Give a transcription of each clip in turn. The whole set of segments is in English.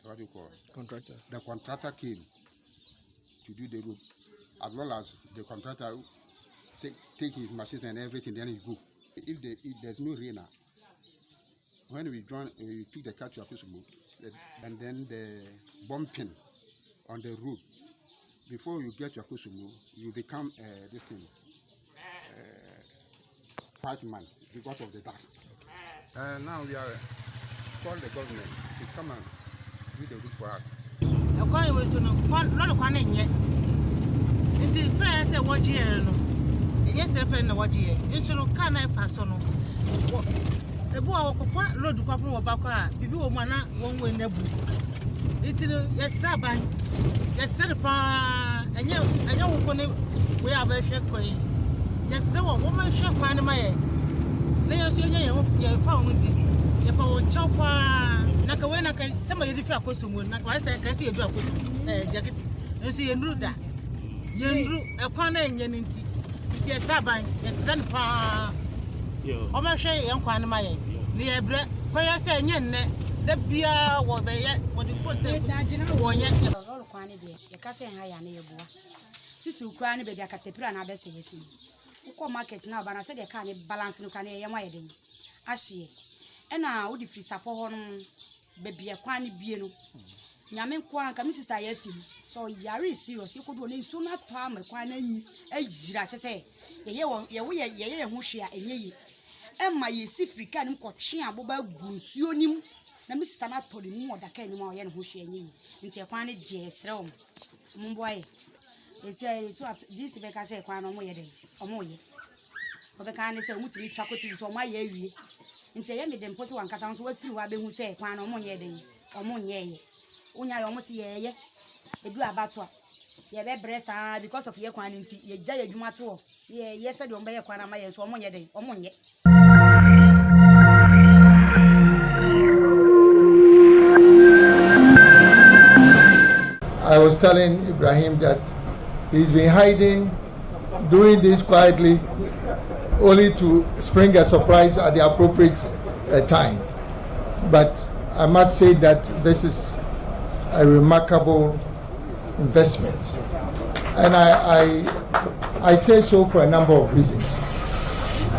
what do you call contractor? The contractor came to do the road, as well as the contractor take his machines and everything, then he go. If there's no rain, when we took the car to Akusumu, and then the bumping on the road, before you get to Akusumu, you become this thing, fight man because of the dust. And now we are calling the government to come and do the road for us. Market now, but I said they can't balance no can Ashie. And now would if you support baby a quani bieno. Yamen quan come Mrs. Tayefim. So Yari is serious, you could only sooner time a quani a jiracha say. Ye who share a ye. And my see free can coaching about Gunsionim. Na Mr. Nat told him more than more than who share ye. Into a quani jess realm. Mumboy. It's this is because I can't know or more. For the kind of say, chocolate for my year. And say, I made them put one cast went through. I've been who say, Quan or Monia, or Monia. Only I almost ye. They do about what? Ye breast because of your quantity, ye jay you matter. Yes, I don't buy a quana my or Monia day or Monia. I was telling Ibrahim that he's been hiding, doing this quietly, only to spring a surprise at the appropriate time. But I must say that this is a remarkable investment. And I say so for a number of reasons.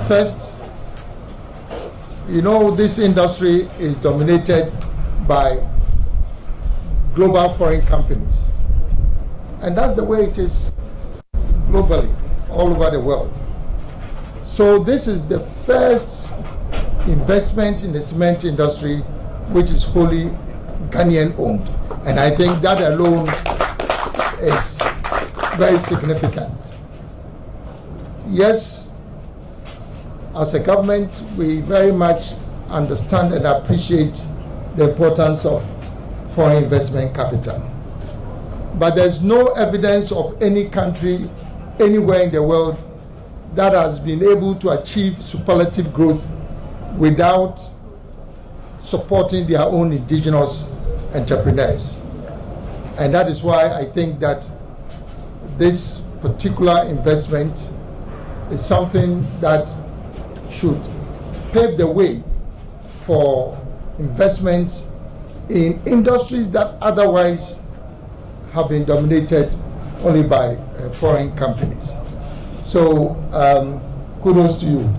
First, you know, this industry is dominated by global foreign companies. And that's the way it is globally, all over the world. So this is the first investment in the cement industry which is wholly Ghanaian owned. And I think that alone is very significant. Yes, as a government, we very much understand and appreciate the importance of foreign investment capital. But there's no evidence of any country anywhere in the world that has been able to achieve superlative growth without supporting their own indigenous entrepreneurs. And that is why I think that this particular investment is something that should pave the way for investments in industries that otherwise have been dominated only by foreign companies. So kudos to you.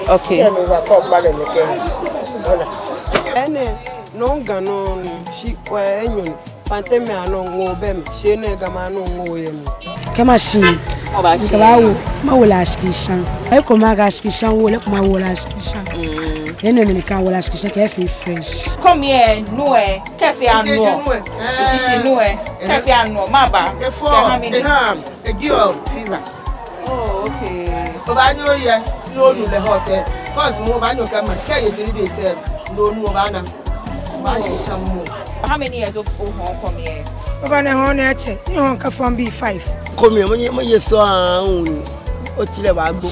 Okay. No ganon she when Panteme no bem, she negamano yen. Kamashi, Mawulaskishan. I come Magaskishan, will let my Wolaskishan. Enemy can Wolaskishan, cafe fresh. Come here, no, cafe and no, cafe and no, Maba, a girl, fever. Oh, okay. But I know you know the hotel. Cause mo ba no come care you dey say no mo ba na. Ba sham mo. How many years of home come here? Over na hon e che. You hon ka from B5. Come here, mo ye so an o tile wa gbo.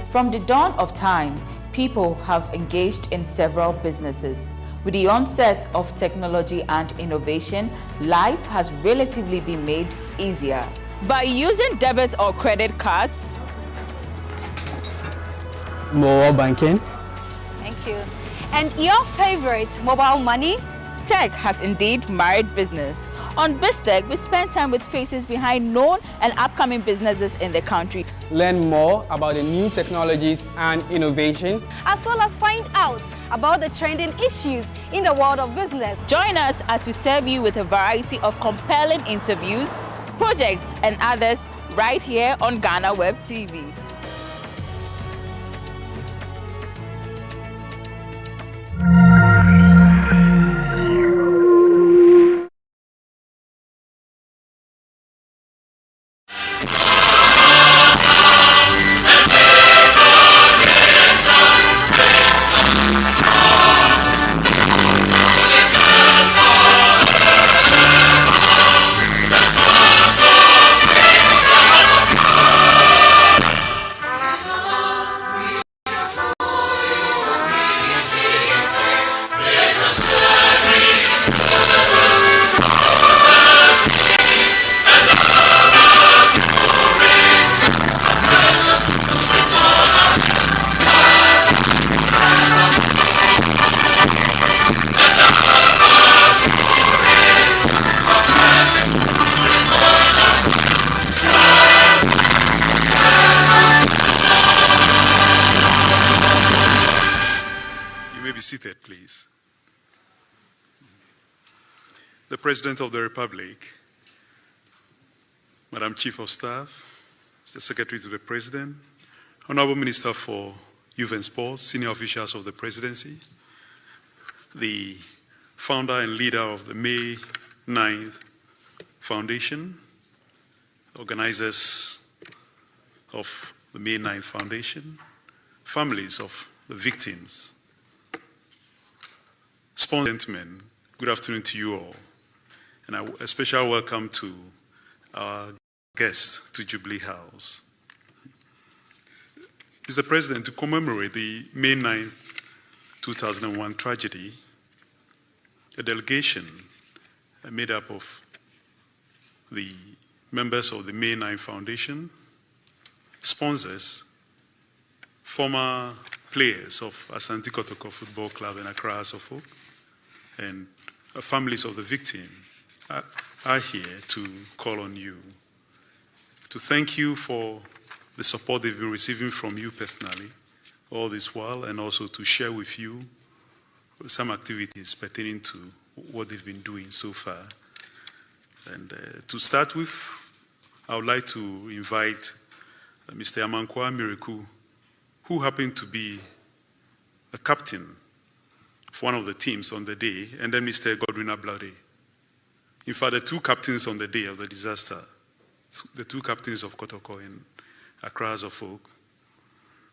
From the dawn of time, people have engaged in several businesses. With the onset of technology and innovation, life has relatively been made easier. By using debit or credit cards, mobile banking. Thank you. And your favorite, mobile money? tech has indeed married business. On BizTech, we spend time with faces behind known and upcoming businesses in the country. Learn more about the new technologies and innovation, as well as find out about the trending issues in the world of business. Join us as we serve you with a variety of compelling interviews, projects, and others right here on GhanaWeb TV. Seated, please. The President of the Republic, Madam Chief of Staff, the Secretary to the President, Honorable Minister for Youth and Sports, senior officials of the Presidency, the founder and leader of the May 9th Foundation, organizers of the May 9th Foundation, families of the victims, gentlemen, good afternoon to you all, and a special welcome to our guests to Jubilee House. Mr. President, to commemorate the May 9, 2001 tragedy, a delegation made up of the members of the May 9 Foundation, sponsors, former players of Asante Kotoko Football Club and Accra Asofo, and families of the victim are here to call on you, to thank you for the support they've been receiving from you personally all this while, and also to share with you some activities pertaining to what they've been doing so far. And to start with, I would like to invite Mr. Amankwa Miraku, who happened to be the captain of one of the teams on the day, and then Mr. Godwin Ablade. In fact, the two captains on the day of the disaster, the two captains of Kotoko and Accra Asofo,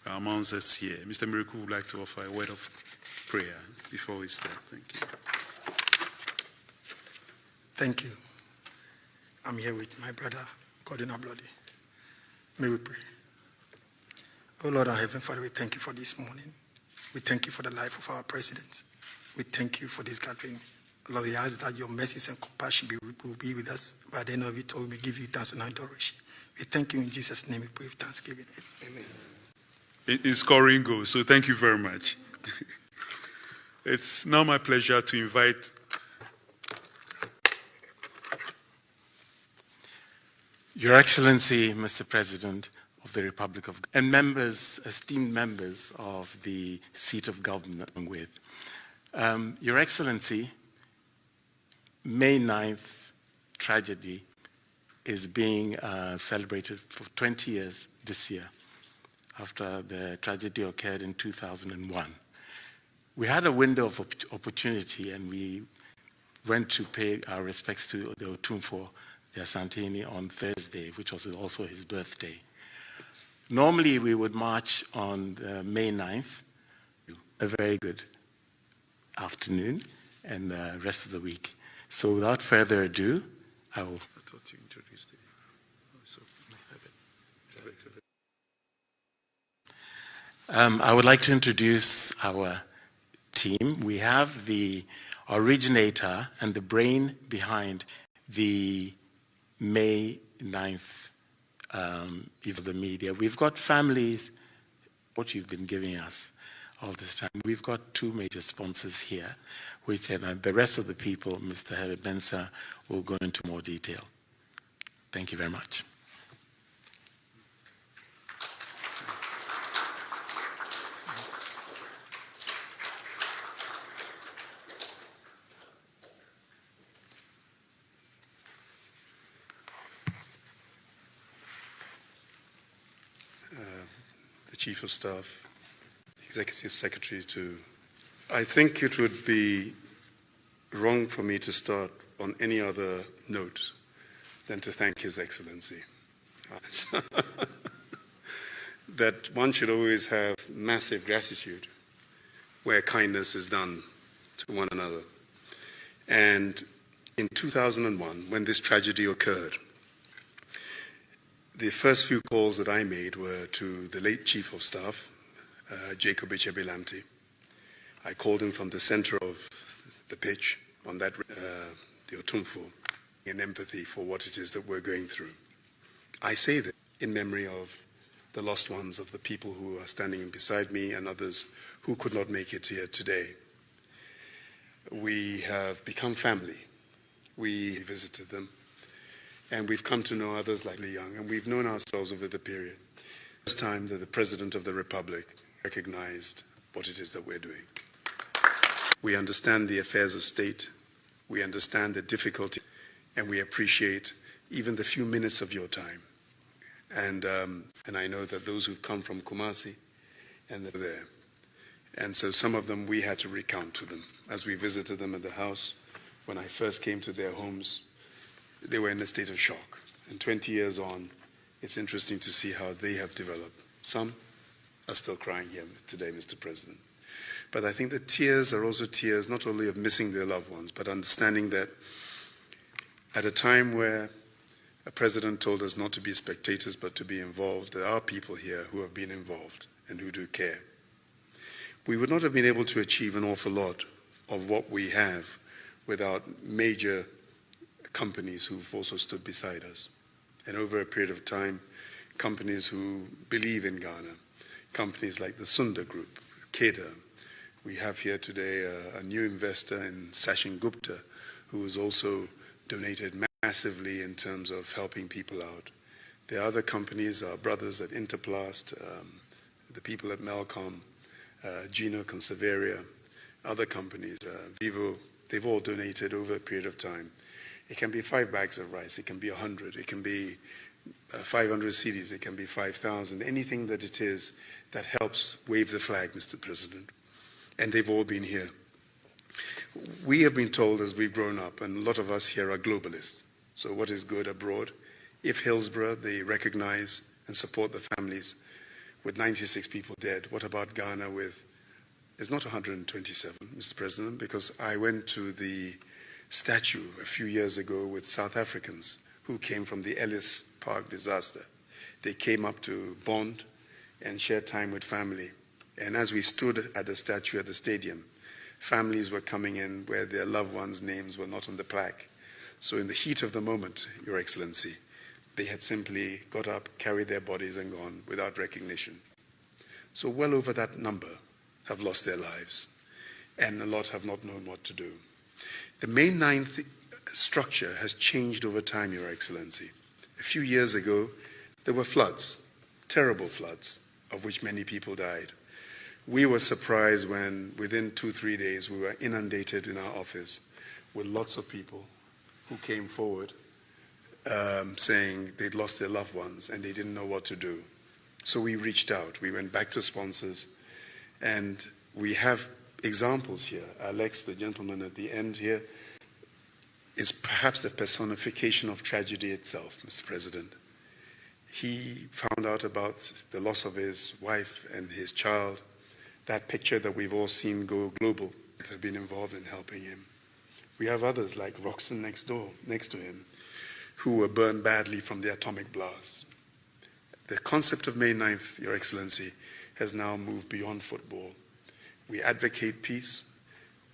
are amongst us here. Mr. Miraku would like to offer a word of prayer before we start. Thank you. Thank you. I'm here with my brother, Godwin Ablade. May we pray. Oh Lord our Heavenly Father, we thank you for this morning. We thank you for the life of our president. We thank you for this gathering. Lord, we ask that your mercies and compassion will be with us. By the end of it all, we give you thanks and adoration. We thank you in Jesus' name. We pray with thanksgiving. Amen. It's scoring goals, so thank you very much. It's now my pleasure to invite Your Excellency, Mr. President of the Republic of Ghana, and members, esteemed members of the seat of government with. Your Excellency, May 9th tragedy is being celebrated for 20 years this year after the tragedy occurred in 2001. We had a window of opportunity, and we went to pay our respects to the Otumfuo, the Asantini, on Thursday, which was also his birthday. Normally, we would march on May 9th. A very good afternoon and the rest of the week. So without further ado, I thought you introduced it. I would like to introduce our team. We have the originator and the brain behind the May 9th Eve of the Media. We've got families, what you've been giving us all this time. We've got two major sponsors here, which and the rest of the people, Mr. Herbert Bensa, will go into more detail. Thank you very much. The Chief of Staff, Executive Secretary to... I think it would be wrong for me to start on any other note than to thank His Excellency. That one should always have massive gratitude where kindness is done to one another. And in 2001, when this tragedy occurred, the first few calls that I made were to the late Chief of Staff, Jacob Echebelanti. I called him from the center of the pitch on that, the Otumfuo, in empathy for what it is that we're going through. I say that in memory of the lost ones, of the people who are standing beside me and others who could not make it here today. We have become family. We visited them, and we've come to know others like Lee Young, and we've known ourselves over the period. It's time that the President of the Republic recognized what it is that we're doing. We understand the affairs of state, we understand the difficulty, and we appreciate even the few minutes of your time. And I know that those who've come from Kumasi, and they're there. And so some of them we had to recount to them. As we visited them at the house, when I first came to their homes, they were in a state of shock. And 20 years on, it's interesting to see how they have developed. Some are still crying here today, Mr. President. But I think the tears are also tears not only of missing their loved ones, but understanding that at a time where a president told us not to be spectators, but to be involved, there are people here who have been involved and who do care. We would not have been able to achieve an awful lot of what we have without major companies who've also stood beside us. And over a period of time, companies who believe in Ghana, companies like the Sunda Group, Keda. We have here today a new investor in Sachin Gupta, who has also donated massively in terms of helping people out. There are other companies, our brothers at Interplast, the people at Melcom, Gino Conservaria, other companies, Vivo, they've all donated over a period of time. It can be 5 bags of rice, it can be 100, it can be 500 CDs, it can be 5,000, anything that it is that helps wave the flag, Mr. President. And they've all been here. We have been told as we've grown up, and a lot of us here are globalists. So what is good abroad? If Hillsborough, they recognize and support the families with 96 people dead, what about Ghana with, it's not 127, Mr. President, because I went to the statue a few years ago with South Africans who came from the Ellis Park disaster. They came up to bond and share time with family. And as we stood at the statue at the stadium, families were coming in where their loved ones' names were not on the plaque. So in the heat of the moment, Your Excellency, they had simply got up, carried their bodies and gone without recognition. So well over that number have lost their lives, and a lot have not known what to do. The May 9th structure has changed over time, Your Excellency. A few years ago, there were floods, terrible floods, of which many people died. We were surprised when within 2-3 days we were inundated in our office with lots of people who came forward saying they'd lost their loved ones and they didn't know what to do. So we reached out. We went back to sponsors, and we have examples here. Alex, the gentleman at the end here, is perhaps the personification of tragedy itself, Mr. President. He found out about the loss of his wife and his child. That picture that we've all seen go global, have been involved in helping him. We have others like Roxanne next to him, who were burned badly from the atomic blast. The concept of May 9th, Your Excellency, has now moved beyond football. We advocate peace.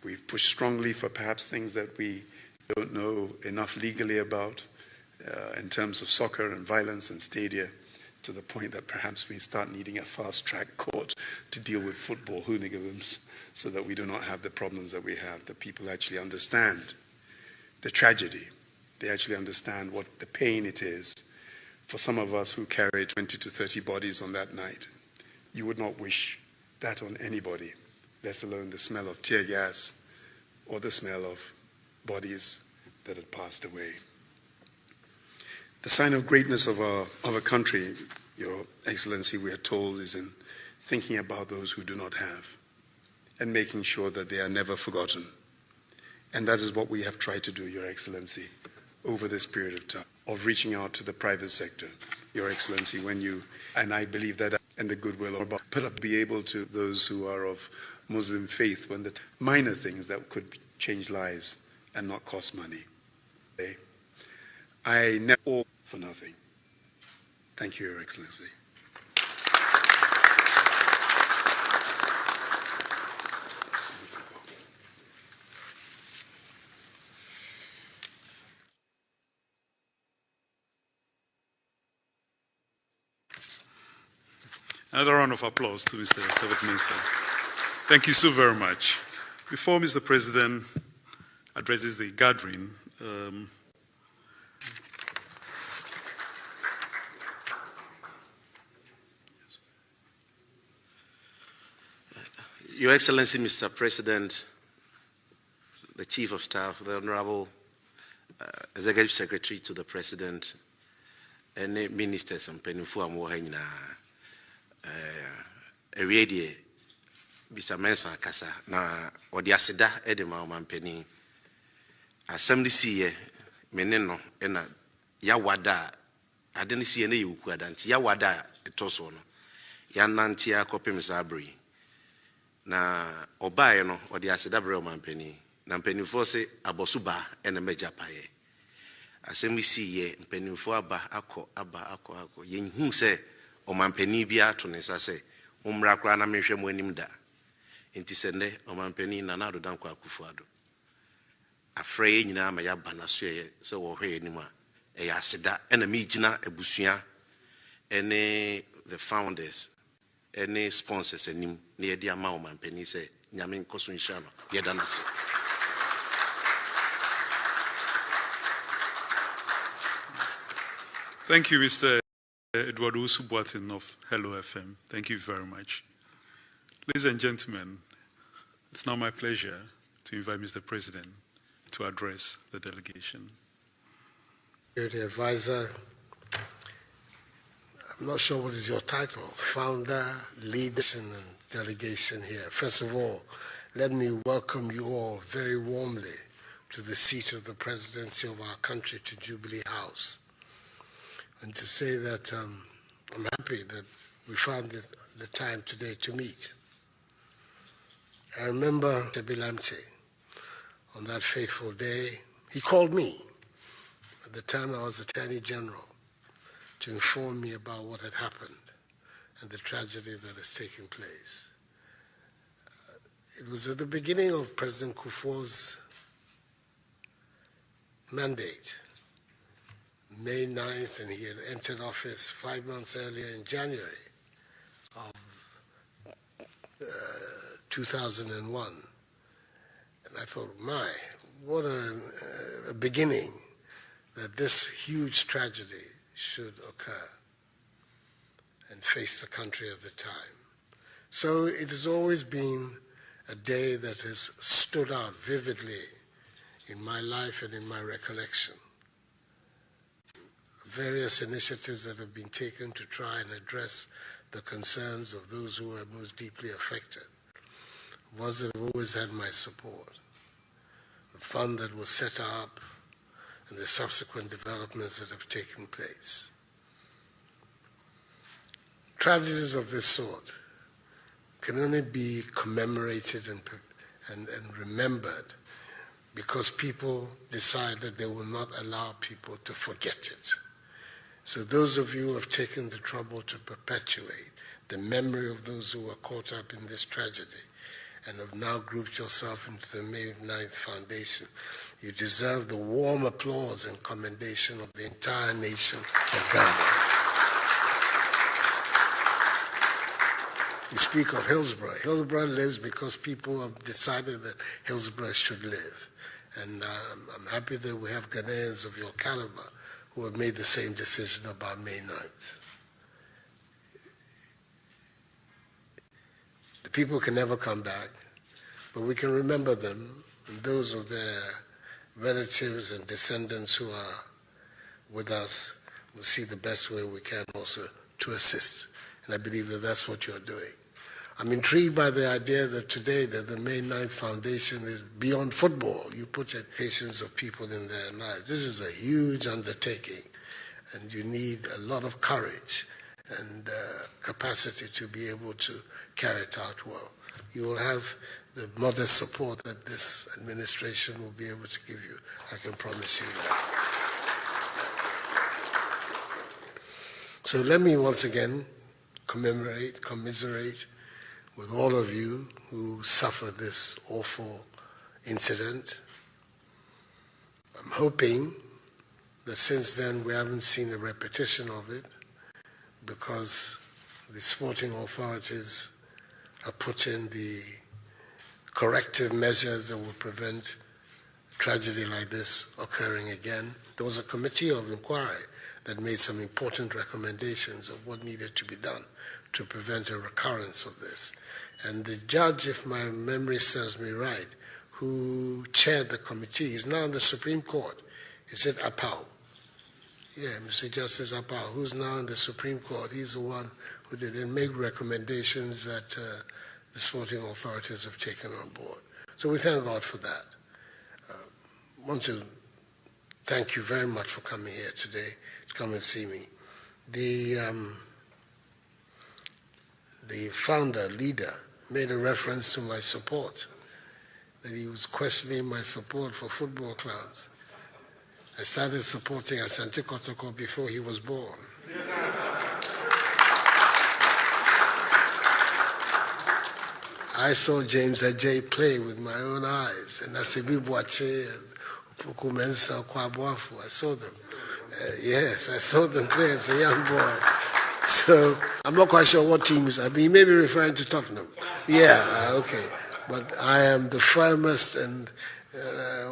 We've pushed strongly for perhaps things that we don't know enough legally about in terms of soccer and violence and stadia, to the point that perhaps we start needing a fast-track court to deal with football hooligans so that we do not have the problems that we have, that people actually understand the tragedy. They actually understand what the pain it is for some of us who carry 20 to 30 bodies on that night. You would not wish that on anybody, let alone the smell of tear gas or the smell of bodies that had passed away. The sign of greatness of a country, Your Excellency, we are told, is in thinking about those who do not have and making sure that they are never forgotten. And that is what we have tried to do, Your Excellency, over this period of time, of reaching out to the private sector, Your Excellency, when you, and I believe that, and the goodwill of, but be able to those who are of Muslim faith, when the minor things that could change lives and not cost money. I never all for nothing. Thank you, Your Excellency. Another round of applause to Mr. David Mensah. Thank you so very much. Before Mr. President addresses the gathering, Your Excellency, Mr. President, the Chief of Staff, the Honorable Executive Secretary to the President, and ministers and Penufu Amohena, Eredie, Mr. Mensah Kasa, na Odiasida Edema Mampeni, Assembly CA, Meneno, and Yawada, I didn't see any Ukwadanti, Yawada, Tosono, Yanantia Copy Misabri. Na obaye no odi aseda bre o mampani na mpanimfo se abosuba ene meja paye asemi si ye mpanimfo aba akọ yenhu se o mampani bia to ne sase umra kra na mehwe mo anim da enti se ne o mampani na na do danko akufuado afre nyina ma ya bana so ye se wo hwe anim a e ya aseda ene me gina abusua ene the founders any sponsors and near the amount and penny say Yamin Kosun Shano, Yedanasi. Thank you, Mr. Edward Usubuatin of Hello FM. Thank you very much. Ladies and gentlemen, it's now my pleasure to invite Mr. President to address the delegation. The advisor, I'm not sure what is your title, founder, leader, and delegation here. First of all, let me welcome you all very warmly to the seat of the presidency of our country, to Jubilee House. And to say that I'm happy that we found the time today to meet. I remember Tebilamte on that fateful day. He called me at the time I was Attorney General to inform me about what had happened and the tragedy that has taken place. It was at the beginning of President Kufuor's mandate, May 9th, and he had entered office 5 months earlier in January of 2001. And I thought, my, what a beginning that this huge tragedy should occur and face the country of the time. So it has always been a day that has stood out vividly in my life and in my recollection. Various initiatives that have been taken to try and address the concerns of those who are most deeply affected. ones that have always had my support, the fund that was set up, and the subsequent developments that have taken place. Tragedies of this sort can only be commemorated and remembered because people decide that they will not allow people to forget it. So those of you who have taken the trouble to perpetuate the memory of those who were caught up in this tragedy and have now grouped yourself into the May 9th Foundation, you deserve the warm applause and commendation of the entire nation of Ghana. We speak of Hillsborough. Hillsborough lives because people have decided that Hillsborough should live. And I'm happy that we have Ghanaians of your caliber who have made the same decision about May 9th. The people can never come back, but we can remember them and those of their relatives and descendants who are with us will see the best way we can also to assist. And I believe that that's what you're doing. I'm intrigued by the idea that today that the May 9th Foundation is beyond football. You put patients of people in their lives. This is a huge undertaking, and you need a lot of courage and capacity to be able to carry it out well. You will have the modest support that this administration will be able to give you. I can promise you that. So let me once again commiserate with all of you who suffered this awful incident. I'm hoping that since then we haven't seen a repetition of it because the sporting authorities have put in the corrective measures that will prevent tragedy like this occurring again. There was a committee of inquiry that made some important recommendations of what needed to be done to prevent a recurrence of this. And the judge, if my memory serves me right, who chaired the committee, is now in the Supreme Court. Is it Apau? Yeah, Mr. Justice Apau, who's now in the Supreme Court. He's the one who did make recommendations that the sporting authorities have taken on board. So we thank God for that. I want to thank you very much for coming here today to come and see me. The founder, leader, made a reference to my support, that he was questioning my support for football clubs. I started supporting Asante Kotoko before he was born. I saw James Ajay play with my own eyes, and Asibi Boache and Upuku Mensa Kwabuafu. I saw them. Yes, I saw them play as a young boy. So I'm not quite sure what teams. I mean, he may be referring to Tottenham. Yeah, okay. But I am the firmest and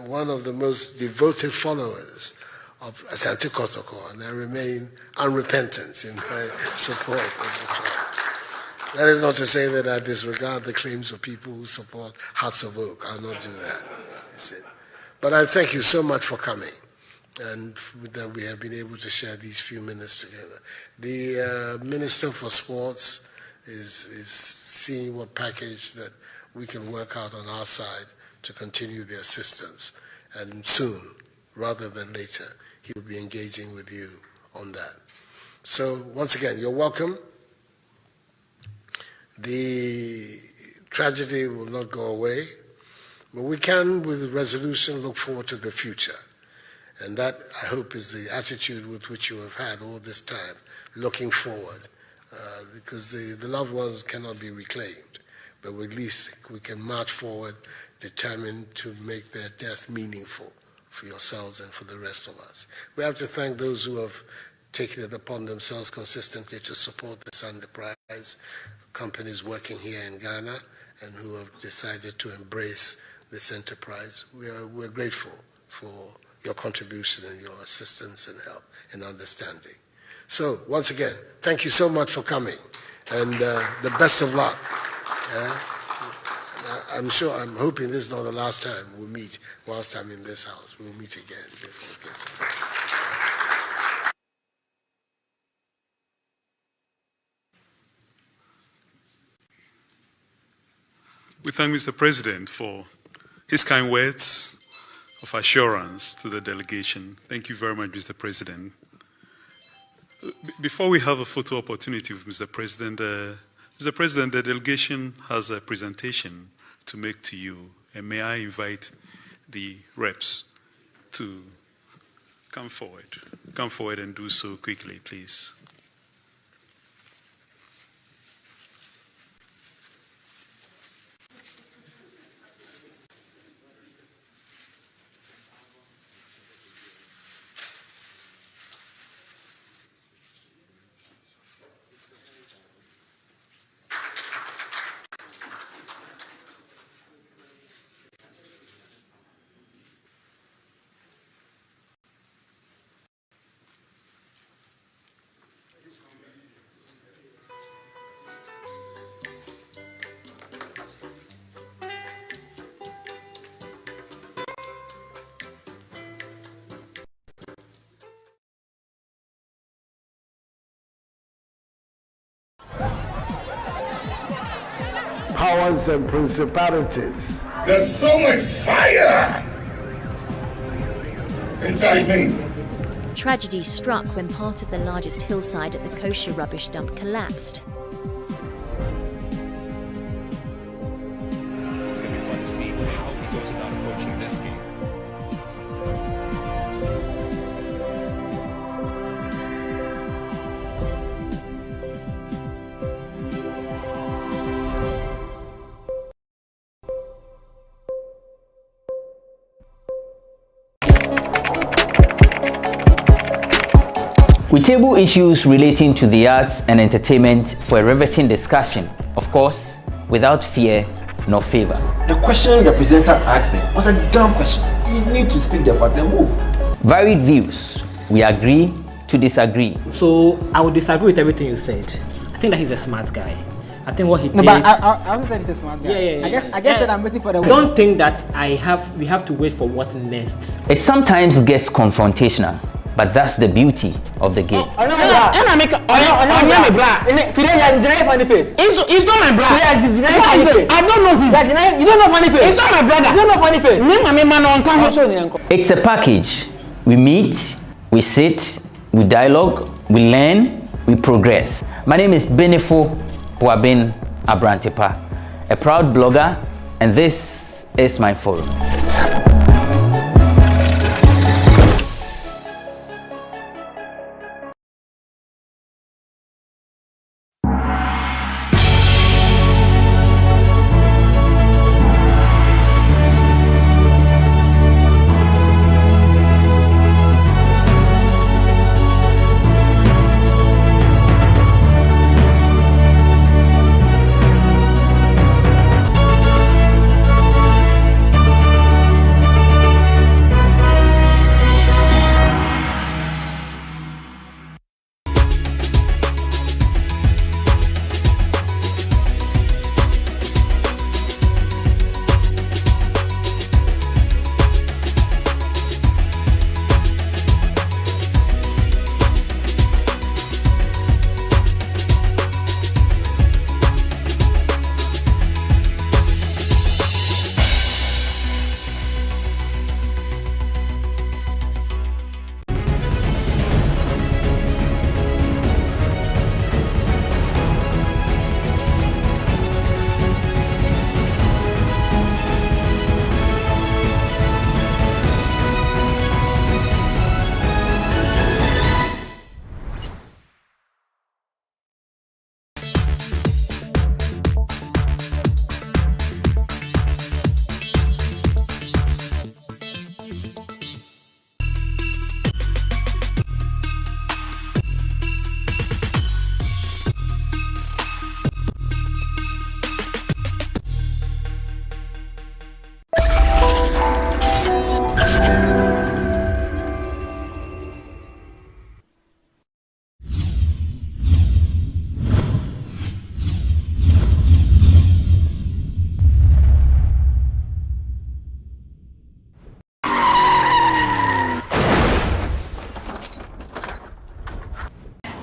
one of the most devoted followers of Asante Kotoko, and I remain unrepentant in my support of the club. That is not to say that I disregard the claims of people who support Hearts of Oak. I'll not do that. That's it. But I thank you so much for coming, and that we have been able to share these few minutes together. The Minister for Sports is seeing what package that we can work out on our side to continue the assistance. And soon, rather than later, he will be engaging with you on that. So once again, you're welcome. The tragedy will not go away, but we can, with resolution, look forward to the future. And that, I hope, is the attitude with which you have had all this time, looking forward, because the loved ones cannot be reclaimed, but at least we can march forward determined to make their death meaningful for yourselves and for the rest of us. We have to thank those who have taken it upon themselves consistently to support this enterprise, companies working here in Ghana and who have decided to embrace this enterprise. We're grateful for your contribution and your assistance and help and understanding. So, once again, thank you so much for coming, and the best of luck. I'm hoping this is not the last time we'll meet whilst I'm in this house. We'll meet again before it gets better. We thank Mr. President for his kind words of assurance to the delegation. Thank you very much, Mr. President. Before we have a photo opportunity with Mr. President, the delegation has a presentation to make to you. And may I invite the reps to come forward and do so quickly, please. Powers and principalities. There's so much fire inside me. Tragedy struck when part of the largest hillside at the kosher rubbish dump collapsed. It's going to be fun to see how he goes about approaching this game. We table issues relating to the arts and entertainment for a riveting discussion, of course, without fear nor favor. The question the presenter asked them was a dumb question. You need to speak the part and move. Varied views. We agree to disagree. So I would disagree with everything you said. I think that he's a smart guy. I think what he did. No, but I also said he's a smart guy. Yeah. I guess that I'm waiting for the. Don't think that we have to wait for what next. It sometimes gets confrontational. But that's the beauty of the game. Today you deny funny face. It's not my brother. Today you deny funny face. I don't know him. You don't know funny face. It's not my brother. You don't know funny face. It's a package. We meet, we sit, we dialogue, we learn, we progress. My name is Benefo Huabin Abrantepa, a proud blogger, and this is my forum.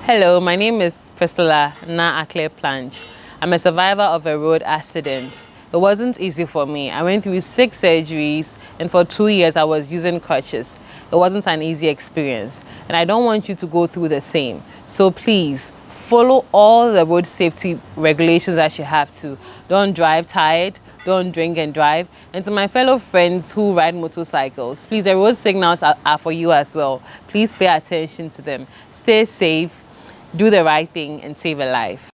Hello, my name is Priscilla Na Akle Planch. I'm a survivor of a road accident It wasn't easy for me. I went through 6 surgeries, and for 2 years I was using crutches. It wasn't an easy experience, and I don't want you to go through the same. So please, follow all the road safety regulations that you have to. Don't drive tired, don't drink and drive. And to my fellow friends who ride motorcycles, please, the road signals are for you as well. Please pay attention to them. Stay safe, do the right thing, and save a life.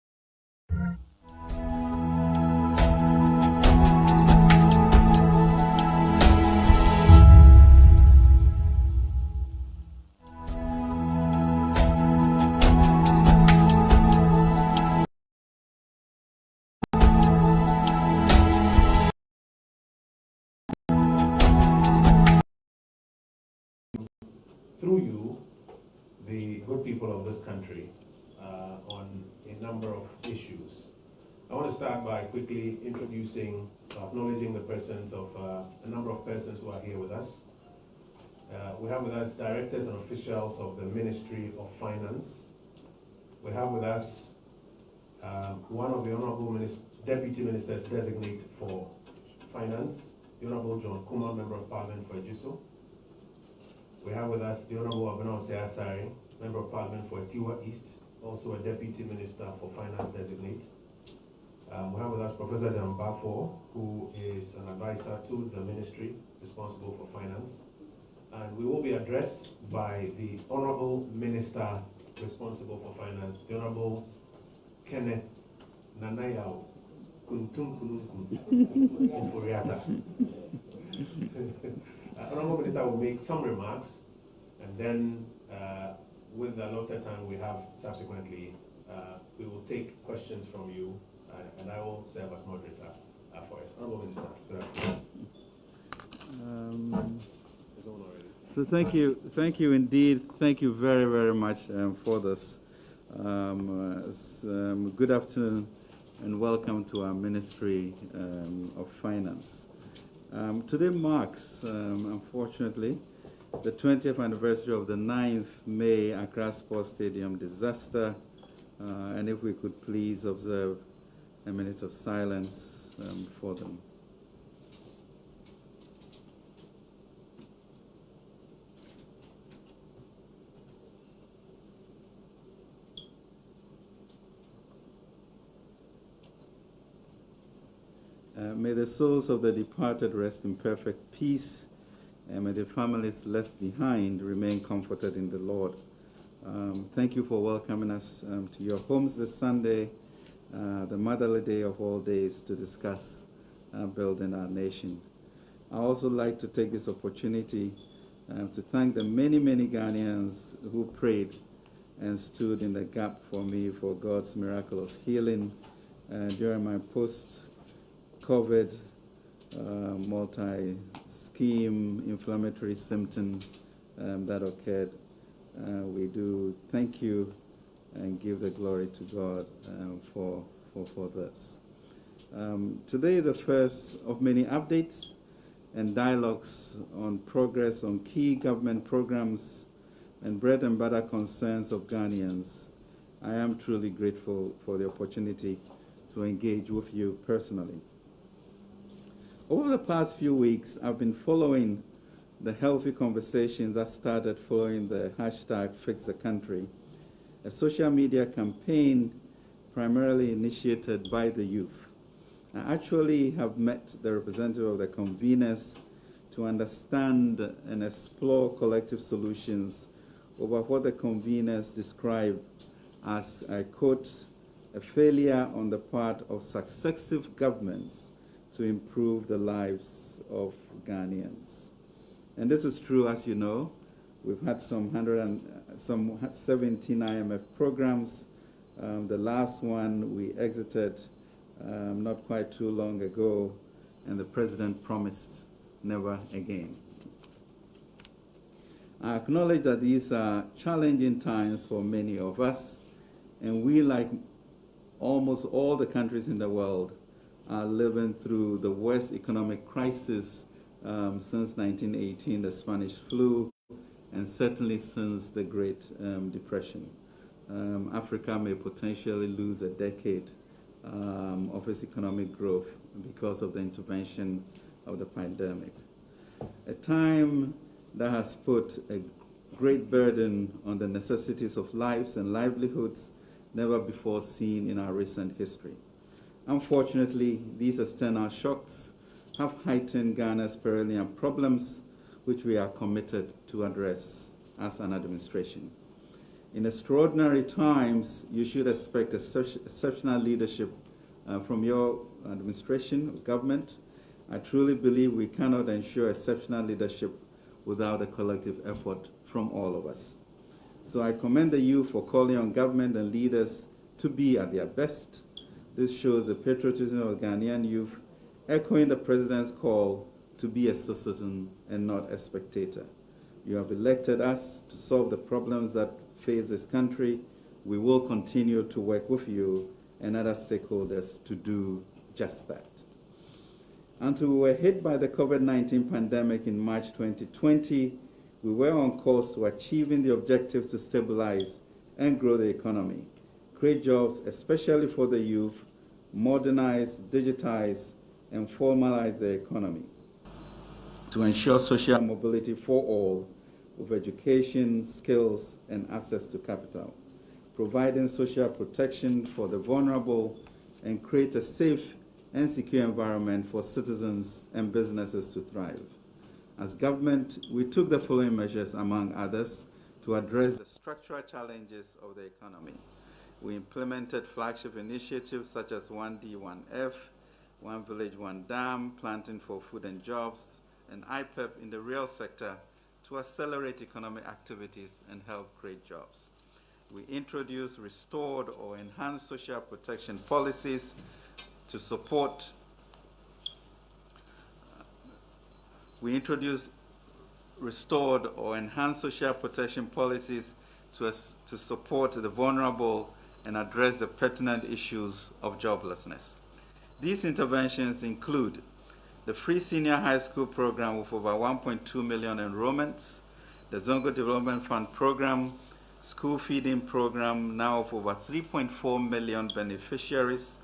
Through you, the good people of this country, on a number of issues. I want to start by quickly introducing, acknowledging the presence of a number of persons who are here with us. We have with us directors and officials of the Ministry of Finance. We have with us one of the Honorable Deputy Ministers designate for Finance, the Honorable John Kuma, Member of Parliament for Ejiso. We have with us the Honorable Abena Osei-Asare, Member of Parliament for Tiwa East, also a Deputy Minister for Finance designate. We have with us Professor Dan Bafo, who is an advisor to the Ministry responsible for Finance. And we will be addressed by the Honorable Minister responsible for Finance, the Honorable Kenneth Nanayao Kuntum Kununkum Infuriata. Honorable Minister will make some remarks, and then with the allotted time we have subsequently, we will take questions from you, and I will serve as moderator for it. Honorable Minister. So thank you indeed. Thank you very, very much for this. Good afternoon and welcome to our Ministry of Finance. Today marks, unfortunately, the 20th anniversary of the 9th May Accra Sports Stadium disaster, and if we could please observe a minute of silence for them. May the souls of the departed rest in perfect peace, and may the families left behind remain comforted in the Lord. Thank you for welcoming us to your homes this Sunday, the motherly day of all days, to discuss building our nation. I also like to take this opportunity to thank the many, many Ghanaians who prayed and stood in the gap for me for God's miraculous healing during my post-COVID multi-scheme inflammatory symptom that occurred. We do thank you and give the glory to God for this. Today is the first of many updates and dialogues on progress on key government programs and bread and butter concerns of Ghanaians. I am truly grateful for the opportunity to engage with you personally. Over the past few weeks, I've been following the healthy conversations that started following the hashtag Fix the Country, a social media campaign primarily initiated by the youth. I actually have met the representative of the conveners to understand and explore collective solutions over what the conveners describe as, I quote, a failure on the part of successive governments to improve the lives of Ghanaians. And this is true, as you know. We've had some 17 IMF programs. The last one we exited not quite too long ago, and the president promised never again. I acknowledge that these are challenging times for many of us, and we, like almost all the countries in the world, are living through the worst economic crisis since 1918, the Spanish flu, and certainly since the Great Depression. Africa may potentially lose a decade of its economic growth because of the intervention of the pandemic. A time that has put a great burden on the necessities of lives and livelihoods never before seen in our recent history. Unfortunately, these external shocks have heightened Ghana's perennial problems, which we are committed to address as an administration. In extraordinary times, you should expect exceptional leadership from your administration of government. I truly believe we cannot ensure exceptional leadership without a collective effort from all of us. So I commend the youth for calling on government and leaders to be at their best. This shows the patriotism of Ghanaian youth, echoing the president's call to be a citizen and not a spectator. You have elected us to solve the problems that face this country. We will continue to work with you and other stakeholders to do just that. Until we were hit by the COVID-19 pandemic in March 2020, we were on course to achieving the objectives to stabilize and grow the economy, create jobs, especially for the youth, modernize, digitize, and formalize the economy, to ensure social mobility for all, with education, skills, and access to capital, providing social protection for the vulnerable, and create a safe and secure environment for citizens and businesses to thrive. As government, we took the following measures, among others, to address the structural challenges of the economy. We implemented flagship initiatives such as 1D, 1F, One Village, One Dam, Planting for Food and Jobs, and IPEP in the real sector to accelerate economic activities and help create jobs. We introduced restored or enhanced social protection policies to support. We introduced restored or enhanced social protection policies to support the vulnerable and address the pertinent issues of joblessness. These interventions include the free senior high school program with over 1.2 million enrollments, the Zongo Development Fund program, school feeding program now of over 3.4 million beneficiaries,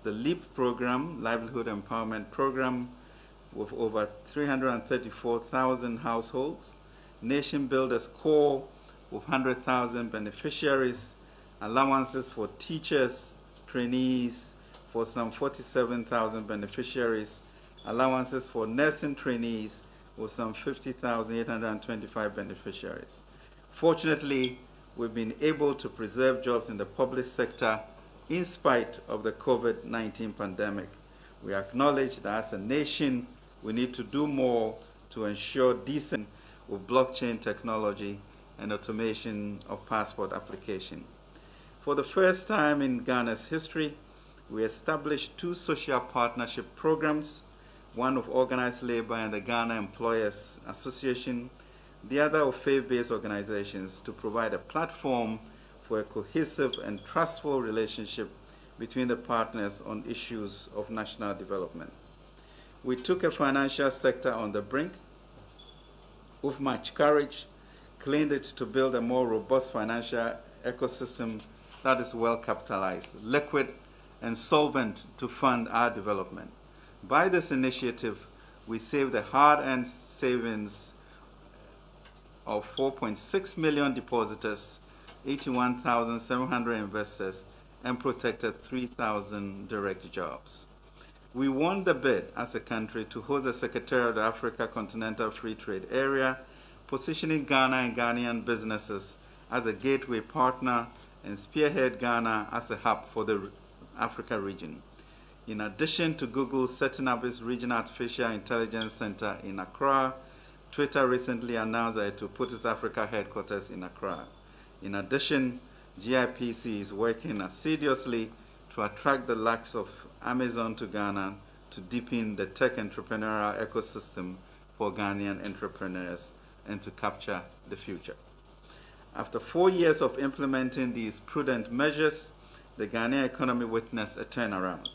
the LEAP program, Livelihood Empowerment Program, with over 334,000 households, Nation Builders Corps with 100,000 beneficiaries, allowances for teachers, trainees for some 47,000 beneficiaries, allowances for nursing trainees with some 50,825 beneficiaries. Fortunately, we've been able to preserve jobs in the public sector in spite of the COVID-19 pandemic. We acknowledge that as a nation, we need to do more to ensure decent with blockchain technology and automation of passport application. For the first time in Ghana's history, we established 2 social partnership programs, one of organized labor and the Ghana Employers Association, the other of faith-based organizations, to provide a platform for a cohesive and trustful relationship between the partners on issues of national development. We took a financial sector on the brink with much courage, cleaned it to build a more robust financial ecosystem that is well capitalized, liquid, and solvent to fund our development. By this initiative, we saved the hard-earned savings of 4.6 million depositors, 81,700 investors, and protected 3,000 direct jobs. We won the bid as a country to host the Secretariat of the Africa Continental Free Trade Area, positioning Ghana and Ghanaian businesses as a gateway partner and spearhead Ghana as a hub for the Africa region. In addition to Google setting up its Regional Artificial Intelligence Center in Accra, Twitter recently announced that it will put its Africa headquarters in Accra. In addition, GIPC is working assiduously to attract the likes of Amazon to Ghana to deepen the tech entrepreneurial ecosystem for Ghanaian entrepreneurs and to capture the future. After 4 years of implementing these prudent measures, the Ghanaian economy witnessed a turnaround.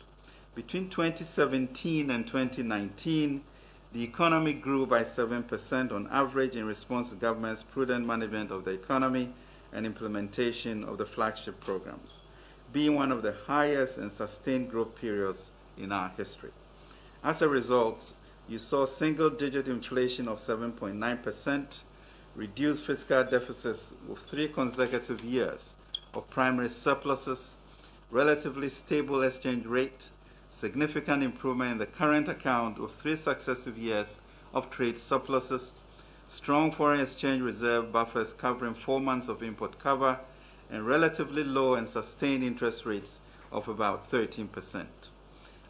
Between 2017 and 2019, the economy grew by 7% on average in response to government's prudent management of the economy and implementation of the flagship programs. being one of the highest and sustained growth periods in our history. As a result, you saw single-digit inflation of 7.9%, reduced fiscal deficits with 3 consecutive years of primary surpluses, relatively stable exchange rate, significant improvement in the current account with 3 successive years of trade surpluses, strong foreign exchange reserve buffers covering 4 months of import cover, and relatively low and sustained interest rates of about 13%.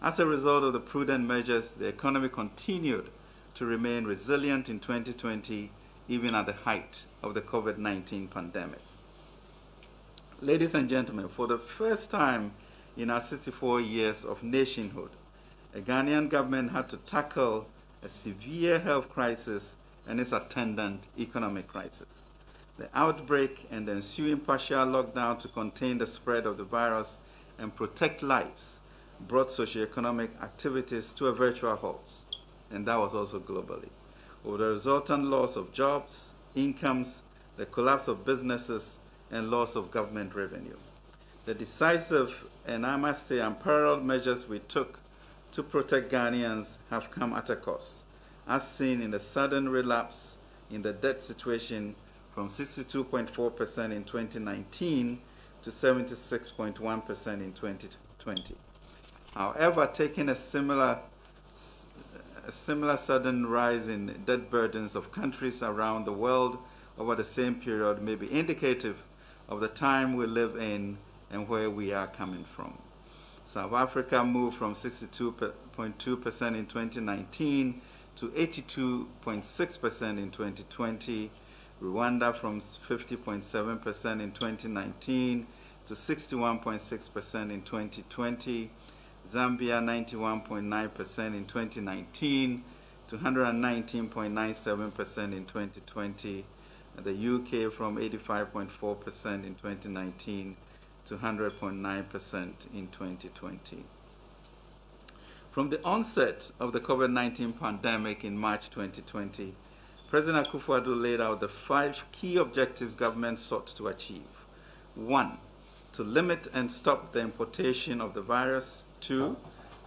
As a result of the prudent measures, the economy continued to remain resilient in 2020, even at the height of the COVID-19 pandemic. Ladies and gentlemen, for the first time in our 64 years of nationhood, a Ghanaian government had to tackle a severe health crisis and its attendant economic crisis. The outbreak and the ensuing partial lockdown to contain the spread of the virus and protect lives brought socioeconomic activities to a virtual halt, and that was also globally, with the resultant loss of jobs, incomes, the collapse of businesses, and loss of government revenue. The decisive and, I must say, unparalleled measures we took to protect Ghanaians have come at a cost, as seen in the sudden relapse in the debt situation from 62.4% in 2019 to 76.1% in 2020. However, taking a similar sudden rise in debt burdens of countries around the world over the same period may be indicative of the time we live in and where we are coming from. South Africa moved from 62.2% in 2019 to 82.6% in 2020, Rwanda from 50.7% in 2019 to 61.6% in 2020, Zambia 91.9% in 2019 to 119.97% in 2020, and the UK from 85.4% in 2019 to 100.9% in 2020. From the onset of the COVID-19 pandemic in March 2020, President Akufo-Addo laid out the 5 key objectives government sought to achieve. 1, to limit and stop the importation of the virus. 2,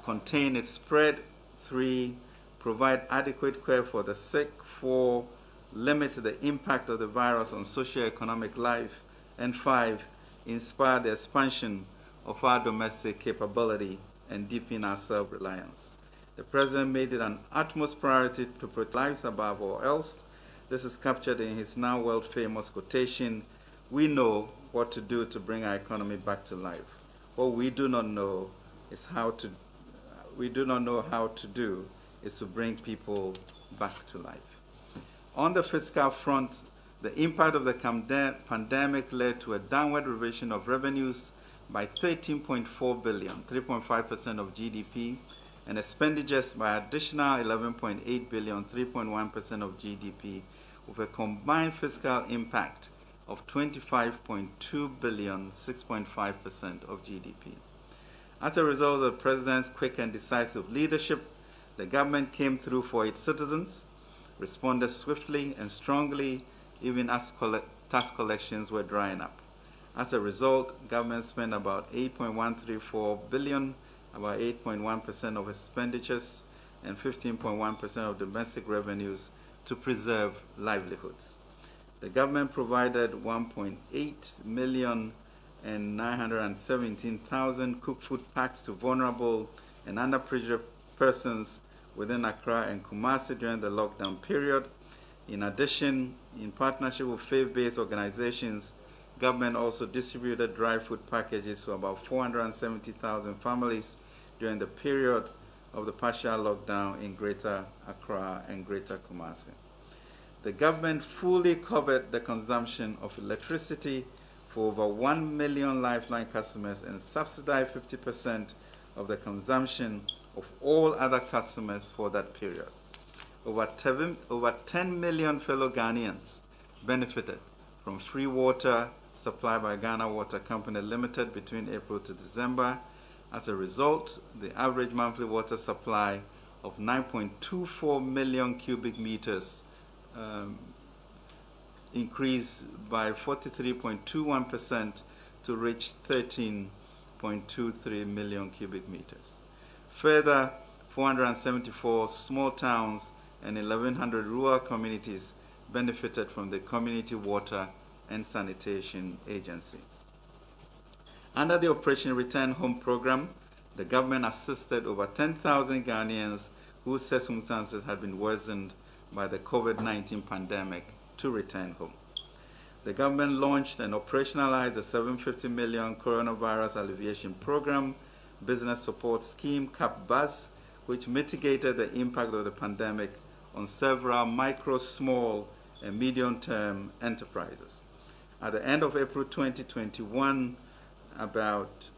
contain its spread. 3, provide adequate care for the sick. 4, limit the impact of the virus on socio-economic life. And 5, inspire the expansion of our domestic capability and deepen our self-reliance. The President made it an utmost priority to protect lives above all else. This is captured in his now world-famous quotation, "We know what to do to bring our economy back to life. What we do not know how to do is to bring people back to life." On the fiscal front, the impact of the pandemic led to a downward revision of revenues by 13.4 billion, 3.5% of GDP, and expenditures by additional 11.8 billion, 3.1% of GDP, with a combined fiscal impact of 25.2 billion, 6.5% of GDP. As a result of the President's quick and decisive leadership, the government came through for its citizens, responded swiftly and strongly, even as tax collections were drying up. As a result, government spent about 8.134 billion, about 8.1% of expenditures, and 15.1% of domestic revenues to preserve livelihoods. The government provided 1.8 million and 917,000 cooked food packs to vulnerable and underprivileged persons within Accra and Kumasi during the lockdown period. In addition, in partnership with faith-based organizations, government also distributed dry food packages to about 470,000 families during the period of the partial lockdown in Greater Accra and Greater Kumasi. The government fully covered the consumption of electricity for over 1 million Lifeline customers and subsidized 50% of the consumption of all other customers for that period. Over 10 million fellow Ghanaians benefited from free water supplied by Ghana Water Company Limited between April to December. As a result, the average monthly water supply of 9.24 million cubic meters increased by 43.21% to reach 13 0.23 million cubic meters. Further, 474 small towns and 1,100 rural communities benefited from the Community Water and Sanitation Agency. Under the Operation Return Home program, the government assisted over 10,000 Ghanaians whose circumstances had been worsened by the COVID-19 pandemic to return home. The government launched and operationalized the 750 million Coronavirus Alleviation Program Business Support Scheme, CAP-BUS, which mitigated the impact of the pandemic on several micro, small, and medium-term enterprises. At the end of April 2021, about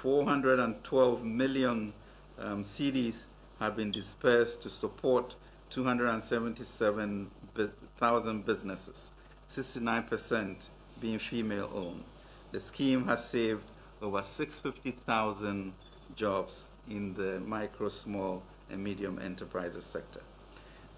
412 million CDs have been dispersed to support 277,000 businesses, 69% being female-owned. The scheme has saved over 650,000 jobs in the micro, small, and medium enterprises sector.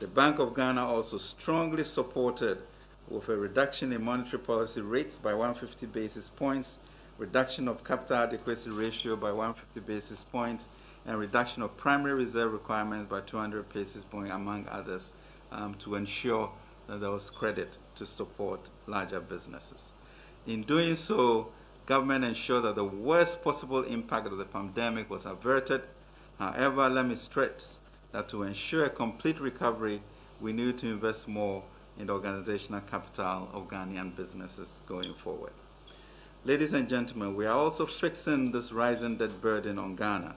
The Bank of Ghana also strongly supported with a reduction in monetary policy rates by 150 basis points, reduction of capital adequacy ratio by 150 basis points, and reduction of primary reserve requirements by 200 basis points, among others, to ensure that there was credit to support larger businesses. In doing so, government ensured that the worst possible impact of the pandemic was averted. However, let me stress that to ensure a complete recovery, we need to invest more in the organizational capital of Ghanaian businesses going forward. Ladies and gentlemen, we are also fixing this rising debt burden on Ghana.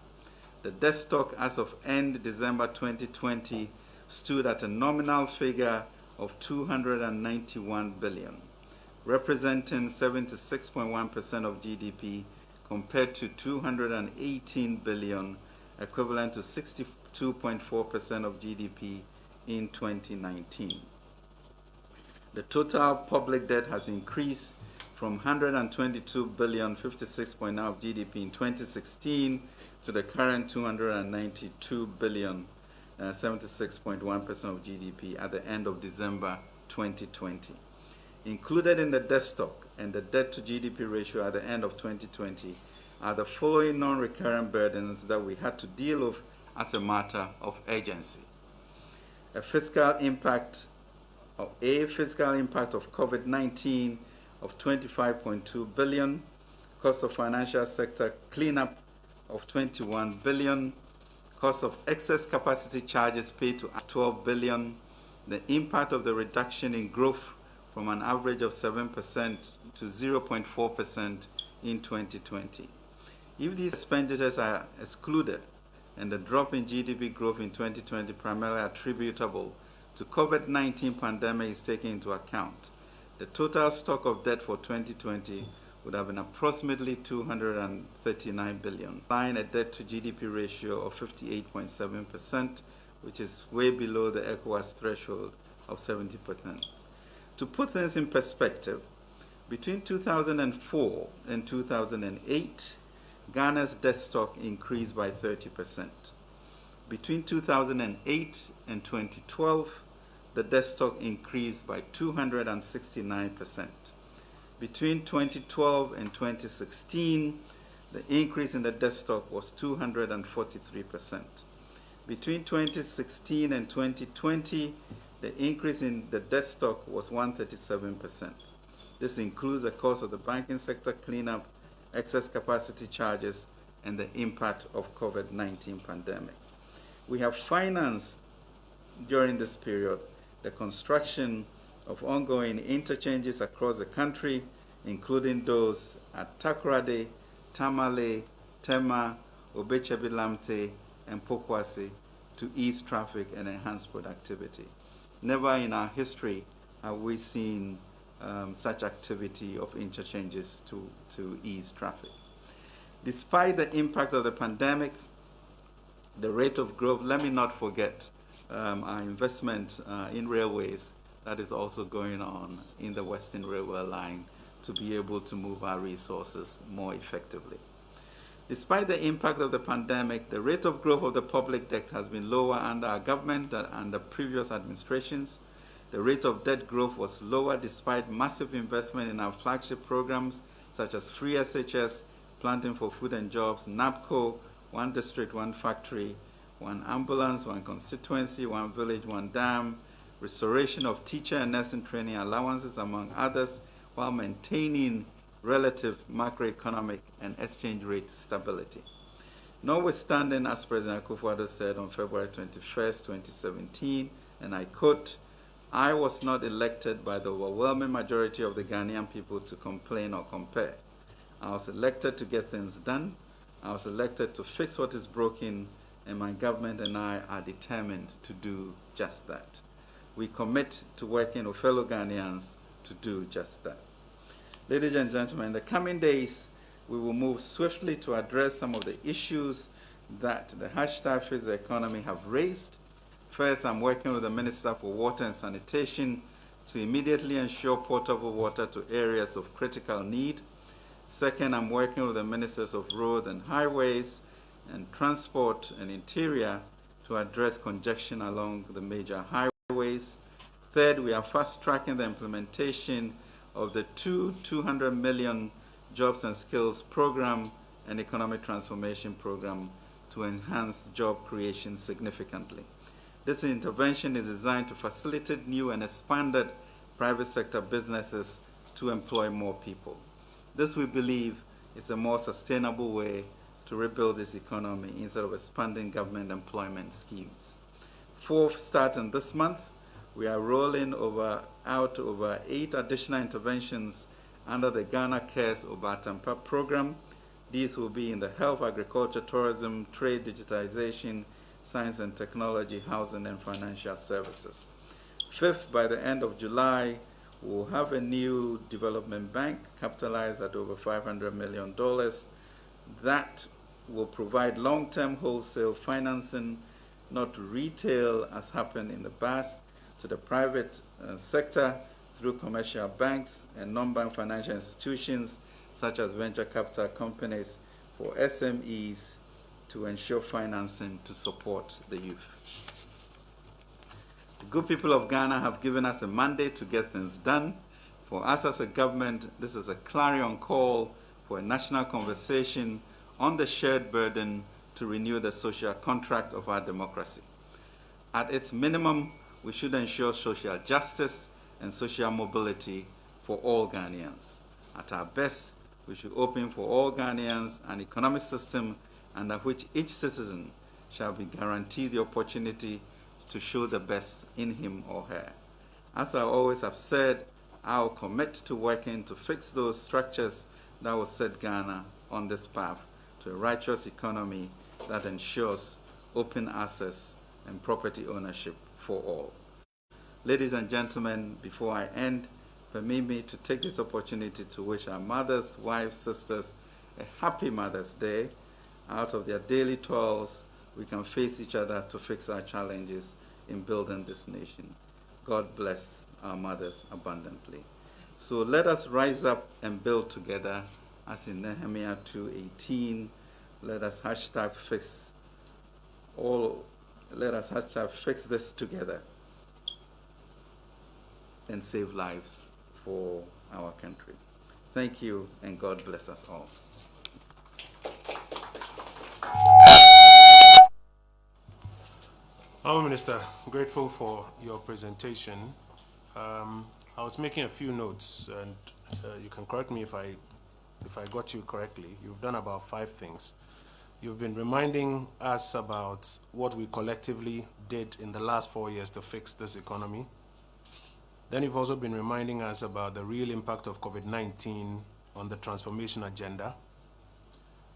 The debt stock as of end December 2020 stood at a nominal figure of 291 billion, representing 76.1% of GDP, compared to 218 billion, equivalent to 62.4% of GDP in 2019. The total public debt has increased from 122 billion, 56.9% of GDP in 2016 to the current 292 billion, 76.1% of GDP at the end of December 2020. Included in the debt stock and the debt to GDP ratio at the end of 2020 are the following non-recurrent burdens that we had to deal with as a matter of urgency. A fiscal impact of COVID-19 of 25.2 billion, cost of financial sector cleanup of 21 billion, cost of excess capacity charges paid to 12 billion, the impact of the reduction in growth from an average of 7% to 0.4% in 2020. If these expenditures are excluded and the drop in GDP growth in 2020 primarily attributable to COVID-19 pandemic is taken into account, the total stock of debt for 2020 would have been approximately 239 billion, implying a debt to GDP ratio of 58.7%, which is way below the ECOWAS threshold of 70%. To put things in perspective, between 2004 and 2008, Ghana's debt stock increased by 30%. Between 2008 and 2012, the debt stock increased by 269%. Between 2012 and 2016, the increase in the debt stock was 243%. Between 2016 and 2020, the increase in the debt stock was 137%. This includes the cost of the banking sector cleanup, excess capacity charges, and the impact of COVID-19 pandemic. We have financed during this period the construction of ongoing interchanges across the country, including those at Takoradi, Tamale, Tema, Obechebi-Lamte, and Pokwase, to ease traffic and enhance productivity. Never in our history have we seen such activity of interchanges to ease traffic. Despite the impact of the pandemic, the rate of growth, let me not forget our investment in railways that is also going on in the Western Railway line to be able to move our resources more effectively. Despite the impact of the pandemic, the rate of growth of the public debt has been lower under our government than under previous administrations. The rate of debt growth was lower despite massive investment in our flagship programs such as Free SHS, Planting for Food and Jobs, NAPCO, One District, One Factory, One Ambulance, One Constituency, One Village, One Dam, restoration of teacher and nursing training allowances, among others, while maintaining relative macroeconomic and exchange rate stability. Notwithstanding, as President Akufo-Addo said on February 21st, 2017, and I quote, "I was not elected by the overwhelming majority of the Ghanaian people to complain or compare. I was elected to get things done. I was elected to fix what is broken, and my government and I are determined to do just that." We commit to working with fellow Ghanaians to do just that. Ladies and gentlemen, in the coming days, we will move swiftly to address some of the issues that the hashtag Fix the Economy have raised. First, I'm working with the Minister for Water and Sanitation to immediately ensure potable water to areas of critical need. Second, I'm working with the Ministers of Road and Highways and Transport and Interior to address congestion along the major highways. Third, we are fast-tracking the implementation of the 200 million Jobs and Skills Program and Economic Transformation Program to enhance job creation significantly. This intervention is designed to facilitate new and expanded private sector businesses to employ more people. This, we believe, is a more sustainable way to rebuild this economy instead of expanding government employment schemes. Fourth, starting this month, we are rolling out over 8 additional interventions under the Ghana Cares Obatampa program. These will be in the health, agriculture, tourism, trade, digitization, science and technology, housing, and financial services. Fifth, by the end of July, we'll have a new development bank capitalized at over $500 million that will provide long-term wholesale financing, not retail as happened in the past, to the private sector through commercial banks and non-bank financial institutions such as venture capital companies for SMEs to ensure financing to support the youth. The good people of Ghana have given us a mandate to get things done. For us as a government, this is a clarion call for a national conversation on the shared burden to renew the social contract of our democracy. At its minimum, we should ensure social justice and social mobility for all Ghanaians. At our best, we should open for all Ghanaians an economic system under which each citizen shall be guaranteed the opportunity to show the best in him or her. As I always have said, I will commit to working to fix those structures that will set Ghana on this path to a righteous economy that ensures open access and property ownership for all. Ladies and gentlemen, before I end, permit me to take this opportunity to wish our mothers, wives, sisters a happy Mother's Day. Out of their daily toils, we can face each other to fix our challenges in building this nation. God bless our mothers abundantly. So let us rise up and build together, as in Nehemiah 2:18. Let us fix this together and save lives for our country. Thank you, and God bless us all. Honourable Minister, grateful for your presentation. I was making a few notes, and you can correct me if I got you correctly. You've done about 5 things. You've been reminding us about what we collectively did in the last 4 years to fix this economy. Then you've also been reminding us about the real impact of COVID-19 on the transformation agenda.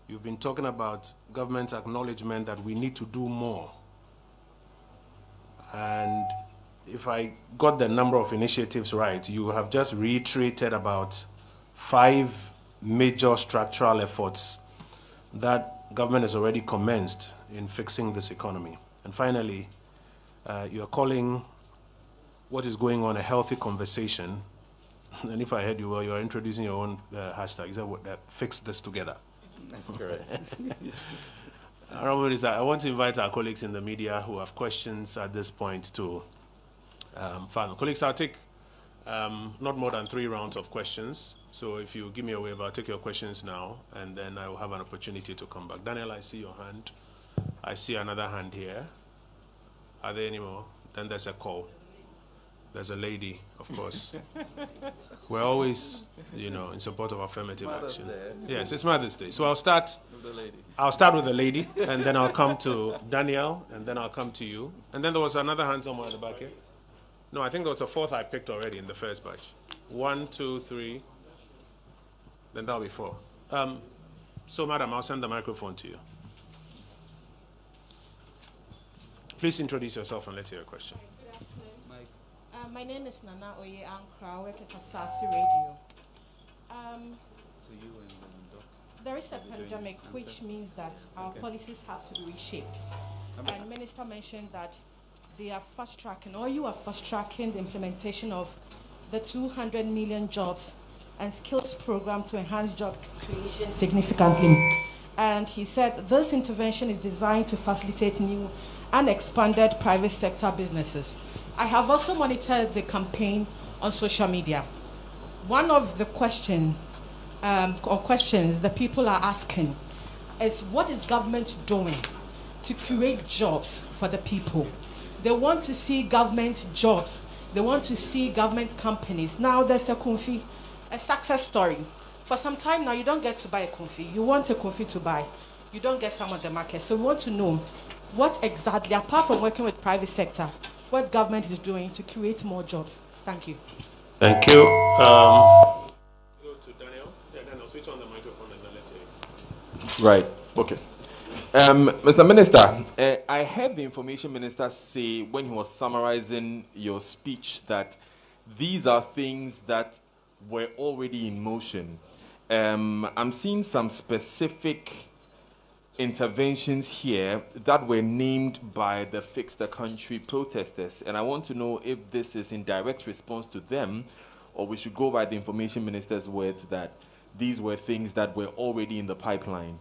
You've been talking about government's acknowledgement that we need to do more. And if I got the number of initiatives right, you have just reiterated about 5 major structural efforts that government has already commenced in fixing this economy. And finally, you are calling what is going on a healthy conversation. And if I heard you well, you are introducing your own hashtag. Is that fix this together? That's correct. Honourable Minister, I want to invite our colleagues in the media who have questions at this point to file. Colleagues, I'll take not more than 3 rounds of questions. So if you give me a wave, I'll take your questions now, and then I will have an opportunity to come back. Daniel, I see your hand. I see another hand here. Are there any more? Then there's a call. There's a lady, of course. We're always, in support of affirmative action. Yes, it's Mother's Day. So I'll start with the lady. I'll start with the lady, and then I'll come to Daniel, and then I'll come to you. And then there was another hand somewhere at the back here. No, I think there was a fourth I picked already in the first batch. 1, 2, 3. Then that'll be 4. So, madam, I'll send the microphone to you. Please introduce yourself and let's hear your question. My name is Nana Oye Ankra. I work at Asasi Radio. There is a pandemic, which means that our policies have to be reshaped. And the minister mentioned that they are fast-tracking, or you are fast-tracking the implementation of the 200 million jobs and skills program to enhance job creation significantly. And he said this intervention is designed to facilitate new and expanded private sector businesses. I have also monitored the campaign on social media. One of the questions the people are asking is, what is government doing to create jobs for the people? They want to see government jobs. They want to see government companies. Now there's a success story. For some time now, you don't get to buy a Konfi. You want a Konfi to buy. You don't get some on the market. So we want to know what exactly, apart from working with private sector, what government is doing to create more jobs. Thank you. Thank you. Go to Daniel. Yeah, Daniel, switch on the microphone and then let's hear. Right. Okay. Mr. Minister, I heard the Information Minister say when he was summarizing your speech that these are things that were already in motion. I'm seeing some specific interventions here that were named by the Fix the Country protesters, and I want to know if this is in direct response to them, or we should go by the Information Minister's words that these were things that were already in the pipeline.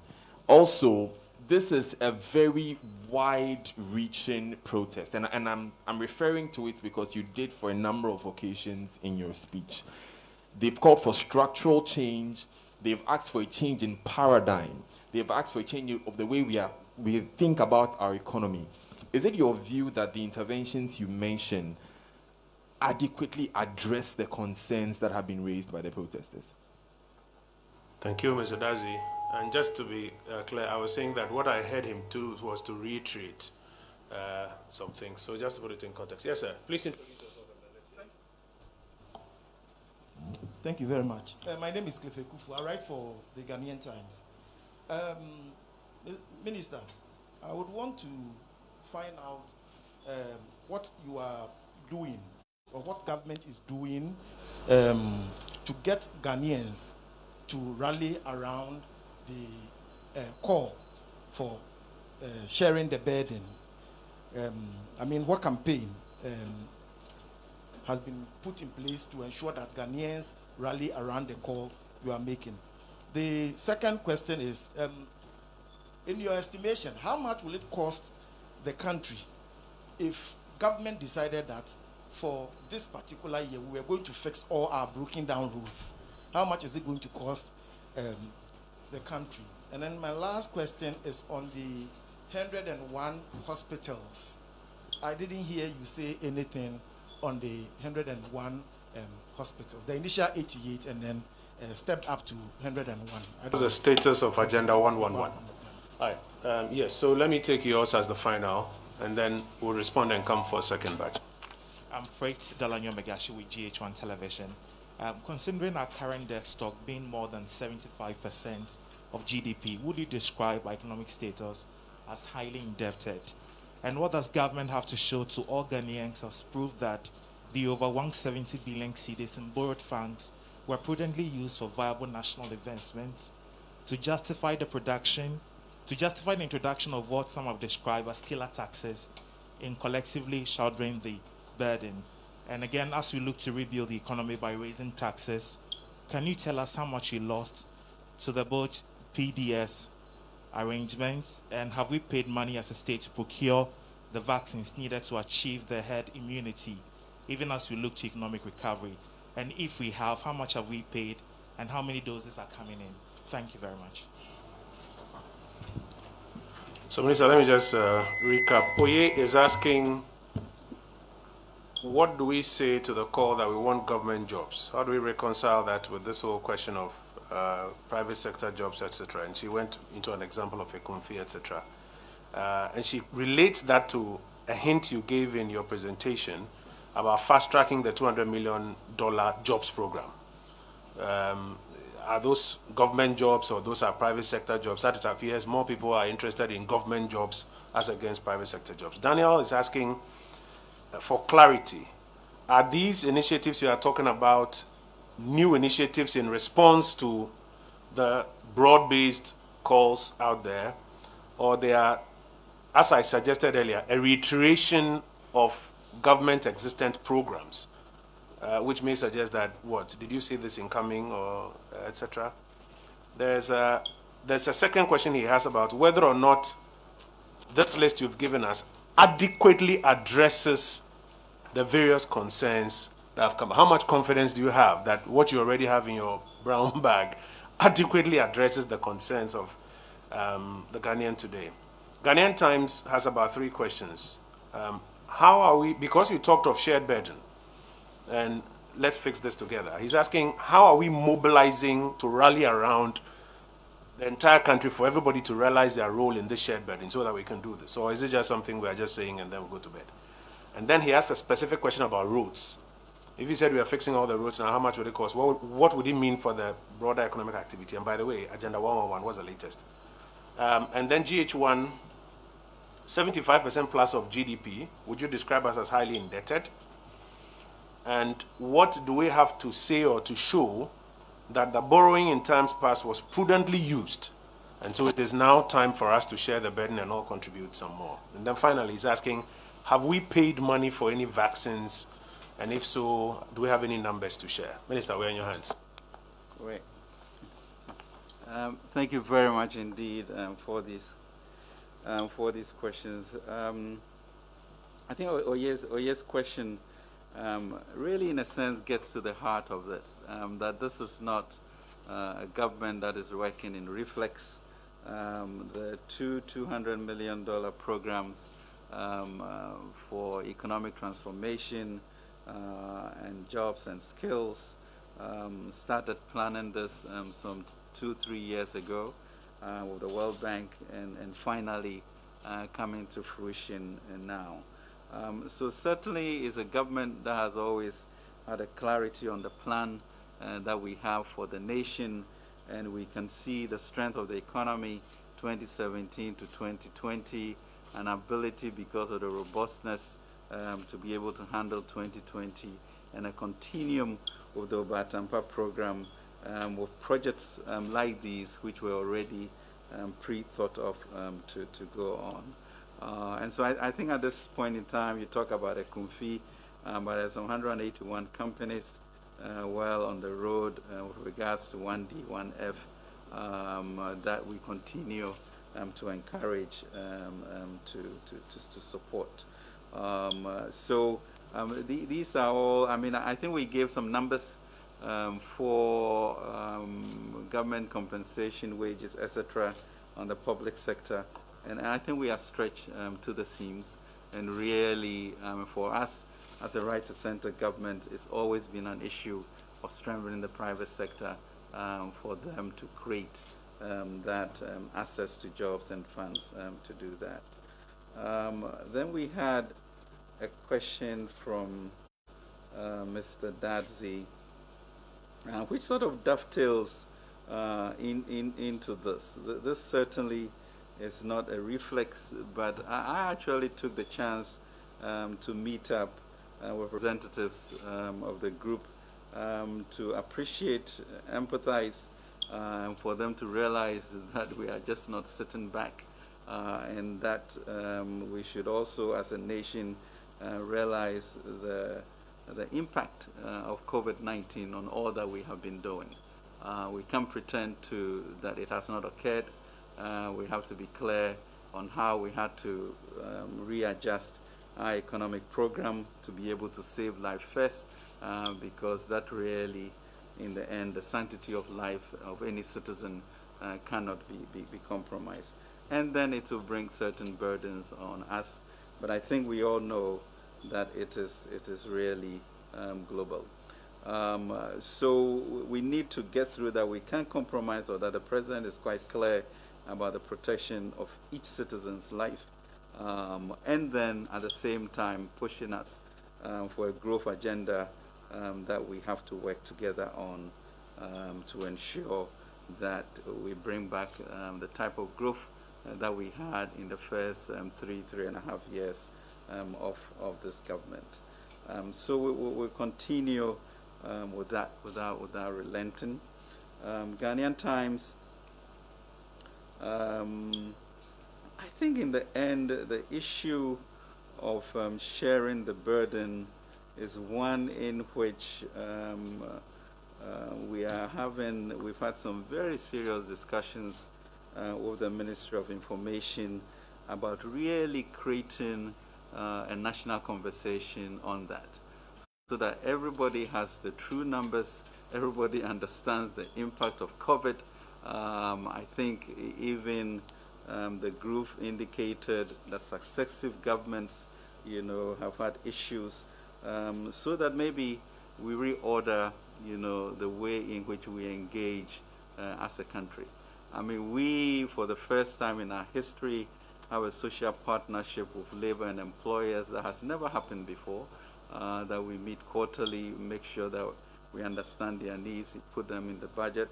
Also, this is a very wide-reaching protest, and I'm referring to it because you did for a number of occasions in your speech. They've called for structural change. They've asked for a change in paradigm. They've asked for a change of the way we think about our economy. Is it your view that the interventions you mentioned adequately address the concerns that have been raised by the protesters? Thank you, Mr. Dazi. And just to be clear, I was saying that what I heard him do was to reiterate some things. So just to put it in context. Yes, sir. Please introduce yourself and let's hear. Thank you very much. My name is Clefe Kufu. I write for the Ghanaian Times. Minister, I would want to find out what you are doing, or what government is doing to get Ghanaians to rally around the call for sharing the burden. What campaign has been put in place to ensure that Ghanaians rally around the call you are making? The second question is, in your estimation, how much will it cost the country if government decided that for this particular year we were going to fix all our broken down roads? How much is it going to cost the country? And then my last question is on the 101 hospitals. I didn't hear you say anything on the 101 hospitals. The initial 88 and then stepped up to 101. What's the status of Agenda 111? All right. Yes, so let me take yours as the final, and then we'll respond and come for a second batch. I'm Freight Dalanyo Megashi with GH1 Television. Considering our current debt stock being more than 75% of GDP, would you describe our economic status as highly indebted? And what does government have to show to all Ghanaians as proof that the over 170 billion cedis in borrowed funds were prudently used for viable national investments to justify the introduction of what some have described as killer taxes in collectively shouldering the burden? And again, as we look to rebuild the economy by raising taxes, can you tell us how much you lost to the both PDS arrangements, and have we paid money as a state to procure the vaccines needed to achieve the herd immunity, even as we look to economic recovery? And if we have, how much have we paid and how many doses are coming in? Thank you very much. So, Minister, let me just recap. Oye is asking, what do we say to the call that we want government jobs? How do we reconcile that with this whole question of private sector jobs, etc.? And she went into an example of a config, etc. And she relates that to a hint you gave in your presentation about fast-tracking the $200 million jobs program. Are those government jobs or those are private sector jobs? That it appears more people are interested in government jobs as against private sector jobs. Daniel is asking for clarity. Are these initiatives you are talking about new initiatives in response to the broad-based calls out there, or they are, as I suggested earlier, a reiteration of government existent programs, which may suggest that, what, did you see this incoming or etc.? There's a second question he has about whether or not this list you've given us adequately addresses the various concerns that have come. How much confidence do you have that what you already have in your brown bag adequately addresses the concerns of the Ghanaian today? Ghanaian Times has about 3 questions. How are we, because you talked of shared burden, and let's fix this together. He's asking, how are we mobilizing to rally around the entire country for everybody to realize their role in this shared burden so that we can do this? Or is it just something we are just saying and then we'll go to bed? And then he asks a specific question about roads. If he said we are fixing all the roads now, how much would it cost? What would it mean for the broader economic activity? And by the way, Agenda 111 was the latest. And then GH1, 75% plus of GDP, would you describe us as highly indebted? And what do we have to say or to show that the borrowing in times past was prudently used? And so it is now time for us to share the burden and all contribute some more. And then finally, he's asking, have we paid money for any vaccines? And if so, do we have any numbers to share? Minister, we're in your hands. Great. Thank you very much indeed for these questions. I think Oye's question really, in a sense, gets to the heart of this, that this is not a government that is working in reflex. The $200 million programs for economic transformation and jobs and skills started planning this some 2-3 years ago with the World Bank, and finally coming to fruition now. So certainly is a government that has always had a clarity on the plan that we have for the nation, and we can see the strength of the economy 2017 to 2020, an ability because of the robustness to be able to handle 2020, and a continuum of the Obatampa program with projects like these which were already pre-thought of to go on. And so I think at this point in time, you talk about a CUMFI, but there's 181 companies well on the road with regards to 1D, 1F that we continue to encourage to support. These are all, I mean, I think we gave some numbers for government compensation, wages, etc. on the public sector. And I think we are stretched to the seams. And really, for us, as a right-to-center government, it's always been an issue of strengthening the private sector for them to create that access to jobs and funds to do that. Then we had a question from Mr. Dadzi, which sort of dovetails into this. This certainly is not a reflex, but I actually took the chance to meet up with representatives of the group to appreciate, empathize, for them to realize that we are just not sitting back, and that we should also, as a nation, realize the impact of COVID-19 on all that we have been doing. We can't pretend that it has not occurred. We have to be clear on how we had to readjust our economic program to be able to save life first, because that really in the end, the sanctity of life of any citizen cannot be compromised. And then it will bring certain burdens on us. But I think we all know that it is really global. So we need to get through that. We can't compromise, or that the president is quite clear about the protection of each citizen's life. And then at the same time pushing us for a growth agenda that we have to work together on to ensure that we bring back the type of growth that we had in the first 3.5 years of this government. So we'll continue with that without relenting. Ghanaian Times, I think in the end, the issue of sharing the burden is one in which we've had some very serious discussions with the Ministry of Information about really creating a national conversation on that, so that everybody has the true numbers, everybody understands the impact of COVID. I think even the group indicated that successive governments, have had issues, so that maybe we reorder, the way in which we engage as a country. I mean, we, for the first time in our history, have a social partnership with labor and employers that has never happened before, that we meet quarterly, make sure that we understand their needs, put them in the budget,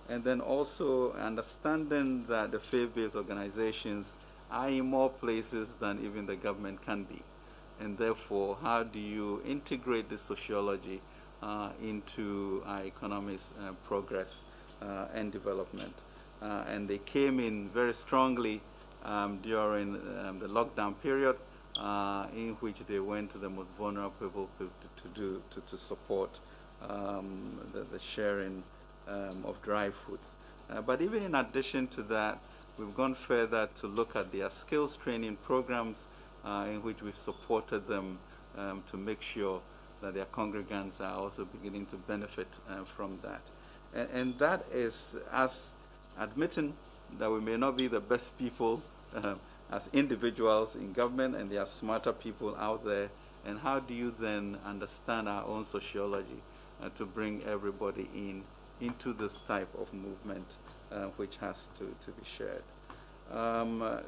and then also understanding that the faith-based organizations are in more places than even the government can be. And therefore, how do you integrate this sociology into our economy's progress and development? And they came in very strongly during the lockdown period, in which they went to the most vulnerable people to support the sharing of dry foods. But even in addition to that, we've gone further to look at their skills training programs, in which we've supported them to make sure that their congregants are also beginning to benefit from that. And that is us admitting that we may not be the best people as individuals in government, and there are smarter people out there. And how do you then understand our own sociology to bring everybody into this type of movement, which has to be shared?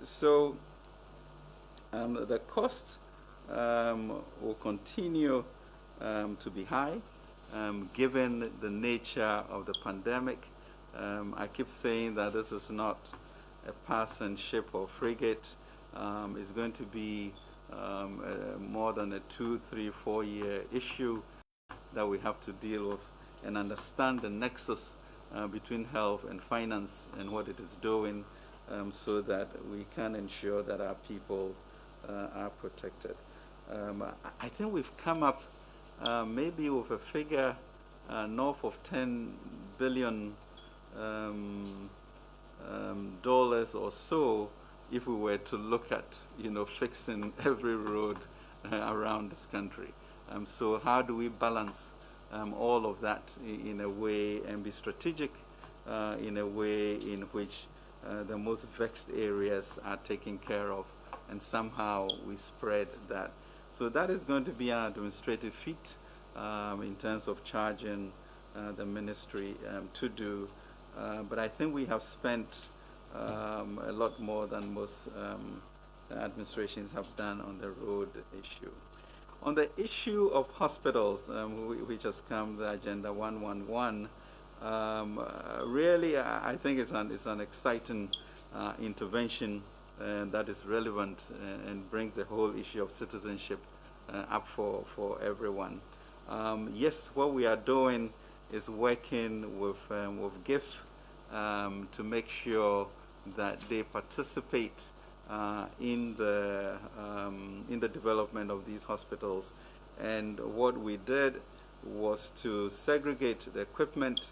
So the cost will continue to be high, given the nature of the pandemic. I keep saying that this is not a passing ship or frigate. It's going to be more than a 2, 3, 4 year issue that we have to deal with, and understand the nexus between health and finance and what it is doing, so that we can ensure that our people are protected. I think we've come up maybe with a figure north of $10 billion dollars or so, if we were to look at fixing every road around this country. So how do we balance all of that in a way, and be strategic in a way in which the most vexed areas are taken care of, and somehow we spread that. So that is going to be an administrative feat in terms of charging the ministry to do. But I think we have spent a lot more than most administrations have done on the road issue. On the issue of hospitals, which has come the Agenda 111, really I think it's an exciting intervention that is relevant and brings the whole issue of citizenship up for everyone. Yes, what we are doing is working with GIF to make sure that they participate in the development of these hospitals. And what we did was to segregate the equipment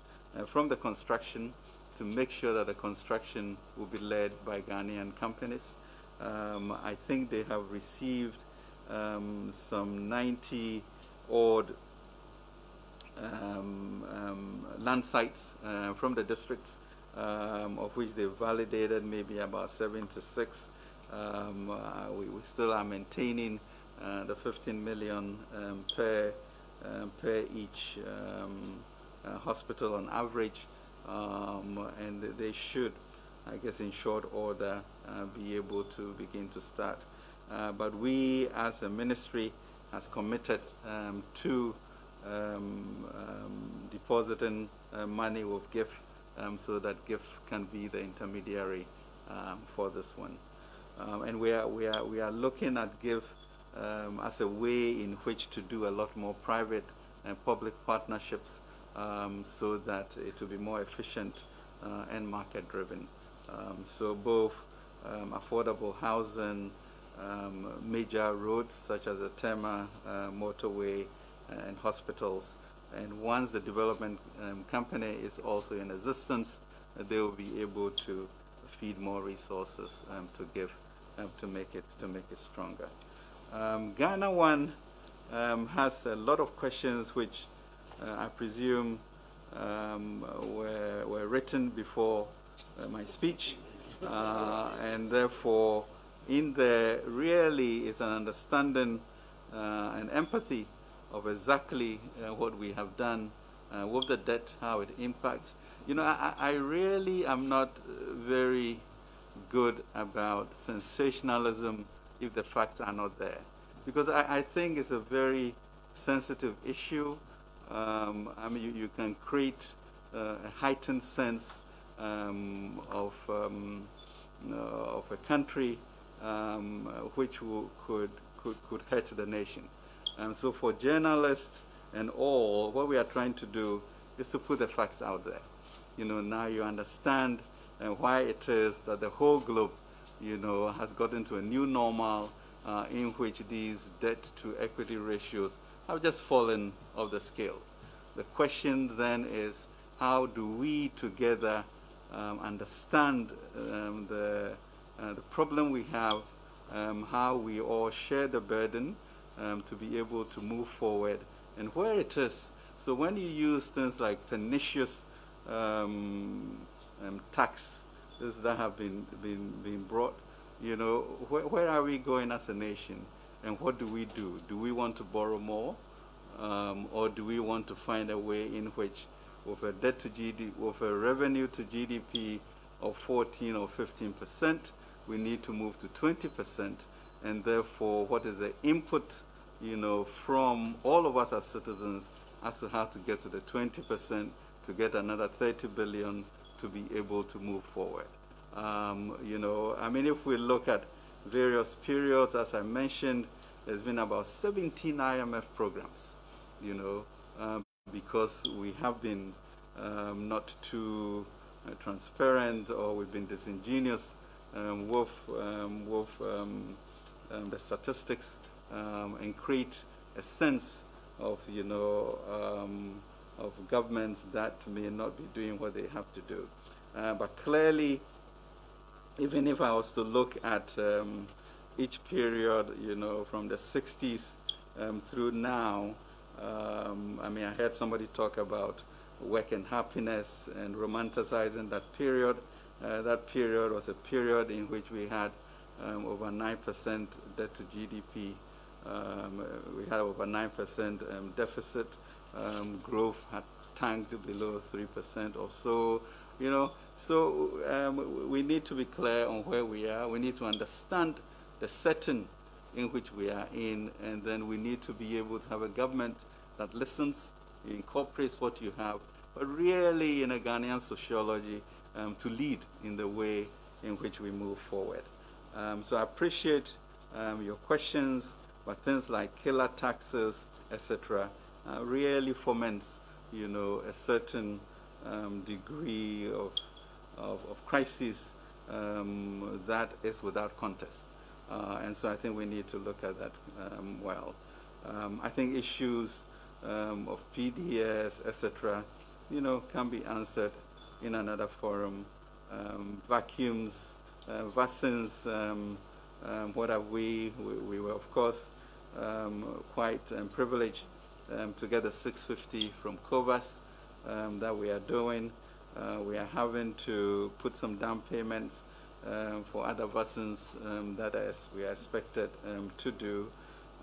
from the construction, to make sure that the construction will be led by Ghanaian companies. I think they have received some 90 odd land sites from the districts, of which they validated maybe about 76. We still are maintaining the 15 million per each hospital on average, and they should, I guess, in short order, be able to begin to start. But we, as a ministry, has committed to depositing money with GIF, so that GIF can be the intermediary for this one. And we are looking at GIF as a way in which to do a lot more private and public partnerships, so that it will be more efficient and market driven. So both affordable housing, major roads such as the Tema motorway and hospitals. And once the development company is also in existence, they will be able to feed more resources to give to make it stronger. Ghana One has a lot of questions which I presume were written before my speech, and therefore in there really is an understanding and empathy of exactly what we have done with the debt, how it impacts. You know, I really am not very good about sensationalism if the facts are not there, because I think it's a very sensitive issue. I mean, you can create a heightened sense of a country which could hurt the nation. And so for journalists and all, what we are trying to do is to put the facts out there. You know, now you understand why it is that the whole globe, you know, has gotten to a new normal in which these debt to equity ratios have just fallen off the scale. The question then is, how do we together understand the problem we have, how we all share the burden to be able to move forward, and where it is. So when you use things like pernicious tax that have been brought, you know, where are we going as a nation, and what do? Do we want to borrow more, or do we want to find a way in which, with a debt to GDP, with a revenue to GDP of 14 or 15%, we need to move to 20%, and therefore, what is the input, you know, from all of us as citizens as to how to get to the 20%, to get another 30 billion to be able to move forward. You know, I mean, if we look at various periods, as I mentioned, there's been about 17 IMF programs, you know, because we have been not too transparent, or we've been disingenuous with the statistics, and create a sense of, you know, of governments that may not be doing what they have to do. But clearly, even if I was to look at each period, you know, from the 60s through now, I mean, I heard somebody talk about work and happiness and romanticizing that period. That period was a period in which we had over 9% debt to GDP. We had over 9% deficit. Growth had tanked below 3% or so. You know, so we need to be clear on where we are. We need to understand the setting in which we are in, and then we need to be able to have a government that listens, incorporates what you have, but really, in a Ghanaian sociology, to lead in the way in which we move forward. So I appreciate your questions, but things like killer taxes, etc., really foments, you know, a certain degree of crisis that is without contest. And so I think we need to look at that well. I think issues of PDS, etc., you know, can be answered in another forum. Vacuums, vaccines, what have we were, of course, quite privileged to get the 650 from COVAS that we are doing. We are having to put some down payments for other vaccines that we are expected to do.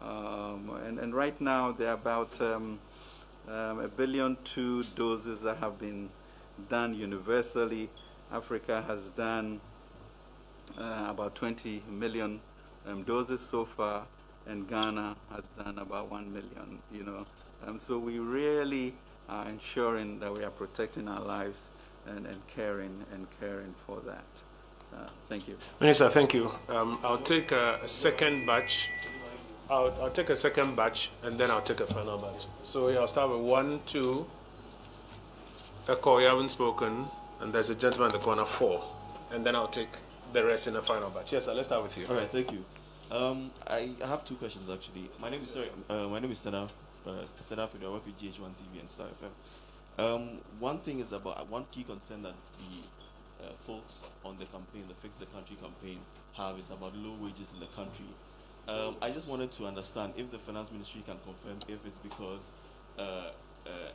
And right now, there are about 1.2 billion doses that have been done universally. Africa has done about 20 million doses so far, and Ghana has done about 1 million, so we really are ensuring that we are protecting our lives and caring for that. Thank you. Minister, thank you. I'll take a second batch. I'll take a second batch, and then I'll take a final batch. So I'll start with 1, 2. Echo, you haven't spoken, and there's a gentleman in the corner, 4. And then I'll take the rest in the final batch. Yes, sir, let's start with you. All right, thank you. I have 2 questions actually. My name is Stena. Stena, I work with GH1 TV and Star FM. One thing is about one key concern that the folks on the campaign, the Fix the Country campaign, have is about low wages in the country. I just wanted to understand if the Finance Ministry can confirm if it's because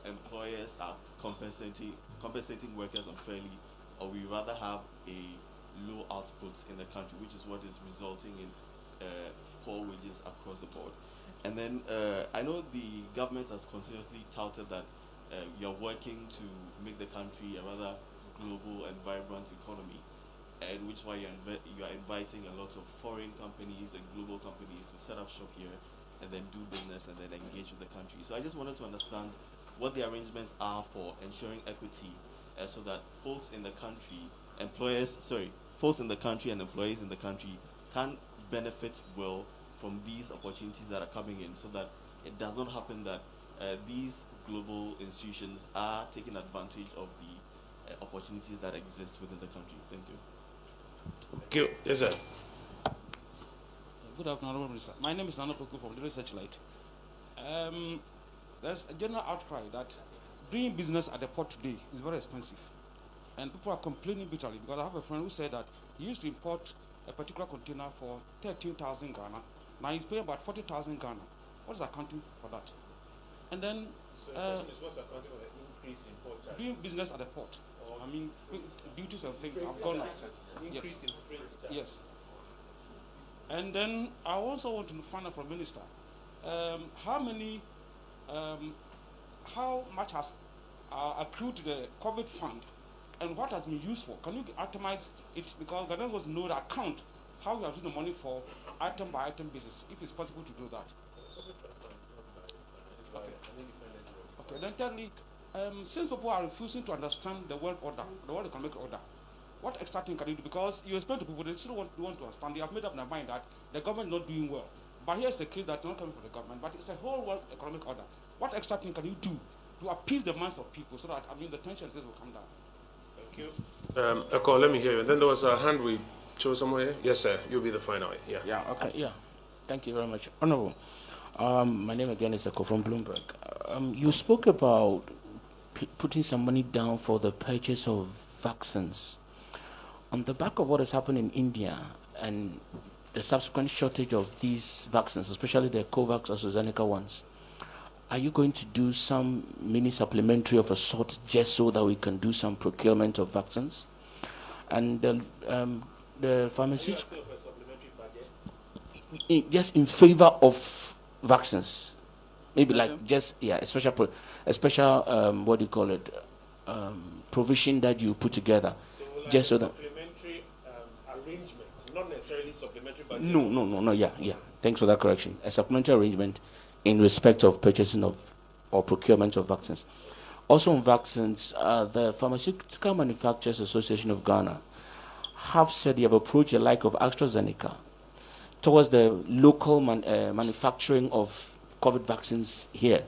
employers are compensating workers unfairly, or we rather have a low output in the country, which is what is resulting in poor wages across the board. And then I know the government has continuously touted that you're working to make the country a rather global and vibrant economy, and which is why you are inviting a lot of foreign companies and global companies to set up shop here and then do business and then engage with the country. So I just wanted to understand what the arrangements are for ensuring equity, so that folks in the country and employees in the country can benefit well from these opportunities that are coming in, so that it does not happen that these global institutions are taking advantage of the opportunities that exist within the country. Thank you. Thank you. Yes, sir. Good afternoon, Honorable Minister. My name is Nana Poku from the Research Light. There's a general outcry that doing business at the port today is very expensive. And people are complaining bitterly, because I have a friend who said that he used to import a particular container for 13,000 Ghana. Now he's paying about 40,000 Ghana. What is accounting for that? And then So the question is, what's accounting for the increase in port charges? doing business at the port. I mean, duties and things have gone up. Yes. Increase in freight charges. Yes. And then I also want to find out from the Minister, how much has accrued to the COVID fund, and what has been used for? Can you itemize it? Because Ghanaians want to know the account, how we have used the money for item by item basis, if it's possible to do that. Okay, then tell me, since people are refusing to understand the world order, the world economic order, what extra thing can you do? Because you explain to people, they still want to understand. They have made up their mind that the government is not doing well. But here's the case that's not coming from the government, but it's a whole world economic order. What extra thing can you do to appease the minds of people so that, the tensions will come down? Thank you. Echo, let me hear you. And then there was a hand we chose somewhere. Yes, sir. You'll be the final. Yeah. Yeah. Okay. Yeah. Thank you very much, Honorable. My name again is Echo from Bloomberg. You spoke about putting some money down for the purchase of vaccines. On the back of what has happened in India and the subsequent shortage of these vaccines, especially the COVAX or AstraZeneca ones, are you going to do some mini supplementary of a sort just so that we can do some procurement of vaccines? And the pharmaceutical, just in favor of vaccines, maybe like just a special what do you call it, provision that you put together, So like just so that. Supplementary arrangement, not necessarily supplementary budget. No. Yeah. Thanks for that correction. A supplementary arrangement in respect of purchasing of or procurement of vaccines. Also on vaccines, the Pharmaceutical Manufacturers Association of Ghana have said they have approached the like of AstraZeneca towards the local manufacturing of COVID vaccines here.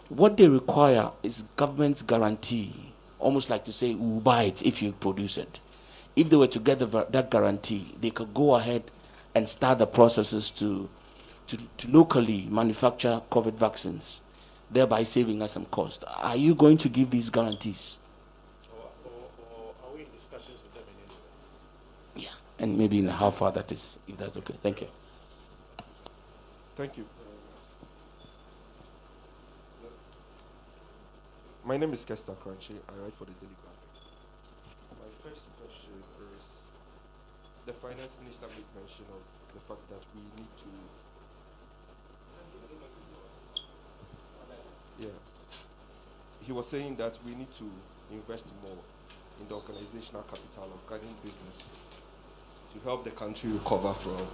What they require is government guarantee, almost like to say, we'll buy it if you produce it. If they were to get that guarantee, they could go ahead and start the processes to locally manufacture COVID vaccines, thereby saving us some cost. Are you going to give these guarantees? Or are we in discussions with them in any way? Yeah. And maybe in how far that is, if that's okay. Thank you. Thank you. My name is Kester Kranchi. I write for the Daily Graphic. My first question is, the finance minister made mention of the fact that we need to... Yeah. He was saying that we need to invest more in the organizational capital of Ghanaian businesses to help the country recover from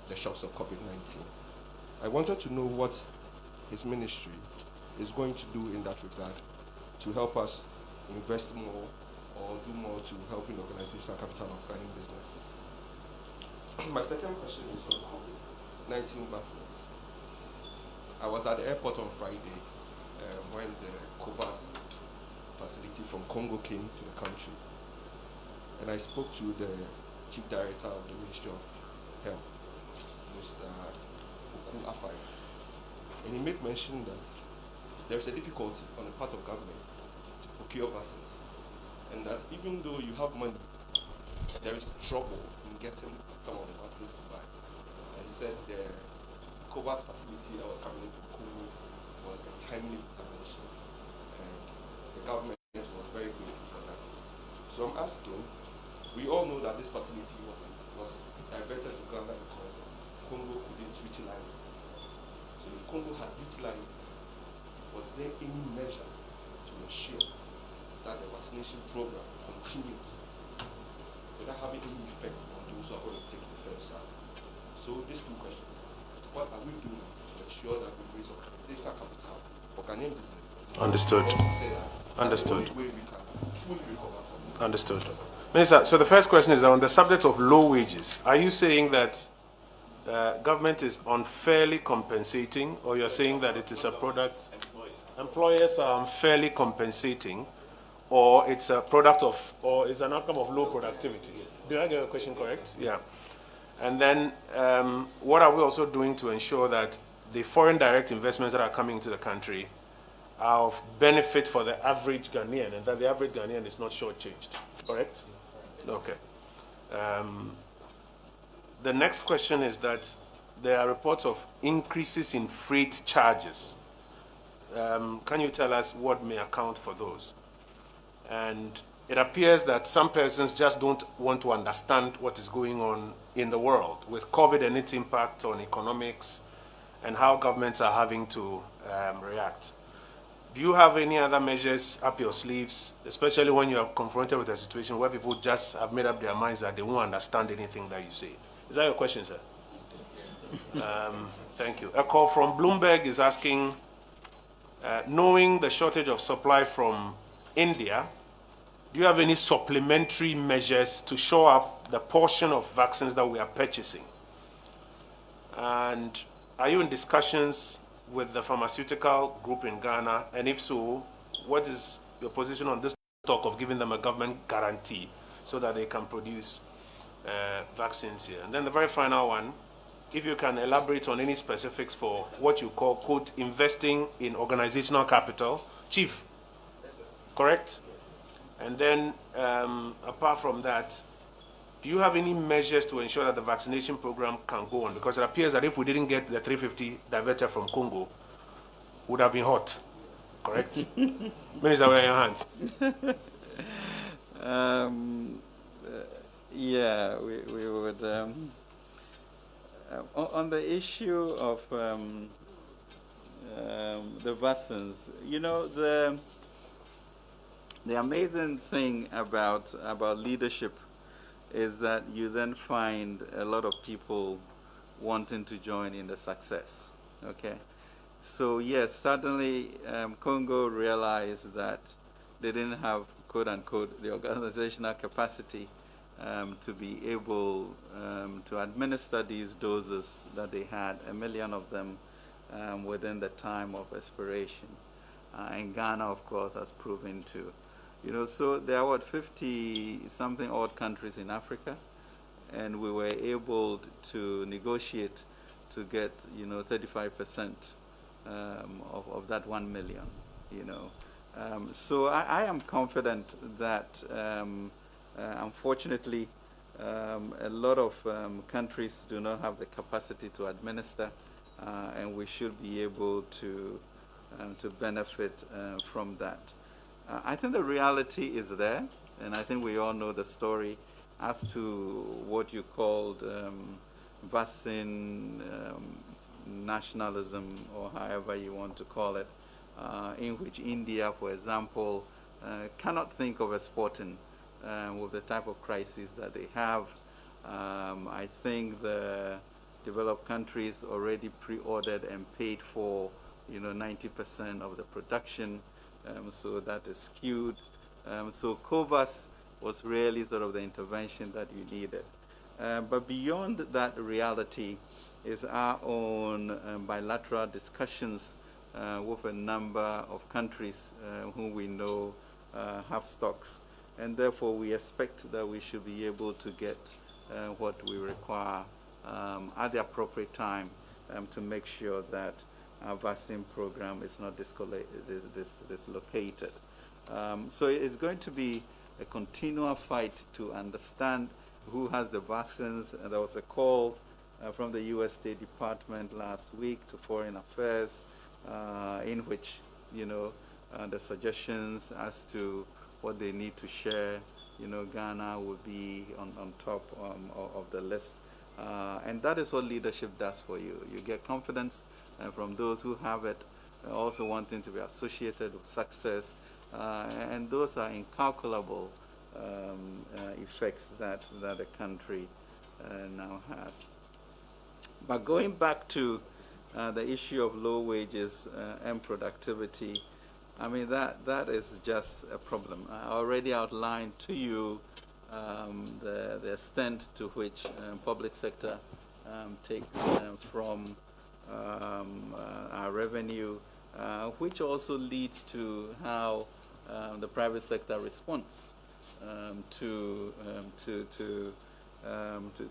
the shocks of COVID-19. I wanted to know what his ministry is going to do in that regard to help us invest more or do more to help in organizational capital of Ghanaian businesses. My second question is on COVID-19 vaccines. I was at the airport on Friday when the COVAX facility from Congo came to the country, and I spoke to the Chief Director of the Ministry of Health, Mr. Oku Afai, and he made mention that there is a difficulty on the part of government to procure vaccines, and that even though you have money, there is trouble in getting some of the vaccines to buy. And he said the COVAX facility that was coming from Congo was a timely intervention, and the government was very grateful for that. So I'm asking, we all know that this facility was diverted to Ghana because Congo couldn't utilize it. So if Congo had utilized it, was there any measure to ensure that the vaccination program continues without having any effect on those who are going to take the first shot? So these two questions. What are we doing to ensure that we raise organizational capital for Ghanaian businesses? Understood. Understood. We can fully recover from. Understood. Minister, so the first question is on the subject of low wages. Are you saying that government is unfairly compensating, or you're saying that it is a product... Employers are unfairly compensating, or it's a product of, or it's an outcome of low productivity? Did I get your question correct? Yeah. And then what are we also doing to ensure that the foreign direct investments that are coming into the country are of benefit for the average Ghanaian, and that the average Ghanaian is not shortchanged? Correct? Okay. The next question is that there are reports of increases in freight charges. Can you tell us what may account for those? And it appears that some persons just don't want to understand what is going on in the world with COVID and its impact on economics and how governments are having to react. Do you have any other measures up your sleeves, especially when you are confronted with a situation where people just have made up their minds that they won't understand anything that you say? Is that your question, sir? Thank you. A call from Bloomberg is asking, knowing the shortage of supply from India, do you have any supplementary measures to show up the portion of vaccines that we are purchasing? And are you in discussions with the pharmaceutical group in Ghana? And if so, what is your position on this talk of giving them a government guarantee so that they can produce vaccines here? And then the very final one, if you can elaborate on any specifics for what you call, quote, investing in organizational capital. Chief, correct? And then, apart from that, do you have any measures to ensure that the vaccination program can go on? Because it appears that if we didn't get the 350 diverted from Congo, it would have been hot. Correct? Minister, where are your hands? Yeah, we would... on the issue of the vaccines, you know, the amazing thing about leadership is that you then find a lot of people wanting to join in the success. Okay, so yes, suddenly Congo realized that they didn't have, quote unquote, the organizational capacity to be able to administer these doses that they had, 1 million of them, within the time of expiration. And Ghana, of course, has proven to. You know, so there are, 50-something odd countries in Africa, and we were able to negotiate to get, 35% of that 1 million, So I am confident that, unfortunately, a lot of countries do not have the capacity to administer, and we should be able to benefit from that. I think the reality is there, and I think we all know the story as to what you called vaccine nationalism, or however you want to call it, in which India, for example, cannot think of exporting with the type of crisis that they have. I think the developed countries already pre-ordered and paid for 90% of the production, so that is skewed. So COVAX was really sort of the intervention that you needed. But beyond that reality is our own bilateral discussions with a number of countries whom we know have stocks. And therefore we expect that we should be able to get what we require at the appropriate time to make sure that our vaccine program is not dislocated. So it's going to be a continual fight to understand who has the vaccines. And there was a call from the U.S. State Department last week to Foreign Affairs in which, the suggestions as to what they need to share, Ghana will be on top of the list. And that is what leadership does for you. You get confidence from those who have it, also wanting to be associated with success. And those are incalculable effects that the country now has. But going back to the issue of low wages and productivity, I mean, that is just a problem. I already outlined to you the extent to which public sector takes from our revenue, which also leads to how the private sector responds to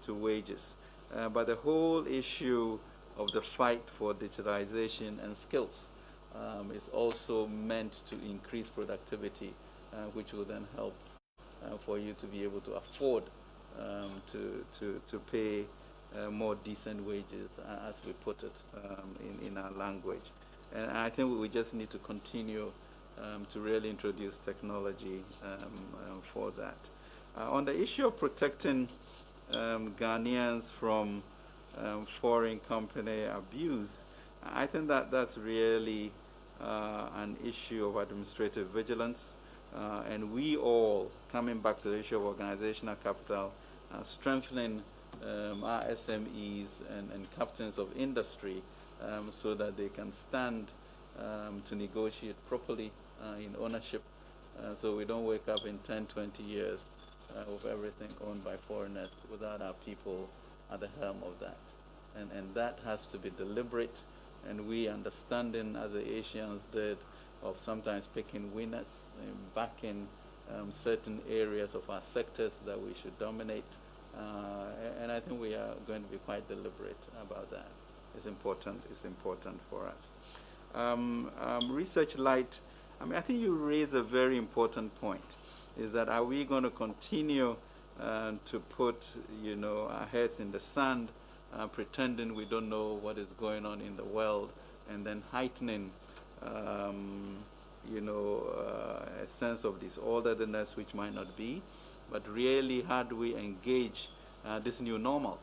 wages. But the whole issue of the fight for digitalization and skills is also meant to increase productivity, which will then help for you to be able to afford to pay more decent wages, as we put it in our language. And I think we just need to continue to really introduce technology for that. On the issue of protecting Ghanaians from foreign company abuse, I think that's really an issue of administrative vigilance. And we all, coming back to the issue of organizational capital, strengthening our SMEs and captains of industry so that they can stand to negotiate properly in ownership, so we don't wake up in 10, 20 years with everything owned by foreigners without our people at the helm of that. And that has to be deliberate, and we understanding, as the Asians did, of sometimes picking winners back in certain areas of our sectors that we should dominate. And I think we are going to be quite deliberate about that. It's important for us. Research Light, I mean, I think you raise a very important point, is that are we going to continue to put, our heads in the sand, pretending we don't know what is going on in the world, and then heightening a sense of disorderliness which might not be, but really how do we engage this new normal?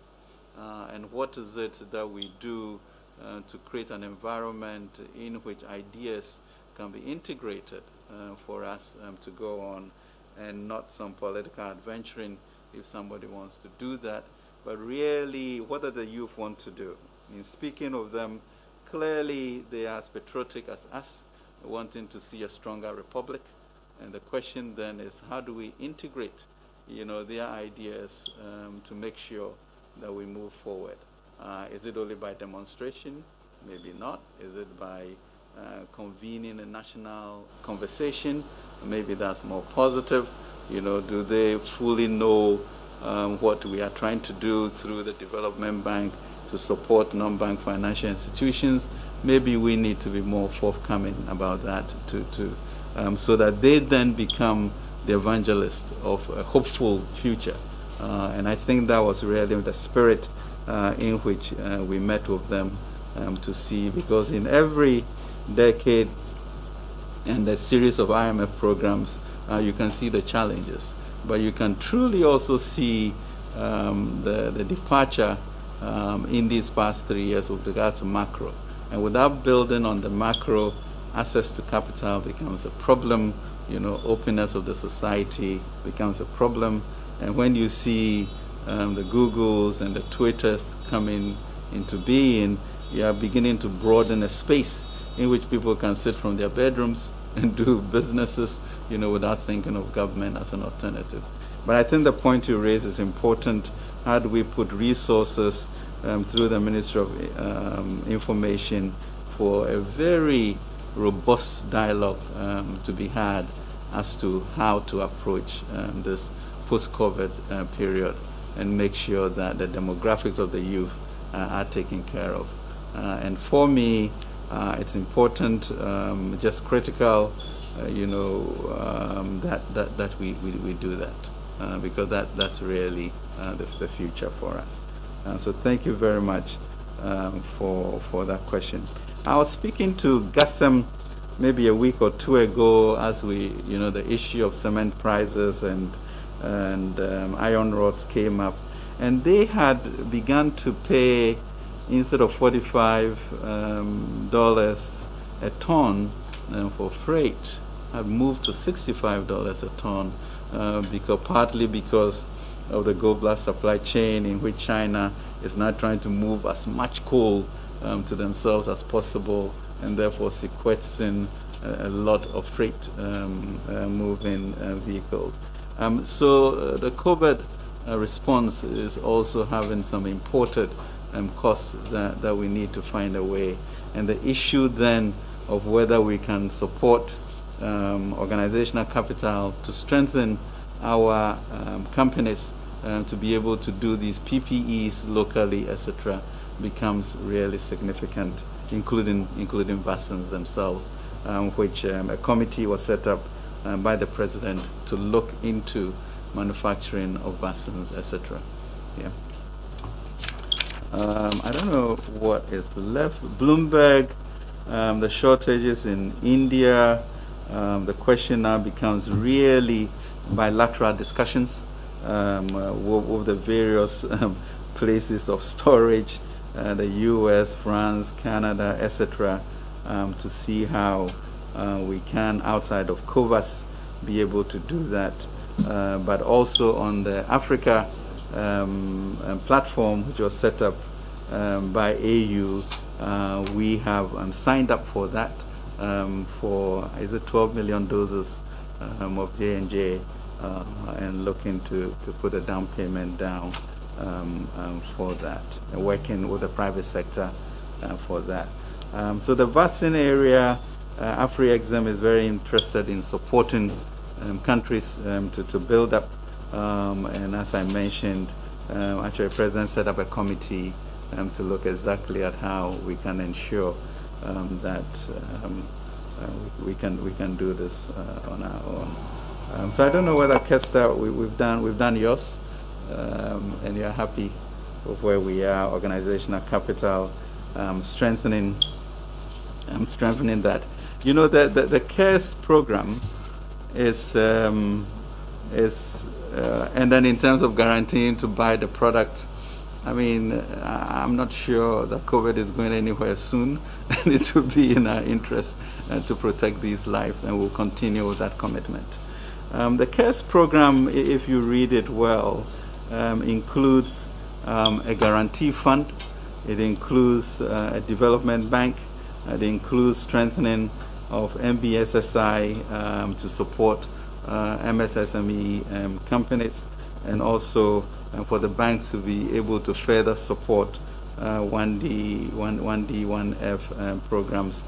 And what is it that we do to create an environment in which ideas can be integrated for us to go on, and not some political adventuring if somebody wants to do that, but really what do the youth want to do? In speaking of them, clearly they are as patriotic as us, wanting to see a stronger republic. And the question then is, how do we integrate their ideas to make sure that we move forward? Is it only by demonstration? Maybe not. Is it by convening a national conversation? Maybe that's more positive. Do they fully know what we are trying to do through the development bank to support non-bank financial institutions? Maybe we need to be more forthcoming about that so that they then become the evangelist of a hopeful future. And I think that was really the spirit in which we met with them to see, because in every decade and the series of IMF programs, you can see the challenges. But you can truly also see the departure in these past 3 years with regards to macro. And without building on the macro, access to capital becomes a problem. Openness of the society becomes a problem. And when you see the Googles and the Twitters coming into being, you are beginning to broaden a space in which people can sit from their bedrooms and do businesses, without thinking of government as an alternative. But I think the point you raise is important. How do we put resources through the Ministry of Information for a very robust dialogue to be had as to how to approach this post-COVID period and make sure that the demographics of the youth are taken care of. And for me, it's important, just critical, that we do that, because that's really the future for us. So thank you very much for that question. I was speaking to Gassem maybe a week or two ago as the issue of cement prices and iron rods came up, and they had begun to pay, instead of $45 a ton for freight, had moved to $65 a ton, partly because of the global supply chain, in which China is now trying to move as much coal to themselves as possible, and therefore sequestering a lot of freight moving vehicles. So the COVID response is also having some imported costs that we need to find a way. And the issue then of whether we can support organizational capital to strengthen our companies to be able to do these PPEs locally, etc., becomes really significant, including vaccines themselves, which a committee was set up by the President to look into manufacturing of vaccines, etc. Yeah. I don't know what is left. Bloomberg, the shortages in India, the question now becomes really bilateral discussions with the various places of storage, the US, France, Canada, etc., to see how we can, outside of COVAX, be able to do that. But also on the Africa platform, which was set up by AU, we have signed up for that, for 12 million doses of J&J, and looking to put a down payment down for that, and working with the private sector for that. So the vaccine area, AfriExim is very interested in supporting countries to build up, and as I mentioned, actually the President set up a committee to look exactly at how we can ensure that we can do this on our own. So I don't know whether, Kester, we've done yours, and you're happy with where we are, organizational capital, strengthening that. The CARES program is and then in terms of guaranteeing to buy the product, I mean, I'm not sure that COVID is going anywhere soon, and it will be in our interest to protect these lives, and we'll continue with that commitment. The CARES program, if you read it well, includes a guarantee fund, it includes a development bank, it includes strengthening of MBSSI to support MSSME companies, and also for the banks to be able to further support 1D, 1F programs,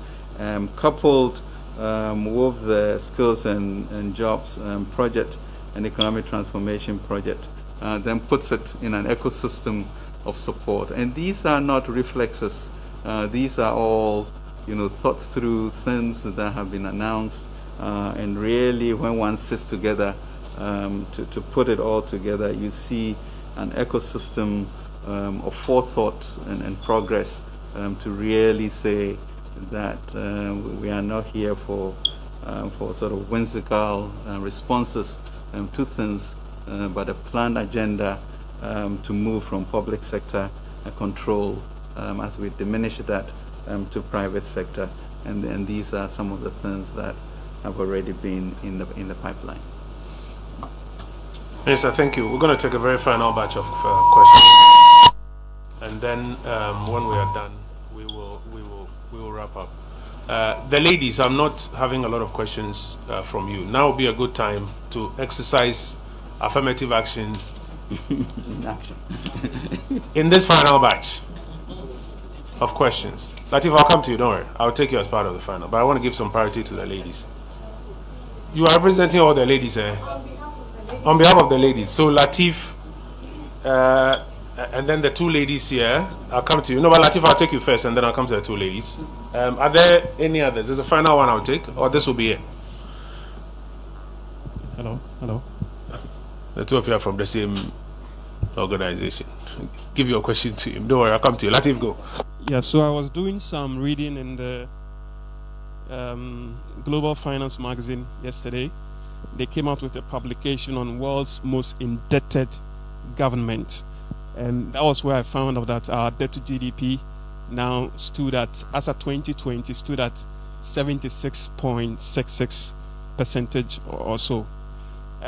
coupled with the skills and jobs project and economic transformation project, then puts it in an ecosystem of support. And these are not reflexes. These are all thought through things that have been announced, and really when one sits together to put it all together, you see an ecosystem of forethought and progress to really say that we are not here for for sort of whimsical responses to things, but a planned agenda to move from public sector control as we diminish that to private sector, and these are some of the things that have already been in the pipeline. Minister, thank you. We're going to take a very final batch of questions, and then when we are done, we will wrap up. The ladies, I'm not having a lot of questions from you. Now would be a good time to exercise affirmative action in this final batch of questions. Latif, I'll come to you, don't worry. I'll take you as part of the final, but I want to give some priority to the ladies. You are representing all the ladies, eh? On behalf of the ladies. So Latif, and then the two ladies here, I'll come to you. No, but Latif, I'll take you first, and then I'll come to the two ladies. Are there any others? There's a final one I'll take, or this will be it? Hello. The two of you are from the same organization. Give your question to him. Don't worry, I'll come to you. Latif, go. Yeah, so I was doing some reading in the Global Finance magazine yesterday. They came out with a publication on world's most indebted government, and that was where I found out that our debt to GDP now stood at, as of 2020, stood at 76.66% or so.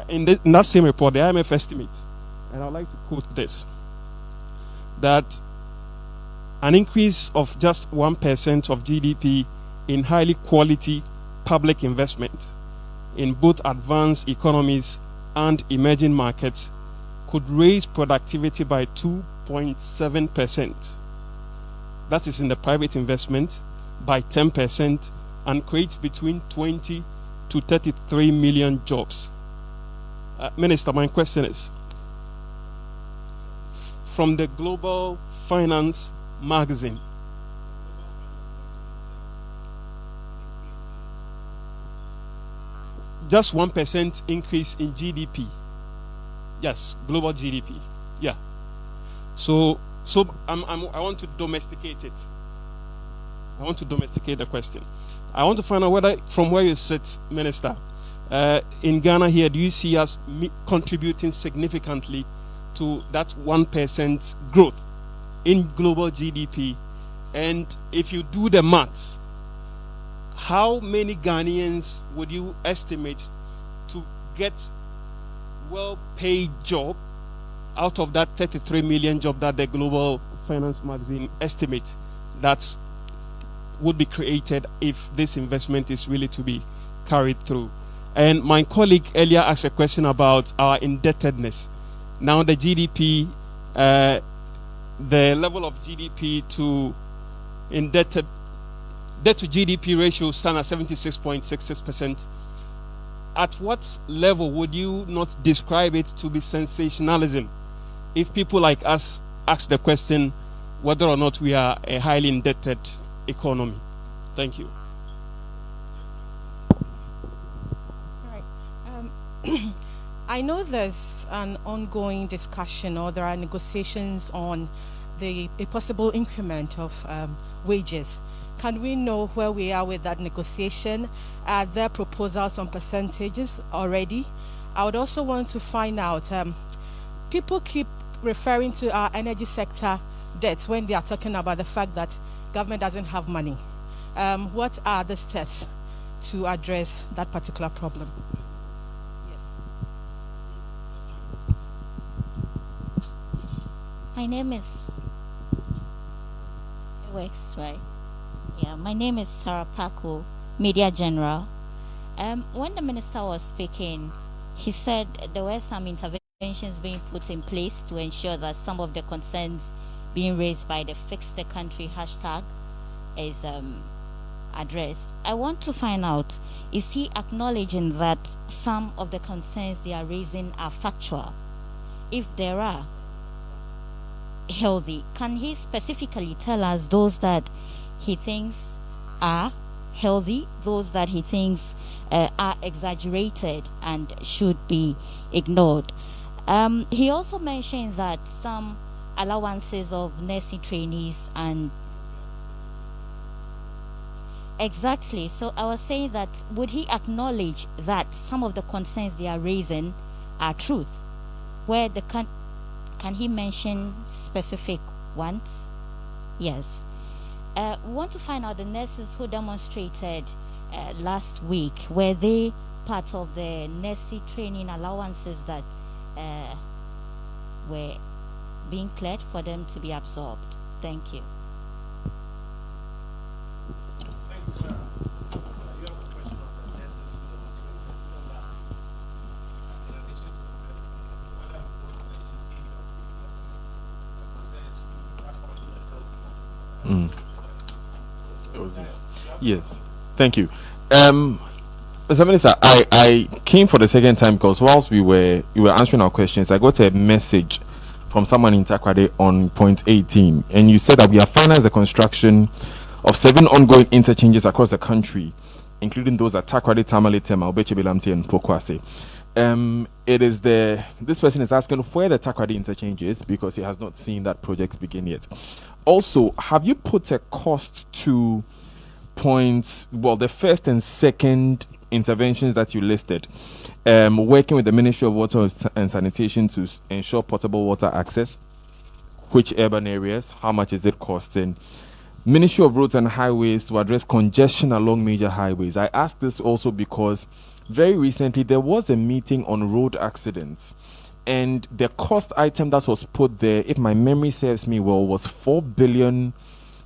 In that same report, the IMF estimate, and I'd like to quote this, that an increase of just 1% of GDP in highly quality public investment in both advanced economies and emerging markets could raise productivity by 2.7%. That is in the private investment, by 10%, and creates between 20 to 33 million jobs. Minister, my question is, from the Global Finance magazine, just 1% increase in GDP. Yes, global GDP. Yeah. So I want to domesticate it. I want to domesticate the question. I want to find out whether, from where you sit, Minister, in Ghana here, do you see us contributing significantly to that 1% growth in global GDP? And if you do the maths, how many Ghanaians would you estimate to get well-paid job out of that 33 million job that the Global Finance magazine estimates that would be created if this investment is really to be carried through? And my colleague earlier asked a question about our indebtedness. Now the GDP, the level of GDP to debt to GDP ratio stand at 76.66%. At what level would you not describe it to be sensationalism if people like us ask the question whether or not we are a highly indebted economy? Thank you. I know there's an ongoing discussion, or there are negotiations on a possible increment of wages. Can we know where we are with that negotiation? Are there proposals on percentages already? I would also want to find out, people keep referring to our energy sector debts when they are talking about the fact that government doesn't have money. What are the steps to address that particular problem? My name is... It works, right? Yeah, my name is Sarah Paco, Media General. When the minister was speaking, he said there were some interventions being put in place to ensure that some of the concerns being raised by the Fix the Country hashtag is addressed. I want to find out, is he acknowledging that some of the concerns they are raising are factual? If there are, healthy, can he specifically tell us those that he thinks are healthy, those that he thinks are exaggerated and should be ignored? He also mentioned that some allowances of nursing trainees and Exactly. So I was saying that would he acknowledge that some of the concerns they are raising are truth? Where the can he mention specific ones? Yes. We want to find out the nurses who demonstrated last week. Were they part of the nursing training allowances that were being cleared for them to be absorbed? Thank you. Yes, thank you. Mr. Minister, I came for the second time because whilst you were answering our questions, I got a message from someone in Takrady on point 18, and you said that we have financed the construction of 7 ongoing interchanges across the country, including those at Takrady, Tamale, Tema, Obechebelamte, and Pokwase. This person is asking where the Takrady interchange is because he has not seen that project begin yet. Also, have you put a cost to the first and second interventions that you listed, working with the Ministry of Water and Sanitation to ensure potable water access? Which urban areas? How much is it costing? Ministry of Roads and Highways to address congestion along major highways. I ask this also because very recently there was a meeting on road accidents, and the cost item that was put there, if my memory serves me well, was 4 billion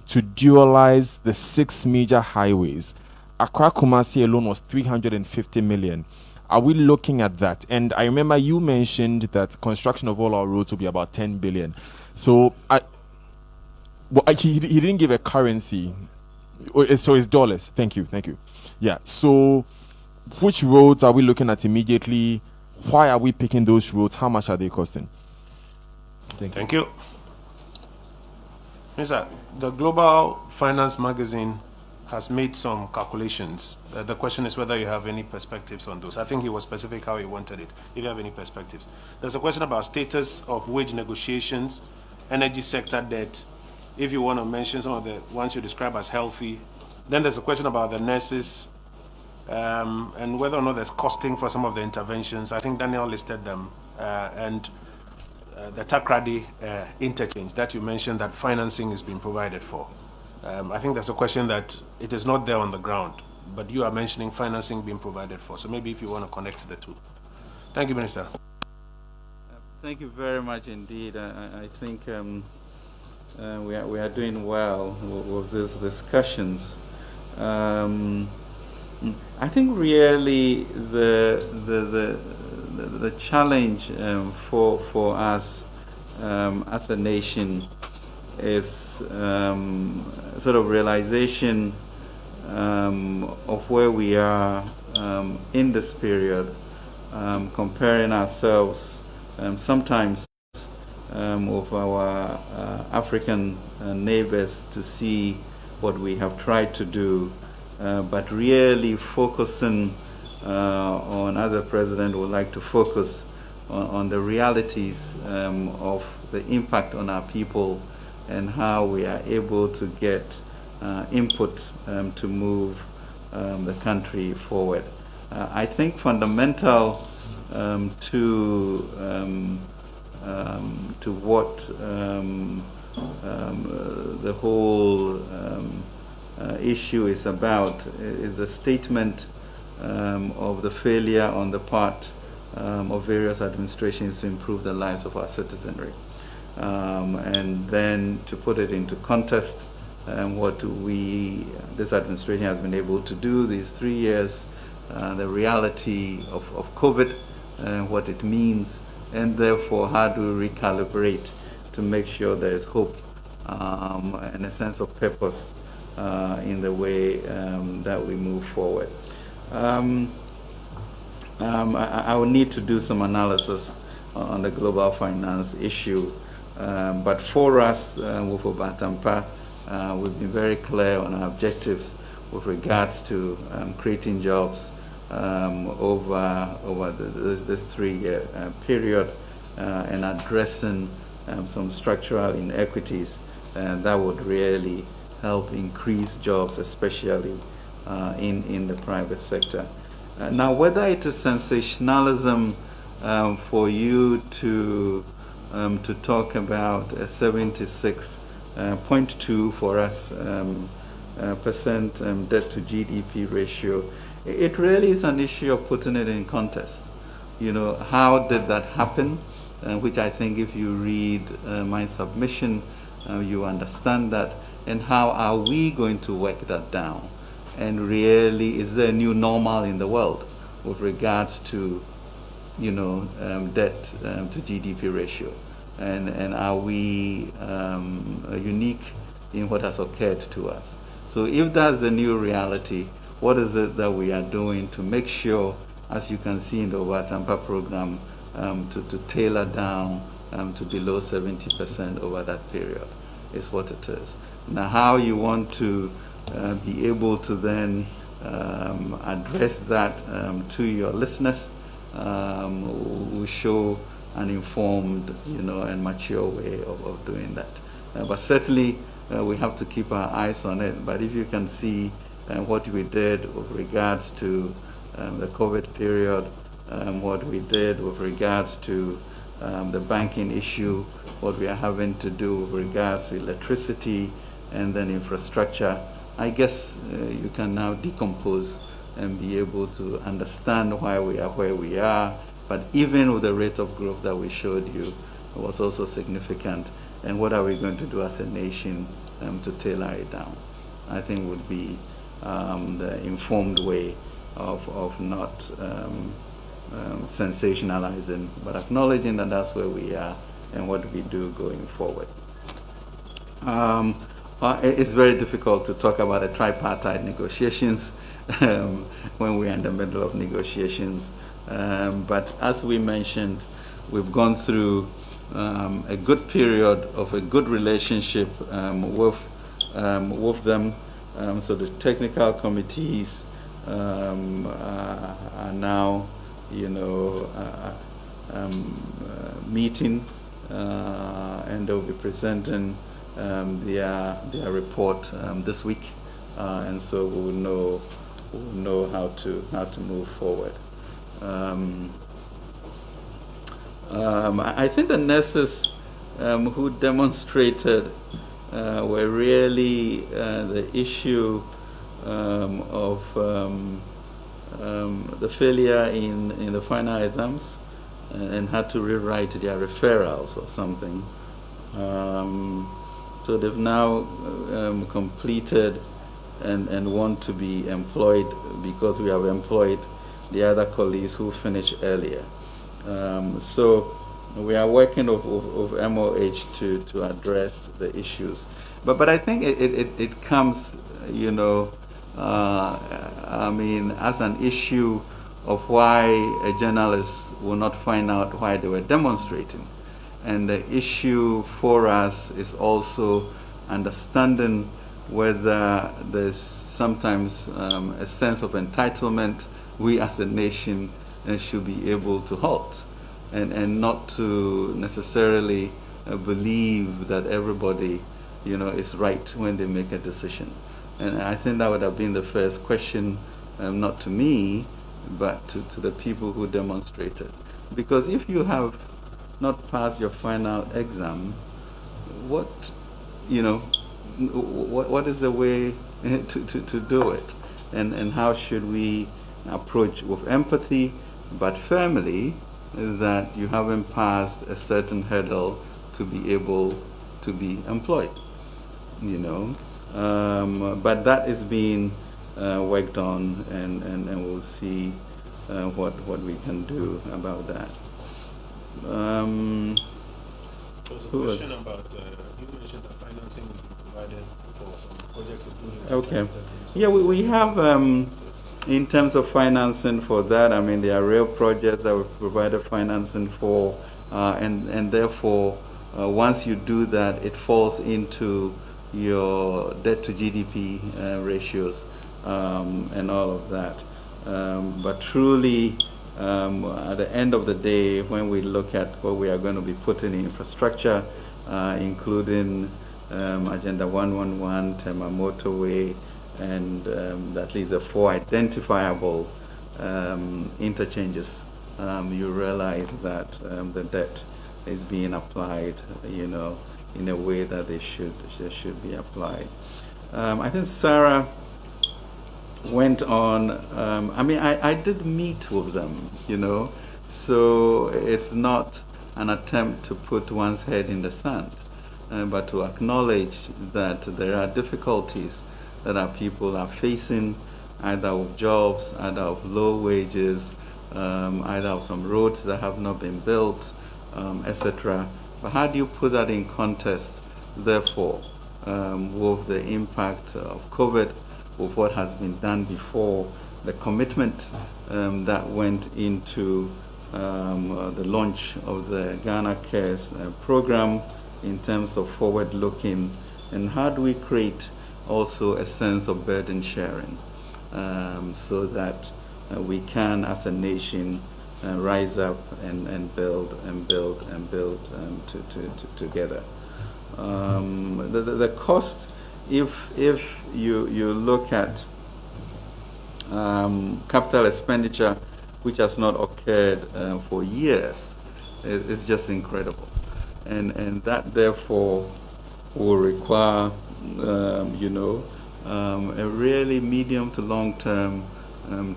to dualize the 6 major highways. Accra Kumasi alone was 350 million. Are we looking at that? And I remember you mentioned that construction of all our roads will be about 10 billion. So he didn't give a currency. So it's dollars. Thank you. Yeah. So which roads are we looking at immediately? Why are we picking those roads? How much are they costing? Thank you. Minister, the Global Finance magazine has made some calculations. The question is whether you have any perspectives on those. I think he was specific how he wanted it, if you have any perspectives. There's a question about status of wage negotiations, energy sector debt, if you want to mention some of the ones you describe as healthy. Then there's a question about the nurses, and whether or not there's costing for some of the interventions. I think Daniel listed them, and the Takrady interchange that you mentioned that financing is being provided for. I think there's a question that it is not there on the ground, but you are mentioning financing being provided for. So maybe if you want to connect the two. Thank you, Minister. Thank you very much indeed. I think we are doing well with these discussions. I think really the challenge for us as a nation is sort of realization of where we are in this period, comparing ourselves sometimes with our African neighbors to see what we have tried to do, but really focusing on, as the President would like to focus on the realities of the impact on our people and how we are able to get input to move the country forward. I think fundamental to what the whole issue is about is the statement of the failure on the part of various administrations to improve the lives of our citizenry. And then to put it into context, what this administration has been able to do these 3 years, the reality of COVID, what it means, and therefore how do we recalibrate to make sure there is hope and a sense of purpose in the way that we move forward. I will need to do some analysis on the global finance issue, but for us with Obatampa, we've been very clear on our objectives with regards to creating jobs over this 3-year period and addressing some structural inequities that would really help increase jobs, especially in the private sector. Now, whether it is sensationalism for you to talk about a 76.2 for us percent debt to GDP ratio, it really is an issue of putting it in context. You know, how did that happen? Which I think if you read my submission, you understand that. And how are we going to work that down? And really, is there a new normal in the world with regards to, you know, debt to GDP ratio? And are we unique in what has occurred to us? So if that's the new reality, what is it that we are doing to make sure, as you can see in the Overtampa program, to tailor down to below 70% over that period is what it is. Now, how you want to be able to then address that to your listeners will show an informed, you know, and mature way of doing that. But certainly we have to keep our eyes on it. But if you can see what we did with regards to the COVID period, what we did with regards to the banking issue, what we are having to do with regards to electricity and then infrastructure, I guess you can now decompose and be able to understand why we are where we are. But even with the rate of growth that we showed you, it was also significant. And what are we going to do as a nation to tailor it down? I think would be the informed way of not sensationalizing, but acknowledging that that's where we are and what we do going forward. It's very difficult to talk about a tripartite negotiations when we're in the middle of negotiations. But as we mentioned, we've gone through a good period of a good relationship with them. So the technical committees are now, you know, meeting, and they'll be presenting their report this week, and so we will know how to move forward. I think the nurses who demonstrated were really the issue of the failure in the final exams and had to rewrite their referrals or something. So they've now completed and want to be employed because we have employed the other colleagues who finished earlier. So we are working with MOH to address the issues. But I think it comes, you know, I mean, as an issue of why a journalist will not find out why they were demonstrating. And the issue for us is also understanding whether there's sometimes a sense of entitlement we as a nation should be able to halt, and not to necessarily believe that everybody, you know, is right when they make a decision. And I think that would have been the first question, not to me, but to the people who demonstrated. Because if you have not passed your final exam, what is the way to do it? And how should we approach with empathy, but firmly, that you haven't passed a certain hurdle to be able to be employed, you know? But that is being worked on, and we'll see what we can do about that. There's a question about, you mentioned that financing will be provided for some projects, including... Okay. Yeah, we have, in terms of financing for that, I mean, there are real projects that we've provided financing for, and therefore, once you do that, it falls into your debt to GDP ratios and all of that. But truly, at the end of the day, when we look at what we are going to be putting in infrastructure, including Agenda 111, Tema Motorway, and at least the 4 identifiable interchanges, you realize that the debt is being applied, in a way that they should be applied. I think Sarah went on. I did meet with them, so it's not an attempt to put one's head in the sand, but to acknowledge that there are difficulties that our people are facing, either with jobs, either of low wages, either of some roads that have not been built, etc. But how do you put that in context, therefore, with the impact of COVID, with what has been done before, the commitment that went into the launch of the Ghana Cares program in terms of forward-looking, and how do we create also a sense of burden sharing, so that we can, as a nation, rise up and build together. The cost, if you look at capital expenditure, which has not occurred for years, it's just incredible, and that therefore will require a really medium to long term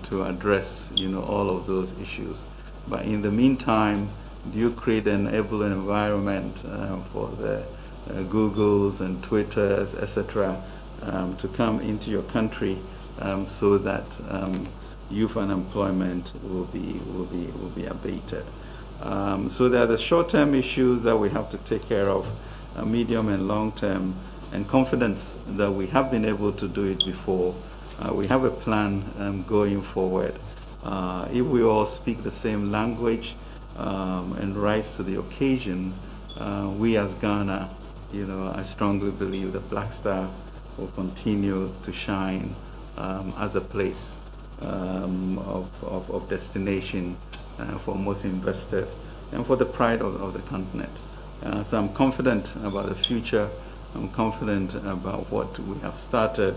to address all of those issues. But in the meantime, do you create an enabling environment for the Googles and Twitters, etc., to come into your country, so that youth unemployment will be abated. So there are the short-term issues that we have to take care of, medium and long-term, and confidence that we have been able to do it before. We have a plan going forward. If we all speak the same language and rise to the occasion, we as Ghana, I strongly believe that Black Star will continue to shine as a place of destination for most investors and for the pride of the continent. So I'm confident about the future. I'm confident about what we have started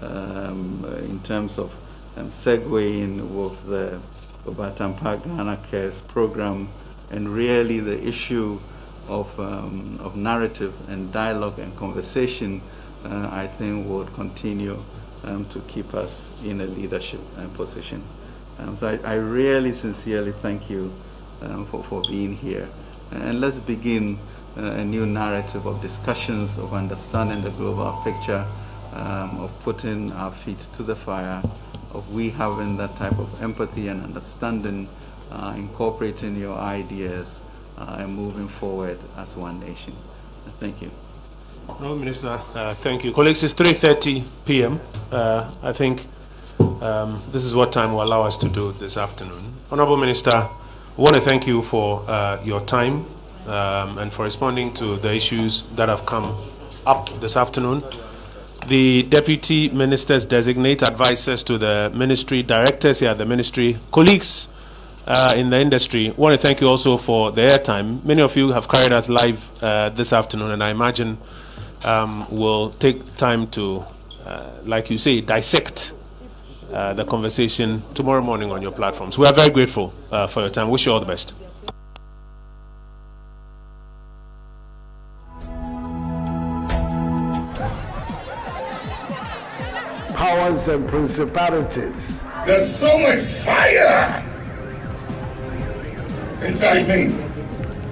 in terms of segueing with the Obatampa Ghana Cares program, and really the issue of narrative and dialogue and conversation, I think would continue to keep us in a leadership position. So I really sincerely thank you for being here. And let's begin a new narrative of discussions, of understanding the global picture, of putting our feet to the fire, of we having that type of empathy and understanding, incorporating your ideas, and moving forward as one nation. Thank you. Honourable Minister, thank you. Colleagues, it's 3:30 p.m. I think this is what time will allow us to do this afternoon. Honourable Minister, I want to thank you for your time and for responding to the issues that have come up this afternoon. The Deputy Ministers designate, advisors to the ministry, directors here at the ministry, colleagues in the industry. I want to thank you also for the airtime. Many of you have carried us live this afternoon, and I imagine we'll take time to, like you say, dissect the conversation tomorrow morning on your platforms. We are very grateful for your time. Wish you all the best. Powers and principalities. There's so much fire inside me.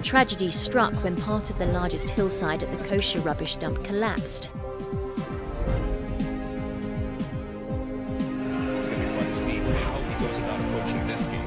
Tragedy struck when part of the largest hillside at the kosher rubbish dump collapsed. It's going to be fun to see how he goes about approaching this game.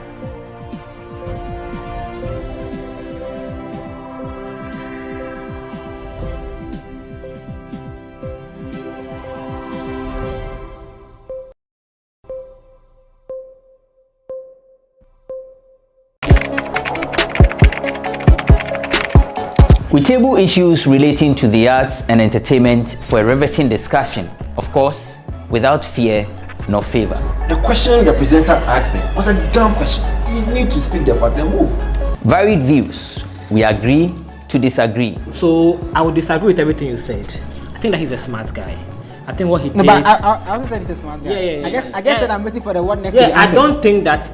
We table issues relating to the arts and entertainment for a riveting discussion, of course, without fear nor favor. The question the presenter asked them was a dumb question. You need to speak the part and move. Varied views. We agree to disagree. So I would disagree with everything you said. I think that he's a smart guy. I think what he did. No, but I also said he's a smart guy. Yeah. I guess that I'm waiting for the what next. Yeah, I don't think that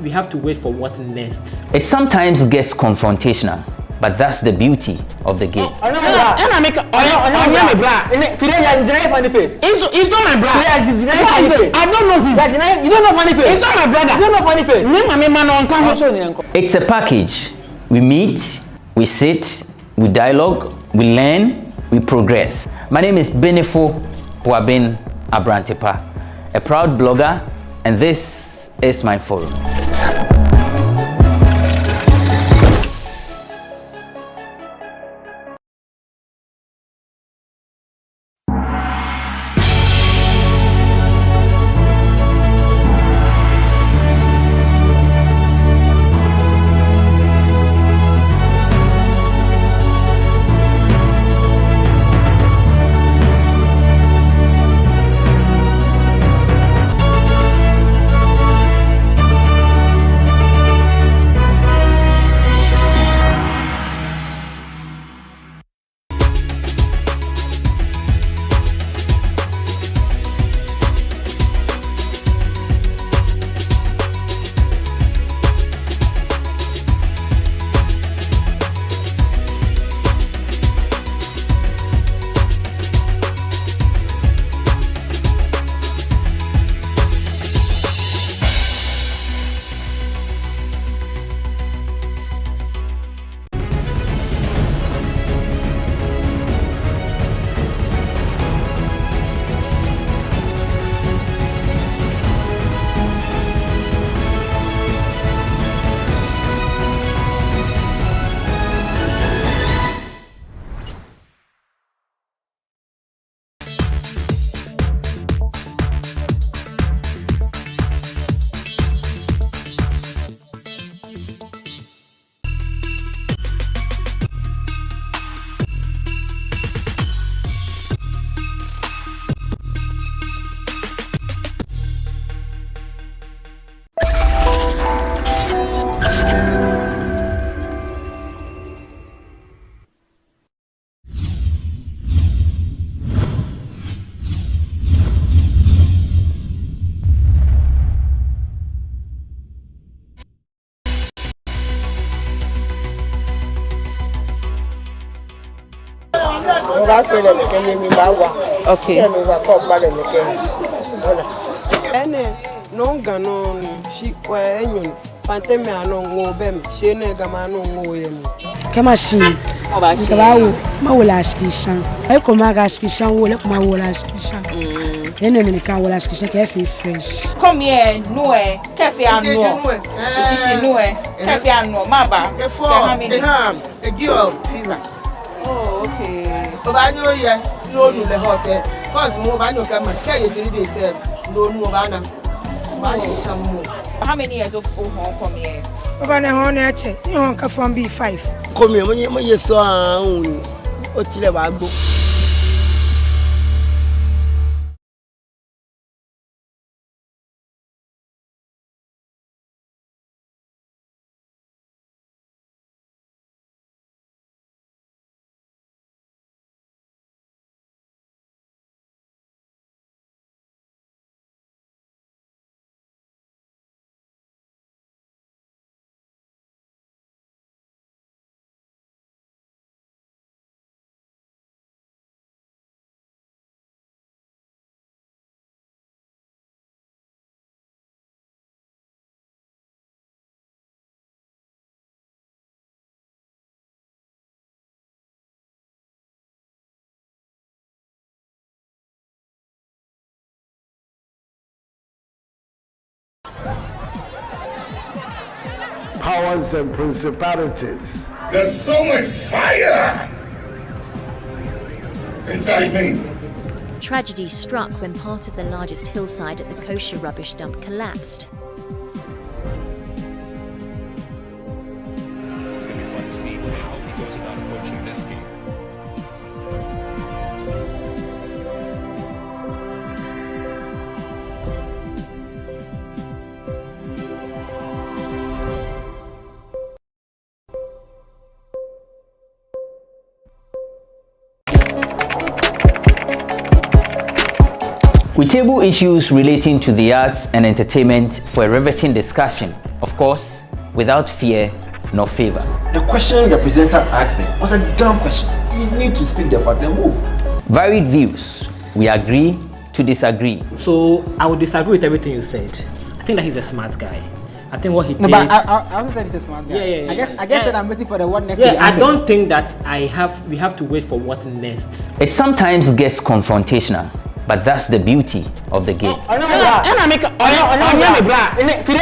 we have to wait for what next. It sometimes gets confrontational, but that's the beauty of the game. Today you're denying funny face. It's not my brother. Today you're denying funny face. I don't know him. You don't know funny face. It's not my brother. You don't know funny face. It's a package. We meet, we sit, we dialogue, we learn, we progress. My name is Benefo Huabin Abrantepa, a proud blogger, and this is my forum. Okay. No ganon she when Fanteme no bem she negamano yem. Kamasi Obawo Mawula skishan I come skishan will let Mawula skishan then can will skishan cafe fresh come here no cafe and no she no cafe and no maba a girl fever. Oh okay so I know yeah no the hotel cause mo ba no come can you 3 days no bana. How many years of come here? Over the whole nature, you won't come from B5. Come here, when you saw Otile Wago. Powers and principalities. There's so much fire inside me. Tragedy struck when part of the largest hillside at the kosher rubbish dump collapsed. It's going to be fun to see how he goes about approaching this game. We table issues relating to the arts and entertainment for a riveting discussion, of course, without fear nor favor. The question the presenter asked them was a dumb question. You need to speak the fact and move. Varied views. We agree to disagree. So I would disagree with everything you said. I think that he's a smart guy. I think what he did. No, but I also said he's a smart guy. Yeah. I guess that I'm waiting for the what next. Yeah, I don't think that we have to wait for what next. It sometimes gets confrontational, but that's the beauty of the game. Today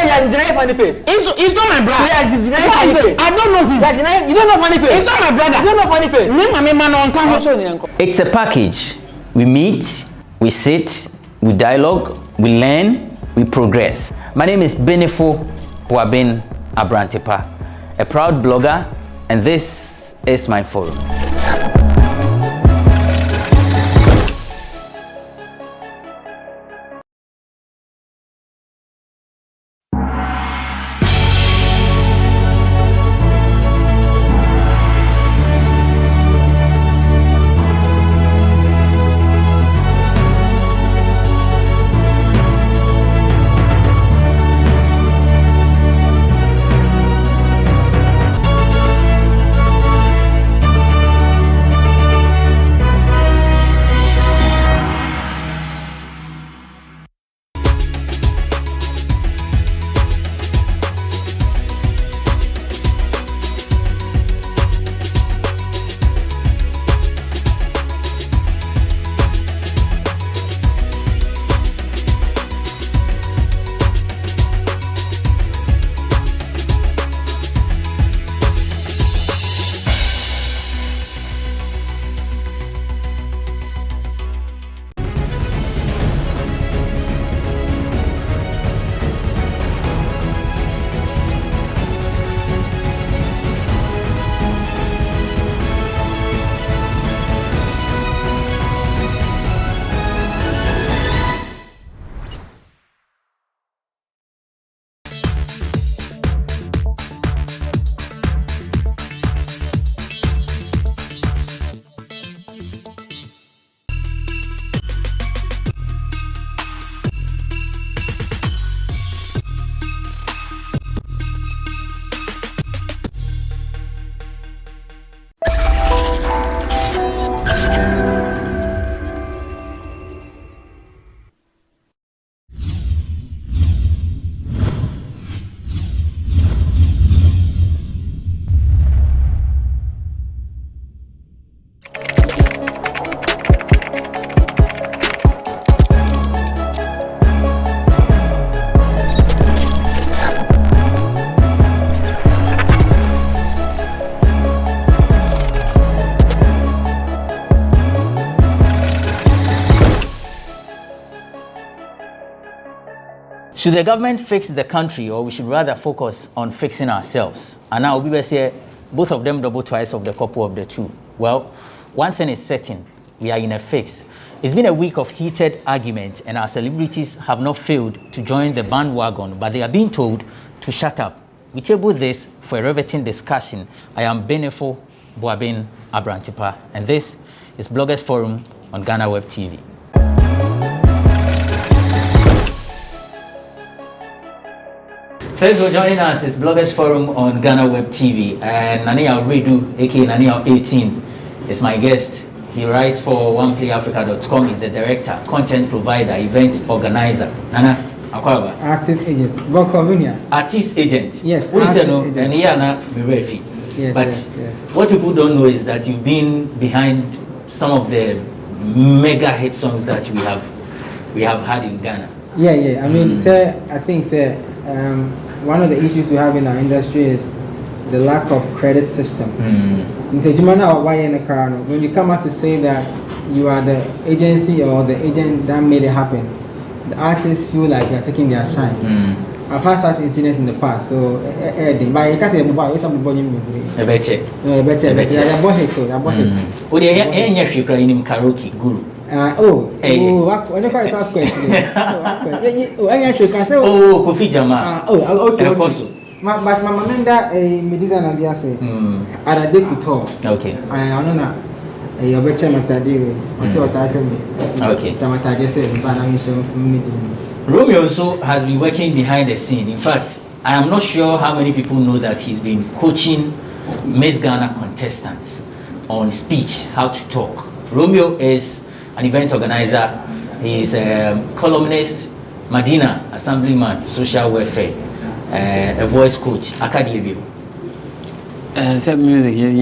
you're denying funny face. It's not my brother. Today you're denying funny face. I don't know him. You don't know funny face. It's not my brother. You don't know funny face. It's a package. We meet, we sit, we dialogue, we learn, we progress. My name is Benefo Huabin Abrantepa, a proud blogger, and this is my forum. Should the government fix the country, or we should rather focus on fixing ourselves? And now we will say both of them double twice of the couple of the two. Well, one thing is certain, we are in a fix. It's been a week of heated argument, and our celebrities have not failed to join the bandwagon, but they are being told to shut up. We table this for a riveting discussion. I am Benefo Huabin Abrantepa, and this is Bloggers Forum on GhanaWeb TV. Thanks for joining us. It's Bloggers Forum on GhanaWeb TV, and Nania Redu, aka Nania 18, is my guest. He writes for OnePlayAfrica.com. He's the director, content provider, event organizer. Nana Akwaba. Artist agent. Welcome here. Artist agent. Yes. What is it? No, and here na Mirefi. Yes. But yes. What people don't know is that you've been behind some of the mega hit songs that we have had in Ghana. Yeah. I mean, sir, I think, sir, one of the issues we have in our industry is the lack of credit system. When you come out to say that you are the agency or the agent that made it happen, the artists feel like they're taking their shine. I've had such incidents in the past, so but you can't say about some body. Better. Karaoke guru. Kofi Jama. Okay. But my mother, Mediza Nabia say, I did to talk. Okay. I don't know. You better matadi. What's what I can Okay. Chamataje said, Romeo also has been working behind the scene. In fact, I am not sure how many people know that he's been coaching Miss Ghana contestants on speech, how to talk. Romeo is an event organizer. He's a columnist, Madina, assemblyman, social welfare, a voice coach, Akadebio. Set music, yes,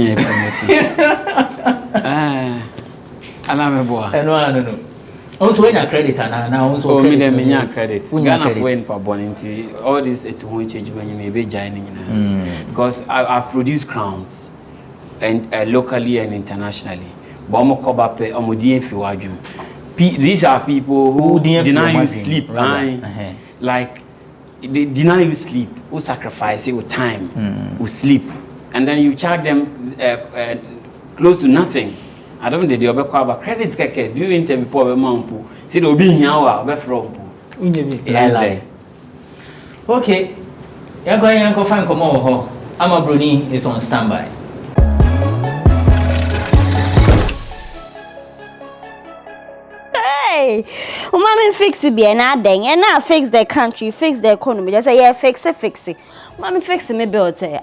No. Also, when you credit, and also credit. Ghana for in all this to home change when you may be joining. Because I've produced crowns and locally and internationally. But these are people who deny you sleep, like they deny you sleep, who sacrifice your time, who sleep, and then you charge them close to nothing. I don't know the other credits keke. Do you interview poor mampu? See the obi here or from. Okay, you're going to find Komo. Ama Bruni is on standby. Hey, mommy fix it be and now fix the country, fix the economy. Just say yeah, fix it. Mommy fix me build say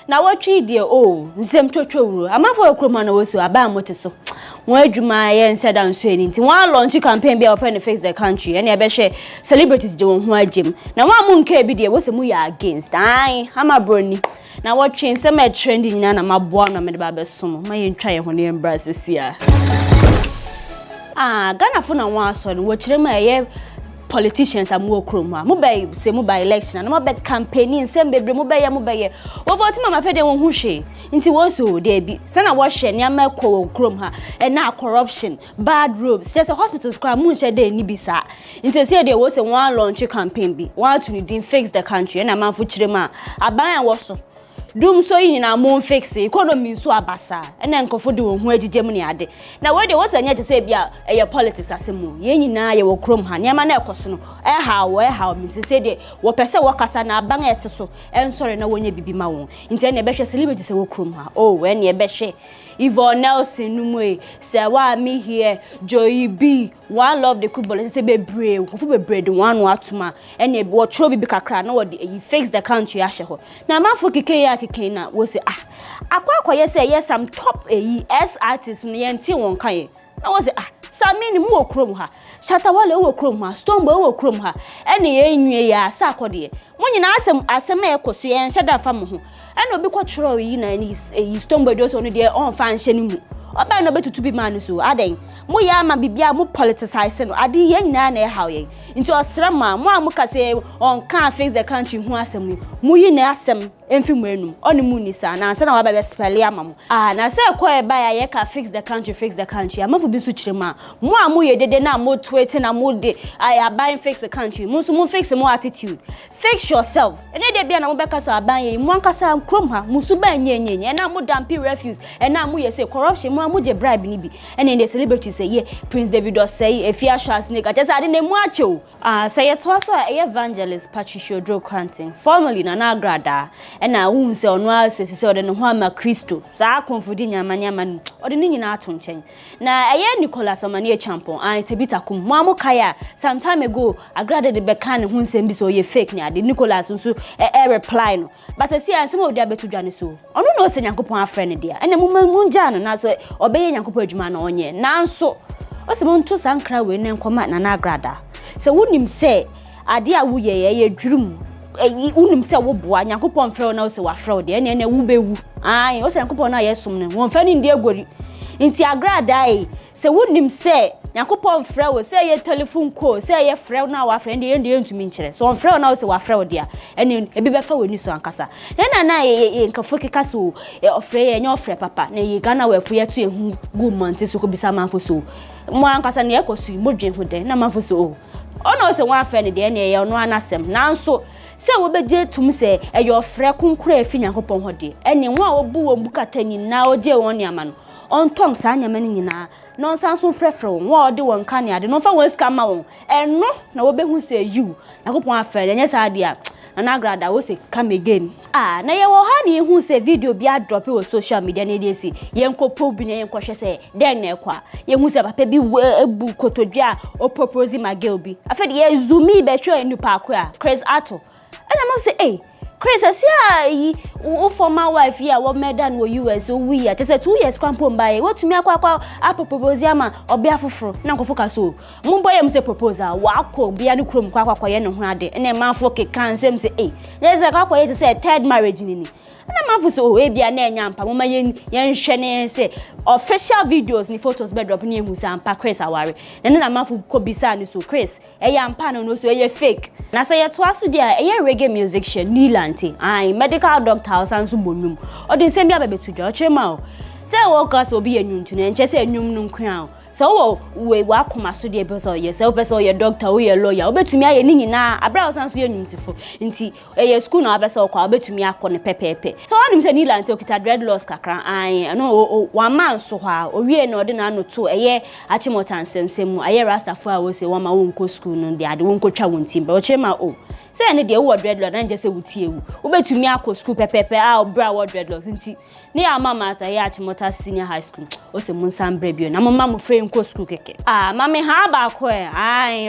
now what tree dear nsem twotwo am for okroma na woso aba mote so won adwuma ye nsa dan so enti won launch campaign be open fix the country and e be share celebrities de won ho agem na won mu nka bi de wo se mu ya against ama broni na what tree nsem e trending nyina na maboa na me de ba besom ma ye ntwa ye ho ne embrace sia Ghana for na won aso no wo kire ma ye politicians are more chroma. Mobile say mobile election and mobile campaigning same bebre mobile. Wo vote mama fe de won hu hwe. Nti wo so dey bi. Sana wo hwe ne ma ko chrome ha. And na corruption, bad roads. Just a hospitals kwa mu hwe dey ni bi sa. Nti say dey wo say one launch campaign bi. One to need fix the country and man fu kire ma. Aban wo so. Doom so yin na mo fix economy so abasa ena nkofo de won hu agigem ne ade na we de wo sanya te say bia eye politics asemu ye nyina ye wo krom ha ne ma na ekoso no ha mi say de wo pese wo kasa na aban ete so ensori na wonya bibi ma won nti na be hwe celebrity say wo krom ha we na be hwe Yvonne Nelson numu say wa me here Joy B one love the football say be brave kofu be brave one atuma ene wo tro bibi kakra na wo de fix the country ahye ho na mafo kike ya kike na wo say akwa ye say yes some top S artists no ye nti won kan na wo say Samini mu okrom ha Shatawale wo okrom ha Stombo wo okrom ha ene ye nwie ya asa akode mu nyina asem ekoso ye nheda fa mo ho ene obi kwotro yi na ni Stombo do so no de on fa nhye ni mu oba no betutu bi man so aden mu ya ma bibia mu politicize no ade ye nyina na e haw ye nti osra ma mu amuka say on can fix the country hu asem mu yi na asem emfi mu enum oni mu ni sa na na wa ba spell ya mamu na say ko e ba ya ye ka fix the country amafu bi su chirema mu amu ye dede na mo tweet na mo de aban fix the country mu so mu fix mo attitude fix yourself ene de bia na mo be kasa aban ye mu ankasa krom ha mu su ba nyenyenye na mo dampi refuse na mu ye say corruption mu amu je bribe ni bi ene the celebrity say ye Prince David say efia shas nigga just ade na mu acho say ye to so evangelist Patricia Dro Quantin formerly na agrada ena wu se ono asese ode no ho ama Kristo sa konfudi nyamanyama no ode ni nyina ato nchen na eye Nicholas Amani Champon Tebita kum mo amukaya some time ago agrada de beka ne ho nsem bi so ye fake ni ade Nicholas nso reply no but see ansem ode abetu dwane so ono no se Nyankopon afre ne dia ena mu nja no na so obeye Nyankopon adwuma na onye nanso osemo nto sankra we ne nkoma na agrada se wonim se ade a wo ye dwurum unim se wo boa Nyankopon frɛ na wo se wa frɛ de ene wo bewu o se Nyankopon na yesum ne won fa ni ndi agori nti agrada se wonim se Nyankopon frɛ wo se ye telephone call se ye frɛ na wa frɛ ndi ntumi nkyere so on frɛ na wo se wa frɛ de a ene ebi be fa woni so ankasa na ye nkafo keka so ofrɛ ye nya ofrɛ papa na ye GhanaWeb ye to ehu gu monte so ko bisa manfo so mo ankasa na ekosu modwen ho de na manfo so ono se wa frɛ ne de ene ye ono anasem nanso se wo beje tum se eyo frɛ kunkura efi Nyankopon ho de ene wo a obu wo bukata nyina oje won niama no on tong sa nyama ni nyina no sanso frɛfrɛ wo ode won kan ade no fa won ska ma won eno na wo behu se you Nyankopon afɛ de nya sa ade a na grada wo say come again na ye wo ha na hu say video bi a drop on social media na dey say ye nkopo bi na ye nkohwe say den na ekwa ye hu say papa bi ebu kotodua o propose my girl bi afede ye zoomi be hwe nipa akwa Chris Ato and I must say Chris, I see former wife here, what medan wo US, we just 2 years crampon by what to me akwa propose ama obi afoforo na nkofo so mumbo yam say proposal wako bia no krom kwa ye no ho ade na manfo kekan say there's a kwa ye say third marriage ni na manfo so e bia na enya mpa mama ye nhwe ne say official videos ni photos be drop ni ehu say ampa Chris aware na manfo ko bisa ni so Chris ya mpa no so ye fake na say ye to aso dia ye reggae musician Nilanti medical doctor sanso bonum odin sem bia bebetu dwa chema o say wo cause obi enwuntu na nche say enwum no nkran so we akoma so de be so ye say person ye doctor we ye lawyer obetumi aye ni nyina abra sanso ye nwuntifo nti ye school na abesa okwa obetumi akọ ne pepepe so wanim say Nilanti okita dreadlocks kakran no one man so ha owie na ode na anoto eye achimotansem aye rastafo a wo say wo ma wo nko school no de ade wo nko twa won timba o chema o say ne de wo dreadlock na nje say wutie wu obetumi akọ school pepepe obra wo dreadlocks nti ne amama ata ye achimota senior high school o say mun sam brebio na mama mo free nko school keke mama ha ba ko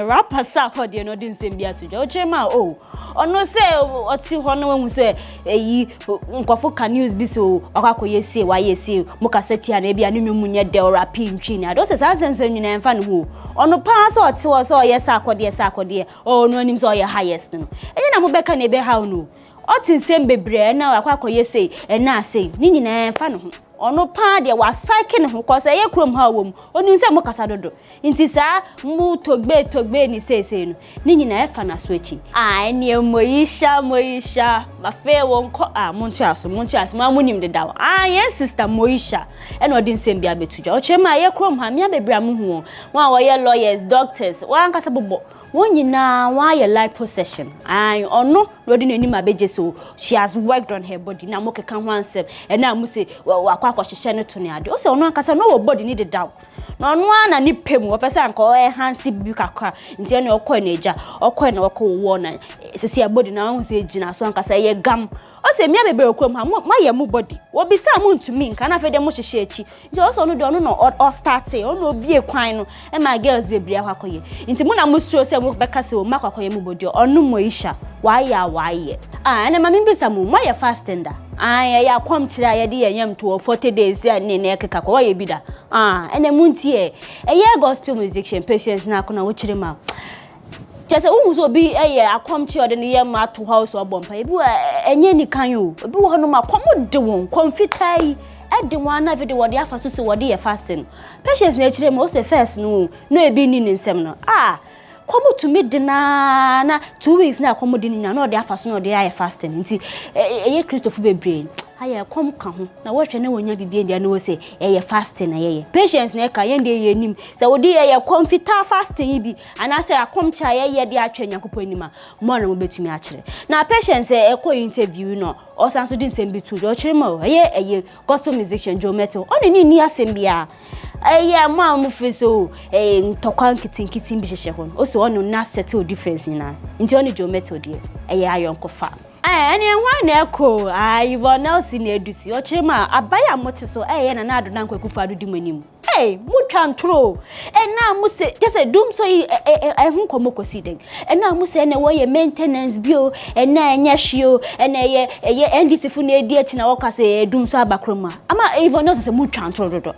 rapper sa for de no din sem bia to o chema o ono say oti ho no wu say eyi nkofo ka news bi so akakoye say wa ye say mo kaseti na bia no munye de rapper ntwi na do say sansem nyina emfa no ho ono pa so oti wo so ye sa akode o no nim so ye highest no enye na mo beka na ebe ha no oti nsem bebre na akakoye say na say ni nyina emfa no ho ono pa de wa cycle ne ho ko say ye krom ha wom oni nse mo kasa dodo nti sa mu togbe ni sese no ni nyina e fa na so echi ne moisha ma fe won ko montu aso ma munim de dawo yes sister moisha e no odi nsem bia betuja o chema ye krom ha mia bebra mu ho wa wo ye lawyers doctors wa nkasa bobo wonyina wa ye life possession ono lodi no ni mabeje so she has worked on her body na mo keka ho ansem and na mo say wakwa hyehyɛ ne to ne ade o say ono ankasa no wo body ni de daw na ono ana ni pem wo pese anka o enhance bi kakra nti ne okɔ na eja okɔ na okɔ wo na sisi ya body na ho say gina so ankasa ye gam o say mia bebe okrom ha ma ye mu body wo bisa mu ntumi nka na fe de mo hyehyɛ achi nti o so no de ono no o start ono obie kwan no e ma girls bebre akwakoye nti mu na mo sure say mo beka se o makwakoye mu body ono moisha waye na mami bisa mu mo ye fasting da ya kwam kira ye de yem to 40 days ne ne keka ko ye bida ene muntie gospel musician patience na ko na wo kire ma just so bi akwam kira de ne yem ato house obompa ebi enye ni kan o ebi wo no ma kwam de won konfitai edi wan na video wode afa so se wode ye fasting patience na kire ma o se first no ebi ni nsem no komo to me dina na 2 weeks na komo dina na ode afaso na ode aye fasting nti eye Christopher bebre aye kom ka ho na wo hwe na wonya bibie ndia na wo say eye fasting na ye patience na ka ye ndie ye nim say odi eye confita fasting bi ana say akom cha ye de atwa nyakopo anima mo na mo betumi a kire na patience ko interview no o sanso din sem bi tu o kire ma eye gospel musician Joe Metal oni ni asem bia mo amufe so ntokwan kitin bi hyehyɛ ho o so ono na settle difference na nti oni Joe Metal de ayonkofa ene hwan na eko Ivon Nelson edusi o kire ma abaya mote so na ado na nkwakufa ado di manim mutwa ntro na mu se just dum so hu komokosi den na mu se na wo ye maintenance bio na enya hweo na ye NDC fu na edi achi na wo ka se dum so abakroma ama Ivon Nelson se mutwa ntro dodo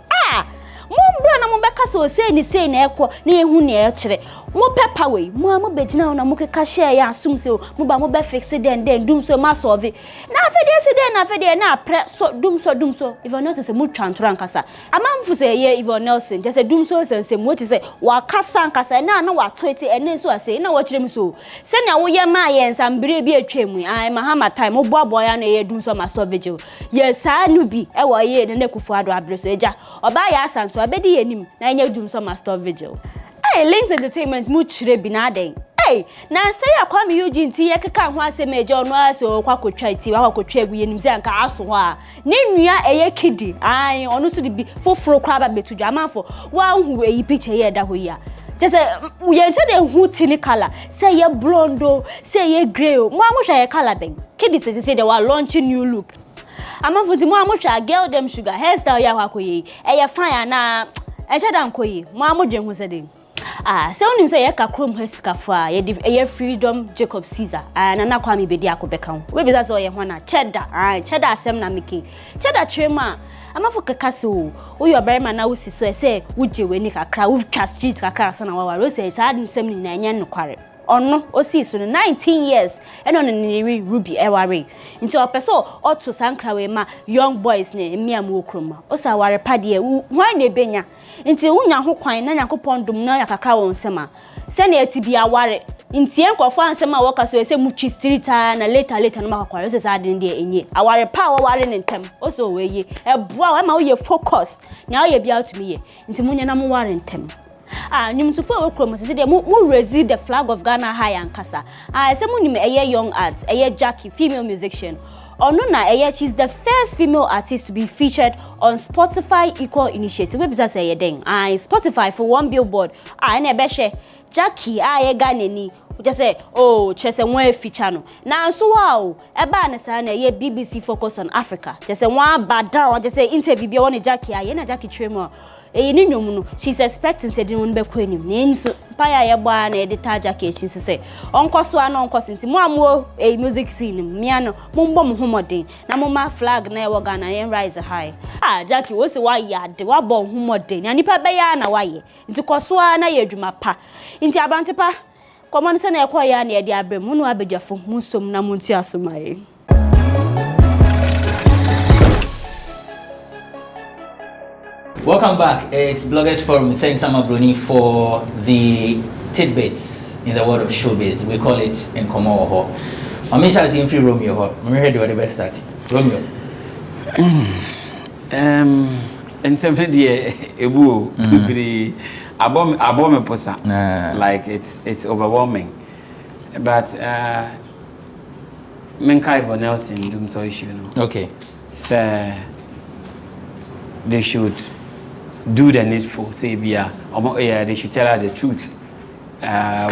Mumbra na mubeka so say ni say na ekwo na ehu na e kire mo pepper we mo begina na mo keka share ya asum se mo ba mo be fix den dum so ma solve na afede na pre so dum so Ivon Nelson se mo twantro ankasa amamfu se ye Ivon Nelson just say dum so sense mo ti say wa kasa ankasa na wa toeti ene so ase na wa kire mi so se na wo ye ma ye nsambere bi atwemu mahama time mo boabo ya na ye dum so ma solve je ye sa nu bi e wo ye ne kufu ado abreso eja oba ya asanso abedi yenim na nya dum so master vigil Links Entertainment mu chire bi na den na say akwam Eugene ti ye keka ho asem eje ono ase kwakotwa ti wakotwa egu yenim se anka aso ho a ne nua eye kidi ono so de bi foforo kwa ba betudwa amanfo wa hu eyi picture ye da ho ya Just we enter the hootini color. Say ye blonde, say ye grey. Mama share color thing. Kiddies say they were launching new look. I'm not for the mama share girl them sugar hairstyle ya wakoye. Eye fine na dan koye. Mama jem who said so when you say ye kakrom hesika fa ye freedom Jacob Caesar and na kwame bedi akobeka we be that's all ye hwana cheddar cheddar asem na miki cheddar trema amafo kakaso wo yo barima na wo si so say wuje weni kakra wo twa street kakra so na wa ro say sad nsem ni na anya nokware ono o si so 19 years and on ni Ruby eware nti opeso oto sankra we ma young boys ne emia mu okroma o sa ware pade hwan na ebenya nti wunya ho kwan na Yakopon dum na yakakra won sema se na atibi aware nti enkofo ansema wo kaso se mu twi street na later no makware se sa den de enye aware pa wo ware ne ntem o so we ye eboa we ma wo ye focus na wo ye bia to me ye nti munya na mu ware ntem nyumtufo okromo se de mu raise the flag of Ghana high and kasa se mu nim eye young arts eye Jackie female musician Onuna eye she's the first female artist to be featured on Spotify Equal Initiative we bisa say den Spotify for one billboard na be hwe Jackie ye Ghana ni just say oh chese one feature no na so wow e ba ne sa na ye BBC focus on Africa just say one bad down just say interview bi won Jackie na Jackie tremo ni nyom no she's expecting say din be kwanim na so paya ye gba na editor Jackie she say onkoso ana onkoso nti mo amu music scene mia no mo mbom homodin na mo ma flag na e wo Ghana yen rise high Jackie wo se wa yade wa bo homodin na nipa be ya na waye nti koso na ye adwuma pa nti abante pa Common sen e kwa ya na e di abrem mu no abedwafo mu som na mu nti asomaye. Welcome back. It's Bloggers Forum. Thanks, Amabroni, for the tidbits in the world of showbiz. We call it in Komo. I'm in free Romeo. I'm ready to the best start. Romeo. And simply ebu be abome posa. Like it's overwhelming. But menkai Nelson doom so issue, you know. Okay. So they should do the needful, say they should tell us the truth,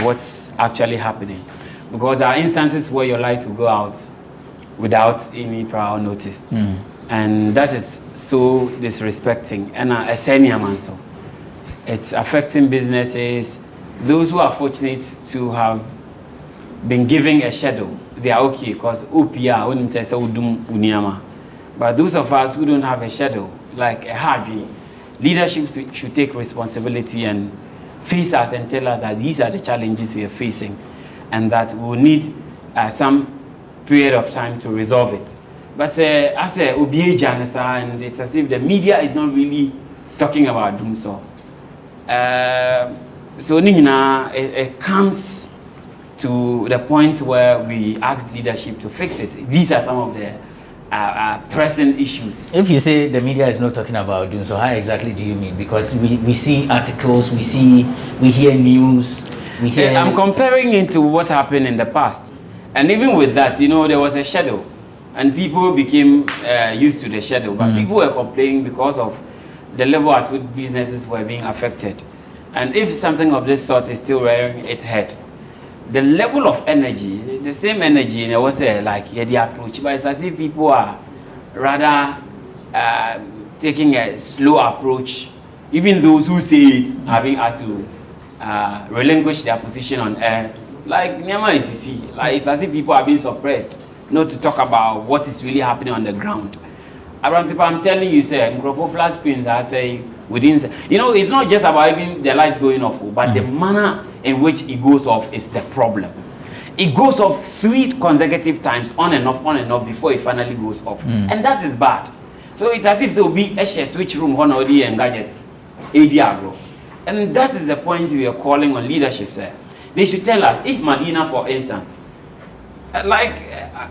what's actually happening. Because there are instances where your light will go out without any prior notice. And that is so disrespecting. And it's affecting businesses. Those who are fortunate to have been given a shadow, they are okay, because OPR wouldn't say so dum unyama. But those of us who don't have a shadow, like a Harvey, leadership should take responsibility and face us and tell us that these are the challenges we are facing and that we will need some period of time to resolve it. But as a OBA Janessa, and it's as if the media is not really talking about doom so. So it comes to the point where we ask leadership to fix it. These are some of the pressing issues. If you say the media is not talking about doom, so how exactly do you mean? Because we see articles, we hear news, we hear... I'm comparing it to what happened in the past. And even with that, there was a shadow. And people became used to the shadow. But people were complaining because of the level at which businesses were being affected. And if something of this sort is still rearing its head, the level of energy, the same energy, and it was like the approach, but it's as if people are rather taking a slow approach. Even those who say it are being asked to relinquish their position on air. Like Nyama ICC, like it's as if people are being suppressed, not to talk about what is really happening on the ground. Around I'm telling you, sir, Nkrofo flash screens are saying within, it's not just about even the light going off, but the manner in which it goes off is the problem. It goes off 3 consecutive times on and off before it finally goes off. And that is bad. So it's as if there will be a switch room, honor and gadgets, ADR. And that is the point we are calling on leadership, sir. They should tell us, if Medina, for instance, like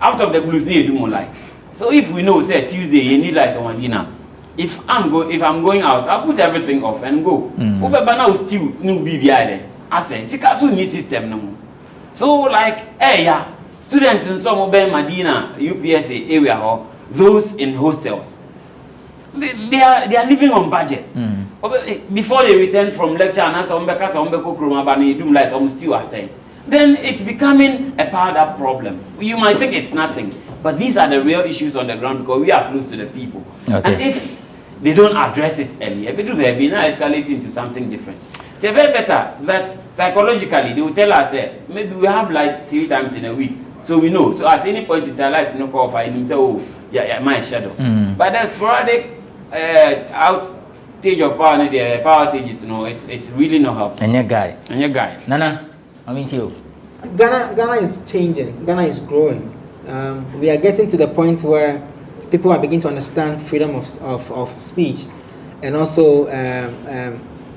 out of the blues, they do more light. So if we know, say Tuesday, you need light on Medina. If I'm going out, I'll put everything off and go. Now still new BBI. I say, Sikasu new system no. So like, students in some of Medina, UPSA area or those in hostels, they are living on budget. before they return from lecture and answer then it's becoming a powered up problem. You might think it's nothing, but these are the real issues on the ground because we are close to the people. Okay. And if they don't address it earlier, it will be now escalating into something different. It's a very better that psychologically they will tell us maybe we have light 3 times in a week, so we know. So at any point in time, light no call for him say, oh yeah, my shadow. But the sporadic outage of power, the power outages, it's really no help. And your guy. Nana, I mean to you. Ghana is changing. Ghana is growing. We are getting to the point where people are beginning to understand freedom of speech, and also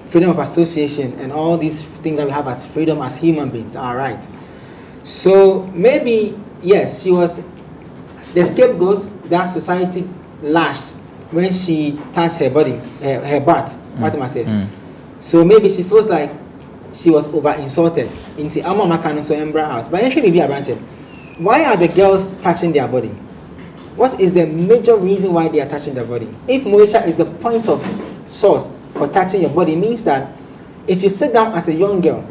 freedom of association, and all these things that we have as freedom as human beings are right. So maybe, yes, she was the scapegoat that society lashed when she touched her body, her butt, what am I saying? So maybe she feels like she was over-insulted. But why are the girls touching their body? What is the major reason why they are touching their body? If Moesha is the point of source for touching your body, means that if you sit down as a young girl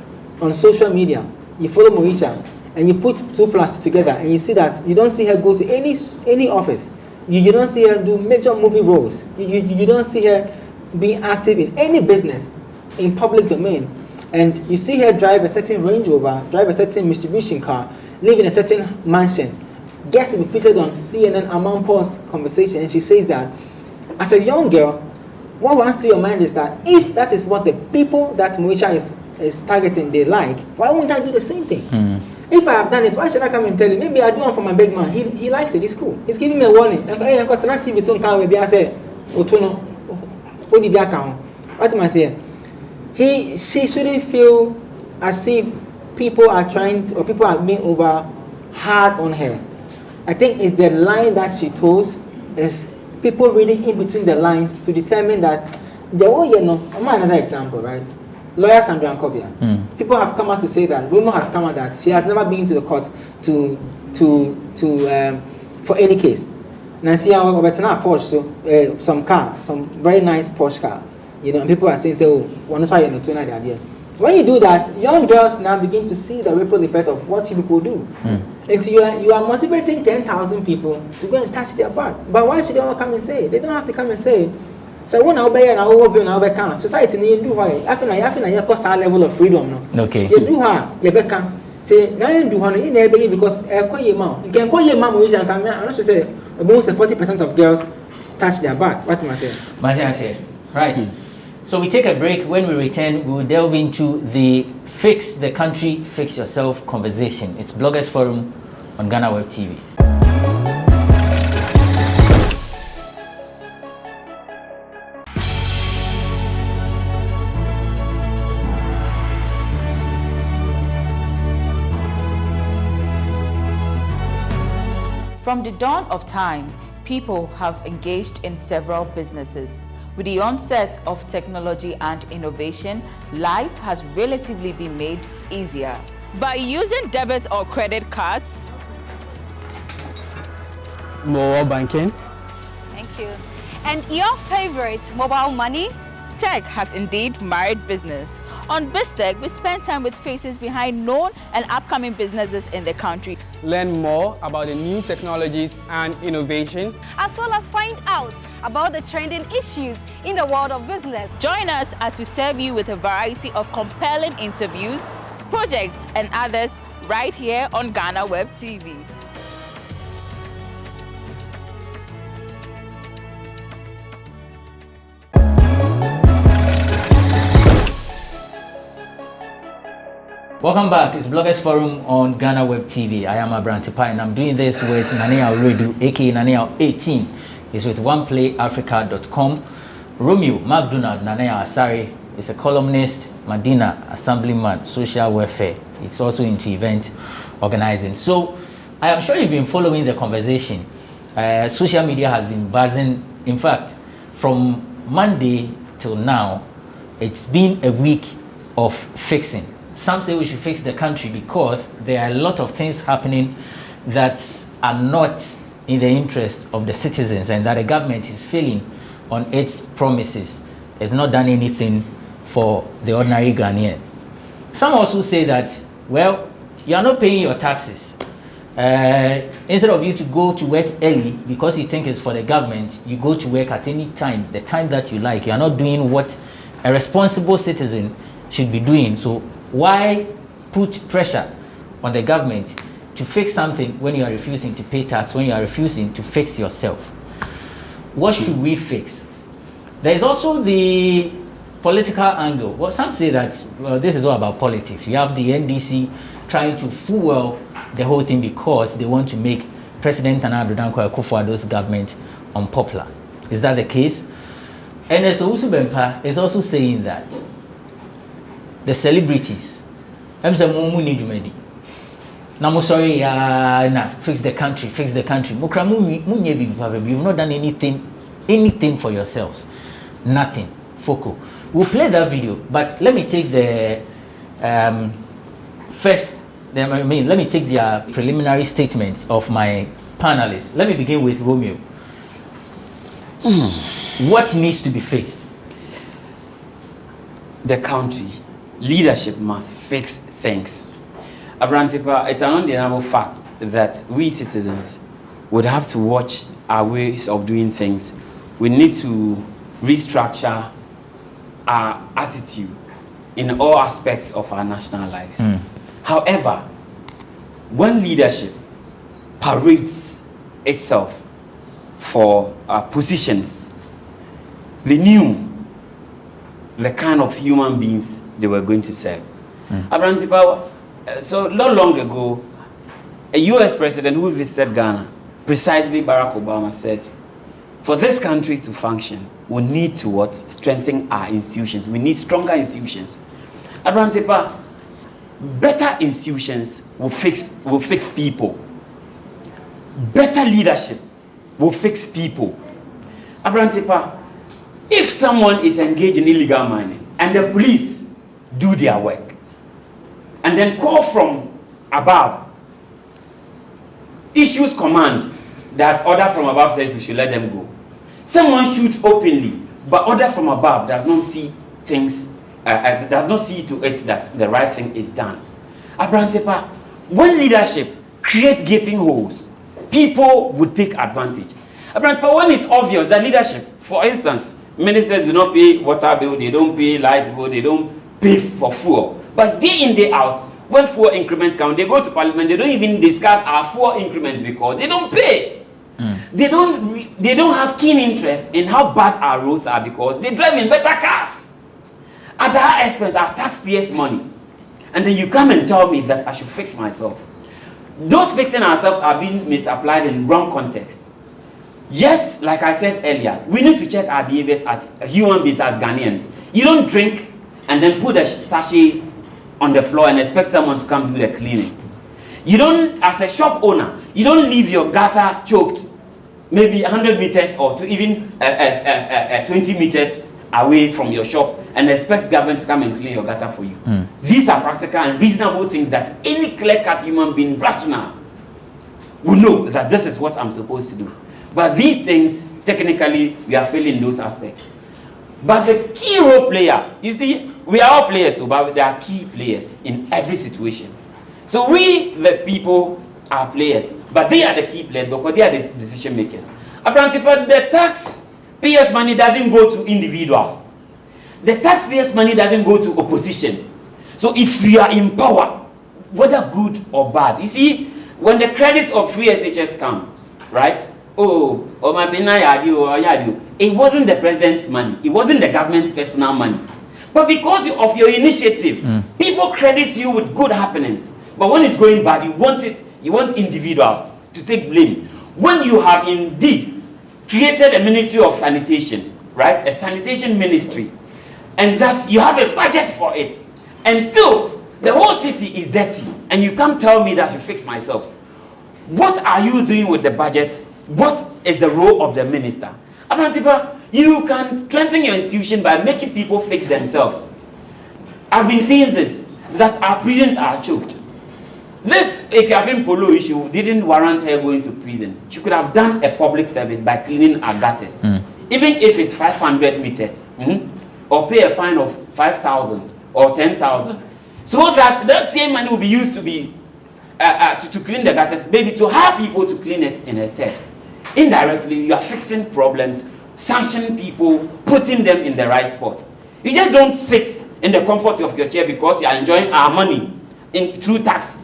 on social media, you follow Moesha, and you put 2 plus together, and you see that you don't see her go to any office, you don't see her do major movie roles, you don't see her being active in any business in public domain, and you see her drive a certain Range Rover, drive a certain distribution car, live in a certain mansion, gets to be featured on CNN Among Paul's conversation, and she says that as a young girl, what runs through your mind is that if that is what the people that Moesha is targeting they like, why won't I do the same thing? If I have done it, why should I come and tell you? Maybe I do one for my big man. He likes it. It's cool. He's giving me a warning. Hey, I've got an TV soon. Can we? I say, Otono, what did you account? What am I saying? She shouldn't feel as if people are trying to, or people are being over hard on her. I think it's the line that she toes, is people reading in between the lines to determine that I'm another example, right? Lawyer Sandra Nkobia. People have come out to say that, rumor has come out that she has never been to the court for any case. Nancy Porsche, so some car, some very nice Porsche car, and people are saying, one is why you're not doing the idea. When you do that, young girls now begin to see the ripple effect of what you people do. And so you are motivating 10,000 people to go and touch their butt. But why should they all come and say it? They don't have to come and say it. So when I obey and I will now become society need do why I feel like cost our level of freedom no. Okay. You do her, you become say now you do one in there because call your mom. You can call your mom which can come and also say almost 40% of girls touch their butt. What am I saying? Right. So we take a break. When we return, we will delve into the Fix the Country, Fix Yourself conversation. It's Bloggers Forum on GhanaWeb TV. From the dawn of time, people have engaged in several businesses. With the onset of technology and innovation, life has relatively been made easier. By using debit or credit cards, mobile banking. Thank you. And your favorite, mobile money? Tech has indeed married business. On BizTech, we spend time with faces behind known and upcoming businesses in the country. Learn more about the new technologies and innovation, as well as find out about the trending issues in the world of business. Join us as we serve you with a variety of compelling interviews, projects, and others right here on GhanaWeb TV. Welcome back. It's Bloggers Forum on GhanaWeb TV. I am Abrantepa and I'm doing this with Nanea Redu, aka Nanea 18. It's with OnePlayAfrica.com. Romeo McDonald Nanea Asari is a columnist, Madina Assemblyman, social welfare. It's also into event organizing. So I am sure you've been following the conversation. Social media has been buzzing. In fact, from Monday till now, it's been a week of fixing. Some say we should fix the country because there are a lot of things happening that are not in the interest of the citizens and that the government is failing on its promises. has not done anything for the ordinary Ghanaians. Some also say that, well, you are not paying your taxes. Instead of you to go to work early because you think it's for the government, you go to work at any time, the time that you like. You are not doing what a responsible citizen should be doing. So why put pressure on the government to fix something when you are refusing to pay tax, when you are refusing to fix yourself? What should we fix? There is also the political angle. Well, some say that this is all about politics. You have the NDC trying to fuel the whole thing because they want to make President Nana Addo Dankwa Akufo-Addo's government unpopular. Is that the case? And Owusu Bempah is also saying that the celebrities, I'm saying, sorry, fix the country, fix the country. You've not done anything for yourselves. Nothing. Foco. We'll play that video, but let me take the let me take the preliminary statements of my panelists. Let me begin with Romeo. What needs to be fixed? The country, leadership must fix things. Abrantepa, it's an undeniable fact that we citizens would have to watch our ways of doing things. We need to restructure our attitude in all aspects of our national lives. However, when leadership parades itself for positions, they knew the kind of human beings they were going to serve. So not long ago, a US president who visited Ghana, precisely Barack Obama, said, for this country to function, we need to strengthen our institutions. We need stronger institutions. Abrantepa, better institutions will fix people. Better leadership will fix people. Abrantepa, if someone is engaged in illegal mining and the police do their work and then call from above, issues command that order from above says we should let them go. Someone shoots openly, but order from above does not see things, does not see to it that the right thing is done. Abrantepa, when leadership creates gaping holes, people would take advantage. Abrantepa, when it's obvious that leadership, for instance, ministers do not pay water bill, they don't pay light bill, they don't pay for fuel. But day in, day out, when fuel increments come, they go to parliament, they don't even discuss our fuel increments because they don't pay. They don't have keen interest in how bad our roads are because they drive in better cars. At our expense, our taxpayers' money. And then you come and tell me that I should fix myself. Those fixing ourselves are being misapplied in wrong context. Yes, like I said earlier, we need to check our behaviors as human beings, as Ghanaians. You don't drink and then put a sachet on the floor and expect someone to come do the cleaning. You don't, as a shop owner, you don't leave your gutter choked maybe 100 meters or to even 20 meters away from your shop and expect government to come and clean your gutter for you. These are practical and reasonable things that any clear-cut human being, rational, will know that this is what I'm supposed to do. But these things, technically, we are failing in those aspects. But the key role player, you see, we are all players, but there are key players in every situation. So we, the people, are players, but they are the key players because they are the decision makers. Apparently, the taxpayers' money doesn't go to individuals. The taxpayers' money doesn't go to opposition. So if you are in power, whether good or bad, you see, when the credits of free SHS comes, right? It wasn't the president's money. It wasn't the government's personal money. But because of your initiative, people credit you with good happenings. But when it's going bad, you want individuals to take blame. When you have indeed created a ministry of sanitation, right? A sanitation ministry, and that you have a budget for it, and still the whole city is dirty, and you can't tell me that I should fix myself. What are you doing with the budget? What is the role of the minister? Abrantepa, you can strengthen your institution by making people fix themselves. I've been seeing this, that our prisons are choked. This Ekabin Polo issue didn't warrant her going to prison. She could have done a public service by cleaning our gutters. Even if it's 500 meters. or pay a fine of 5,000 or 10,000, so that that same money will be used to be to clean the gutters, maybe to hire people to clean it instead. Indirectly, you are fixing problems, sanctioning people, putting them in the right spot. You just don't sit in the comfort of your chair because you are enjoying our money through tax,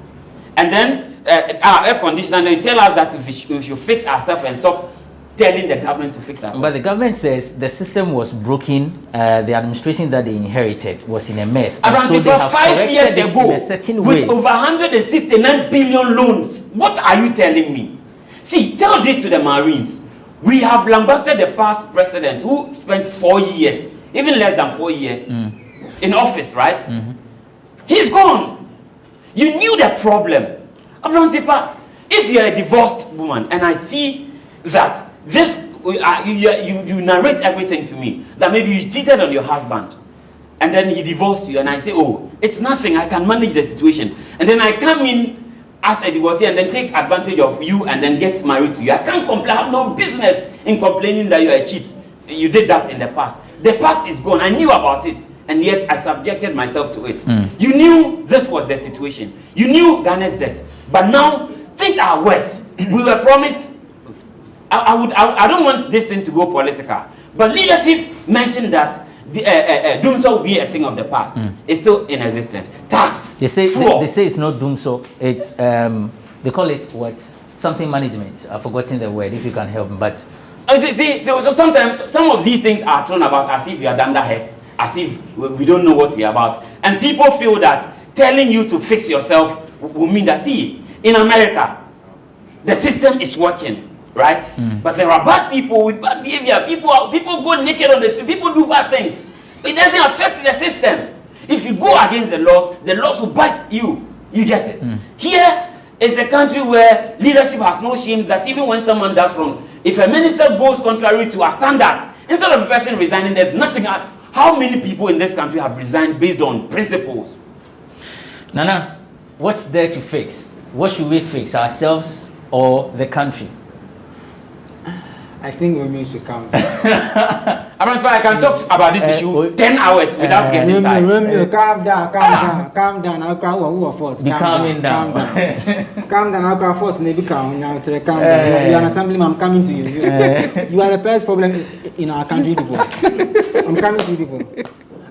and then our air conditioner, and they tell us that we should fix ourselves and stop telling the government to fix ourselves. But the government says the system was broken, the administration that they inherited was in a mess. Around so for 5 years ago, with over 169 billion loans. What are you telling me? See, tell this to the Marines. We have lambasted the past president who spent 4 years, even less than 4 years, in office, right? He's gone. You knew the problem. Abraham Tipa, if you're a divorced woman and I see that this, you narrate everything to me, that maybe you cheated on your husband and then he divorced you, and I say, oh, it's nothing, I can manage the situation, and then I come in as a divorcee and then take advantage of you and then get married to you, I can't complain. I have no business in complaining that you're a cheat. You did that in the past. The past is gone. I knew about it, and yet I subjected myself to it. You knew this was the situation. You knew Ghana's debt, but now things are worse. We were promised. I don't want this thing to go political, but leadership mentioned that doomsday will be a thing of the past. It's still in existence. Tax. They say it's not doomsday. It's they call it what? Something management. I've forgotten the word. If you can help me, but so sometimes some of these things are thrown about as if we are under heads, as if we don't know what we are about, and people feel that telling you to fix yourself will mean that. See, in America, the system is working. Right? But there are bad people with bad behavior. People go naked on the street. People do bad things. It doesn't affect the system. If you go against the laws will bite you. You get it? Here is a country where leadership has no shame that even when someone does wrong, if a minister goes contrary to a standard, instead of a person resigning, there's nothing. How many people in this country have resigned based on principles? Nana, what's there to fix? What should we fix, ourselves or the country? I think we should count. I can talk about this issue 10 hours without getting tired. Calm down. I'll cry. Calm down. I'll cry first. Maybe calm down. You are an assemblyman. I'm coming to you. You are the first problem in our country, people. I'm coming to you, people.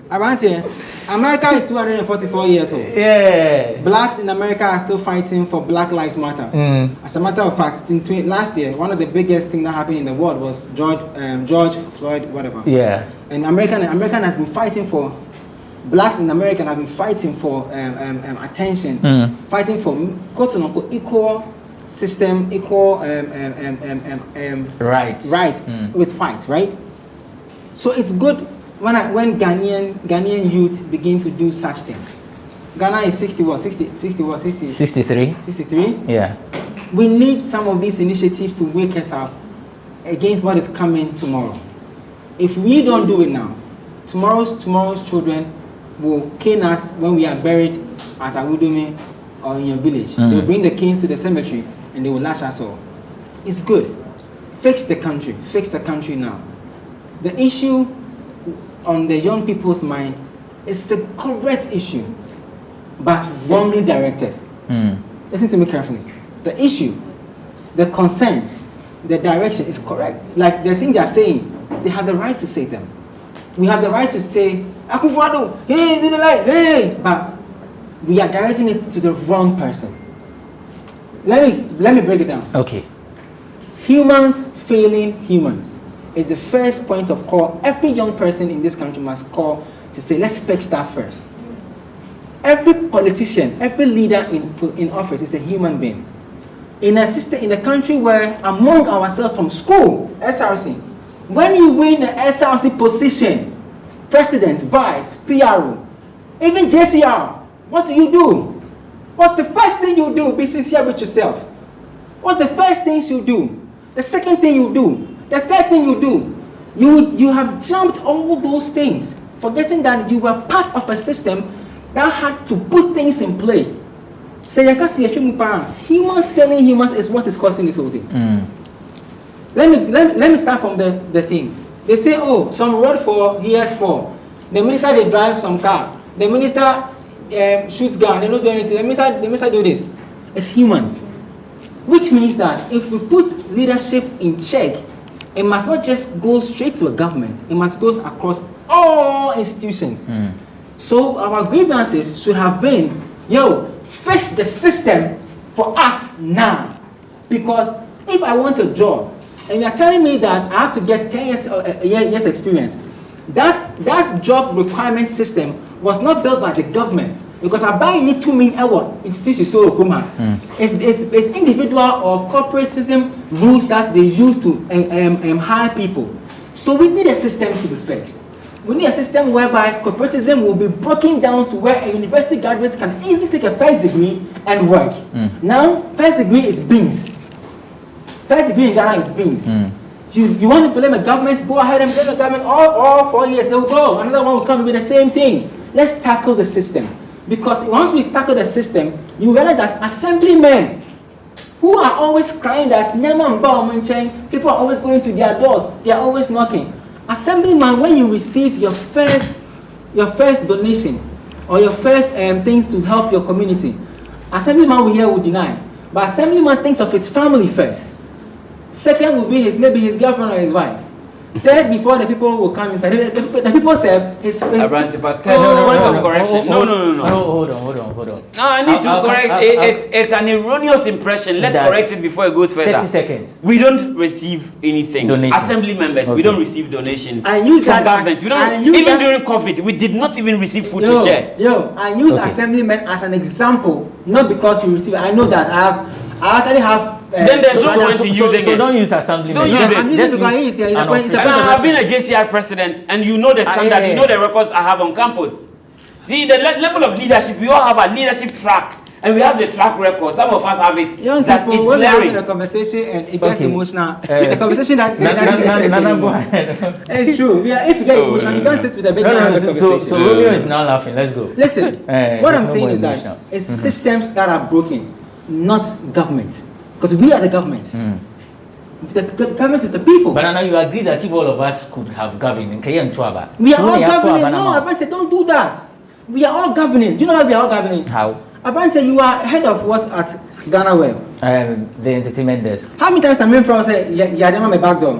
America is 244 years old. Yeah. Blacks in America are still fighting for Black Lives Matter. As a matter of fact, last year, one of the biggest things that happened in the world was George Floyd, whatever. Yeah. And American has been fighting for, blacks in America have been fighting for attention, fighting for quote-unquote equal system, equal rights with whites, right? So it's good when Ghanaian youth begin to do such things. Ghana is 63? 63? Yeah. We need some of these initiatives to wake us up against what is coming tomorrow. If we don't do it now, tomorrow's children will cane us when we are buried at Awudumi or in your village. They'll bring the kings to the cemetery and they will lash us all. It's good. Fix the country now. The issue on the young people's mind is the correct issue, but wrongly directed. Listen to me carefully. The issue, the concerns, the direction is correct. Like the things they are saying, they have the right to say them. We have the right to say, Akufo-Addo, hey, do the light, hey, but we are directing it to the wrong person. Let me break it down. Okay. Humans failing humans is the first point of call. Every young person in this country must call to say, let's fix that first. Every politician, every leader in office is a human being. In a system, in a country where among ourselves from school, SRC, when you win the SRC position, president, vice, PRO, even JCR, what do? What's the first thing you do? Be sincere with yourself. What's the first things you do? The second thing you do? The third thing you do? You have jumped all those things, forgetting that you were part of a system that had to put things in place. So humans failing humans is what is causing this whole thing. Let me start from the thing. They say, oh, some road for, here's for. The minister, they drive some car. The minister shoots gun. They don't do anything. The minister do this. It's humans. Which means that if we put leadership in check, it must not just go straight to a government. It must go across all institutions. So our grievances should have been, fix the system for us now. Because if I want a job, and you're telling me that I have to get 10 years experience, that job requirement system was not built by the government. Because I buy need 2 million hours. It's individual or corporatism rules that they use to hire people. So we need a system to be fixed. We need a system whereby corporatism will be broken down to where a university graduate can easily take a first degree and work. Now, first degree is beans. First degree in Ghana is beans. You want to blame a government, go ahead and blame the government all 4 years, they'll go. Another one will come with the same thing. Let's tackle the system. Because once we tackle the system, you realize that assemblymen who are always crying that people are always going to their doors, they are always knocking. Assemblyman, when you receive your first donation or your first things to help your community, assemblyman will deny. But assemblyman thinks of his family first. Second will be maybe his girlfriend or his wife. Third, before the people will come inside, the people say his point of correction. No. Hold on. No, I need to correct. It's an erroneous impression. Let's correct it before it goes further. 30 seconds. We don't receive anything. Donations. Assembly members, we don't receive donations. And use from government. We don't. Even during COVID, we did not even receive food to share. I use assemblymen as an example, not because you receive. I know that I actually have. Then there's no point in using it. So don't use assemblymen. Don't use it. I've been a JCI president, and you know the standard, you know the records I have on campus. See, the level of leadership, we all have a leadership track, and we have the track record. Some of us have it. Young that people, it's when we're having glaring. a conversation and it gets emotional, the conversation that go ahead. It's true. If you get emotional, you can't sit with a big man. So Romeo is now laughing. Let's go. Listen, what I'm saying is that it's systems that are broken, not government. Because we are the government. The government is the people. But now you agree that if all of us could have governed, we are all governing. No, Abante, don't do that. We are all governing. Do you know how we are all governing? How? Abante, you are head of what at GhanaWeb? The entertainment desk. How many times have I from say, yeah, I'm a back door?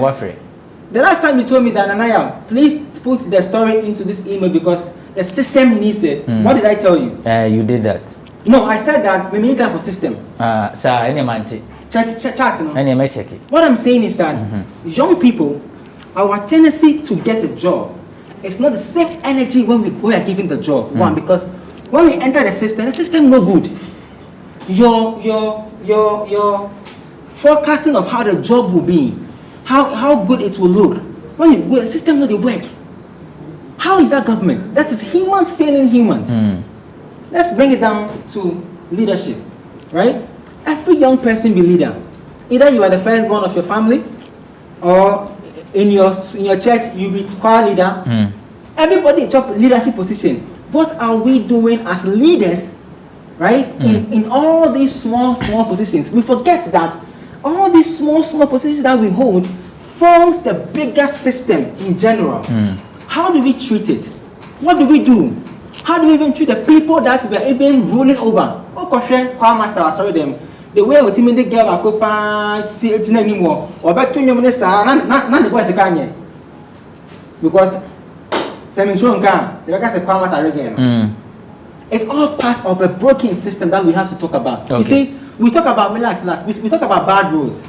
What free? The last time you told me that, Nanaya, please put the story into this email because the system needs it. What did I tell you? You did that. No, I said that we need time for system. Sir, any man chat, you know. Any check it. What I'm saying is that young people, our tendency to get a job, it's not the same energy when we are giving the job. One, because when we enter the system no good. Your forecasting of how the job will be, how good it will look. When you go, the system no work. How is that government? That is humans failing humans. Let's bring it down to leadership, right? Every young person be leader. Either you are the firstborn of your family, or in your church you be choir leader. Everybody top leadership position. What are we doing as leaders, right? In all these small positions, we forget that all these small positions that we hold forms the bigger system in general. How do we treat it? What do we do? How do we even treat the people that we are even ruling over? Sorry them. The way we team the girl I see it anymore. Or back to your minister, none the boys are because it's all part of a broken system that we have to talk about. You see, we talk about we talk about bad roads.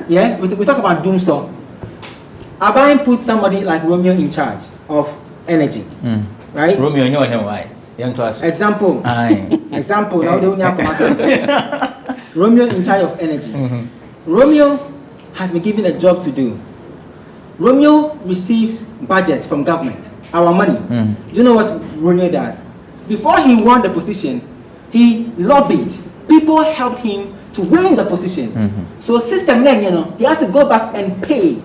Yeah, we talk about doom so. Abayin put somebody like Romeo in charge of energy. Right? Romeo, you know why? Example. Example. Now they only Romeo in charge of energy. Romeo has been given a job to do. Romeo receives budget from government, our money. Do you know what Romeo does? Before he won the position, he lobbied. People helped him to win the position. So system, he has to go back and pay.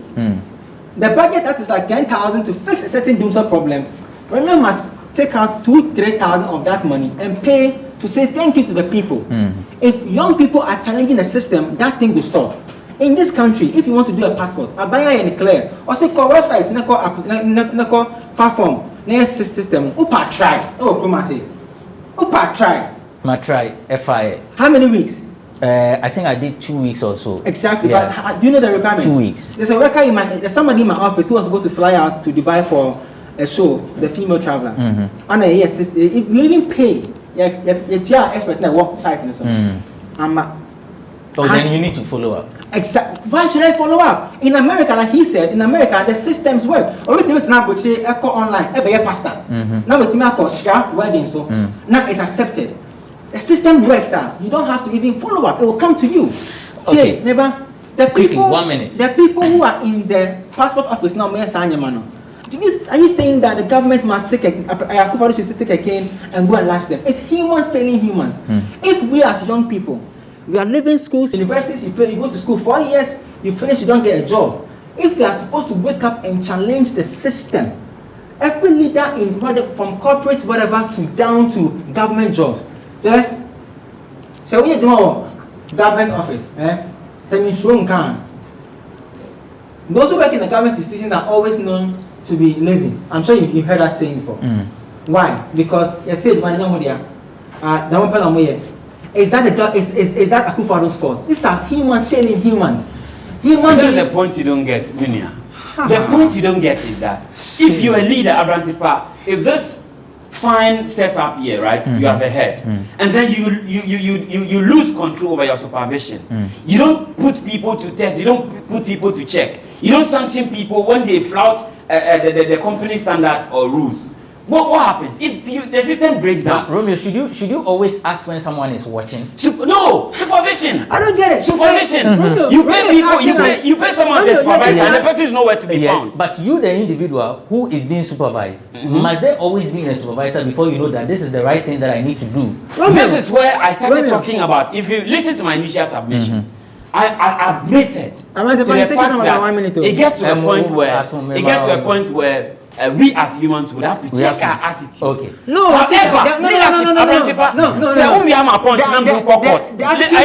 The budget that is like 10,000 to fix a certain doomsday problem, Romeo must take out 2,000-3,000 of that money and pay to say thank you to the people. If young people are challenging the system, that thing will stop. In this country, if you want to do a passport, I buy and clear. Or say call website, na call platform, na system. Upa try. Oh, come on say. Upa try. Ma try FIA. How many weeks? I think I did 2 weeks or so. Exactly. Yeah. But do you know the requirement? 2 weeks. There's a worker there's somebody in my office who was supposed to fly out to Dubai for a show, the female traveler. And if you even pay, yeah, express na work site and so. Then you need to follow up. Exactly. Why should I follow up? In America, like he said, in America the systems work. Everything is now echo online. Pasta. Now it's now called sharp wedding. So now it's accepted. The system works. You don't have to even follow up. It will come to you. Okay. See, neighbor, the people, 1 minute. The people who are in the passport office now, are you saying that the government must take should take a cane and go and lash them? It's humans failing humans. If we as young people, we are leaving schools, universities, you go to school 4 years, you finish, you don't get a job. If we are supposed to wake up and challenge the system, every leader in from corporate whatever to down to government jobs, yeah. So when you do government office, those who work in the government institutions are always known to be lazy. I'm sure you've heard that saying before. Why? Because you said is that Akufo-Addo's fault? These are humans failing humans. That's the point you don't get, Minia. The point you don't get is that if you're a leader, Abrantipa, if this fine setup here, right, you are the head, and then you lose control over your supervision. You don't put people to test, you don't put people to check, you don't sanction people when they flout the company standards or rules. What happens if the system breaks down? Romeo, should you always act when someone is watching? No, supervision. I don't get it. Supervision. Romeo, you pay people. You pay someone as a supervisor, and the person is nowhere to be found. But you, the individual who is being supervised, must there always be a supervisor before you know that this is the right thing that I need to do? Romeo, this is where I started talking about. If you listen to my initial submission, I admitted to the fact that it gets to a point where we as humans would have to check our attitude. Okay. No. However, I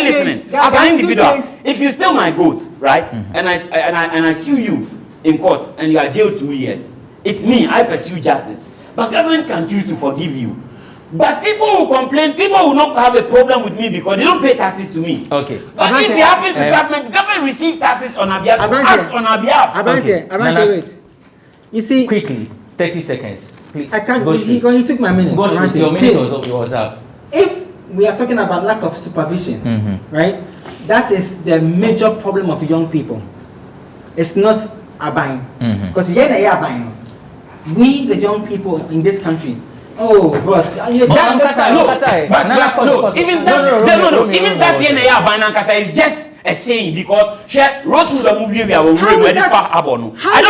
listening. As an individual, if you steal my goat, right, and I sue you in court and you are jailed 2 years, it's me. I pursue justice. But government can choose to forgive you. But people will complain. People will not have a problem with me because they don't pay taxes to me. Okay. But if it happens to government receive taxes on our behalf, act on our behalf. Wait. You see, quickly, 30 seconds, please. I can't. You took my minute. Your minute was up. If we are talking about lack of supervision, right? That is the major problem of young people. It's not abine, because we, the young people in this country. Oh, boss. Even that is just a saying because Rosewood movie I don't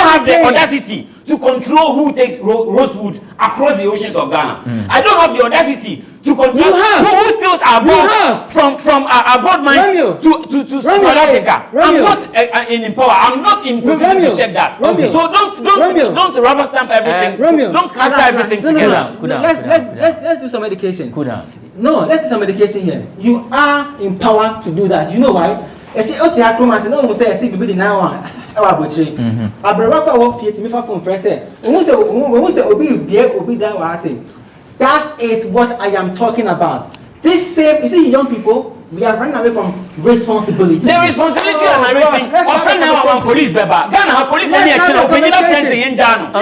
have the audacity to control who takes Rosewood across the oceans of Ghana. I don't have the audacity to control who steals our boat from our boat mines to South Africa. I'm not in power. I'm not in position to check that. So don't rubber stamp everything. Don't cluster everything together. Let's do some education. Cool down. No, let's do some education here. You are empowered to do that. You know why? I say, "Oh, I no say, I see people now. I say, that is what I am talking about. This same, you see, young people, we are running away from responsibility. The responsibility of narrating. Also now I'm police, Baba. Ghana police money action of when you don't friends in Jano.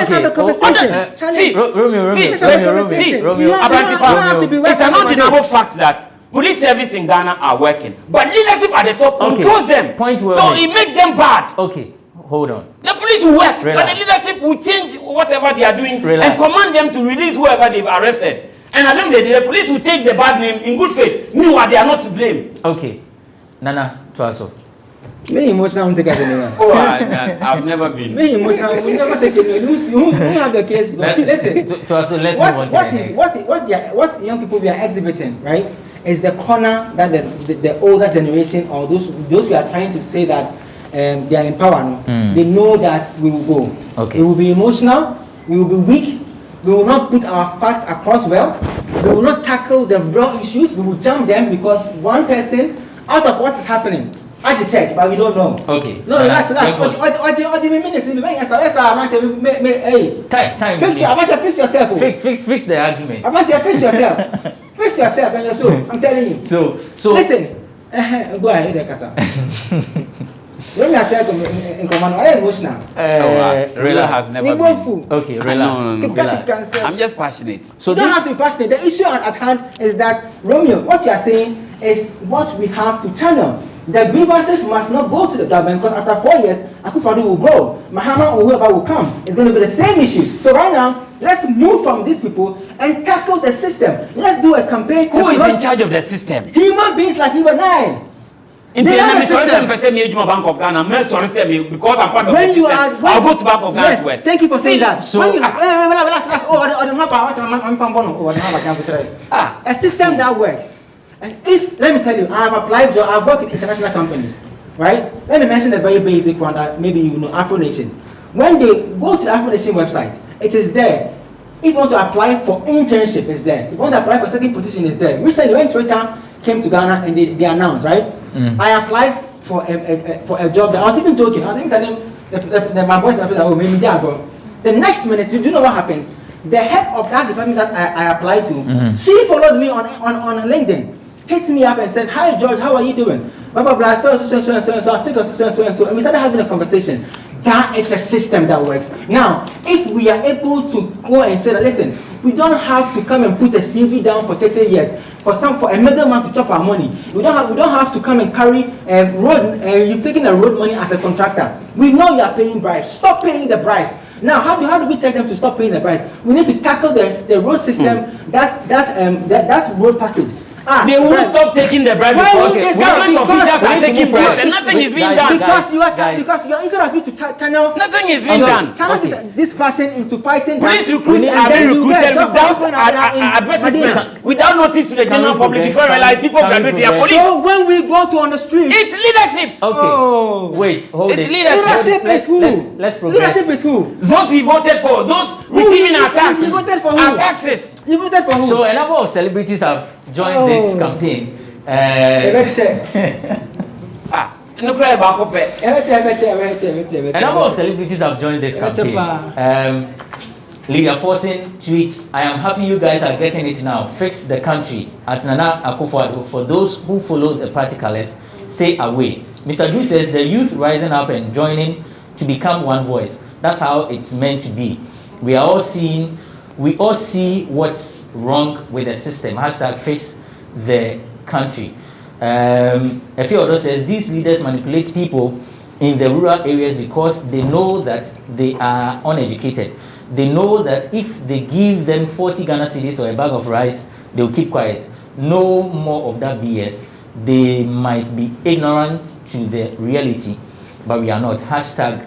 See, Romeo. It's an undeniable fact that police service in Ghana are working, but leadership at the top controls them. So it makes them bad. Okay, hold on. The police will work, but the leadership will change whatever they are doing and command them to release whoever they've arrested. And at the end of the day, the police will take the bad name in good faith. Meanwhile, they are not to blame. Okay. Nana, Twaso. Me emotional take as anyone. Oh, I've never been. Me emotional, we never take it. You have the case. Listen, Twaso, let's move on to the next. What young people we are exhibiting, right, is the corner that the older generation or those we are trying to say that they are in power. No? They know that we will go. Okay. We will be emotional. We will be weak. We will not put our facts across well. We will not tackle the raw issues. We will jump them because one person, out of what is happening, I to check, but we don't know. Okay. No, relax. What do you mean? Hey, time. Fix yourself. Fix the argument. Fix yourself. Fix yourself and your soul. I'm telling you. So listen. Go ahead, Kasa. When I say in command, I am emotional. Rela has never been. Okay, relax. I'm just passionate. So you don't have to be passionate. The issue at hand is that, Romeo, what you are saying is what we have to channel. The grievances must not go to the government, because after 4 years, Akufo-Addo will go. Mahama or whoever will come. It's going to be the same issues. So right now, let's move from these people and tackle the system. Let's do a campaign. Who is in charge of the system? Human beings like you and I. They are the system. Bank of Ghana. Because I'm part of when the you system. Are, I'll go to Bank of Ghana to work. Thank you for saying that. So, a system that works. And if, let me tell you, I have applied job, I've worked with international companies, right? Let me mention a very basic one that maybe you know, Afro Nation. When they go to the Afro Nation website, it is there. If you want to apply for internship, it's there. If you want to apply for a certain position, it's there. Recently, when Twitter came to Ghana and they announced, right? I applied for a job that I was even joking. I was even telling my boys, maybe they are going. The next minute, you know what happened? The head of that department that I applied to, she followed me on LinkedIn. Hit me up and said, "Hi George, how are you doing? Blah blah blah. So. I'll take us so. And we started having a conversation. That is a system that works. Now, if we are able to go and say that, listen, we don't have to come and put a CV down for 30 years for a middleman to chop our money. We don't have to come and carry road. You're taking a road money as a contractor. We know you are paying bribes. Stop paying the bribes. Now, how do we tell them to stop paying the bribes? We need to tackle the road system. That's road passage. They will stop taking the bribe because government officials are taking bribes and nothing is being done. Because you are instead of you to channel, nothing is being done. Channel this passion into fighting. Police recruits are being recruited without advertisement, without notice to the general public before realize people graduate their police. So when we go to on the street, it's leadership. Okay. Oh. Wait, hold it. It's leadership. Leadership is who? Let's progress. Leadership is who? Those we voted for. Those receiving our taxes. You voted for who? Our taxes. You voted for who? So a number of celebrities have joined this campaign. A number of celebrities have joined this campaign. Leader Forcing tweets, "I am happy you guys are getting it now. Fix the country." At Nana Akufo-Addo, for those who follow the party colors, stay away. Mr. Drew says the youth rising up and joining to become one voice. That's how it's meant to be. We all see what's wrong with the system. Hashtag fix the country. A few others says these leaders manipulate people in the rural areas because they know that they are uneducated. They know that if they give them 40 Ghana cedis or a bag of rice, they'll keep quiet. No more of that BS. They might be ignorant to the reality, but we are not. Hashtag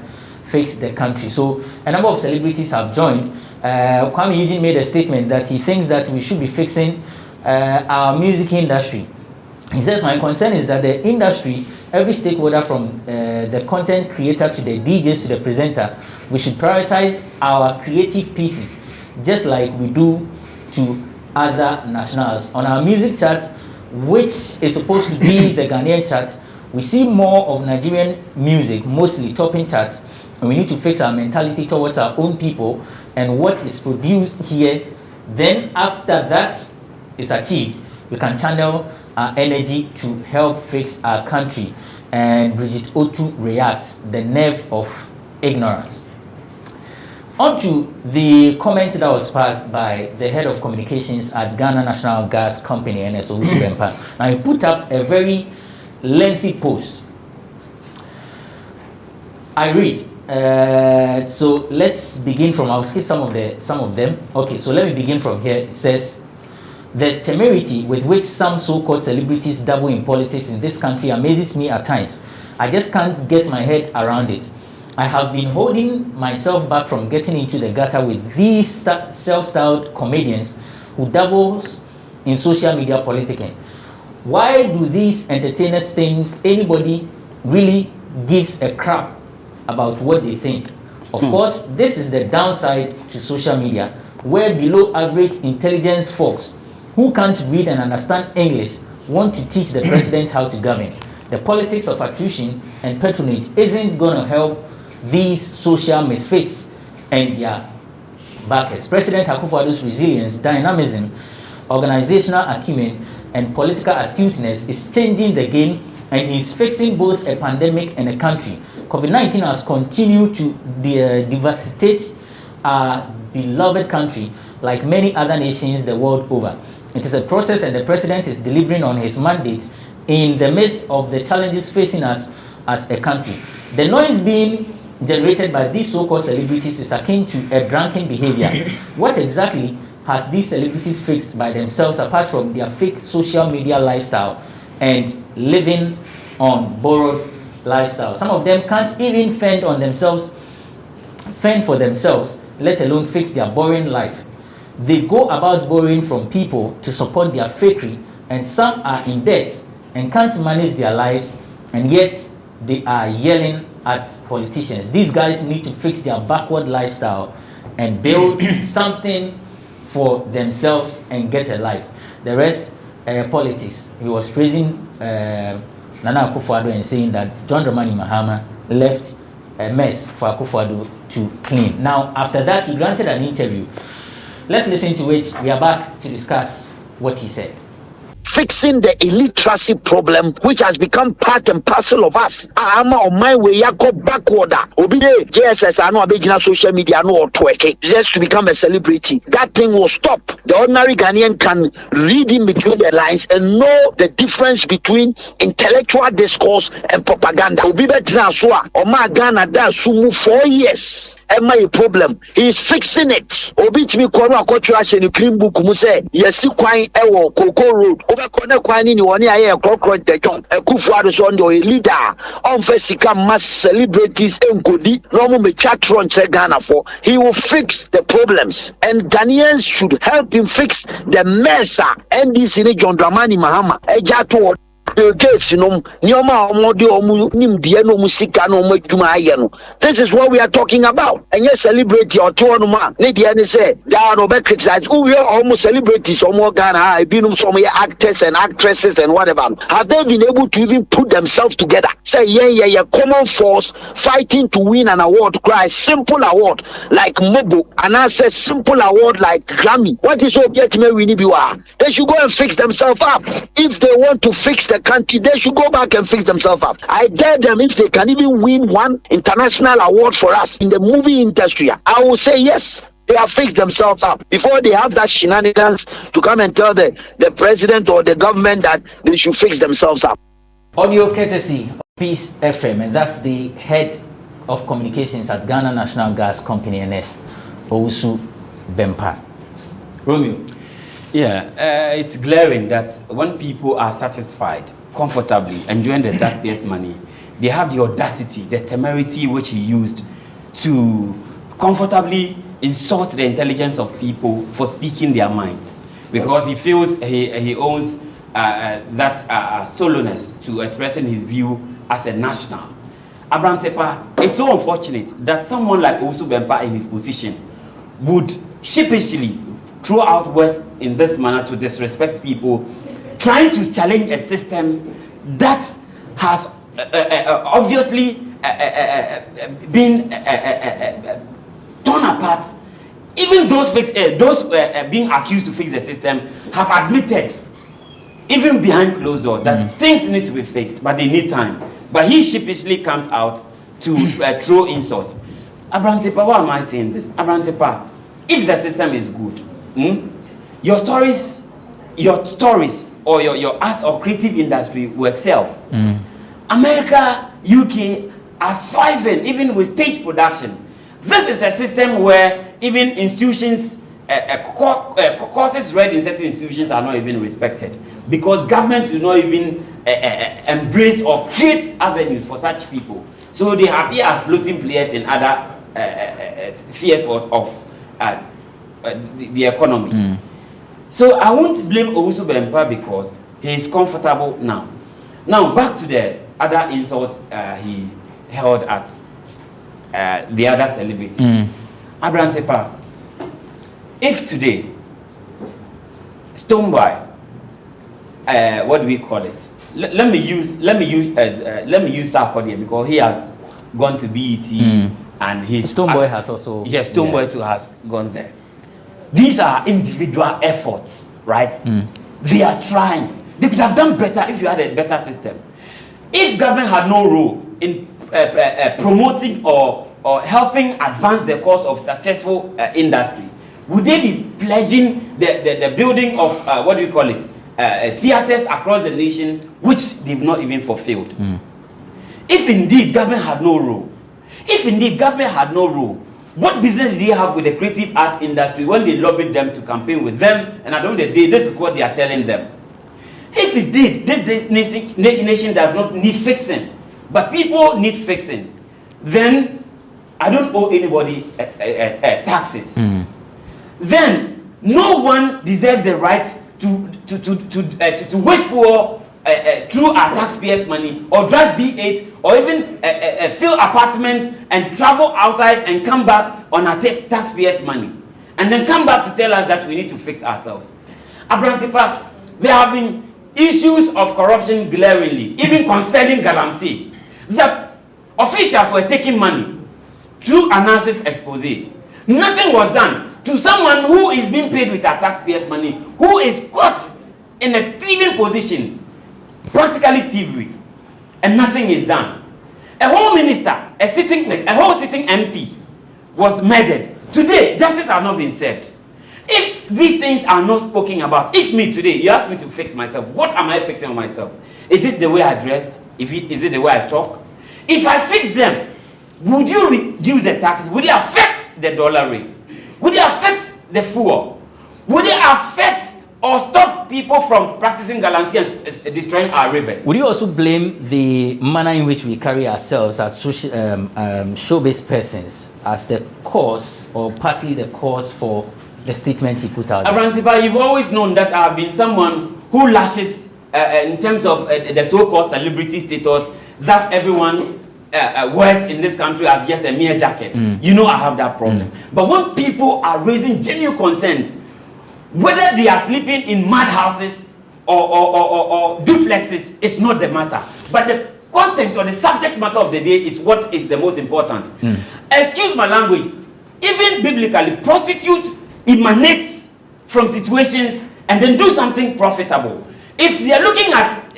fix the country. So a number of celebrities have joined. Kwame Eugene made a statement that he thinks that we should be fixing our music industry. He says, "My concern is that the industry, every stakeholder from the content creator to the DJs to the presenter, we should prioritize our creative pieces, just like we do to other nationals. On our music chart, which is supposed to be the Ghanaian chart, we see more of Nigerian music, mostly topping charts, and we need to fix our mentality towards our own people and what is produced here. Then after that is achieved, we can channel our energy to help fix our country." And Bridget Otu reacts, "The nerve of ignorance." On to the comment that was passed by the head of communications at Ghana National Gas Company, NSO. Now he put up a very lengthy post. I read. So let's begin from, I'll skip some of them. Okay, so let me begin from here. It says, "The temerity with which some so-called celebrities dabble in politics in this country amazes me at times. I just can't get my head around it. I have been holding myself back from getting into the gutter with these self-styled comedians who dabbles in social media politicking. Why do these entertainers think anybody really gives a crap about what they think? Of course, this is the downside to social media, where below average intelligence folks who can't read and understand English want to teach the president how to govern. The politics of attrition and patronage isn't going to help these social misfits and their backers. President Akufo-Addo's resilience, dynamism, organizational acumen, and political astuteness is changing the game, and he's fixing both a pandemic and a country. COVID-19 has continued to devastate our beloved country like many other nations the world over. It is a process, and the president is delivering on his mandate in the midst of the challenges facing us as a country. The noise being generated by these so-called celebrities is akin to a drunken behavior. What exactly has these celebrities fixed by themselves apart from their fake social media lifestyle and living on borrowed lifestyle? Some of them can't even fend for themselves, let alone fix their boring life. They go about borrowing from people to support their fakery, and some are in debt and can't manage their lives, and yet they are yelling at politicians. These guys need to fix their backward lifestyle and build something for themselves and get a life. The rest, politics. He was praising Nana Akufo-Addo and saying that John Dramani Mahama left a mess for Akufo-Addo to clean. Now, after that, he granted an interview. Let's listen to it. We are back to discuss what he said. Fixing the illiteracy problem, which has become part and parcel of us. I'm on my way, I go backward. Obide JSS, I know about social media, no twerking, just to become a celebrity. That thing will stop. The ordinary Ghanaian can read in between the lines and know the difference between intellectual discourse and propaganda. Obibe Transwa, Oma Ghana, that sumu 4 years. Am I a problem? He is fixing it. Obit me Kono Akochuash and Cream Book Muse, Yesi Kwine Ewo, Coco Road, over Kona Kwine, you want a cockroach, the John, a Kufuado on your leader, on Fesica mass celebrities and Kodi, Romo Mechatron Ghana for. He will fix the problems, and Ghanaians should help him fix the mess. And this in John Dramani Mahama, a Jato. This is what we are talking about. And yes, celebrity or tournament. Nidiane say, down over criticize. We are almost celebrities or more Ghana. I've been some actors and actresses and whatever. Have they been able to even put themselves together? Say, yeah, common force fighting to win an award. Cry simple award like Mobo, and I say simple award like Grammy. What is object me we need you are? They should go and fix themselves up. If they want to fix the country, they should go back and fix themselves up. I dare them, if they can even win one international award for us in the movie industry, I will say yes. They have fixed themselves up before they have that shenanigans to come and tell the president or the government that they should fix themselves up. Audio courtesy of Peace FM, and that's the head of communications at Ghana National Gas Company NS, Owusu Bempah. Romeo. Yeah, it's glaring that when people are satisfied, comfortably, enjoying the taxpayers' money, they have the audacity, the temerity which he used to comfortably insult the intelligence of people for speaking their minds, because he feels he owns that solowness to expressing his view as a national. Abraham Tepa, it's so unfortunate that someone like Owusu Bempah in his position would sheepishly throw out words in this manner to disrespect people, trying to challenge a system that has obviously been torn apart. Even those being accused to fix the system have admitted, even behind closed doors, that things need to be fixed, but they need time. But he sheepishly comes out to throw insults. Abraham Tepa, why am I saying this? Abraham Tepa, if the system is good, your stories or your art or creative industry will excel. America, UK are thriving even with stage production. This is a system where even institutions, courses read in certain institutions are not even respected, because government do not even embrace or create avenues for such people. So they appear as floating players in other spheres of the economy. So I won't blame Owusu Bempah because he is comfortable now. Now back to the other insults he held at the other celebrities. Abraham Tepa, if today Stonebwoy, what do we call it? let me use Sarkodie because he has gone to BET and his Stoneboy has also. Yes, Stoneboy too has gone there. These are individual efforts, right? They are trying. They could have done better if you had a better system. If government had no role in promoting or helping advance the cause of successful industry, would they be pledging the building of theaters across the nation, which they've not even fulfilled? If indeed government had no role, what business did they have with the creative art industry when they lobbied them to campaign with them? And at the end of the day, this is what they are telling them. If indeed this nation does not need fixing, but people need fixing, then I don't owe anybody taxes. Then no one deserves the right to waste fuel through our taxpayers' money, or drive V8, or even fill apartments and travel outside and come back on our taxpayers' money, and then come back to tell us that we need to fix ourselves. Abrantipa, there have been issues of corruption glaringly, even concerning Galamsey. The officials were taking money through analysis expose. Nothing was done to someone who is being paid with our taxpayers' money, who is caught in a thieving position, practically thievery, and nothing is done. A whole minister, a whole sitting MP was murdered. Today, justice has not been served. If these things are not spoken about, if me today, you ask me to fix myself, what am I fixing on myself? Is it the way I dress? Is it the way I talk? If I fix them, would you reduce the taxes? Would it affect the dollar rate? Would it affect the fuel? Would it affect or stop people from practicing galamsey and destroying our rivers? Would you also blame the manner in which we carry ourselves as showbiz persons as the cause, or partly the cause, for the statement he put out? Abrantipa, you've always known that I have been someone who lashes in terms of the so-called celebrity status that everyone wears in this country as just a mere jacket. You know I have that problem. But when people are raising genuine concerns, whether they are sleeping in mad houses or duplexes, it's not the matter. But the content or the subject matter of the day is what is the most important. Excuse my language, even biblically, prostitute emanates from situations and then do something profitable. If they are looking at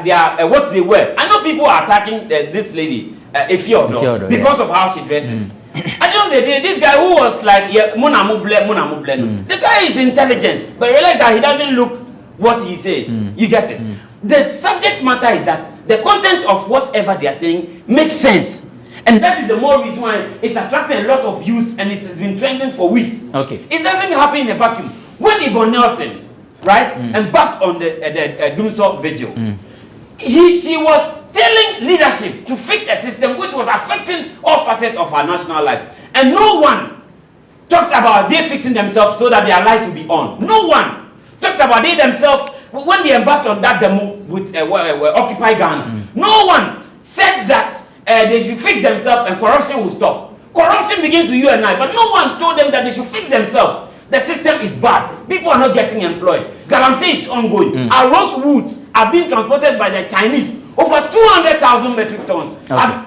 their what they wear, I know people are attacking this lady, Efiodo, because of how she dresses. At the end of the day, this guy who was like, the guy is intelligent, but realize that he doesn't look what he says. You get it? The subject matter is that the content of whatever they are saying makes sense. And that is the more reason why it's attracting a lot of youth, and it has been trending for weeks. Okay. It doesn't happen in a vacuum. When Yvonne Nelson, right, embarked on the Doomsday vigil, she was telling leadership to fix a system which was affecting all facets of our national lives. And no one talked about they fixing themselves so that their light will be on. No one talked about they themselves when they embarked on that demo with Occupy Ghana. No one said that they should fix themselves and corruption will stop. Corruption begins with you and I, but no one told them that they should fix themselves. The system is bad. People are not getting employed. Galamsey is ongoing. Our rosewoods are being transported by the Chinese. Over 200,000 metric tons. Okay.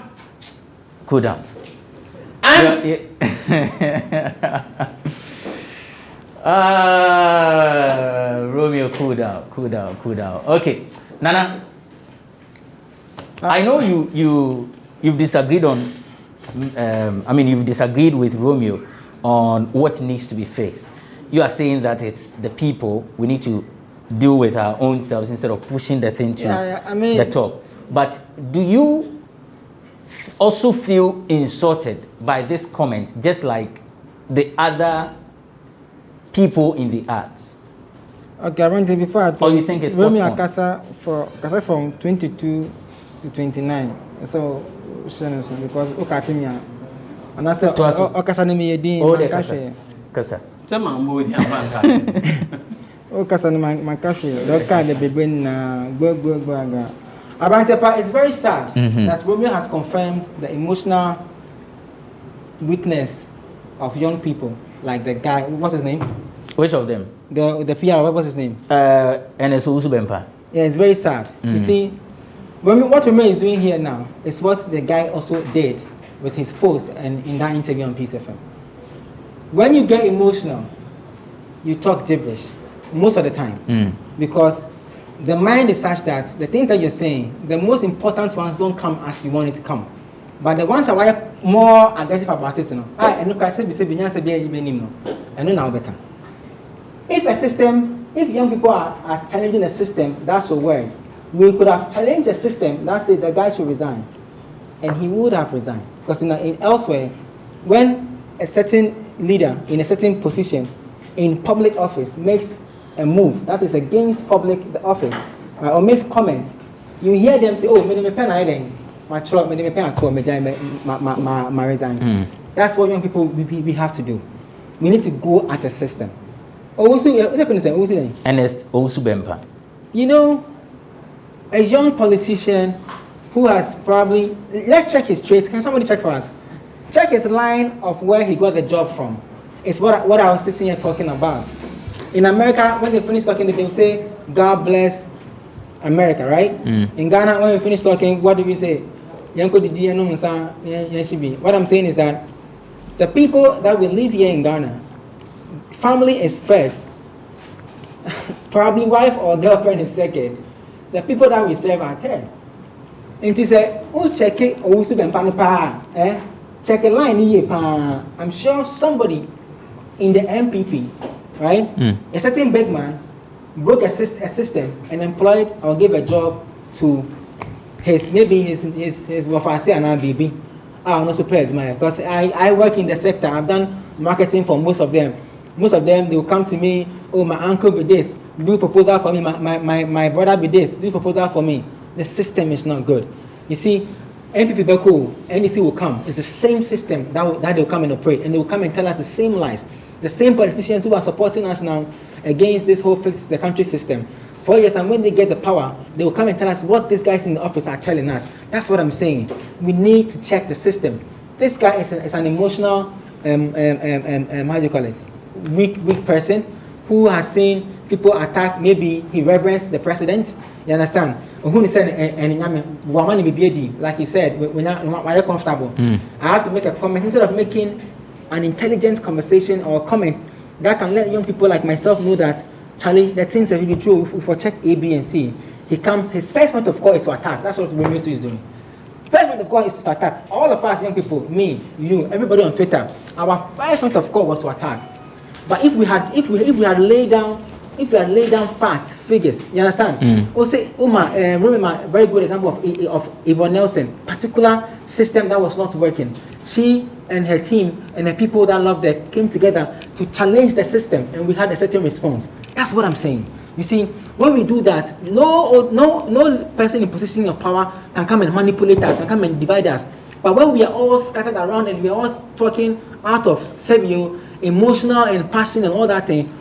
Cool down. And Romeo, cool down. Okay, Nana. I know you've disagreed on. You've disagreed with Romeo on what needs to be fixed. You are saying that it's the people, we need to deal with our own selves instead of pushing the thing to the top. But do you also feel insulted by this comment, just like the other people in the arts? Okay, I want to before I talk. Or you think it's Romeo Akasa from 22 to 29. So because Okatimia. And I said, Okasanimi Yedin, Kasa. Okasanima Makashi, Doka the Bibin, Gwaga. Abantepa, it's very sad that Romeo has confirmed the emotional weakness of young people, like the guy, what's his name? Which of them? The PR, what was his name? NSO Usubempa. Yeah, it's very sad. You see, what Remain is doing here now is what the guy also did with his post and in that interview on Peace FM. When you get emotional, you talk gibberish most of the time because the mind is such that the things that you're saying, the most important ones don't come as you want it to come. But the ones that are more aggressive about it, if young people are challenging the system, that's a word. We could have challenged the system, that's it, the guy should resign. And he would have resigned. Because in elsewhere, when a certain leader in a certain position in public office makes a move that is against public office, right, or makes comments, you hear them say, oh, resign. That's what young people we have to do. We need to go at a system. You know, a young politician who has probably, let's check his traits. Can somebody check for us? Check his line of where he got the job from. It's what I was sitting here talking about. In America, when they finish talking, they will say, God bless America, right? In Ghana, when we finish talking, what do we say? What I'm saying is that the people that will live here in Ghana, family is first, probably wife or girlfriend is second, the people that we serve are third. And he said, oh, check it, check a line, I'm sure somebody in the MPP, right? A certain big man broke a system and employed or gave a job to his wafase and baby. I'm not surprised, man, because I work in the sector. I've done marketing for most of them. Most of them, they will come to me, oh, my uncle be this, do proposal for me, my brother be this, do proposal for me. The system is not good. You see, NPP Beko, NEC will come. It's the same system that they'll come and operate, and they will come and tell us the same lies. The same politicians who are supporting us now against this whole fix the country system. 4 years, and when they get the power, they will come and tell us what these guys in the office are telling us. That's what I'm saying. We need to check the system. This guy is an emotional, how do you call it? Weak person who has seen people attack. Maybe he reverenced the president. You understand? Like he said, when you're comfortable, I have to make a comment instead of making an intelligent conversation or comment that can let young people like myself know that Charlie, the things that really true. If we check A, B, and C, he comes. His first point of call is to attack. That's what Wilmington is doing. First point of call is to attack. All of us young people, me, you, everybody on Twitter, our first point of call was to attack. But if we had laid down fact figures, you understand? We'll say, remember, very good example of Yvonne Nelson, particular system that was not working. She and her team and the people that loved her came together to challenge the system, and we had a certain response. That's what I'm saying. You see, when we do that, no person in position of power can come and manipulate us, can come and divide us. But when we are all scattered around and we are all talking out of emotional and passion and all that thing,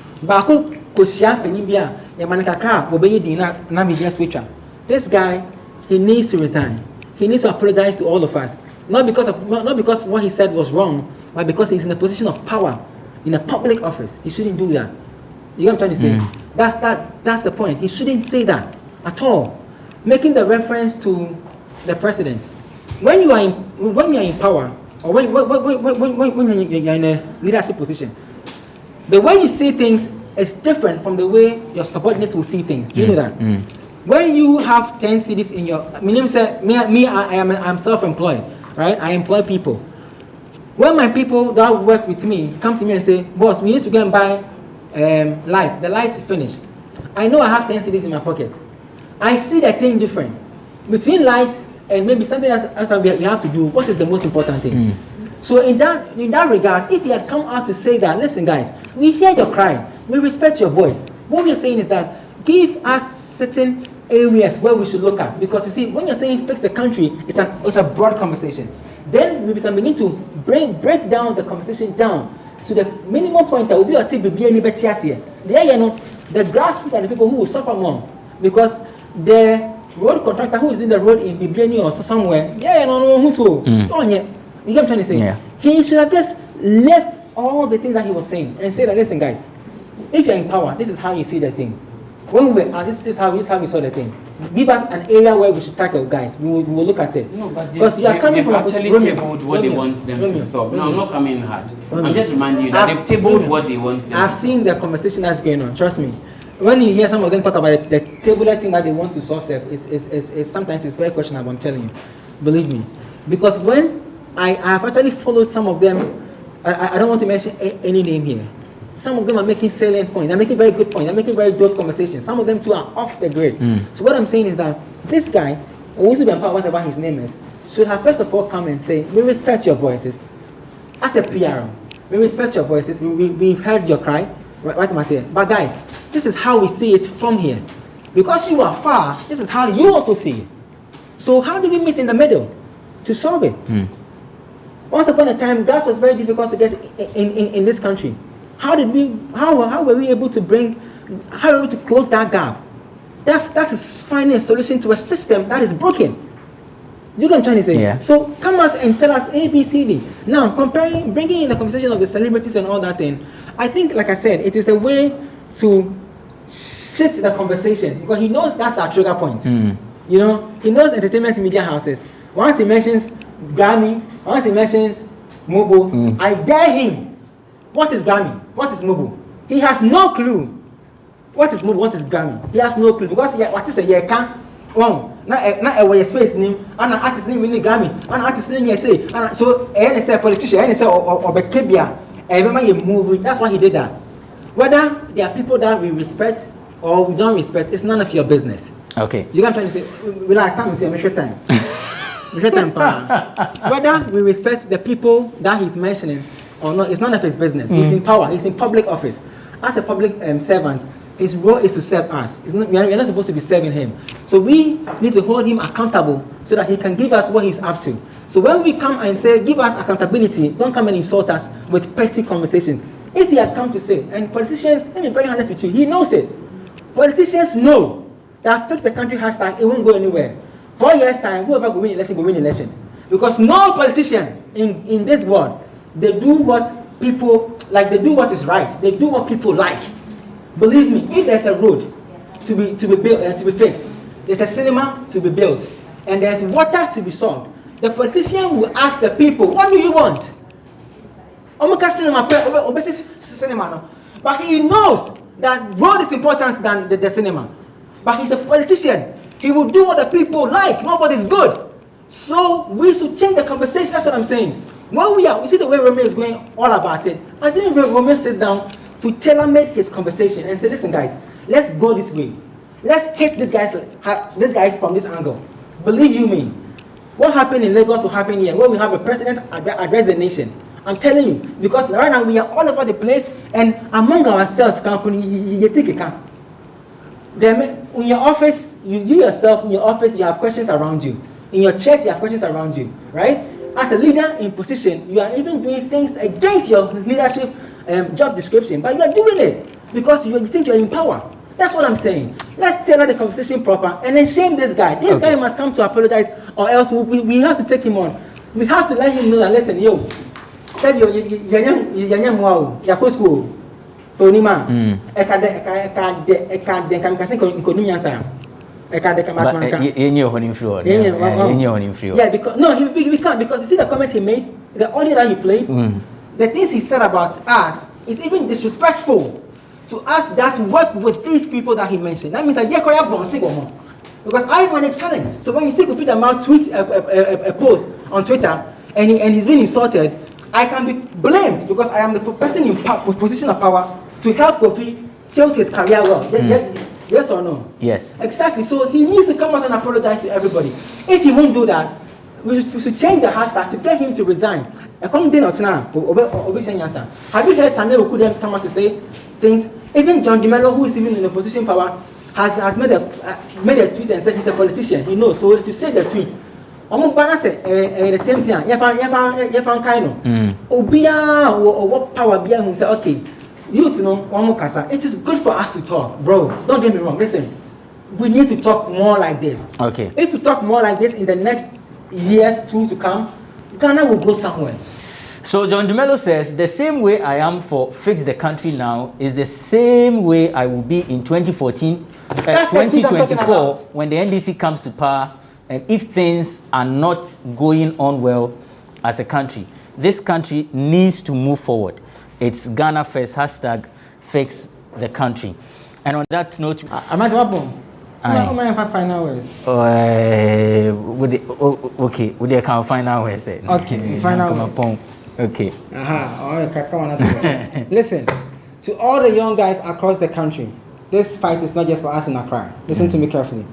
this guy, he needs to resign. He needs to apologize to all of us. Not because what he said was wrong, but because he's in a position of power in a public office. He shouldn't do that. You know what I'm trying to say? That's the point. He shouldn't say that at all. Making the reference to the president. When you are in power, or when you're in a leadership position, the way you see things is different from the way your subordinates will see things. Do you know that? When you have 10 cities in your, I'm self-employed, right? I employ people. When my people that work with me come to me and say, boss, we need to go and buy lights. The lights finished. I know I have 10 cities in my pocket. I see the thing different. Between lights and maybe something else we have to do, what is the most important thing? So in that regard, if he had come out to say that, listen guys, we hear your cry, we respect your voice. What we're saying is that give us certain areas where we should look at. Because you see, when you're saying fix the country, it's a broad conversation. Then we can begin to break down the conversation down to the minimum point that will be a tip be any better here. There, you know, the grassroots are the people who will suffer more. Because the road contractor who is in the road in Bibliani or somewhere, who's so. You get what I'm trying to say? Yeah. He should have just left all the things that he was saying and said that, listen guys, if you're in power, this is how you see the thing. when this is how we saw the thing. Give us an area where we should tackle, guys. We will look at it. No, but because you are coming from actually tabled what they want them to solve. No, I'm not coming hard. I'm just reminding you that they've tabled what they want. I've seen the conversation that's going on. Trust me. When you hear some of them talk about it, the tabular thing that they want to solve, is sometimes it's very questionable. I'm telling you, believe me, because when I have actually followed some of them, I don't want to mention any name here. Some of them are making salient points. They're making very good points. They're making very dope conversations. Some of them too are off the grid. So what I'm saying is that this guy, whatever his name is, should have first of all come and say, we respect your voices. As a PR, we respect your voices. We've heard your cry. What am I saying? But guys, this is how we see it from here. Because you are far, this is how you also see it. So how do we meet in the middle to solve it? Once upon a time, gas was very difficult to get in this country. How were we able to close that gap? That is finding a solution to a system that is broken. You get what I'm trying to say? Yeah. So come out and tell us A, B, C, D. Now, bringing in the conversation of the celebrities and all that thing, I think, like I said, it is a way to shift the conversation because he knows that's our trigger point. You know, he knows entertainment media houses. Once he mentions Grammy, once he mentions Mobo, I dare him. What is Grammy? What is Mobo? He has no clue. What is Mobo? What is Grammy? He has no clue because what is a year can na a way space name and an artist name winning Grammy and an artist name you say and so any say politician any say or Bekebia remember you movie. That's why he did that. Whether there are people that we respect or we don't respect, it's none of your business. Okay. You can try to say relax, time and say measure time. Measure time. Whether we respect the people that he's mentioning or not, it's none of his business. He's in power, he's in public office. As a public servant, his role is to serve us. We are not supposed to be serving him. So we need to hold him accountable so that he can give us what he's up to. So when we come and say, give us accountability, don't come and insult us with petty conversations. If he had come to say, and politicians, let me be very honest with you, he knows it. Politicians know that fix the country hashtag, it won't go anywhere. 4 years time, whoever will win election, will win election. Because no politician in this world, they do what people, like they do what is right. They do what people like. Believe me, if there's a road to be built and to be fixed, there's a cinema to be built, and there's water to be solved, the politician will ask the people, what do you want? But he knows that road is important than the cinema. But he's a politician. He will do what the people like. Nobody's good. So we should change the conversation. That's what I'm saying. When we see the way Romeo is going all about it. I think Romeo sits down to tailor-make his conversation and say, listen guys, let's go this way. Let's hit these guys from this angle. Believe you me, what happened in Lagos will happen here, where we have a president address the nation. I'm telling you, because right now we are all over the place, and among ourselves, you take a camp. Then in your office, you yourself, in your office, you have questions around you. In your church, you have questions around you, right? As a leader in position, you are even doing things against your leadership job description, but you are doing it because you think you're in power. That's what I'm saying. Let's tailor the conversation proper and then shame this guy. This guy must come to apologize, or else we have to take him on. We have to let him know that, listen, yo, tell you, you're school. So, Nima, yeah, because no, we can't, because you see the comment he made, the audio that he played, the things he said about us is even disrespectful to us that work with these people that he mentioned. That means that because I manage talent. So when you see Kofi Dama tweet a post on Twitter and he's been insulted, I can be blamed because I am the person in position of power to help Kofi tilt his career well. Yes or no? Yes. Exactly. So he needs to come out and apologize to everybody. If he won't do that, we should change the hashtag to get him to resign. Have you heard Sanel Okudems come out to say things? Even John DeMello, who is even in a position of power, has made a tweet and said he's a politician. He knows. So to say the tweet, the same thing. You found kind of. Obia or what power behind him say, okay, you know, one more kasa. It is good for us to talk, bro. Don't get me wrong. Listen, we need to talk more like this. Okay. If we talk more like this in the next years, 2 to come, Ghana will go somewhere. So John Dumelo says, the same way I am for Fix the Country now is the same way I will be in 2024 when the NDC comes to power, and if things are not going on well as a country. This country needs to move forward. It's Ghana first, hashtag Fix the Country. And on that note, final words. Okay, would they come final words? Okay, final words. Okay. Listen, to all the young guys across the country, this fight is not just for us in Accra. Listen to me carefully.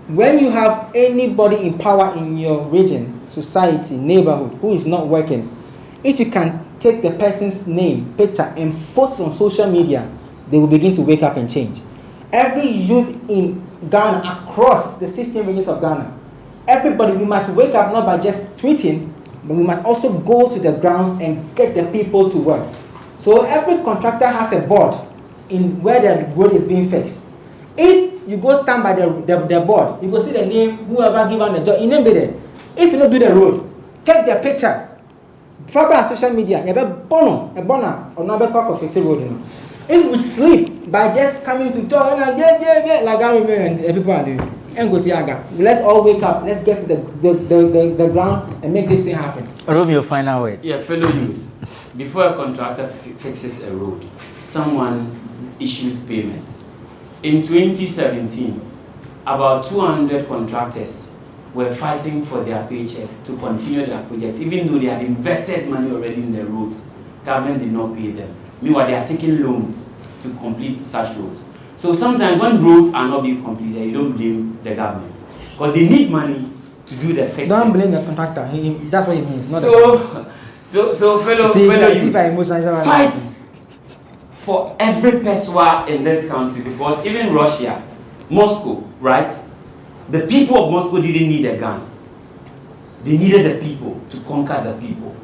When you have anybody in power in your region, society, neighborhood who is not working, if you can take the person's name, picture, and post it on social media, they will begin to wake up and change. Every youth in Ghana, across the 16 regions of Ghana, everybody, we must wake up not by just tweeting, but we must also go to the grounds and get the people to work. So every contractor has a board in where the road is being fixed. If you go stand by the board, you go see the name, whoever give on the job, you name it there. If you don't do the road, take the picture. Follow our social media, you have a bono, or not a fix the road. If we sleep by just coming to talk, like I remember and people are doing. Let's all wake up. Let's get to the ground and make this thing happen. Romeo, final words. Yeah, fellow youth. Before a contractor fixes a road, someone issues payment. In 2017, about 200 contractors were fighting for their paychecks to continue their projects, even though they had invested money already in the roads. Government did not pay them. Meanwhile, they are taking loans to complete such roads. So sometimes when roads are not being completed, you don't blame the government, because they need money to do the fixing. Don't blame the contractor. That's what it means. So fellow youth, fight for every peswa in this country, because even Russia, Moscow, right? The people of Moscow didn't need a gun. They needed the people to conquer the people.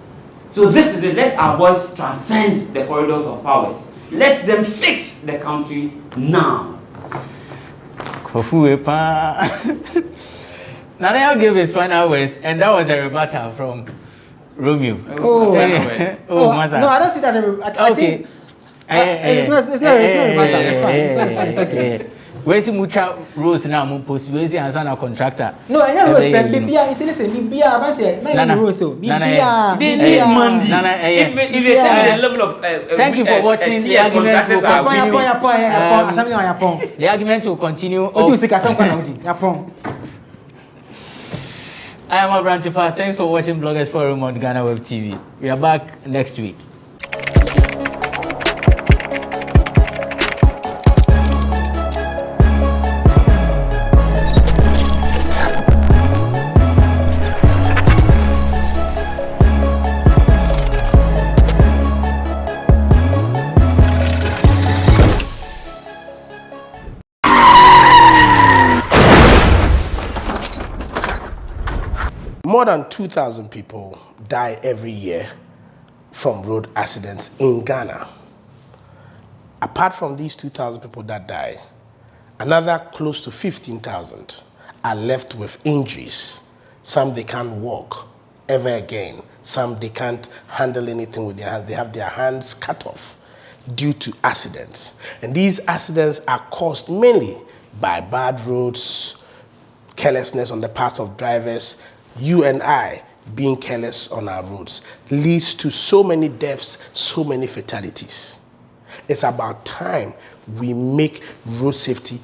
So this is it. Let our voice transcend the corridors of powers. Let them fix the country now. Now gave his final words, and that was a rebuttal from Romeo. No, I don't see that as a rebuttal. Okay. It's not a rebuttal. It's fine. It's okay. Where's the mucha rules now? Post where's the answer contractor? No, I never respect BBA. It's listen, BBA about it. They need money. If they tell the level of thank you for watching. The argument will continue. I am Abrantipa. Thanks for watching Bloggers Forum on GhanaWeb TV. We are back next week. More than 2,000 people die every year from road accidents in Ghana. Apart from these 2,000 people that die, another close to 15,000 are left with injuries. Some they can't walk ever again. Some they can't handle anything with their hands. They have their hands cut off due to accidents. And these accidents are caused mainly by bad roads, carelessness on the part of drivers. You and I being careless on our roads leads to so many deaths, so many fatalities. It's about time we make road safety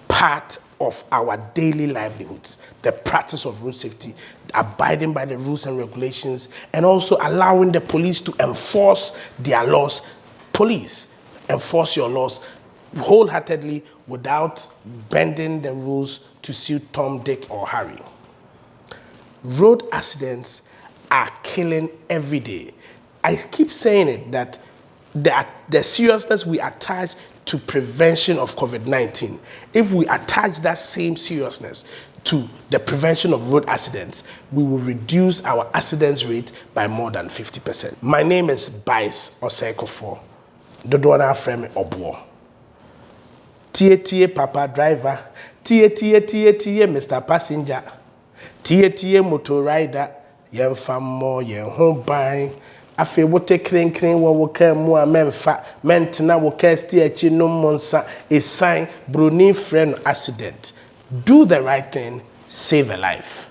part of our daily livelihoods. The practice of road safety, abiding by the rules and regulations, and also allowing the police to enforce their laws. Police, enforce your laws wholeheartedly without bending the rules to suit Tom, Dick, or Harry. Road accidents are killing every day. I keep saying it, that the seriousness we attach to prevention of COVID-19, if we attach that same seriousness to the prevention of road accidents, we will reduce our accidents rate by more than 50%. My name is Bice Osekofo. Dodona Frame Obuo. Tie Papa Driver. Tie Mr. Passenger. Tie motor rider, yen fammo yen ho ban afi wote krenkren wo woka mu a memfa mentna wo casti achi no monsa a sign bruni friend accident. Do the right thing, save a life.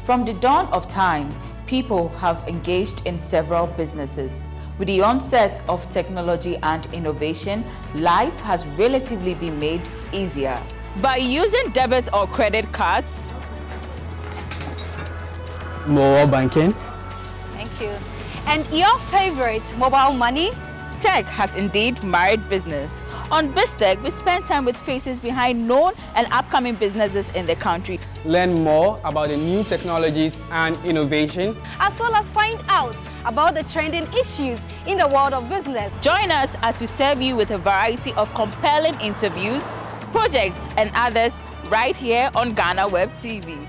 From the dawn of time, people have engaged in several businesses. With the onset of technology and innovation, life has relatively been made easier. By using debit or credit cards, Mobile banking. Thank you. And your favorite, mobile money? tech has indeed married business. On BizTech, we spend time with faces behind known and upcoming businesses in the country. Learn more about the new technologies and innovation, as well as find out about the trending issues in the world of business. Join us as we serve you with a variety of compelling interviews, projects and others right here on GhanaWeb TV.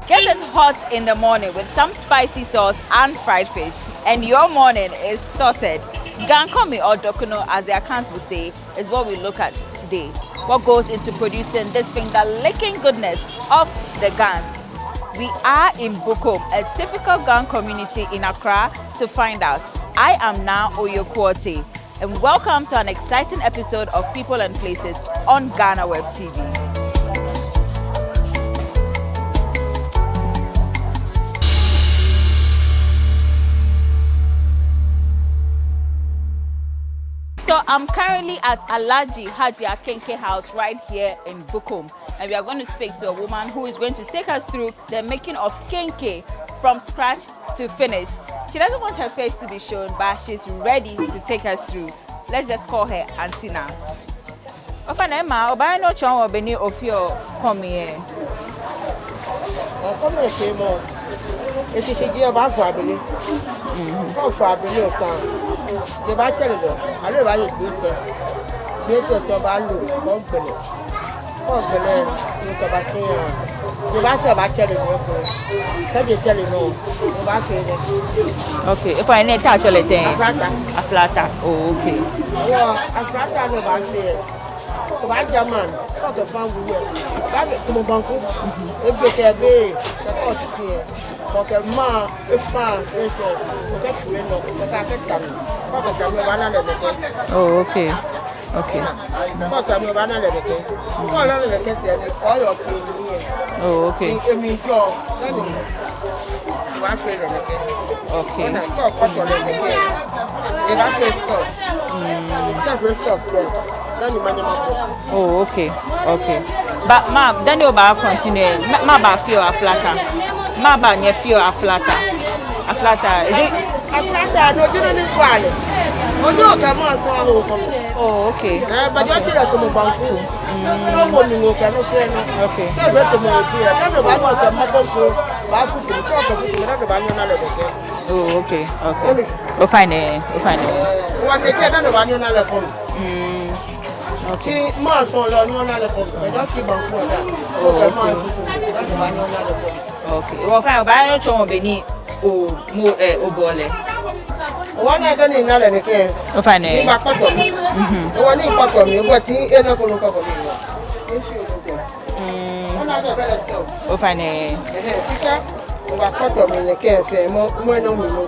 Get it hot in the morning with some spicy sauce and fried fish, and your morning is sorted. Gankomi or dokuno, as the accounts will say, is what we look at today. What goes into producing this finger-licking goodness of the Gans? We are in Bukom, a typical Gan community in Accra, to find out. I am now Oyokwote, and welcome to an exciting episode of People and Places on GhanaWeb TV. So I'm currently at Alhaji Haji Akenke house right here in Bukom, and we are going to speak to a woman who is going to take us through the making of kenke from scratch to finish. She doesn't want her face to be shown, but she's ready to take us through. Let's just call her Auntie now. Ofanema, oba no chon obeni ofio come here. Come here, mo. It is a year of family. Oh, family of town. The bachelor, I don't like it. Better so bad, company. Company, look at Batia. The bachelor, can you tell you no? Okay, if I need touch a little, a flatter. Oh, okay. A flatter, no bachelor. White German, not the family. Back to Mobanco. If you can be the court here. But a man, a fan, oh, okay. Okay. Oh, okay. Oh, okay. Okay. But ma'am, then you back continue. Ma feel a flatter. Ma you feel a flatter. A flatter. Is it? A flatter. No, you don't need quality. Oh, no, come on, so oh, okay. But you're still at the bank. No one will look at the friend. Okay. That's better than here. That's about what the mother so. Oh, okay. Okay. We'll find it. We'll find it. What they get on the one another phone. Okay. Months on another phone. I don't keep on for that. Okay. Well, fine. But I don't know Benny. Oh, more obole. One I don't know that again. Oh, fine. You back part of me. One in part of me, but he ain't not going to cover me. One I got better stuff. Oh, fine. Back part of me, the cafe, more no more.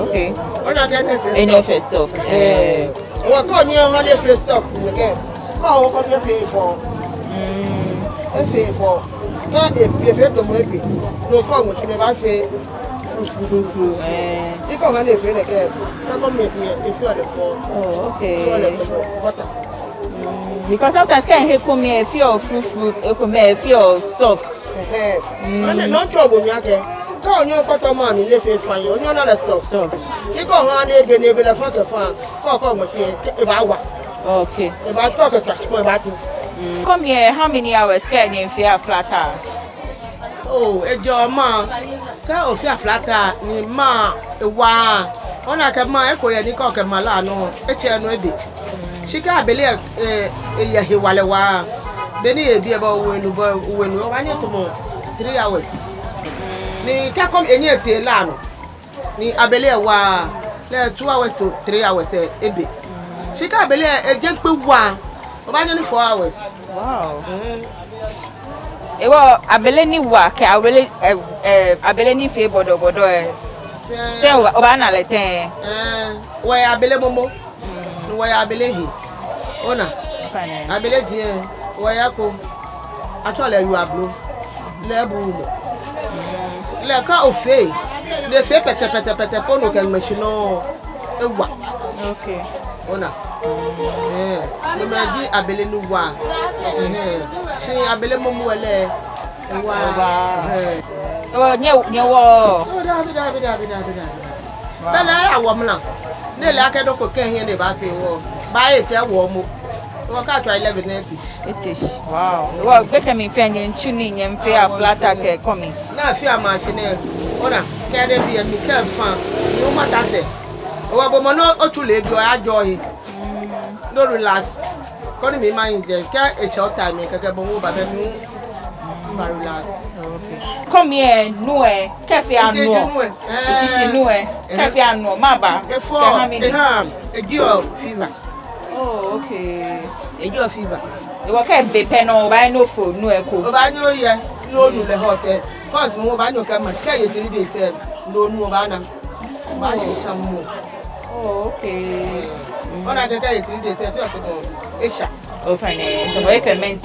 Okay. One I got any of it soft. What can you have a face stop again? How come you pay for? Pay for. If you don't maybe no come with you never pay. You come and pay again. Come maybe if you are the four. Oh, okay. Water. Because sometimes can he come here if you're fruit, if you're soft. No trouble me again. Go on your bottom man in the face fine. You're not a soft. You go on a been able to find a fan. Come with you if I want. Okay. If I talk a touch my battle. Come here, how many hours can you fear flatter? Oh, it's your man. Can't fear flatter, ni ma, a wa. On a cama, echo, and you cock a malano, a chair no bit. She can't believe a Yahiwalewa. Benny, a dear boy, when we run to more 3 hours. Ni can't come any of the lano. Ni Abelia wa, 2 hours to 3 hours a bit. She can't believe a gentle one. About 4 hours. Wow. Ewo abeleni wa ke abele abeleni fe bodo se oba na le ten wa abele momo no wa abele hi ona fine abele die wa yako atole yu ablo le bu mo le ka o fe le fe pete pono kan machino ewa okay ona no ma di abele nu wa she abele momo ele ewa nyewo bela awo mla ne le akedo ko ken yen de ba fe wo ba e te wo mo wo ka try 11 wow wo gbe ke mi fe yen tuni yen fe a flatter ke komi na fi a machine ona ke de bi mi ke fan no mata se wo bo mo no otule do ajo yi no relax ko ni mi ma yin je ke a short time ke bo wo ba be mi relax okay come here no kefe anu isisi no kefe anu maba a deal fever oh okay a deal fever e wo ke be pe no ba no fo no ko ba ni o ye no nu le hotel cause mo ba ni o ka ma ke ye 3 days no nu ba na ba shamu oh okay ona ke ye 3 days fe o to esha oh fine so we ferment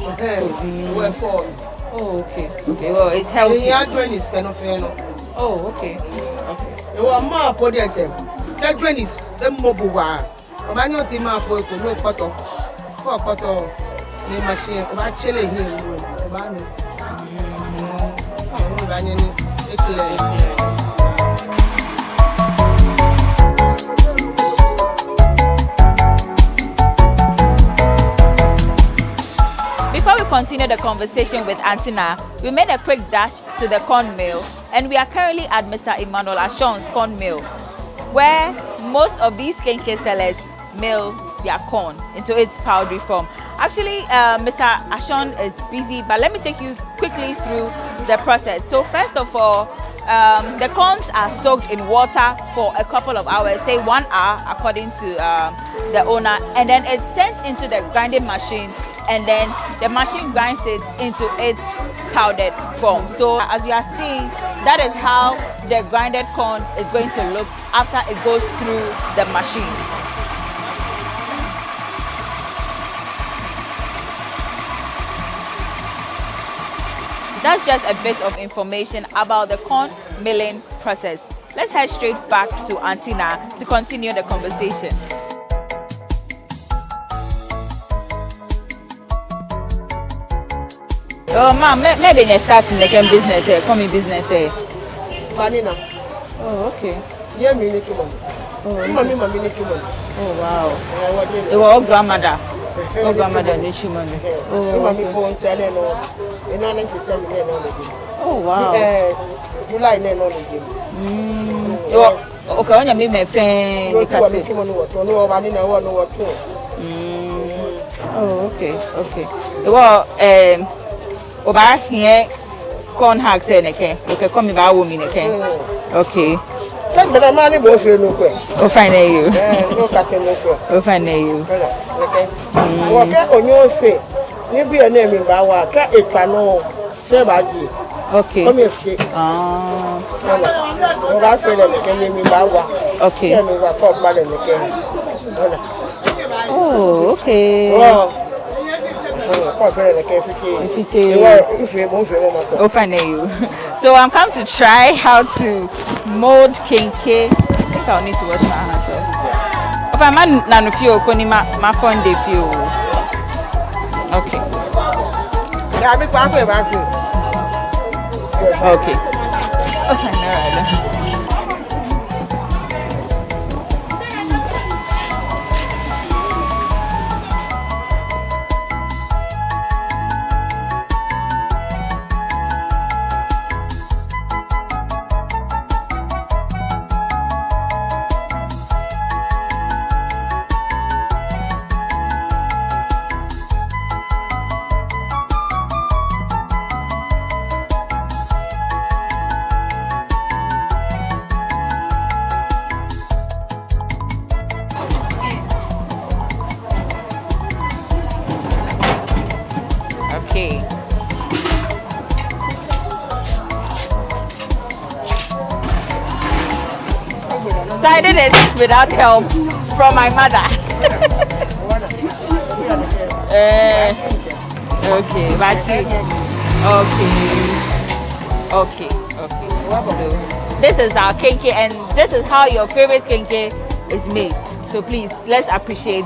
we for oh, okay. Okay, well, it's healthy. Yeah, doing is kind of fair, no? Oh, okay. Okay. You are more podium. That drain is the mobile. But I know the map will no photo. For photo, the machine, actually, Before we continue the conversation with Antina, we made a quick dash to the corn mill, and we are currently at Mr. Emmanuel Ashon's corn mill, where most of these kenke sellers mill their corn into its powdery form. Actually, Mr. Ashon is busy, but let me take you quickly through the process. So first of all, the corns are soaked in water for a couple of hours, say 1 hour according to the owner, and then it's sent into the grinding machine, and then the machine grinds it into its powdered form. So as you are seeing, that is how the grinded corn is going to look after it goes through the machine. That's just a bit of information about the corn milling process. Let's head straight back to Antina to continue the conversation. Oh, ma'am, maybe they start in the business, coming business. Vanina. Oh, okay. Yeah, me need to go. Oh, mommy need to go. Oh, wow. They were all grandmother. Oh, grandmother need to money. Oh, mommy born selling no. And I need to sell me no. Oh, wow. You like no again. Okay, only me my friend. Oh, okay, okay. Well, over here, corn hacks neke. Okay, come ba wo mi neke. Okay. Let the man go for no kwe. O fine you. No cafe no kwe. O fine you. Okay. Waka onyo fe. Ni bi ene mi ba wa ka epa no fe ba ji. Okay. Come here. Ah. No ga fe le neke mi ba wa. Okay. Ya mi wa ko ba le neke. Oh, okay. Wow. Oh, fine you. So I'm come to try how to mold kinky. I think I'll need to wash my hands off. If I'm not feel koni ma phone de feel. Okay. Okay. Okay, all right. Okay. So I did it without help from my mother. Okay, Bachi. Okay. So this is our kinky, and this is how your favorite kinky is made. So please, let's appreciate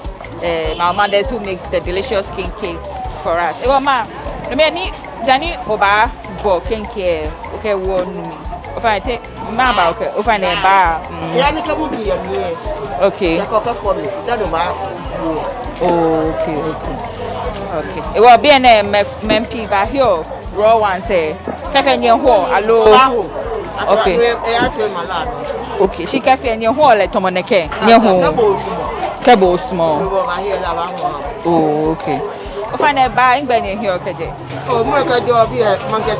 my mothers who make the delicious kinky for us. Ma, me Danny Oba bo kinky. Okay, one me. If I take my okay, if I never okay. Okay. It will be an MP by here. Raw one say, Cafe near hall, allo. Okay. Okay, she cafe in your hall at Tomoneke, near home. Cabo small. Oh, okay. If I never buying Benny here, KJ. Oh, my God, you'll be a monkey.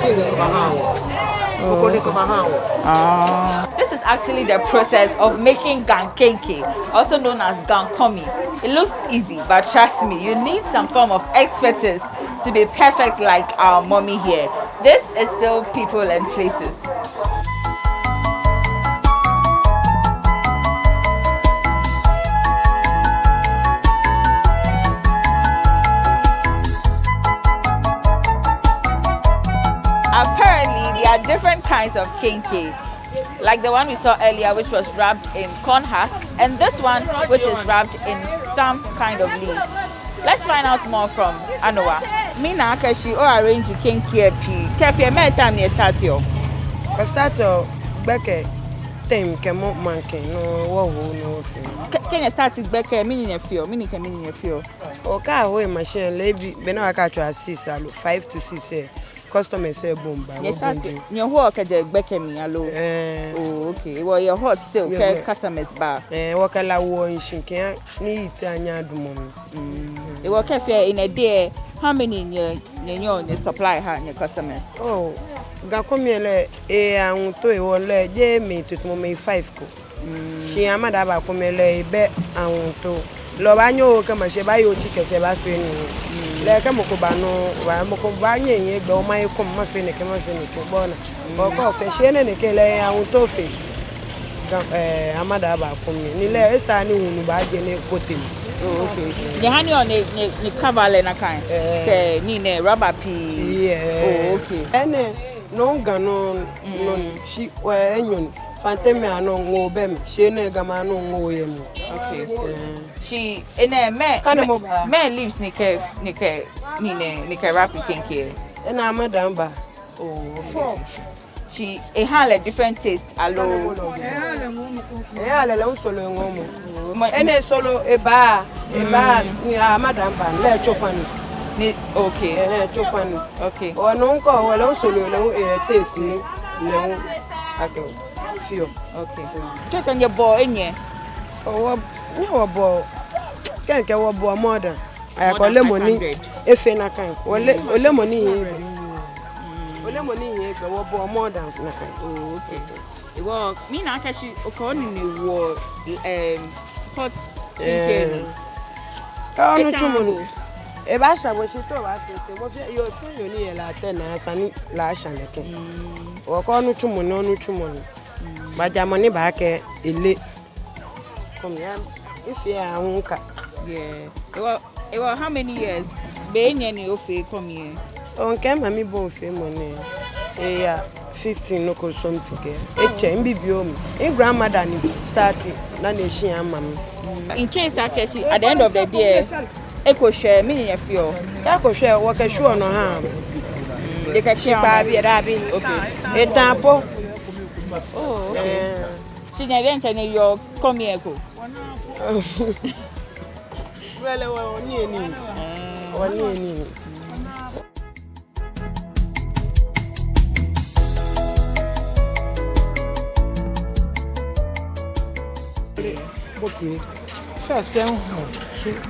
This is actually the process of making gankenke, also known as gankomi. It looks easy, but trust me, you need some form of expertise to be perfect like our mommy here. This is still people and places. Apparently, there are different kinds of kinky, like the one we saw earlier, which was wrapped in corn husk, and this one, which is wrapped in some kind of leaves. Let's find out more from Anoa. Mina Kashi or arrange kinky pi. Kafi, me time you start yo. I start to beke. Time kemo manke no wo no feel. Can you start to beke? Meaning a feel. Meaning can meaning a feel. Okay, we machine lebi. Be no aka to 5 to 6. Customers say boom ba. Yes, your work at the Beckham allo. Oh, okay. Well, your hot still customers bar. Work la wo in shinken ni itanya dumom. You work in a day. How many in supply her your customers? Oh, ga komiele anto e wole je me tutumo me 5 ko. Shi amada ba komele be anto. Lo ba nyo ka ma she ba yo chike se ba fe ni. Le ka mo ko ba no ba mo ko ba nyen gbe o mai ko ma fe ne ke bona. Bo ko fe she ne ke le anto fe. Amada ba komi. Ni le esa ni hunu ba je ne kote. Oh, okay. The honey on the cavale na kind. Ni ne rubber pea. Yeah. Oh, okay. Ene no ganon shi enyon fanteme ano ngo bem she ne gama no ngo yem. Okay. She in a man leaves ni rubber kinky. Ena madam ba. Oh. Okay. She had a different taste. Allo. Le solo ngomo. Ene solo eba ni madam ba le chofani. Ni okay. Chofani. Okay. O no nko o le solo le taste ni le ako feel. Okay. Kefen your boy enye. O ni wo bo. Kenke wo bo more than I call lemon efe na kan. O lemon Only money here, but more than oh, okay. Well, me na kashi okoni ni wo hot kinke. No chumo. E ba sha bo shito ba tete. Mo fe yo fe yo ni la tena sani la sha leke. O ko no chumo no chumo. Ba jamoni ba ke ele. Come here. If you are unka. Yeah. Well, how many years? Be nyani ofe come here. On came mami bon fe money. Yeah, 15 no ko something ke. Eche mbibiom. In grandmother ni starting na na shi amam. In case Akeshi at the end of the day, eko share me in feel. Eko share work sure no ha. They can share ba bi. Okay. Etampo. Oh, okay. She never enter your come here go. Well, oni. Okay. First,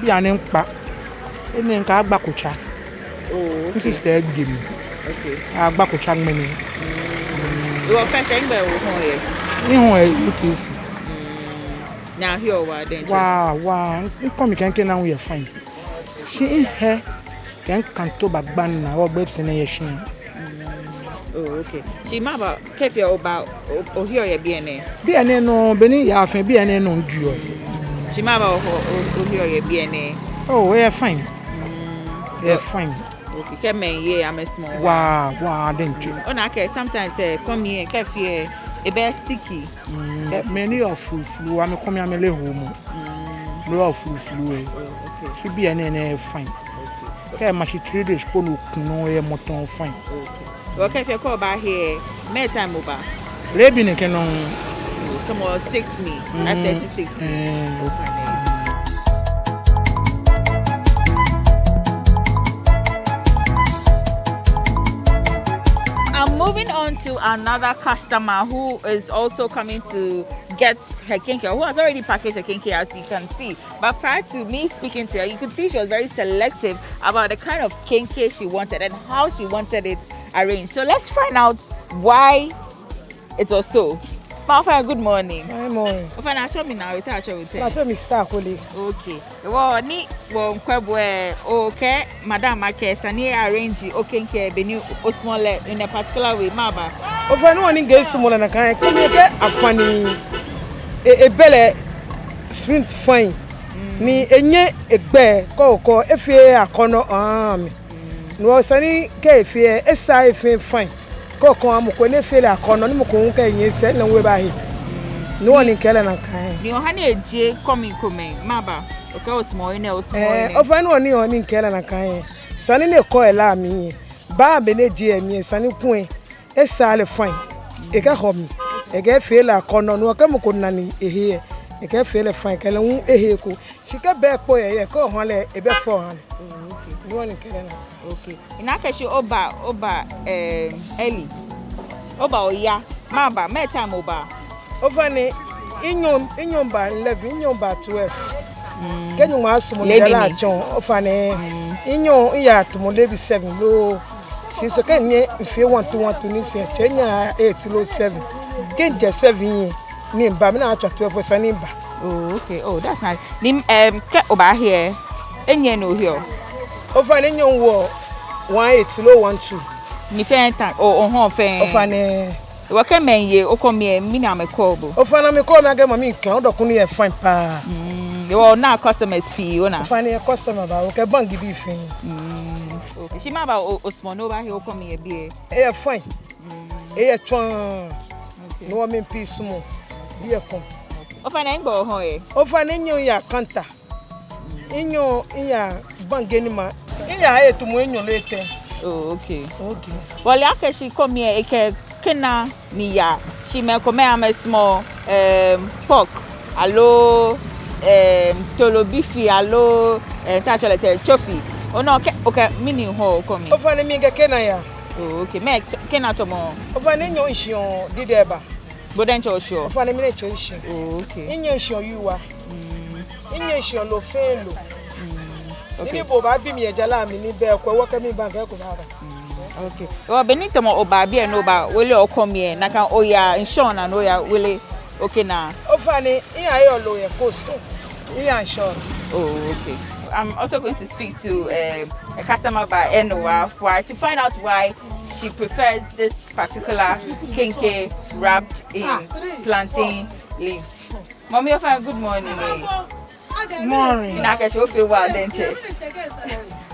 be an impact. And then Bakucha. Oh, this is the game. Okay. Bakucha many. You are first anywhere here. Anywhere it is. Now here over then. Wow. You come can now we are fine. She in her can to back ban now or better than a oh, okay. She maba keep your about or here your BNA. BNA no Benny ya fe BNA no duo. She maba or here your BNA. Oh, we are fine. We are fine. Okay, come here, I'm a small. Wow, didn't you? Oh, okay, sometimes come here, cafe a bit sticky. Many of flu, I'm coming I'm a little home. No flu. Okay. She BNA fine. Okay, my she 3 days no moton fine. Okay, if you call back here, may time over. Lebin can come on 6 me, 36. I'm moving on to another customer who is also coming to get her kinky, who has already packaged her kinky as you can see. But prior to me speaking to her, you could see she was very selective about the kind of kinky she wanted and how she wanted it arranged. So let's find out why it was so. Mama, good morning. Good morning. Ofana, show me now. Show me. Show me star colleague. Okay. Well, ni kwebwe okay, Madam Marquez, and here arrange okay beni osmole in a particular way. Maba. Ofana wani get smaller na kan. Come get afani e belle sweet fine. Ni enye egbe ko efie akono am. No sani ke efie esa efie fine. Koko amukwe ne fele akono ni muko nka nyese na we ba he no woni kele na kan ni ohane eje come maba okay osmo ine ofa no oni nkele na kan sani ne ko ela mi ba be ne je mi sani kun e sale fine e ka hom e ga fele akono no ka muko na ni ehe e ka fele fine kele hu ehe ko sika be po ye ko hole e be fo han ni woni kele na. Okay. In Akeshi Oba Eli. Oba Oya. Maba, me time Oba. Over ne inyom ba 11, inyom ba 12. Kenyu ma sumo dela chon ofane. Inyo ya to mo lebi 7 lo. Since kenye if you want to ni se chenya 8 lo 7. Kenje 7 ni mba me na 12 for ni mba. Oh, okay. Oh, that's nice. Nim ke Oba here. Enye no here. Over any young war 18 low 12. Ni fen tan o hon fen. Over ne. Wo ke men ye o come here mi na me call bo. Over na me call na get mami kan odokun ye fine pa. They were now customers fee ona. Over ne customer ba o ke bank bi fin. Okay. She ma ba Osmo no ba here o come here bi. E fine. E chon. No me peace mo. Bi e kom. Over na ngbo hon e. Over ne nyon ya kanta. Inyo iya bangeni ma iya etu mo enyo lete. Oh, okay. Well, Akeshi come here eke kena ni ya. She me come am small pork. Allo tolo bifi allo ta cholete chofi. Oh no, okay, mini ho come. Ofane mi ge kena ya. Oh, okay. Me kena to mo. Ofane nyo nshio dideba. Bodencho sure. Ofane mi ne cho nshio. Oh, okay. Inyo nshio yuwa. Inyo nshio lo felo. Okay. Ni bo ba bi mi ejala mi ni be ko wo ke mi bank e ko baba. Okay. Well, Benito mo obabi and oba wele okomie na kan oya insure na oya wele okay na. Ofani iya yo lawyer cost. Iya insure. Oh, okay. I'm also going to speak to a customer by Enowa to find out why she prefers this particular kinky wrapped in plantain leaves. Mommy, good morning. Morning. In Akash, you feel well, don't you?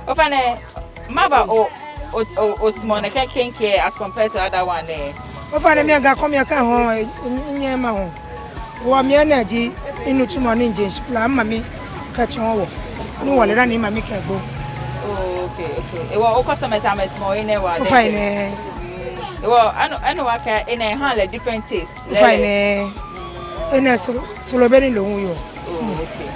Ofane, Maba o small kinky as compared to other one there. Ofane, me ga come here kan ho nyema ho. Wa me energy inu tumo ni nje plan mami ka chon wo. No one run in my make a go. Oh, okay. It was customers are small in a while. Fine. Well, I know I can in a handle different tastes. Fine. In a solo very long. Oh, okay.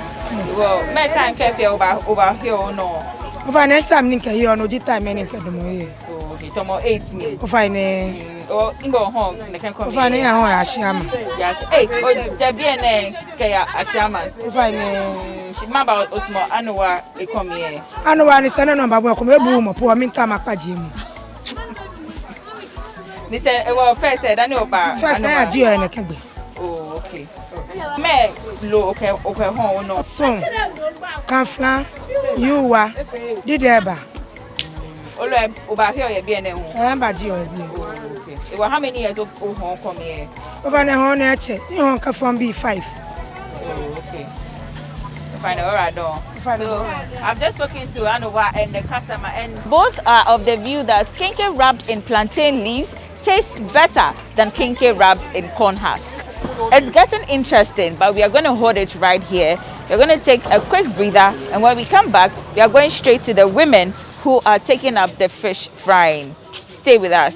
Well, my time cafe over here or no. Over next time, Ninka here no time any cademoy. Oh, okay. Tomo 8 me. Fine. Oh, Ingo home, they can come. Fine. Ashama. Yes. Hey, oh, Jabiane, Kaya Ashama. Fine. She maba osmo Anowa e come here. Anowa ni sana no babo ko mebu mo po mi ta makpaje mu. Ni say well first said ani oba. First na aji o na kagbe. Oh, okay. Me lo okay hon no. So. Kanfla yuwa dideba. Olo oba here ye bi ene hu. Ba ji o bi. Okay. It was how many years of hon come here? Over na hon na che. Hon ka from B5. Oh, okay. So I've just spoken to Anowa and the customer, and both are of the view that kinky wrapped in plantain leaves tastes better than kinky wrapped in corn husk. It's getting interesting, but we are going to hold it right here. We're going to take a quick breather, and when we come back, we are going straight to the women who are taking up the fish frying. Stay with us.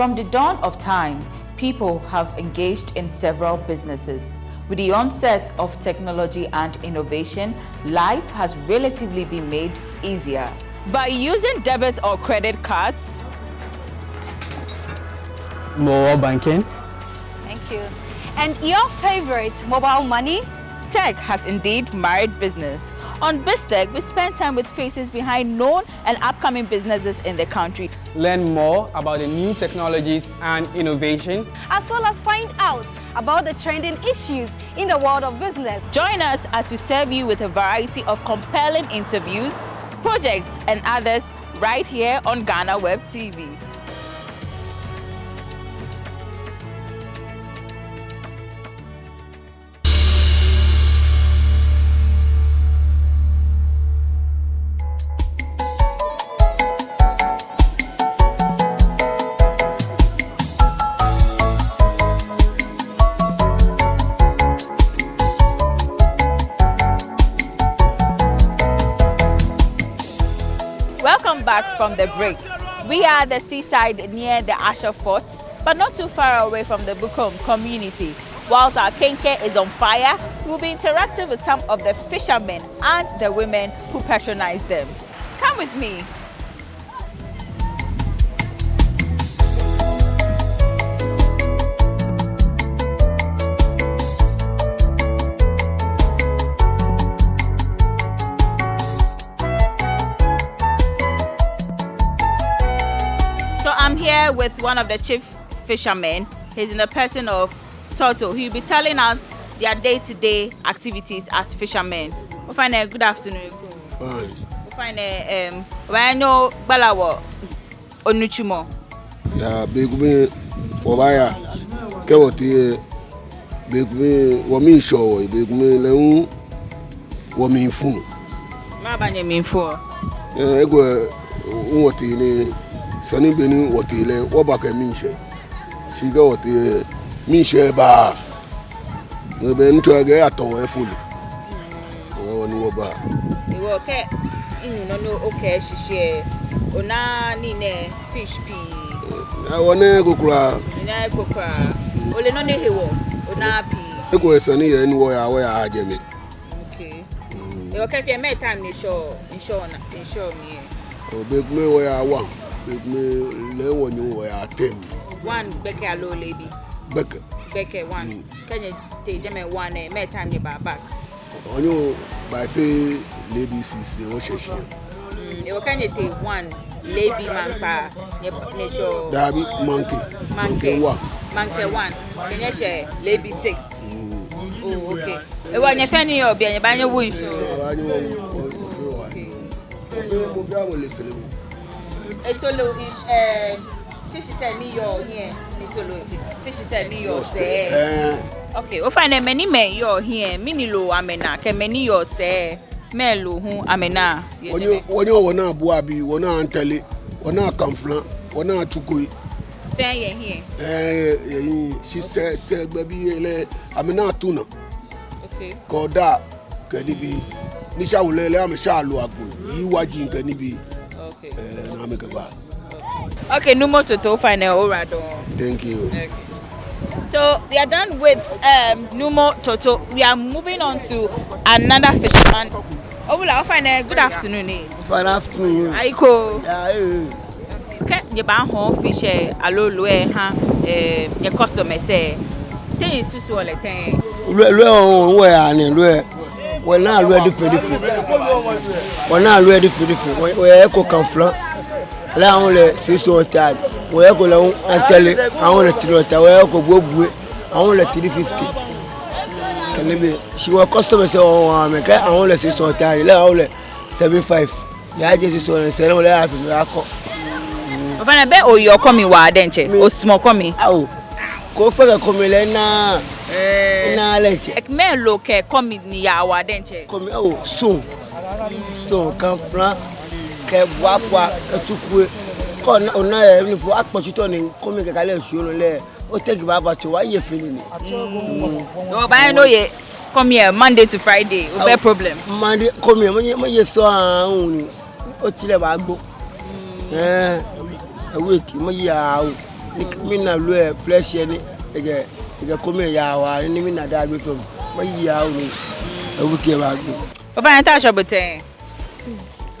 From the dawn of time, people have engaged in several businesses. With the onset of technology and innovation, life has relatively been made easier. By using debit or credit cards, mobile banking. Thank you. And your favorite, mobile money? Tech has indeed married business. On BizTech, we spend time with faces behind known and upcoming businesses in the country. Learn more about the new technologies and innovation, as well as find out about the trending issues in the world of business. Join us as we serve you with a variety of compelling interviews, projects, and others right here on GhanaWeb TV. Welcome back from the break. We are at the seaside near the Asher Fort, but not too far away from the Bukom community. Whilst our kenke is on fire, we'll be interacting with some of the fishermen and the women who patronize them. Come with me. I'm here with one of the chief fishermen. He's in the person of Toto. He'll be telling us their day-to-day activities as fishermen. Good afternoon. Fine. When no balawo onuchumo. Ya begumi obaya kewoti begumi womi show begumi leun womi fun. Ma banye mi fun. Egwe woti ni sani beni wotile wobaka minshe siga wote minshe ba be ntoge atowe fulu woni woba iwo ke inu no okay shishie ona ni ne fish pea wona gokura ina gokura ole no ne hewo ona pea eko sani ye ni wo ya ajeme okay iwo ke fi me time ni show me Oh, big me where I want. Big me le one you where I tem. One beke alo lady. Beke one. Can you take them one me time you back? On you by say lady sis the ocean. You can you take one lady man pa ne show. Dabi monkey. Monkey one. Monkey one. Can you share lady 6? Oh, okay. E wa nye fani obi anya ba nye wo nso. Solo is fish said New York here. Solo fish said New York say. Okay, we find many men you're here. Mini lo amena ke many York say. Melo hu amena. Wonyo wona buabi, wona antele, wona kamflan, wona chukui. Ten here. She said baby le amena tuna. Okay. Koda kedibi nisha ulele amesha lo agbo. Yi waji nkenibi. Okay. Na make ba. Okay, no more to final Orado. Thank you. Okay. So we are done with Numo Toto. We are moving on to another fisherman. Oh, final. Good afternoon. Good afternoon. Aiko. Yeah. Okay, you ban home fish. Allo lue ha. Your customer say. Ten susu ole ten. Lue on where ane lue. We na lue different. We na lue different. We eko kamflan. Là on le c'est son tag. Ouais ko la on télé, on le trota, ouais ko gbogbo, on le 350. Kanebe, she was customer say on me ka on le c'est son tag. Là on le 75. Ya je c'est son, c'est on le a fait akọ. O fa na be o yo komi wa denche. O small komi. Awo. Ko pe ko mi le na na leche. Ek me lo ke komi ni ya wa denche. Komi o so kan flan ke wapwa ke tukwe ko ona ni po apochuto ni komi ke kale suno le o take baba to wa ye feel ni no ba no ye come here Monday to Friday o be problem Monday come here mo ye so ahun ni o ti le ba gbo a week mo ya o mi na lo e fresh ni e come ya wa ni mi na da gbe fo mo ya o ni a week e ba gbo o ba ta shop ten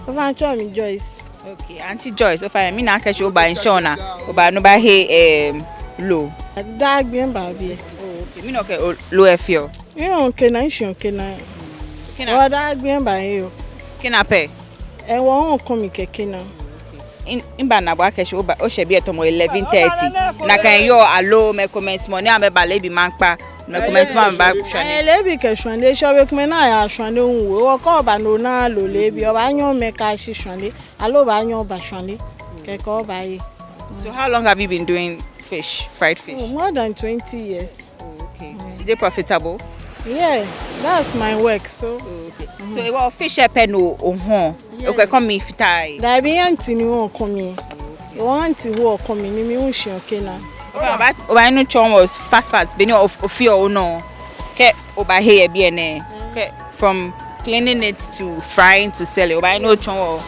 Over me Joyce. Okay, Auntie Joyce, over me na catch you by Shona, over no by he low. Dag bien baby. Oh, okay. Me no ke low e feel. You okay na issue okay na. O dag bien ba you. Kina pe. E won come keke na. Imba na bwa catch you o she be to mo 11:30. Na kan yo allo me commence money am ba le bi manpa. Me commence man ba shwane. Lebi ke shwane shobe kuma na ya shwane unwe o ko ba no na lo lebi o ba nyon me ka shi shwane alo ba nyon ba shwane ke ko ba yi. So how long have you been doing fried fish? Oh, more than 20 years. Oh, okay. Is it profitable? Yeah, that's my work so. Okay. So e wa fish e no ohun. Okay, come me fitai. Da bi anti ni won come. E won anti who come ni mi un shi okay na. Oba no chon was fast beni of fear or no ke oba here be ene ke from cleaning it to frying to selling oba no chon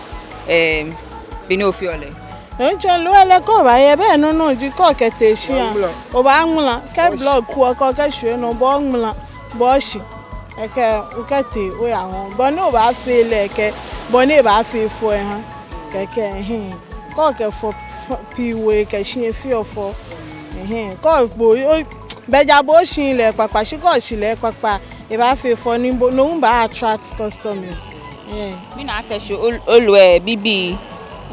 beni of fear le chon lo ele ko ba ye be no di ko kete shi an oba nmula ke blog ku ko ke hwe no bo nmula bo shi e ke ukete we awon bo no ba fe le ke bo ne ba fe fo e han ke ko ke fo piwe ke shi e fear for ko bo beja bo shin le papa shi ko shi le papa e ba fe for ni no ba attract customers me na akesho olwe bibi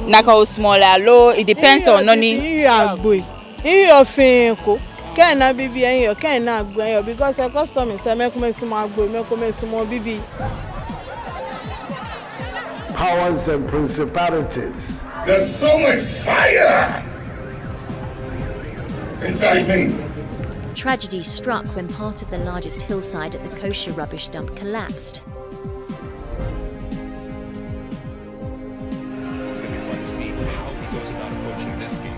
na ka small low it depends on noni agbo yi ofin ko ke na bibi en yo ke na agbo en yo because customers say me come sumo agbo me come sumo bibi powers and principalities. There's so much fire inside me. Tragedy struck when part of the largest hillside at the kosher rubbish dump collapsed. It's going to be fun to see how he goes about approaching this game.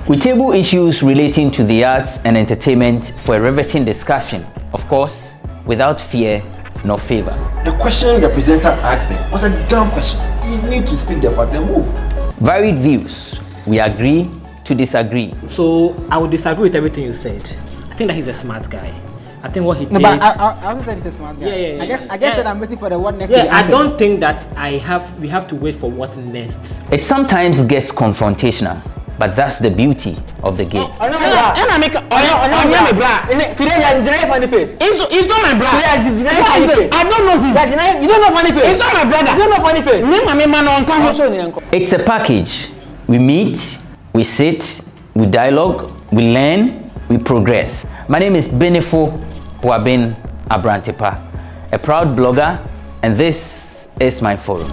We table issues relating to the arts and entertainment for a riveting discussion, of course, without fear nor favor. The question the presenter asked them was a dumb question. You need to speak the fact and move. Varied views. We agree to disagree. So I would disagree with everything you said. I think that he's a smart guy. I think what he did. No, but I also said he's a smart guy. Yeah. I guess that I'm waiting for the what next. Yeah, I don't think that we have to wait for what next. It sometimes gets confrontational, but that's the beauty of the game. Today you funny face. It's not my brother. Funny face. I don't know him. You don't know funny face. It's not my brother. You don't know funny face. It's a package. We meet, we sit, we dialogue, we learn, we progress. My name is Benefo Huabin Abrantepa, a proud blogger, and this is my forum.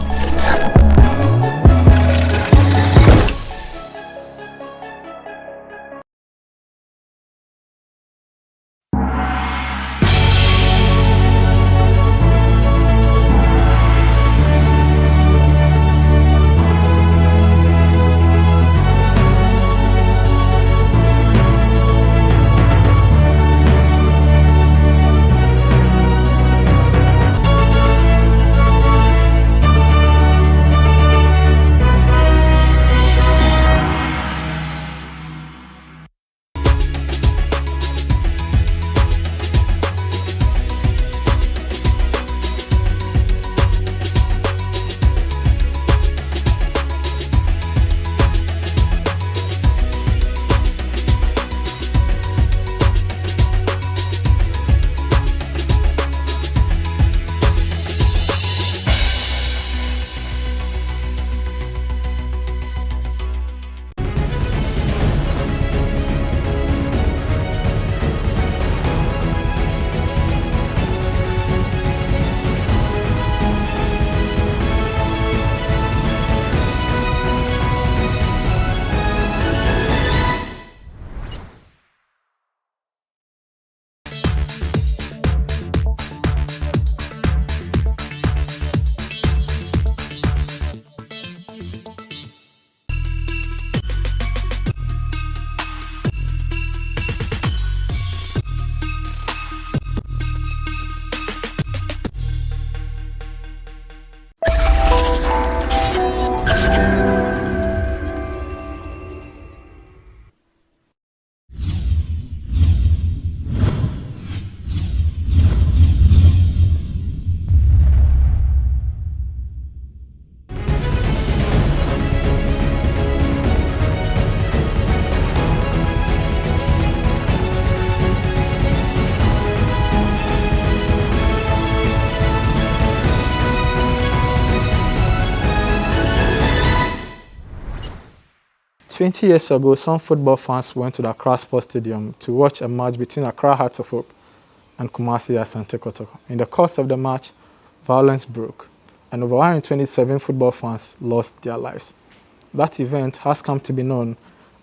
"20 years ago, some football fans went to the Accra Sports Stadium to watch a match between Accra Hearts of Hope and Kumasi Asante Kotoko. In the course of the match, violence broke, and over 127 football fans lost their lives. That event has come to be known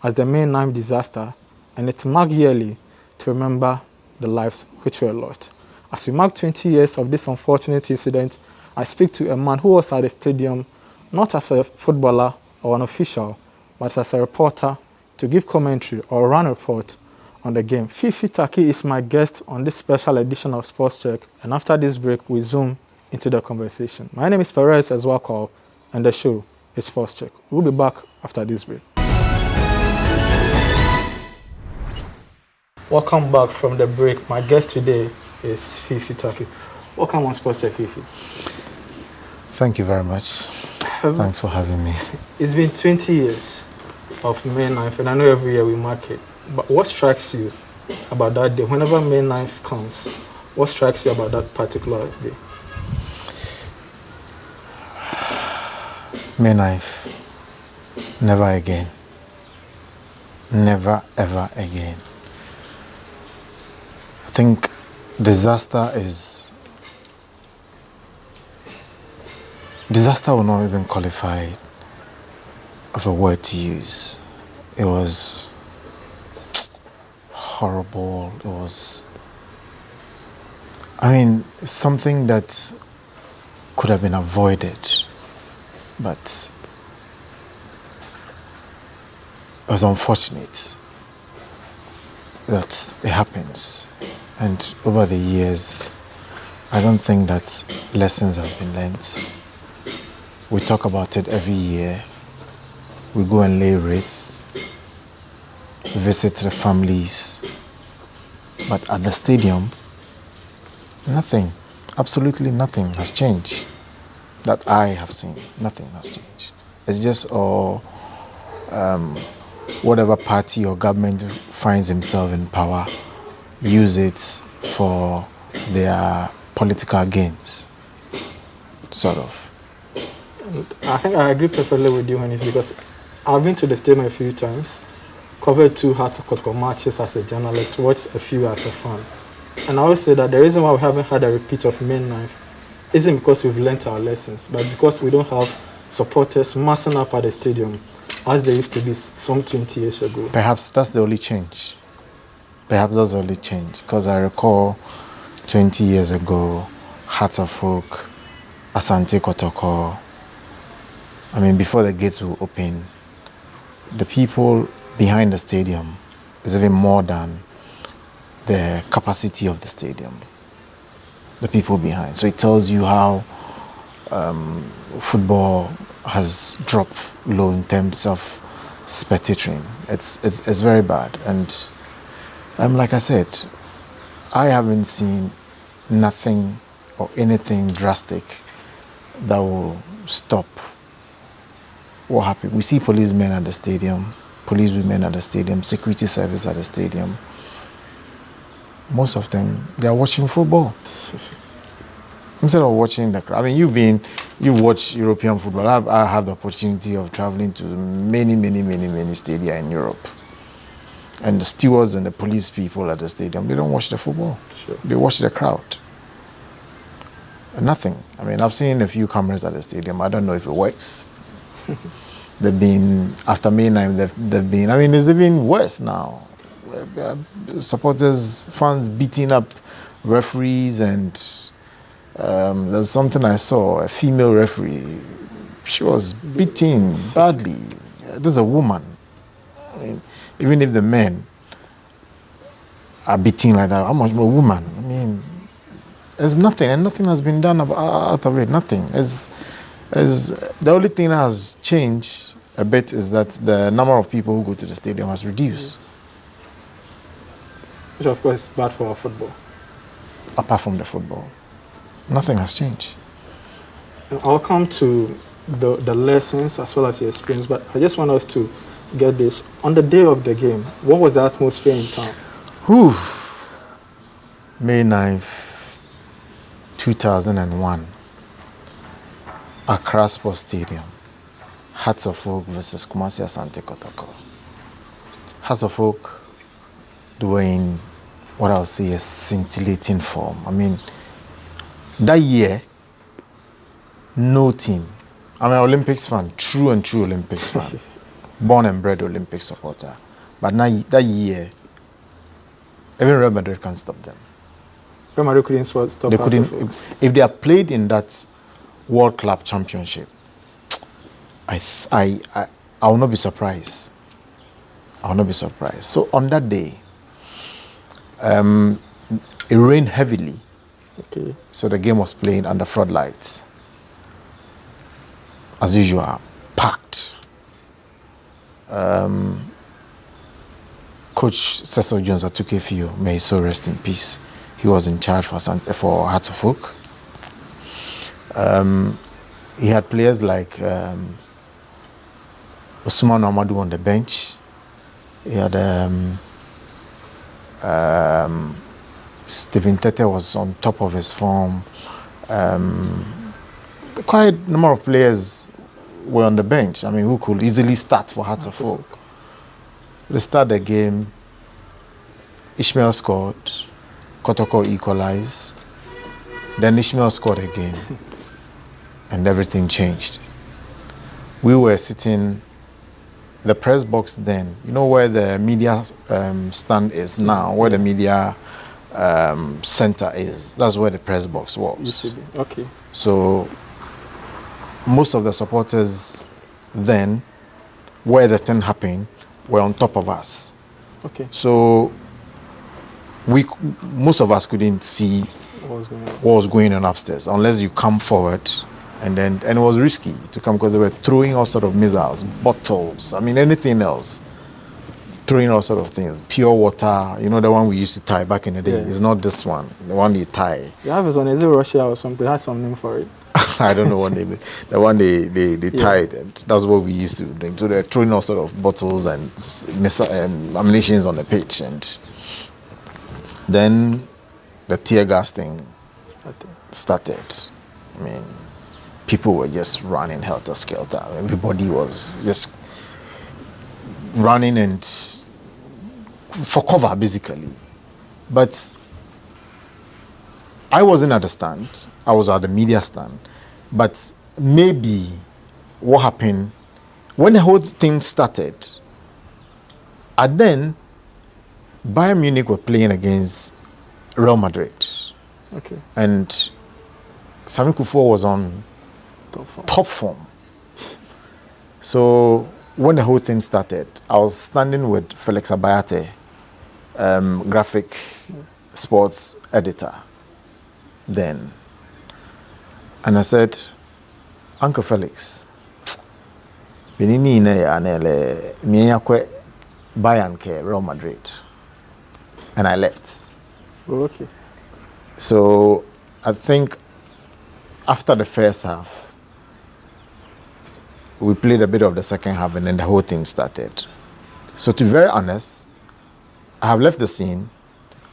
as the May 9th disaster, and it's marked yearly to remember the lives which were lost. As we mark 20 years of this unfortunate incident, I speak to a man who was at the stadium not as a footballer or an official, but as a reporter to give commentary or run a report on the game. Fifi Taki is my guest on this special edition of Sports Check, and after this break, we zoom into the conversation. My name is Perez Ezwakol, and the show is Sports Check. We'll be back after this break. Welcome back from the break. My guest today is Fifi Taki. Welcome on Sports Check, Fifi. Thank you very much. Thanks for having me. It's been 20 years of May 9th, and I know every year we mark it. But what strikes you about that day? Whenever May 9th comes, what strikes you about that particular day? May 9th. Never again. Never, ever again. I think disaster will not even qualify of a word to use. It was horrible. It was, something that could have been avoided, but it was unfortunate that it happens. And over the years, I don't think that lessons has been learnt. We talk about it every year. We go and lay wreath, visit the families, but at the stadium, nothing, absolutely nothing has changed that I have seen. Nothing has changed. It's just whatever party or government finds himself in power, use it for their political gains, sort of. I think I agree perfectly with you, Hanif, because I've been to the stadium a few times, covered 2 Hearts of Kotoko matches as a journalist, watched a few as a fan. And I always say that the reason why we haven't had a repeat of May 9th isn't because we've learnt our lessons, but because we don't have supporters massing up at the stadium as they used to be some 20 years ago. Perhaps that's the only change. Perhaps that's the only change, because I recall 20 years ago, Hearts of Oak, Asante Kotoko. I mean, before the gates will open, the people behind the stadium is even more than the capacity of the stadium. The people behind. So it tells you how football has dropped low in terms of spectating. It's very bad. And like I said, I haven't seen nothing or anything drastic that will stop what happened. We see policemen at the stadium, policewomen at the stadium, security service at the stadium. Most of them, they are watching football instead of watching the crowd. I mean, you watch European football. I have the opportunity of traveling to many stadia in Europe. And the stewards and the police people at the stadium, they don't watch the football. Sure. They watch the crowd. Nothing. I mean, I've seen a few cameras at the stadium. I don't know if it works. They've been, after May 9th, they've been, I mean, it's even worse now. Supporters, fans beating up referees, and there's something I saw, a female referee, she was beaten badly. This is a woman. I mean, even if the men are beating like that, how much more woman? I mean, there's nothing, and nothing has been done out of it, nothing. The only thing that has changed a bit is that the number of people who go to the stadium has reduced. Which of course is bad for our football. Apart from the football, nothing has changed. I'll come to the lessons as well as the experience, but I just want us to get this. On the day of the game, what was the atmosphere in town? May 9th, 2001, Accra Sports Stadium, Hearts of Oak versus Kumasi Asante Kotoko. Hearts of Oak doing what I'll say is scintillating form. I mean, that year, no team. I'm an Olympics fan, true Olympics fan, born and bred Olympic supporter. But now that year, even Real Madrid can't stop them. Real Madrid couldn't stop. They couldn't. If they had played in that World Club Championship, I will not be surprised. I will not be surprised. So on that day, it rained heavily. Okay. So the game was played under floodlights. As usual, packed. Coach Cecil Jones Atukefio, may he so rest in peace. He was in charge for Hearts of Oak. He had players like Usman Amadou on the bench. He had Stephen Tete was on top of his form. Quite a number of players were on the bench. I mean, who could easily start for Hearts of Oak. They start the game. Ishmael scored. Kotoko equalized. Then Ishmael scored again. And everything changed. We were sitting, the press box then, you know where the media stand is now, where the media center is. That's where the press box was. Okay. So most of the supporters then, where the thing happened, were on top of us. Okay. So most of us couldn't see what was going on upstairs, unless you come forward. And it was risky to come because they were throwing all sort of missiles, bottles, I mean anything else. Throwing all sort of things. Pure water, you know the one we used to tie back in the day. Yeah. It's not this one, the one you tie. You have it on, is it Russia or something? They had some name for it. I don't know what name. The one they tied, and that's what we used to do. So they're throwing all sort of bottles and ammunitions on the pitch, and then the tear gas thing started. I mean, people were just running helter-skelter. Everybody was just running and for cover, basically. But I wasn't at the stand. I was at the media stand. But maybe what happened, when the whole thing started, and then Bayern Munich were playing against Real Madrid. Okay. And Sami Kufuor was on top form. So when the whole thing started, I was standing with Felix Abayate, graphic sports editor then. And I said, Uncle Felix, Bayern ke Real Madrid. And I left. Oh, okay. So I think after the first half, we played a bit of the second half and then the whole thing started. So to be very honest, I have left the scene,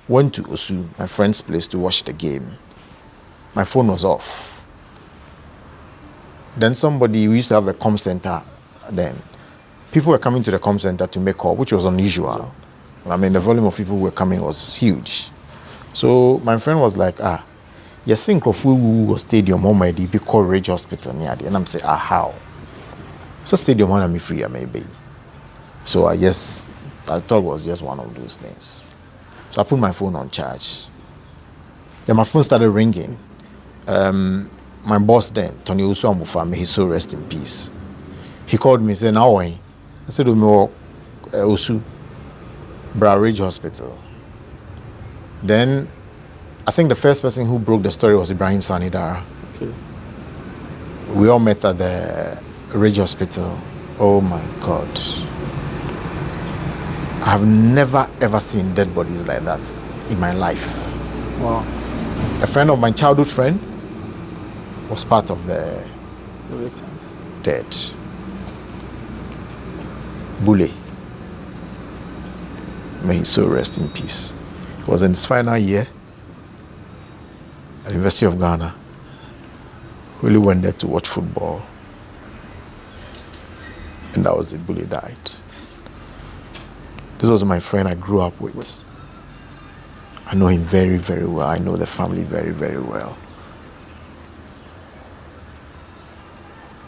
went to Osu, my friend's place, to watch the game. My phone was off. Then we used to have a comm center then. People were coming to the comm center to make call, which was unusual. I mean, the volume of people who were coming was huge. So my friend was like, you think of who stadium already be called Ridge Hospital near there. And I'm saying, how? So stadium on me free, maybe. So I thought it was just one of those things. So I put my phone on charge. Then my phone started ringing. My boss then, Tony Usuamufa, may he so rest in peace. He called me, said, now I said, Osu, Ridge Hospital. Then I think the first person who broke the story was Ibrahim Sanidara. Okay. We all met at the Ridge Hospital. Oh my God. I have never ever seen dead bodies like that in my life. Wow. A friend of my childhood friend was part of the victims. Dead. Bule. May he so rest in peace. He was in his final year at the University of Ghana. Really went there to watch football. And that was it. Bule died. This was my friend I grew up with. I know him very, very well. I know the family very, very well.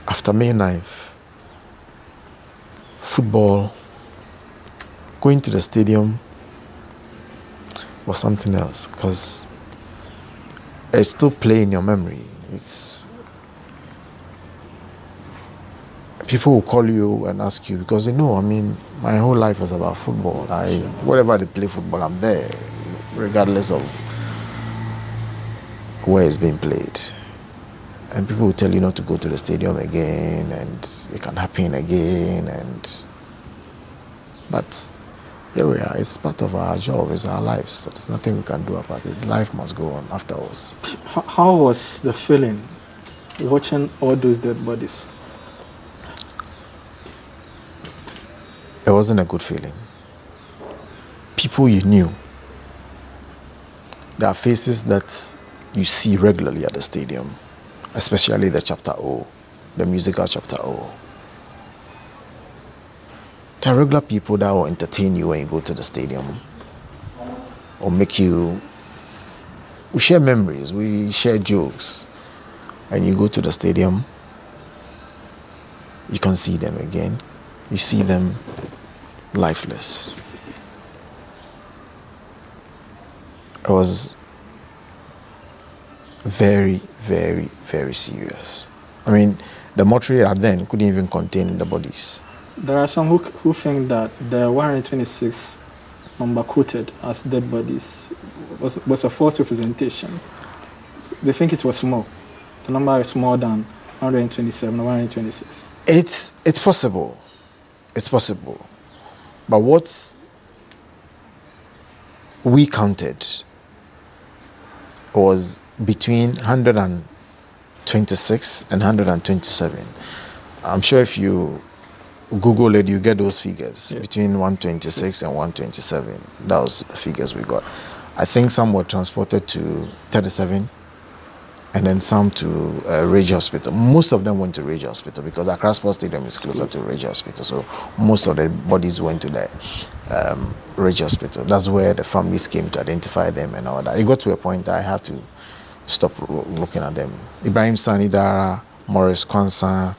After May 9th, football, going to the stadium was something else because it's still playing in your memory. It's people will call you and ask you because they know, I mean, my whole life was about football. Wherever they play football, I'm there, regardless of where it's being played. And people will tell you not to go to the stadium again, and it can happen again. But here we are. It's part of our job. It's our lives. So there's nothing we can do about it. Life must go on afterwards. How was the feeling watching all those dead bodies? It wasn't a good feeling. People you knew. There are faces that you see regularly at the stadium, especially the Chapter O, the musical Chapter O. There are regular people that will entertain you when you go to the stadium or make you... We share memories, we share jokes. And you go to the stadium, you can't see them again. You see them lifeless. It was very, very, very serious. I mean, the mortuary at then couldn't even contain the bodies. There are some who think that the 126 number quoted as dead bodies was a false representation. they think it was small. The number is more than 127 or 126. It's possible. It's possible. But what we counted was between 126 and 127. I'm sure if you Google it, you get those figures, between 126 and 127. That was the figures we got. I think some were transported to 37 and then some to Rage Hospital. Most of them went to Rage Hospital because Accra Sports Stadium is closer to Rage Hospital. So most of the bodies went to the Rage Hospital. That's where the families came to identify them and all that. It got to a point that I had to stop looking at them. Ibrahim Sanidara, Morris Kwanzaa,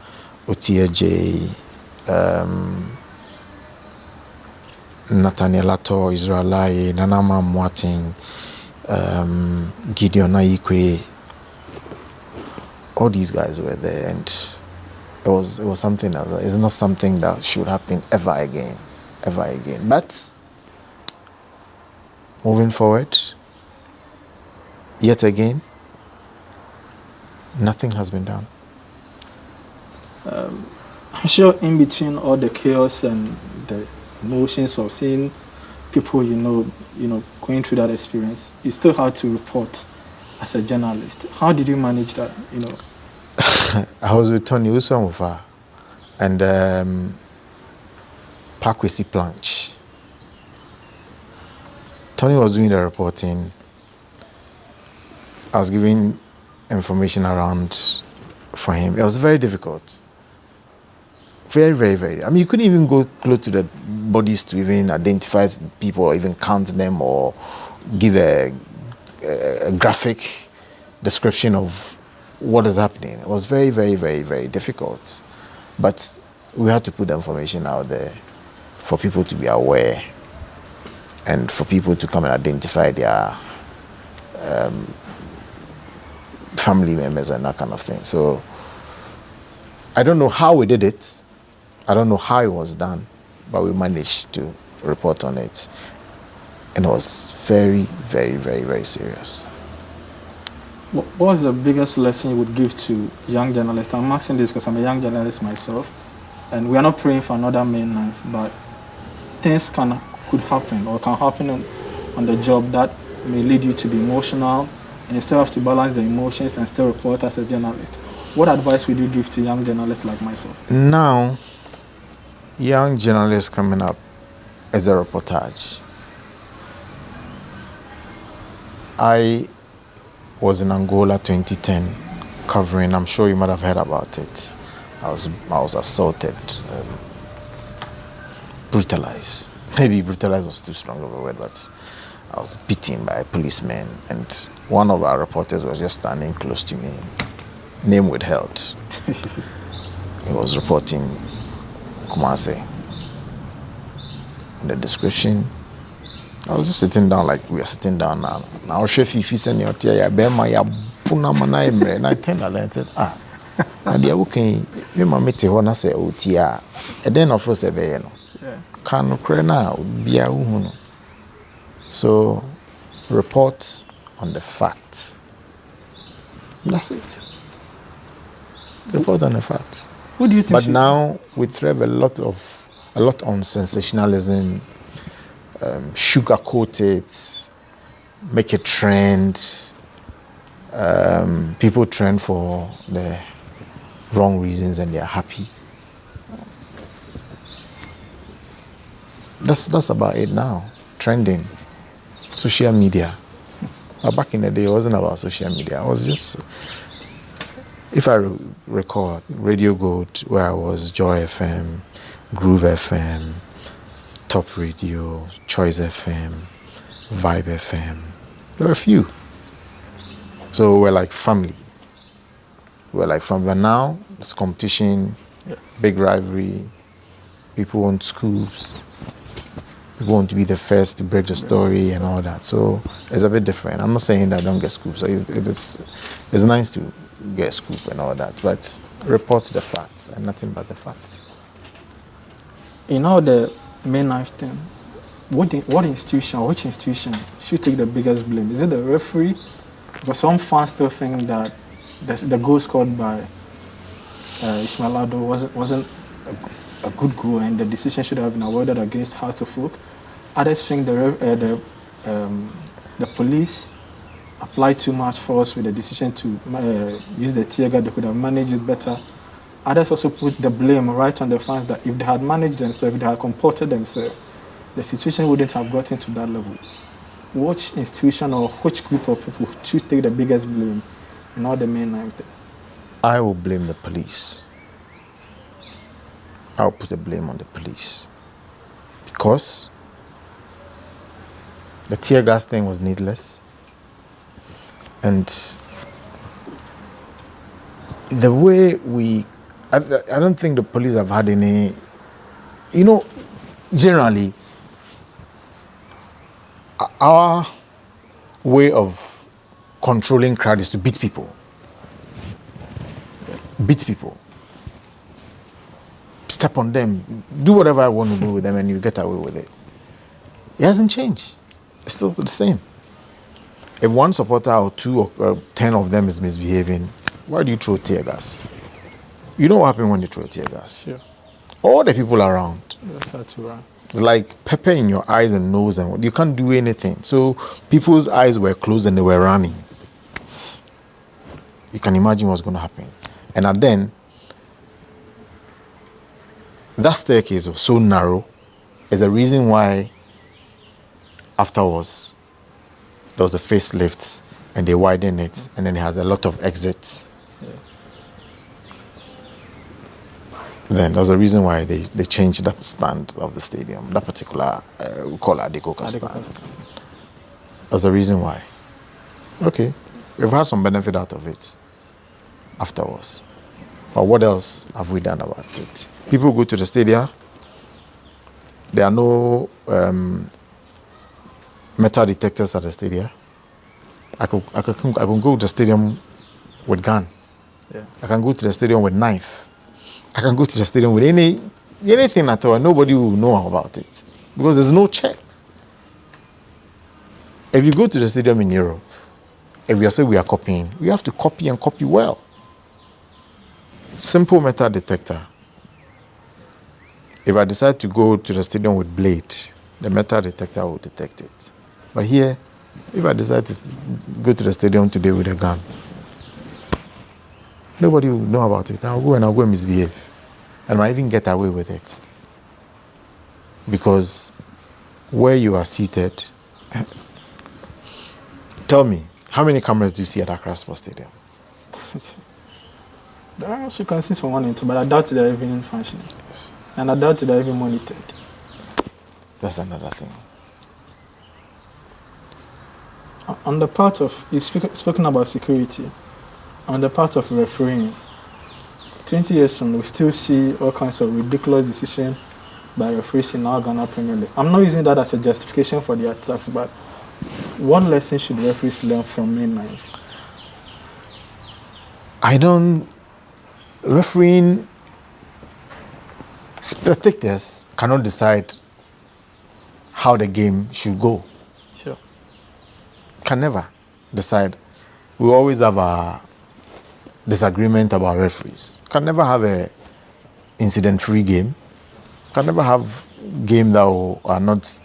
Otia J, Nathaniel Ato, Israelai, Nanama Mwating, Gideon Aikwe. All these guys were there, and it was something else. It's not something that should happen ever again. But moving forward, yet again, nothing has been done. I'm sure in between all the chaos and the emotions of seeing people you know going through that experience, it's still hard to report as a journalist. How did you manage that? I was with Tony Usamufa and Pakwesi Planch. Tony was doing the reporting. I was giving information around for him. It was very difficult. Very, very, very. I mean, you couldn't even go close to the bodies to even identify people or even count them or give a graphic description of what is happening. It was very, very, very, very difficult. But we had to put the information out there for people to be aware and for people to come and identify their family members and that kind of thing. So I don't know how we did it. I don't know how it was done, but we managed to report on it. And it was very, very, very, very serious. What was the biggest lesson you would give to young journalists? I'm asking this because I'm a young journalist myself, and we are not praying for another May 9th, but things could happen or can happen on the job that may lead you to be emotional, and you still have to balance the emotions and still report as a journalist. What advice would you give to young journalists like myself? Now, young journalists coming up as a reportage. I was in Angola 2010 covering, I'm sure you might have heard about it. I was assaulted, brutalized. Maybe brutalized was too strong of a word, but I was beaten by policemen, and one of our reporters was just standing close to me, name withheld. He was reporting Kumasi. In the description, I was just sitting down like we are sitting down now. Now, chef, if you send your tea, and I turned and said, and the okay, me mama te hona say otia. And then of course ebe no. Can krena bia uhunu. So report on the facts. That's it. Report on the facts. Who do you think? But now we thrive a lot on sensationalism, sugarcoat it, make a trend. People trend for the wrong reasons and they are happy. That's about it now. Trending, social media. But back in the day, it wasn't about social media. I was just, if I recall, Radio Gold, where I was, Joy FM, Groove FM, Top Radio, Choice FM, Vibe FM. There were a few. So we're like family. But now it's competition, big rivalry. People want scoops. People want to be the first to break the story and all that. So it's a bit different. I'm not saying that I don't get scoops. It's nice to get a scoop and all that, but report the facts and nothing but the facts. In all the May 9th thing, which institution should take the biggest blame? Is it the referee Because some fans still think that the goal scored by Ismail Ado wasn't a good goal, and the decision should have been awarded against Hearts of Oak. Others think the police applied too much force with the decision to use the tear gas. They could have managed it better. Others also put the blame right on the fans that if they had managed themselves, if they had comported themselves, the situation wouldn't have gotten to that level. Which institution or which group of people should take the biggest blame in all the main lines there? I will blame the police. I'll put the blame on the police. Because the tear gas thing was needless. And the way I don't think the police have had any, generally, our way of controlling crowd is to beat people. Beat people. Step on them. Do whatever I want to do with them and you get away with it. It hasn't changed. It's still the same. If one supporter or 2 or 10 of them is misbehaving, why do you throw tear gas? You know what happens when you throw tear gas? Yeah. All the people around. That's right. It's like pepper in your eyes and nose, and you can't do anything. So people's eyes were closed and they were running. You can imagine what's going to happen. And then, that staircase was so narrow. Is a reason why afterwards there was a facelift and they widened it, and then it has a lot of exits. Then there's a reason why they changed the stand of the stadium, that particular, we call it Adekoka stand. There's a reason why. Okay, we've had some benefit out of it afterwards. But what else have we done about it? People go to the stadium, there are no metal detectors at the stadium. I can go to the stadium with gun. Yeah. I can go to the stadium with knife. I can go to the stadium with anything at all. Nobody will know about it because there's no check. If you go to the stadium in Europe, if we say we are copying, we have to copy and copy well. Simple metal detector. If I decide to go to the stadium with blade, the metal detector will detect it. But here, if I decide to go to the stadium today with a gun, nobody will know about it. I'll go and misbehave. And I might even get away with it. Because where you are seated, tell me, how many cameras do you see at Accra Sports Stadium? There are also consist from 1 and 2, but I doubt they're even functioning. Yes. And I doubt they're even monitored. That's another thing. On the part of, you've spoken about security, on the part of refereeing, 20 years on, we still see all kinds of ridiculous decisions by referees in our Ghana Premier League. I'm not using that as a justification for the attacks, but what lesson should referees learn from main lines? Refereeing, spectators cannot decide how the game should go. Sure. Can never decide. We always have a disagreement about referees. Can never have a incident-free game. Can never have game that are not.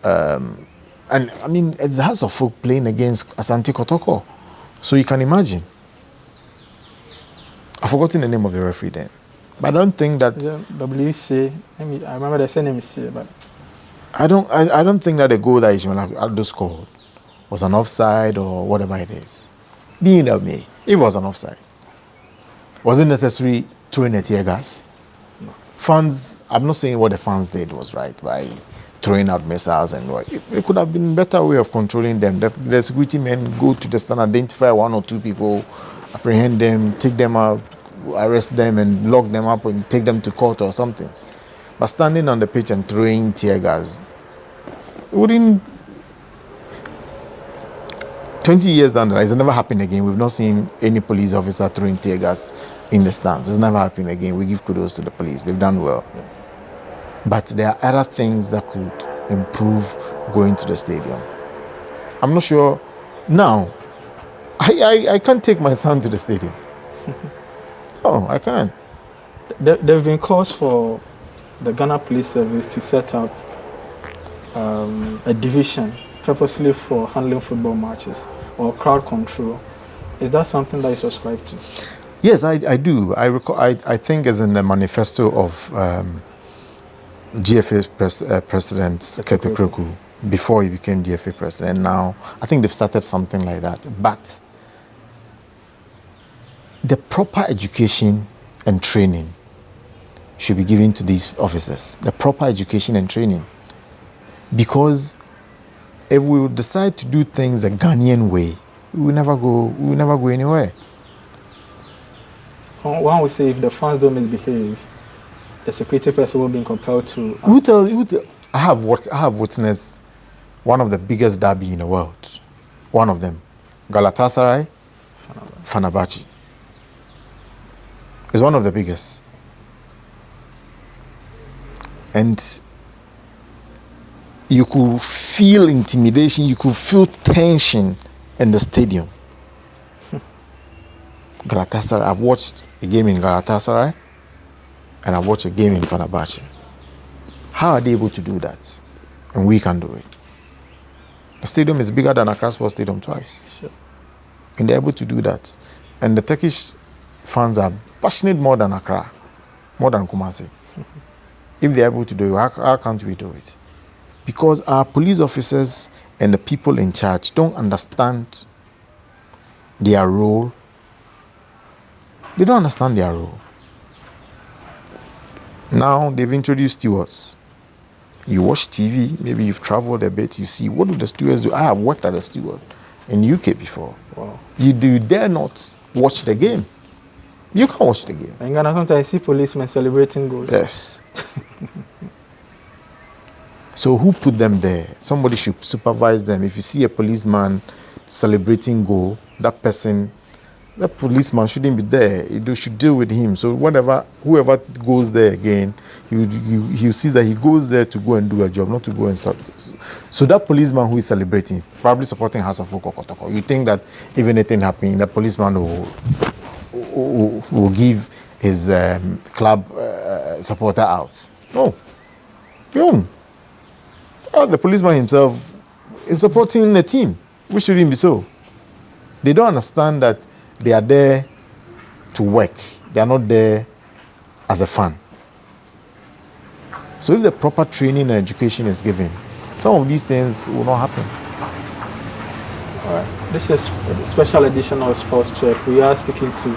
And I mean, it's the House of Folk playing against Asante Kotoko, so you can imagine. I've forgotten the name of the referee then, but I don't think that. WC. I remember the same name is C, but. I don't think that the goal that Ismail Ado scored was an offside or whatever it is. Being that may, it was an offside. Was it necessary throwing a tear gas? No. Fans, I'm not saying what the fans did was right by throwing out missiles and what. It could have been a better way of controlling them. The security men go to the stand, identify 1 or 2 people, apprehend them, take them out, arrest them and lock them up and take them to court or something. But standing on the pitch and throwing tear gas, wouldn't. 20 years down the line, it's never happened again. We've not seen any police officer throwing tear gas in the stands. It's never happened again. We give kudos to the police. They've done well. Yeah. But there are other things that could improve going to the stadium. I'm not sure now. I can't take my son to the stadium. No, I can't. There have been calls for the Ghana Police Service to set up a division purposely for handling football matches or crowd control. Is that something that you subscribe to? Yes, I do. I think it's in the manifesto of GFA President Kete Kroku before he became GFA President. Now, I think they've started something like that. But the proper education and training should be given to these officers. The proper education and training. Because if we decide to do things a Ghanaian way, we will never go anywhere. One would say if the fans don't misbehave, the security person will be compelled to. I have witnessed one of the biggest derby in the world. One of them, Galatasaray, Fenerbahce. It's one of the biggest. And you could feel intimidation, you could feel tension in the stadium. Galatasaray, I've watched a game in Galatasaray and I've watched a game in Fenerbahce. How are they able to do that? And we can do it. The stadium is bigger than Accra Sports Stadium twice. Sure. And they're able to do that. And the Turkish fans are passionate more than Accra, more than Kumasi. If they're able to do it, how can't we do it? Because our police officers and the people in charge don't understand their role. They don't understand their role. Now they've introduced stewards. You watch TV, maybe you've traveled a bit, you see, what do the stewards do? I have worked as a steward in UK before. Wow. You dare not watch the game. You can't watch the game. In Ghana, sometimes I see policemen celebrating goals. Yes. So who put them there? Somebody should supervise them. If you see a policeman celebrating goal, that policeman shouldn't be there. You should deal with him. So whoever goes there again, you see that he goes there to go and do a job, not to go and start. So that policeman who is celebrating, probably supporting House of Folk or Kotoko, you think that if anything happens, the policeman will give his club supporter out. No. The policeman himself is supporting the team, which shouldn't be so. They don't understand that they are there to work. They are not there as a fan. So if the proper training and education is given, some of these things will not happen. All right. This is a special edition of Sports Check. We are speaking to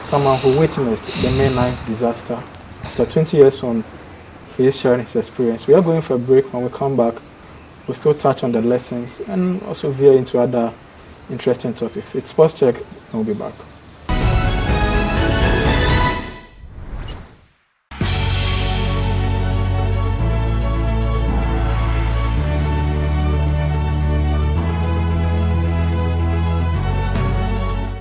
someone who witnessed the May 9th disaster. After 20 years on, he is sharing his experience. We are going for a break. When we come back, we'll still touch on the lessons and also veer into other interesting topics. It's Sports Check, and we'll be back.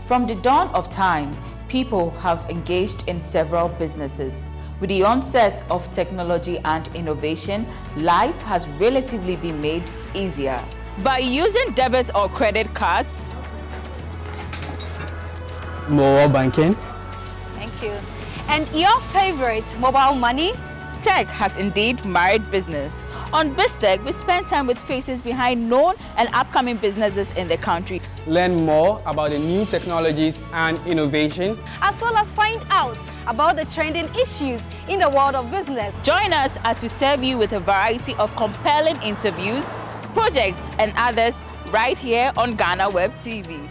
From the dawn of time, people have engaged in several businesses. With the onset of technology and innovation, life has relatively been made easier. By using debit or credit cards, mobile banking. Thank you. And your favorite, mobile money? Tech has indeed married business. On BizTech, we spend time with faces behind known and upcoming businesses in the country. Learn more about the new technologies and innovation, as well as find out about the trending issues in the world of business. Join us as we serve you with a variety of compelling interviews, projects, and others right here on GhanaWeb TV.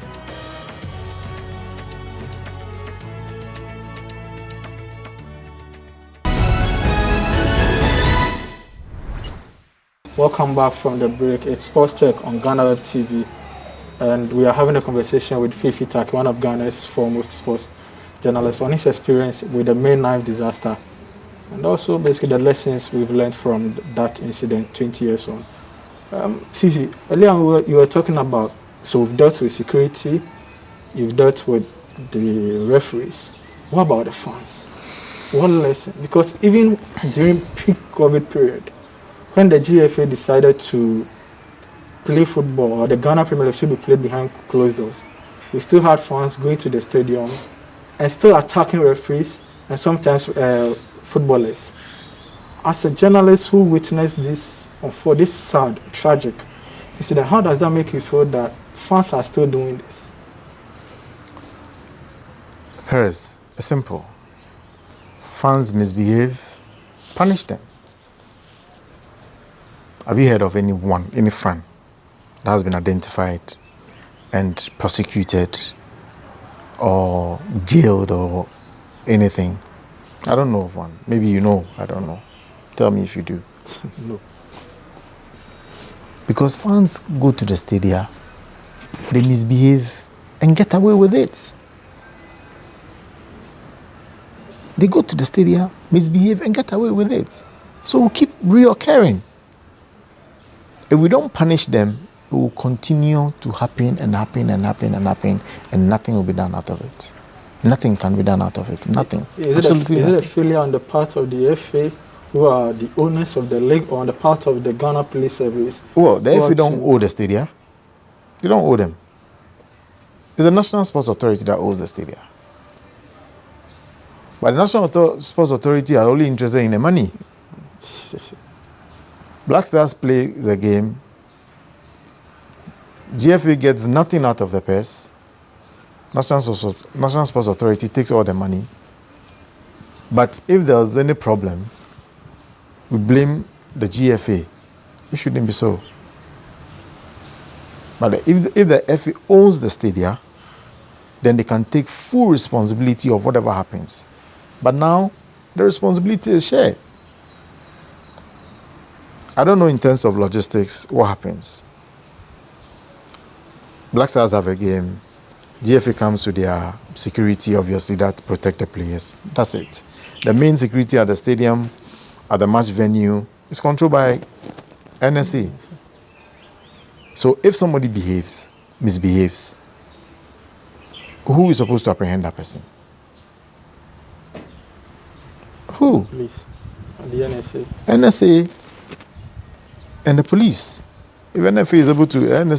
Welcome back from the break. It's Sports Check on GhanaWeb TV, and we are having a conversation with Fifi Taki, one of Ghana's foremost sports journalists, on his experience with the May 9th disaster, and also basically the lessons we've learned from that incident 20 years on. Fifi, earlier you were talking about, so we've dealt with security, you've dealt with the referees. What about the fans? What lesson? Because even during peak COVID period, when the GFA decided to play football, or the Ghana Premier League should be played behind closed doors, we still had fans going to the stadium and still attacking referees and sometimes footballers. As a journalist who witnessed this, for this sad, tragic incident, how does that make you feel that fans are still doing this? Paris, it's simple. Fans misbehave, punish them. Have you heard of any fan that has been identified and prosecuted or jailed or anything? I don't know of one. Maybe you know, I don't know. Tell me if you do. No. Because fans go to the stadia, they misbehave and get away with it. They go to the stadia, misbehave and get away with it. So we'll keep reoccurring. If we don't punish them, it will continue to happen and happen and happen and happen, and nothing will be done out of it. Nothing can be done out of it. Nothing. Is it a failure on the part of the FA, who are the owners of the league, or on the part of the Ghana Police Service? Well, the FA don't owe the stadia. They don't owe them. It's the National Sports Authority that owes the stadia. But the National Sports Authority are only interested in the money. Black Stars play the game. GFA gets nothing out of the purse. National Sports Authority takes all the money. But if there's any problem, we blame the GFA. It shouldn't be so. But if the FA owns the stadia, then they can take full responsibility of whatever happens. But now, the responsibility is shared. I don't know in terms of logistics what happens. Black Stars have a game. GFA comes to their security, obviously, that protect the players. That's it. The main security at the stadium, at the match venue, is controlled by NSA. So if somebody misbehaves, who is supposed to apprehend that person? Who? Police. The NSA. NSA and the police. If NSA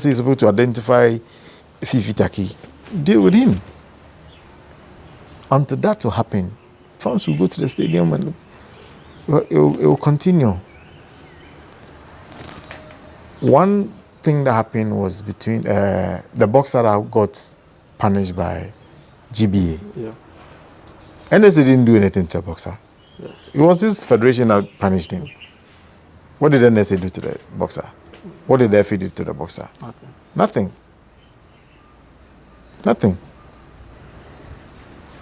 is able to identify Fifi Taki, deal with him. Until that will happen, fans will go to the stadium and it will continue. One thing that happened was between the boxer that got punished by GBA. Yeah. NSA didn't do anything to the boxer. Yes. It was his federation that punished him. What did NSA do to the boxer? What did the FA do to the boxer? Nothing. Nothing.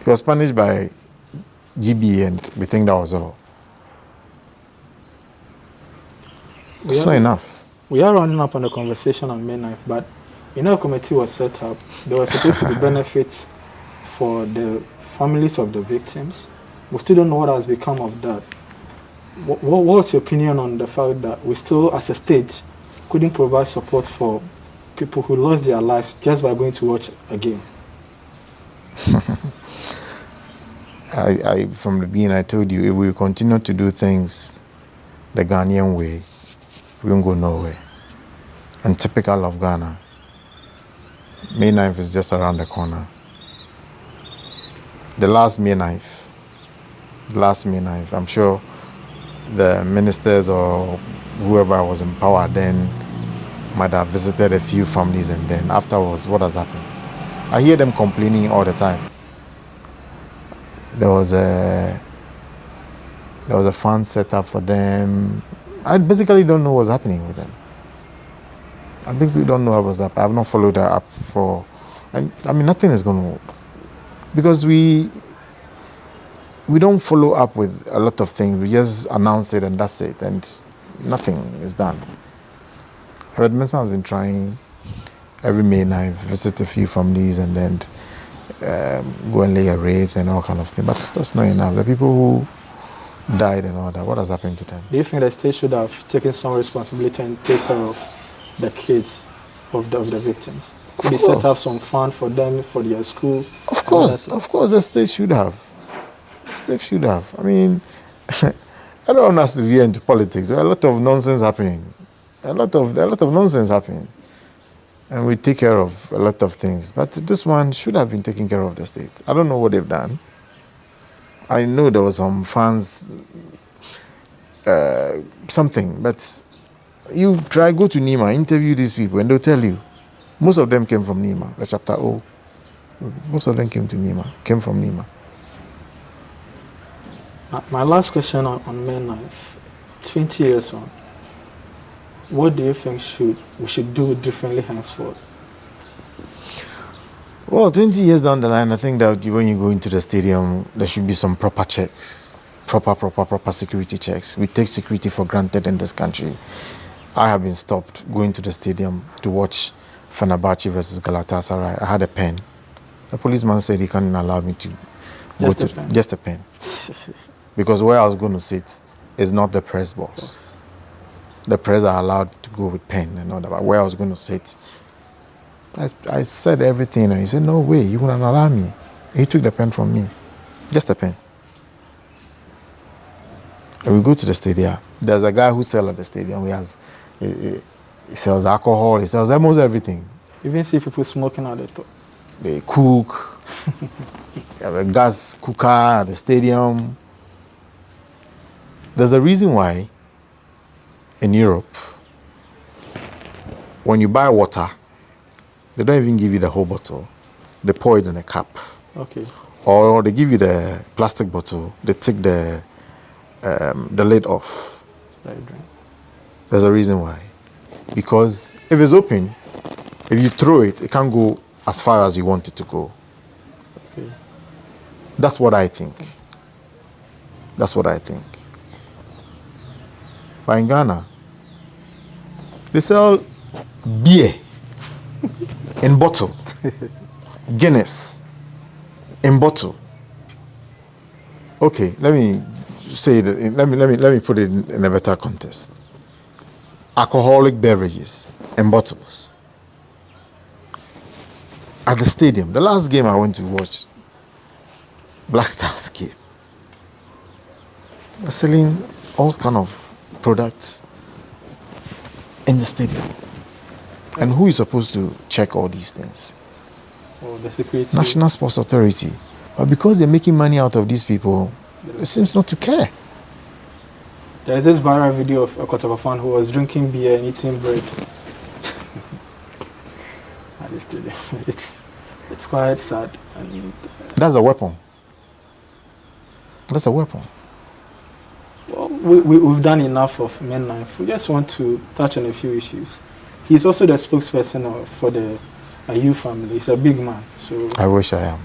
He was punished by GBA and we think that was all. It's not enough. We are running up on the conversation on May 9th, but a committee was set up. There were supposed to be benefits for the families of the victims. We still don't know what has become of that. What's your opinion on the fact that we still, as a state, couldn't provide support for people who lost their lives just by going to watch a game? From the beginning, I told you, if we continue to do things the Ghanaian way, we won't go nowhere. And typical of Ghana, May 9th is just around the corner. The last May 9th, I'm sure the ministers or whoever was in power then might have visited a few families, and then afterwards, what has happened? I hear them complaining all the time. There was a fund set up for them. I basically don't know what's happening with them. I basically don't know what was up. I have not followed that up nothing is going to, because we don't follow up with a lot of things. We just announce it and that's it, and nothing is done. Herbert Mensah has been trying every May 9th, visit a few families and then go and lay a wreath and all kind of things. But that's not enough. The people who died and all that, what has happened to them? Do you think the state should have taken some responsibility and take care of the kids of the victims? Could they set up some fund for them, for their school? Of course, the state should have. The state should have. I mean, I don't want us to veer into politics. There are a lot of nonsense happening. A lot of nonsense happening. and we take care of a lot of things. But this one should have been taking care of the state. I don't know what they've done. I know there was some fans, something, but you go to Nima, interview these people, and they'll tell you, most of them came from Nima, the chapter O. Most of them came from Nima. My last question on May 9th, 20 years on, what do you think we should do differently henceforth? Well, 20 years down the line, I think that when you go into the stadium, there should be some proper checks, proper security checks. We take security for granted in this country. I have been stopped going to the stadium to watch Fenerbahce versus Galatasaray. I had a pen. The policeman said he couldn't allow me to go to just a pen. Because where I was going to sit is not the press box. The press are allowed to go with pen and all that. But where I was going to sit, I said everything, and he said, no way, you wouldn't allow me. He took the pen from me. Just a pen. And we go to the stadium. There's a guy who sells at the stadium. He sells alcohol. He sells almost everything. Even see people smoking at the top. They cook. They have a gas cooker at the stadium. There's a reason why in Europe, when you buy water, they don't even give you the whole bottle. They pour it in a cup. Okay. Or they give you the plastic bottle. They take the lid off. There's a reason why. Because if it's open, if you throw it, it can't go as far as you want it to go. Okay. That's what I think. But in Ghana, they sell beer in bottle, Guinness in bottle. Okay, let me say that. Let me put it in a better context. Alcoholic beverages in bottles. At the stadium, the last game I went to watch, Black Stars game, they're selling all kind of products in the stadium. And who is supposed to check all these things? Oh, the security. National Sports Authority. But because they're making money out of these people, it seems not to care. There's this viral video of a Kotoko fan who was drinking beer and eating bread. At the stadium. It's quite sad. And, that's a weapon. That's a weapon. Well, we've done enough of May 9th. We just want to touch on a few issues. He's also the spokesperson for the youth family. He's a big man. So I wish I am.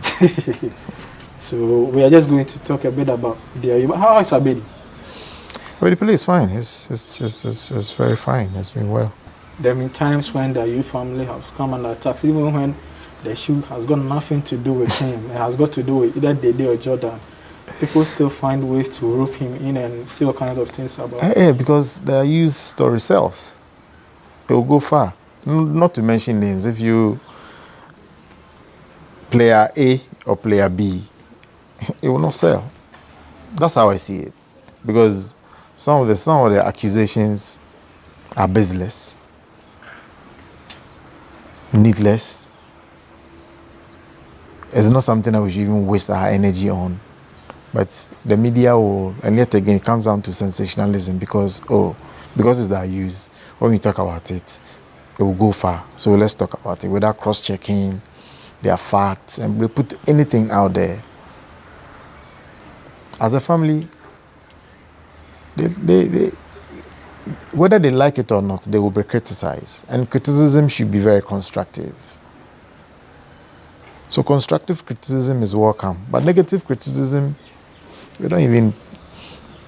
So we are just going to talk a bit about the youth. How is Abedi? Abedi is fine. He's very fine. He's doing well. There have been times when the youth family has come under attack, even when the issue has got nothing to do with him. It has got to do with either Dede or Jordan. People still find ways to rope him in and see all kinds of things about him. Yeah, because the youth story sells. It will go far. Not to mention names. If you player A or player B, it will not sell. That's how I see it. Because some of the accusations are baseless, needless. It's not something that we should even waste our energy on. But the media will, and yet again, it comes down to sensationalism because it's their use. When we talk about it, it will go far. So let's talk about it without cross-checking their facts, and we put anything out there. As a family, they whether they like it or not, they will be criticized. And criticism should be very constructive. So constructive criticism is welcome, but negative criticism, we don't even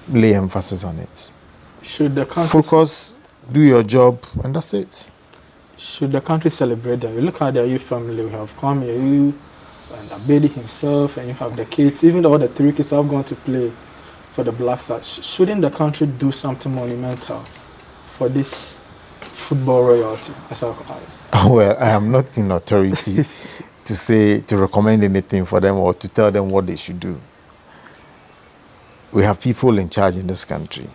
lay emphasis on it. Should the country focus, do your job, and that's it. Should the country celebrate them? You look at their youth family. We have Kwame, you, and Abedi himself, and you have the kids. Even all the 3 kids have gone to play for the Black Stars. Shouldn't the country do something monumental for this football royalty? Well, I am not in authority to recommend anything for them or to tell them what they should do. We have people in charge in this country.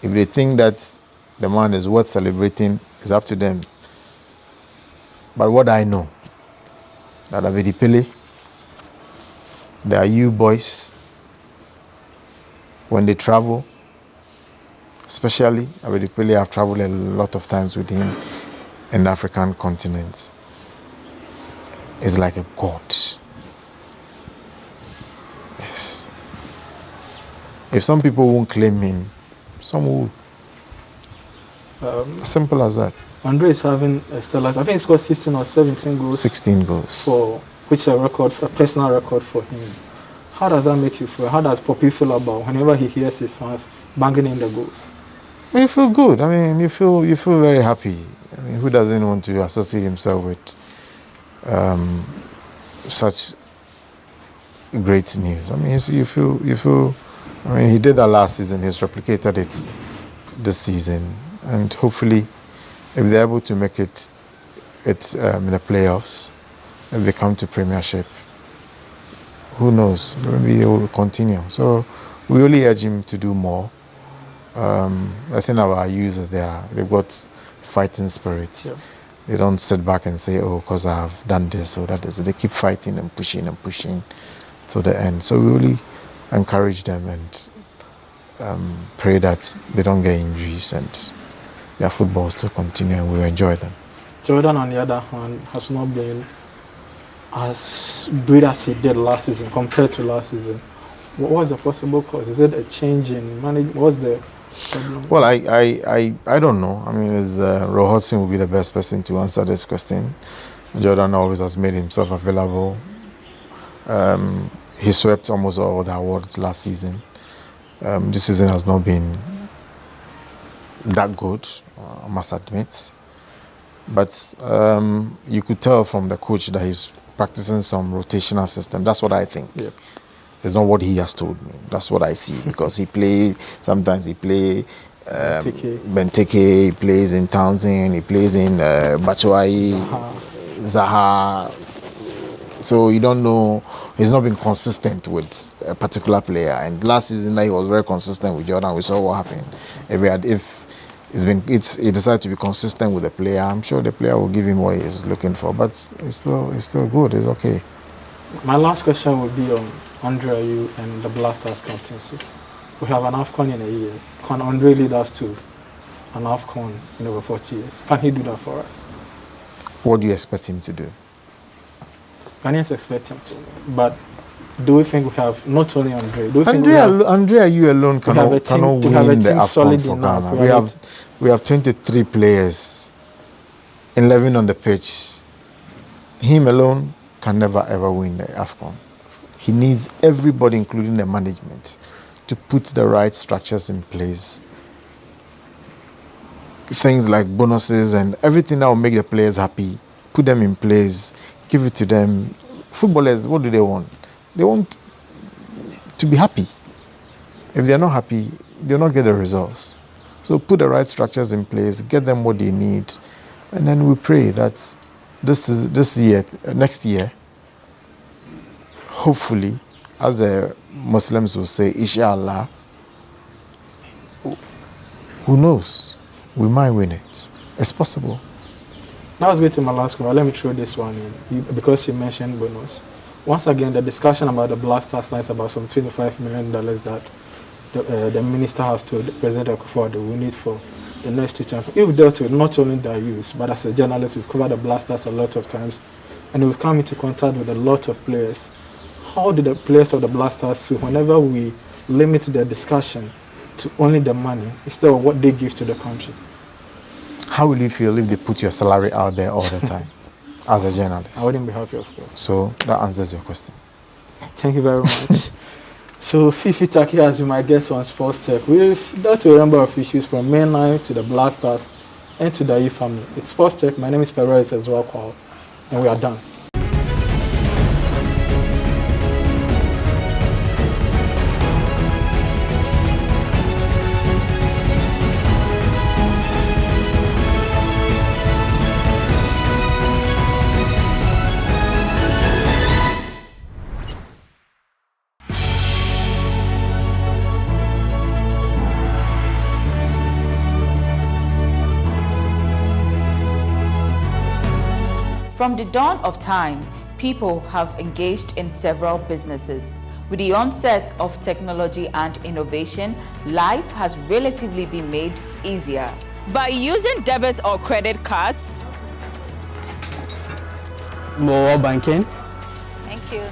If they think that the man is worth celebrating, it's up to them. But what I know, that Abedi Pele, there are you boys, when they travel, especially Abedi Pele, I've traveled a lot of times with him in the African continent. It's like a god. Yes. If some people won't claim him, some will. Simple as that. Andre is having a stellar. I think it's got 16 or 17 goals. 16 goals. For which is a personal record for him. How does that make you feel? How does Poppy feel about whenever he hears his sons banging in the goals? You feel good. I mean, you feel very happy. I mean, who doesn't want to associate himself with such great news? I mean, you feel. I mean, he did that last season. He's replicated it this season, and hopefully, if they're able to make it in the playoffs, if they come to Premiership, who knows? Maybe they will continue. So we only urge him to do more. I think our users, they've got fighting spirit. Yeah. They don't sit back and say, oh, because I have done this or that. They keep fighting and pushing to the end. So we really encourage them and pray that they don't get injuries and their football still continue and we enjoy them. Jordan, on the other hand, has not been as good as he did last season compared to last season. What was the possible cause? Is it a change in management? What's the problem? Well, I don't know. I mean, Roy Hodgson will be the best person to answer this question. Jordan always has made himself available. He swept almost all the awards last season. This season has not been that good, I must admit. But you could tell from the coach that he's practicing some rotational system. That's what I think. Yep. It's not what he has told me. That's what I see because sometimes he plays Benteke, he plays in Townsend, he plays in Batshuayi, Zaha. So you don't know. He's not been consistent with a particular player. And last season, he was very consistent with Jordan. We saw what happened. If he decided to be consistent with the player, I'm sure the player will give him what he's looking for. But it's still good. It's okay. My last question would be on Andre Ayew and the Blasters captaincy. We have an AFCON in a year. Can Andre lead us to an AFCON in over 40 years? Can he do that for us? What do you expect him to do? Ghanaians expect him to. But do we think we have not only Andre? Andre Ayew alone cannot win the AFCON for Ghana. We have 23 players, 11 on the pitch. Him alone can never ever win the AFCON. He needs everybody, including the management, to put the right structures in place. Things like bonuses and everything that will make the players happy, put them in place, give it to them. Footballers, what do they want? They want to be happy. If they're not happy, they'll not get the results. So put the right structures in place, get them what they need, and then we pray that next year, hopefully, as the Muslims will say, Inshallah, who knows? We might win it. It's possible. That was going to my last question. Let me throw this one in, because you mentioned bonus. Once again, the discussion about the Blasters is about some $25 million that the minister has told President Akufo-Addo we need for the next two champions. You've dealt with not only their use, but as a journalist, we've covered the Blasters a lot of times, and we've come into contact with a lot of players. How do the players of the Blasters feel whenever we limit the discussion to only the money instead of what they give to the country? How will you feel if they put your salary out there all the time as a journalist? I wouldn't be happy, of course. So that answers your question. Thank you very much. So Fifi Taki has been my guest on Sports Tech. We've dealt with a number of issues from Mainline to the Blasters and to the Ayew family. It's Sports Tech. My name is Perez as well, and we are done. From the dawn of time, people have engaged in several businesses. With the onset of technology and innovation, life has relatively been made easier. By using debit or credit cards, mobile banking. Thank you.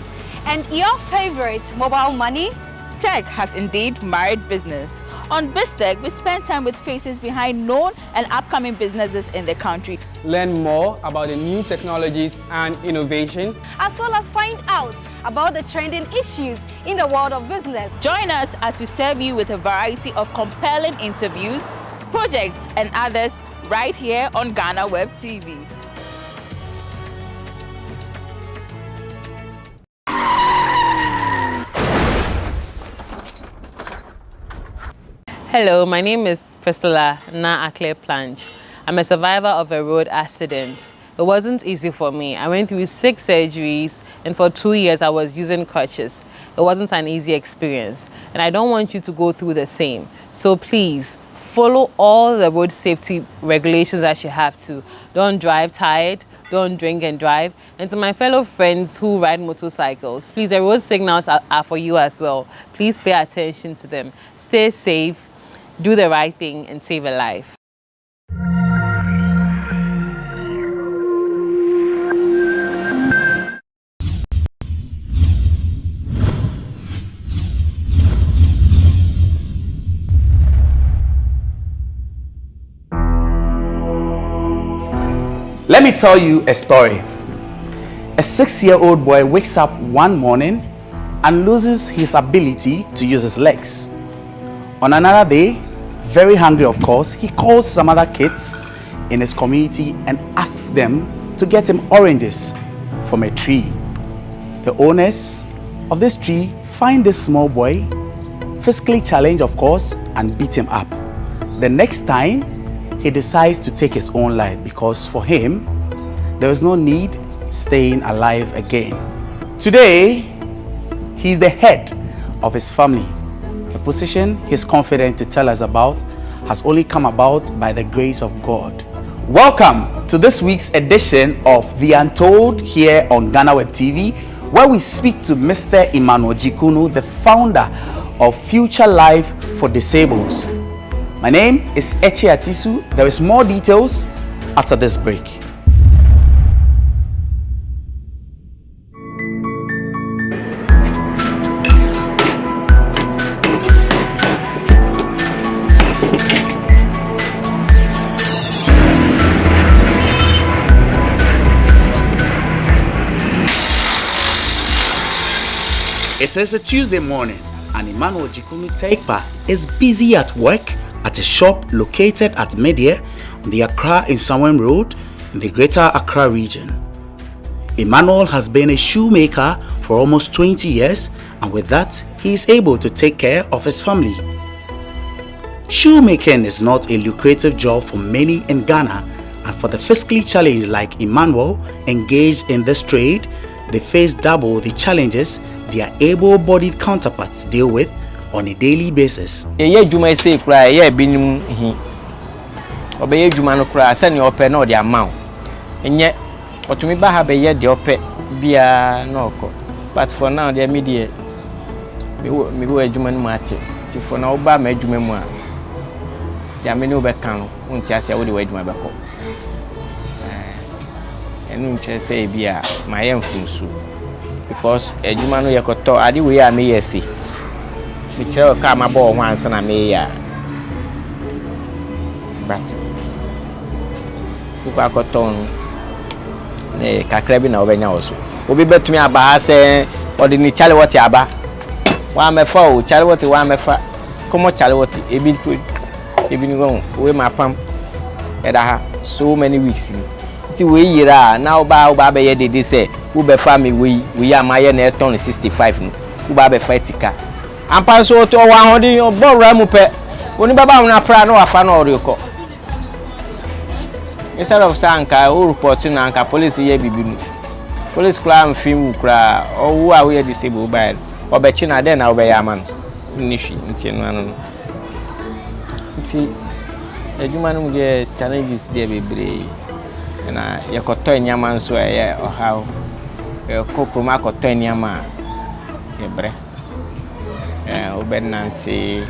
And your favorite mobile money? Tech has indeed married business. On BizTech, we spend time with faces behind known and upcoming businesses in the country. Learn more about the new technologies and innovation, as well as find out about the trending issues in the world of business. Join us as we serve you with a variety of compelling interviews, projects, and others right here on GhanaWeb TV. Hello, my name is Priscilla Na Akle Planch. I'm a survivor of a road accident. It wasn't easy for me. I went through 6 surgeries, and for 2 years I was using crutches. It wasn't an easy experience, and I don't want you to go through the same. So please, follow all the road safety regulations that you have to. Don't drive tired, don't drink and drive. And to my fellow friends who ride motorcycles, please, the road signals are for you as well. Please pay attention to them. Stay safe, do the right thing, and save a life. Let me tell you a story. A 6-year-old boy wakes up one morning and loses his ability to use his legs. On another day, very hungry of course, he calls some other kids in his community and asks them to get him oranges from a tree. The owners of this tree find this small boy, physically challenged of course, and beat him up. The next time, he decides to take his own life because for him, there is no need staying alive again. Today, he's the head of his family. A position he's confident to tell us about has only come about by the grace of God. Welcome to this week's edition of The Untold here on GhanaWeb TV, where we speak to Mr. Emmanuel Jikunu, the founder of Future Life for Disabled. My name is Eche Atisu. There is more details after this break. It is a Tuesday morning and Emmanuel Jikunu Tekpa is busy at work at a shop located at Media on the Accra Nsawam Road in the Greater Accra region. Emmanuel has been a shoemaker for almost 20 years, and with that, he is able to take care of his family. Shoemaking is not a lucrative job for many in Ghana, and for the physically challenged like Emmanuel engaged in this trade, they face double the challenges their able-bodied counterparts deal with on a daily basis. Yeah, Juma say cry, yeah, binum obey Juma no cry, send your pen or the amount. And yet, what to me by have a year the opet via no. But for now, the immediate me go a Juman market. For now, by my Juma. The amino becano, Untiasia would wait my back. And Untia say, Bia, my own from because a Jumano Yakoto, I do we are me, see. Michelle come aboard once and I may, but Ukakoton, ne Kakrabin over now also. Will be better to me about saying, or the Charlotte Yaba. One me foe, Charlotte, one me fa. Come on, Charlotte, a bit good. Even going with my pump, and I have so many weeks. We are now by Baba, they say, Uber family, we are my net only 65. Ubabe Fightica. And pass out to 100 of Boramupe. When Baba na Prano or Fanorico. Instead of Sanka, who reporting Anka police here be police crime film cry, or who are we disabled by or Betchina then I'll be a man. Nishi, see, a human will get challenges there be brave. na yakoto nyama nso ye ohaw kokroma koto nyama yebre obenanti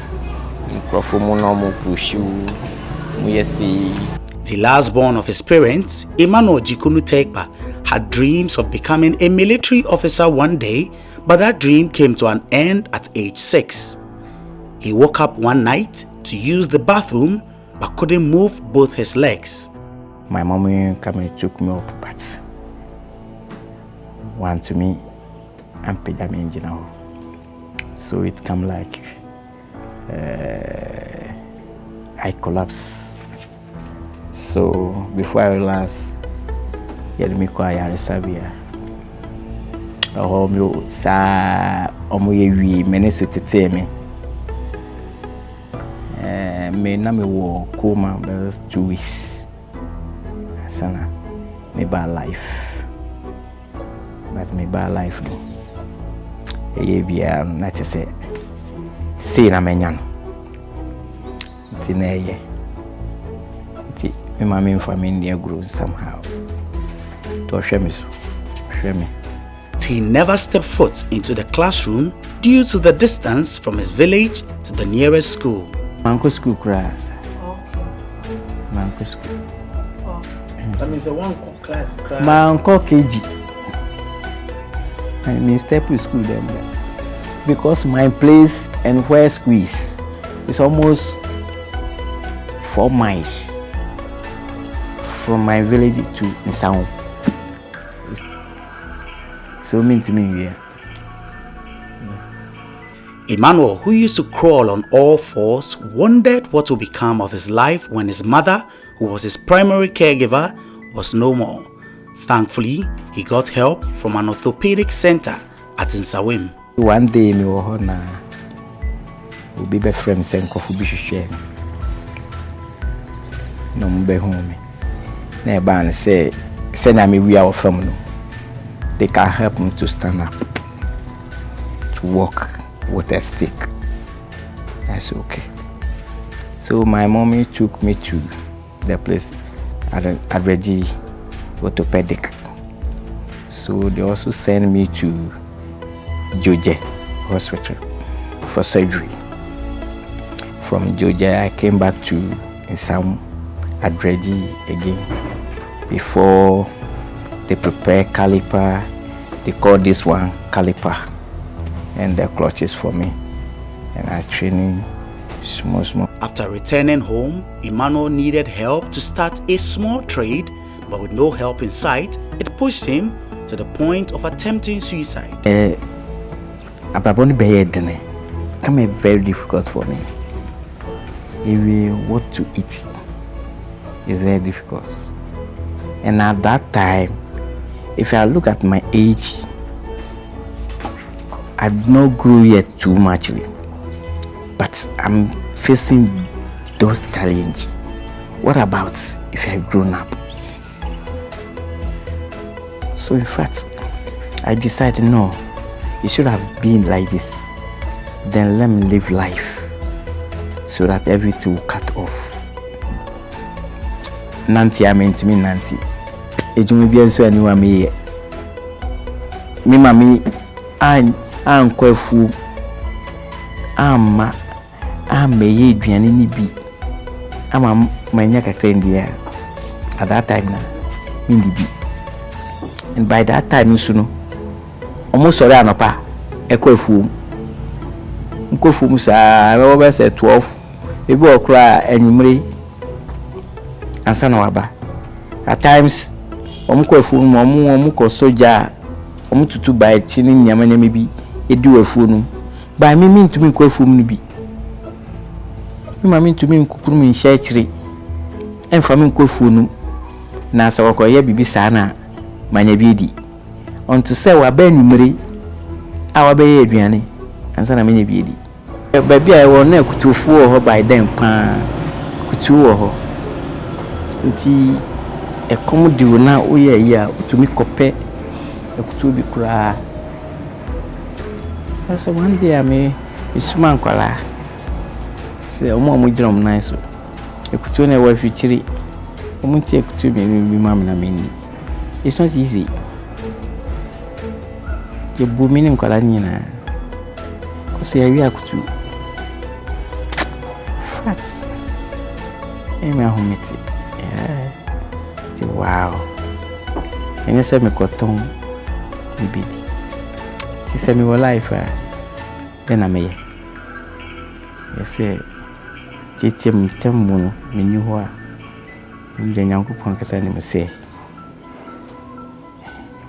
nkrofo mu no mu pushu mu yesi. The last born of his parents, Emmanuel Jikunu Tekpa, had dreams of becoming a military officer one day, but that dream came to an end at age 6. He woke up one night to use the bathroom but couldn't move both his legs. My mommy came and took me up, but one to me and paid me in general. So it come like I collapse. So before I realized, me quiet Arabia. Sa omoyewi menesu tete me. Me na me wo coma 2 weeks. Sana me bad life. But me bad life no. Bia na chese. See na menyan. Tineye. Ti me mama family grow somehow. To shame so. Shame. He never stepped foot into the classroom due to the distance from his village to the nearest school. Manko school cry. Manko school. That means a one class cry. Manko KG. I mean step to school them because my place and where school is almost 4 miles from my village to Nsao. So mean to me, yeah. Emmanuel, who used to crawl on all fours, wondered what would become of his life when his mother, who was his primary caregiver, was no more. Thankfully, he got help from an orthopedic center at Nsawim. One day, me wohona ubi be friend senko fu bi hwehwe no mbe home na ba an say na me wi our family. They can help me to stand up, to walk with a stick. That's okay. So my mommy took me to the place at Reggie Orthopedic. So they also sent me to Georgia Hospital for surgery. From Georgia, I came back to Nsam at Reggie again before they prepare caliper. They call this one caliper, and the clutches for me. And I was training small. After returning home, Emmanuel needed help to start a small trade, but with no help in sight, it pushed him to the point of attempting suicide. Ababoni beyedene come very difficult for me. Even what to eat is very difficult. And at that time, if I look at my age, I did not grow yet too much, but I'm facing those challenges. What about if I've grown up? So in fact, I decided no, it should have been like this. Then let me live life so that everything will cut off. Nanti, I mean to me, Nanti. It will be so anyone me. Me, mommy, I'm quite full. I'm a Adrian be. I'm a maniac friend here. At that time now, Mindy. And by that time, you know, almost sorry, I'm a quite full. I always said 12. We go cry and you and son of at times, Omuko soldier, to buy chin in Yamane maybe a do a fool. By me mean to me, quite fool be. You mean to me, Kupum in Shetry and for me, quite fool. Nasa Okoye Bibi Sana, Manabidi. On to say, wa Ben Murray, our bay Adriani, and Sana Minibidi. Baby, I will never to fool her by them, Kutu or her. A common do now, we are here to me copy a to be cry. That's one day I may is man say a mom with drum nice. A couture never feature to me, mama, I mean, it's not easy. You're booming in Colania. Because you're react to fats. I'm a home. Yeah. Wow. And you said me cotton. Baby. She said me your life. Then I'm here. You say, Titim Temuno, me knew her. You then young punk as I say.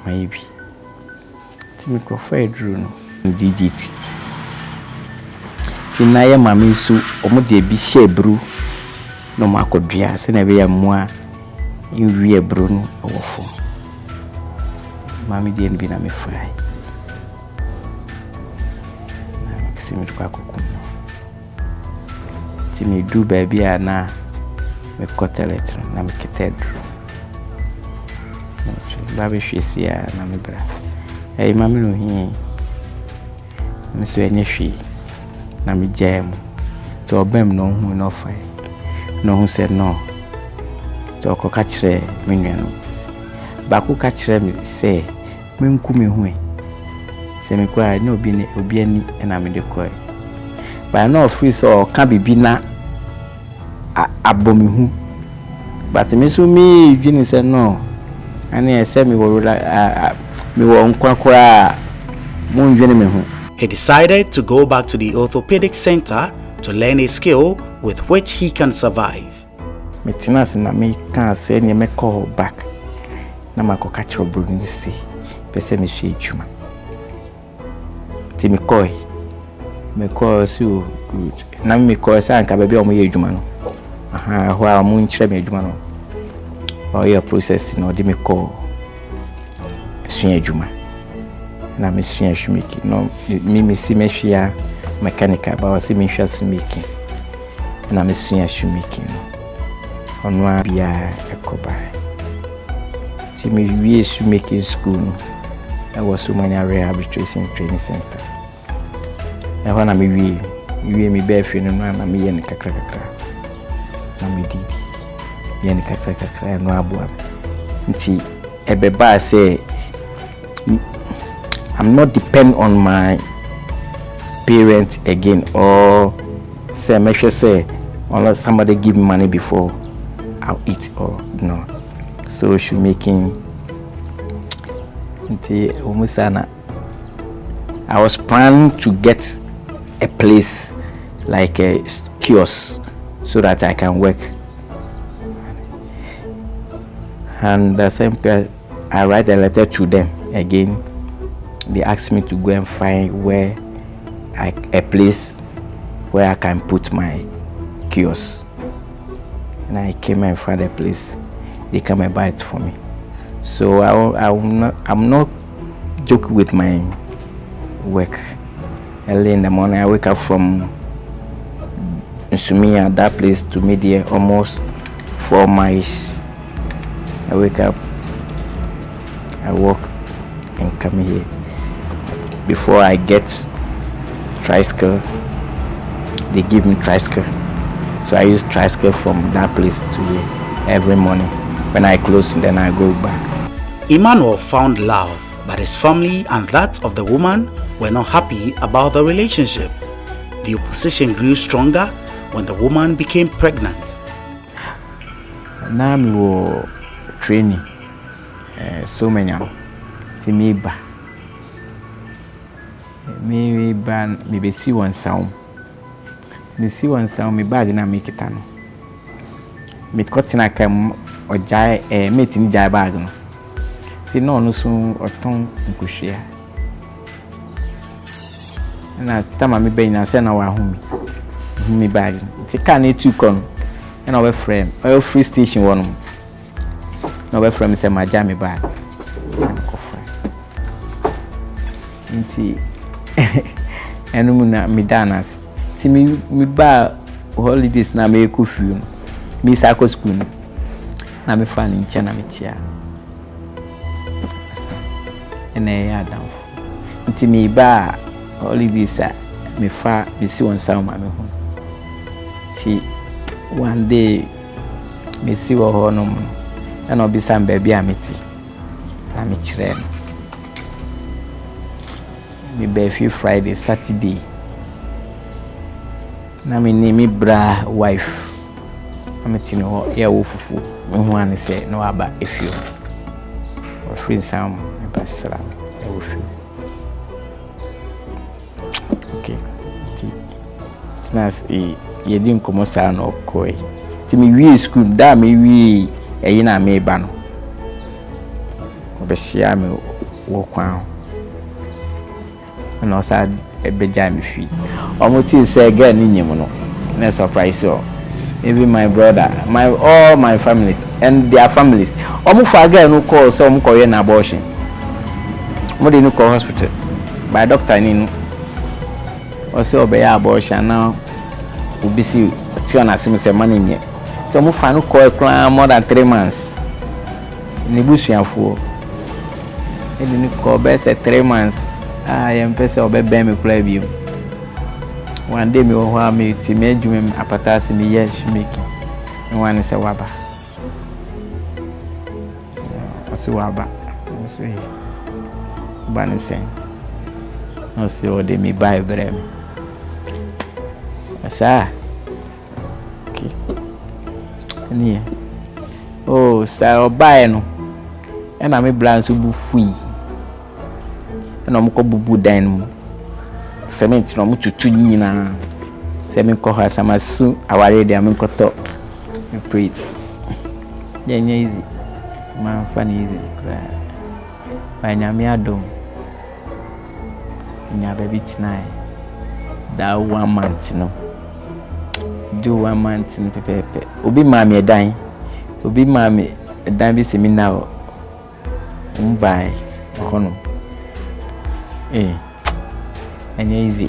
Maybe. Timmy Crawford drew no DGT. Tinaya Mammy Sue, or Muddy be share brew. No Marco Dias, and every moi. You rear Bruno or for Mammy didn't be na me fry. Maxim Quaco. Timmy do baby, na me cotelet, na me cathedral. Baby, she's here, na me bra. Hey, mammy, no, he Miss Wenyashi, na me jam. To obey no who no fire. No who said no. To ko kachre minwano. Ba ko kachre me say, menku me hu. Se me kwa no obi ani na me de koi. Ba no free so ka bibi na abomi hu. But me so me vini say no. Ani say me wo He decided to go back to the orthopedic center to learn a skill with which he can survive. Metinas na me can say ni me call back. Na mako catch Bruno say. Pese me shi juma. Ti me call so good. Na me call say anka baby omo ye juma no. Aha, ho a mo nchire me juma no. O your process no di me call. Sunya juma. Na me sunya shumiki no me si me hwia mechanical ba o si me hwia sumiki. Na me sunya shumiki no. Ono abia ekoba. Ti me wie shumiki school no. I was so many rehabilitation training center. E ho na me wie me be afi no na me ye ne kakra. Na me didi. Ye ne kakra no aboa. Nti ebeba say I'm not depend on my parents again, or say make sure say unless somebody give me money before I'll eat or no. So she making I was planning to get a place like a kiosk so that I can work. And the same period, I write a letter to them again. They asked me to go and find a place where I can put my kiosk. And I came and found a place. They come and buy it for me. So I'm not joking with my work. Early in the morning, I wake up from Nsumia, that place, to Media, almost 4 miles. I wake up, I walk, and come here. Before I get tricycle, they give me tricycle. So I use tricycle from that place to here every morning. When I close, then I go back. Emmanuel found love, but his family and that of the woman were not happy about the relationship. The opposition grew stronger when the woman became pregnant. Now I'm training. So many Timiba. Me ban me be see one sound. Me see one sound me bag na make it ano. Me cut na kam ojai me tin jai bag no. Ti no no so oton nkuhwea. Na tama me be na se na wa humi. Me bag. Ti ka na etu kon. Na we frame. Oil free station one. Na we frame se ma jam me bag. Nti enu na me danas ti me ba holidays na me ku fiu me sako school na me fa ni nche na me tia ene ya down nti me ba holidays me fa me si won sa ma me ho ti one day mesi wo ho no mu na obisa mbaabi a meti na me kire no me be few Friday Saturday na me ni me bra wife ameti no ya wo fufu me ho ane se no aba efio o free sam me basra ya wo fio okay tinas ye din komo sa no koi ti mi wi school da mi wi eyi na me ba no obehia me wo kwan no sa ebeja me fi omo say girl ni nyim no na surprise you. Even my brother, all my families and their families. Omo fa girl no call so omo koye na abortion. Mo dey no call hospital. By doctor ni no. O say obey abortion now. Obisi ti on asim say money nye. So omo fa no call more than 3 months. Ni busuafo. E ni call be say 3 months. I am person obey me kula bi. One day me ho me ti me adwuma apatase me yes making. No one say waba. Aso waba. So he. Bani say. No say o de me buy brem. Asa. Okay. Ni. Oh, sa o buy no. E na me blanso bu fui. E na mo ko bubu dan mu. Cement no mututu nyina se me ko ha samasu aware dia me koto me preach yenye easy man fan easy kra ba nyame adom nya baby tonight that 1 month no do 1 month no pepepe obi mami edan bi seminar mbai hono and easy.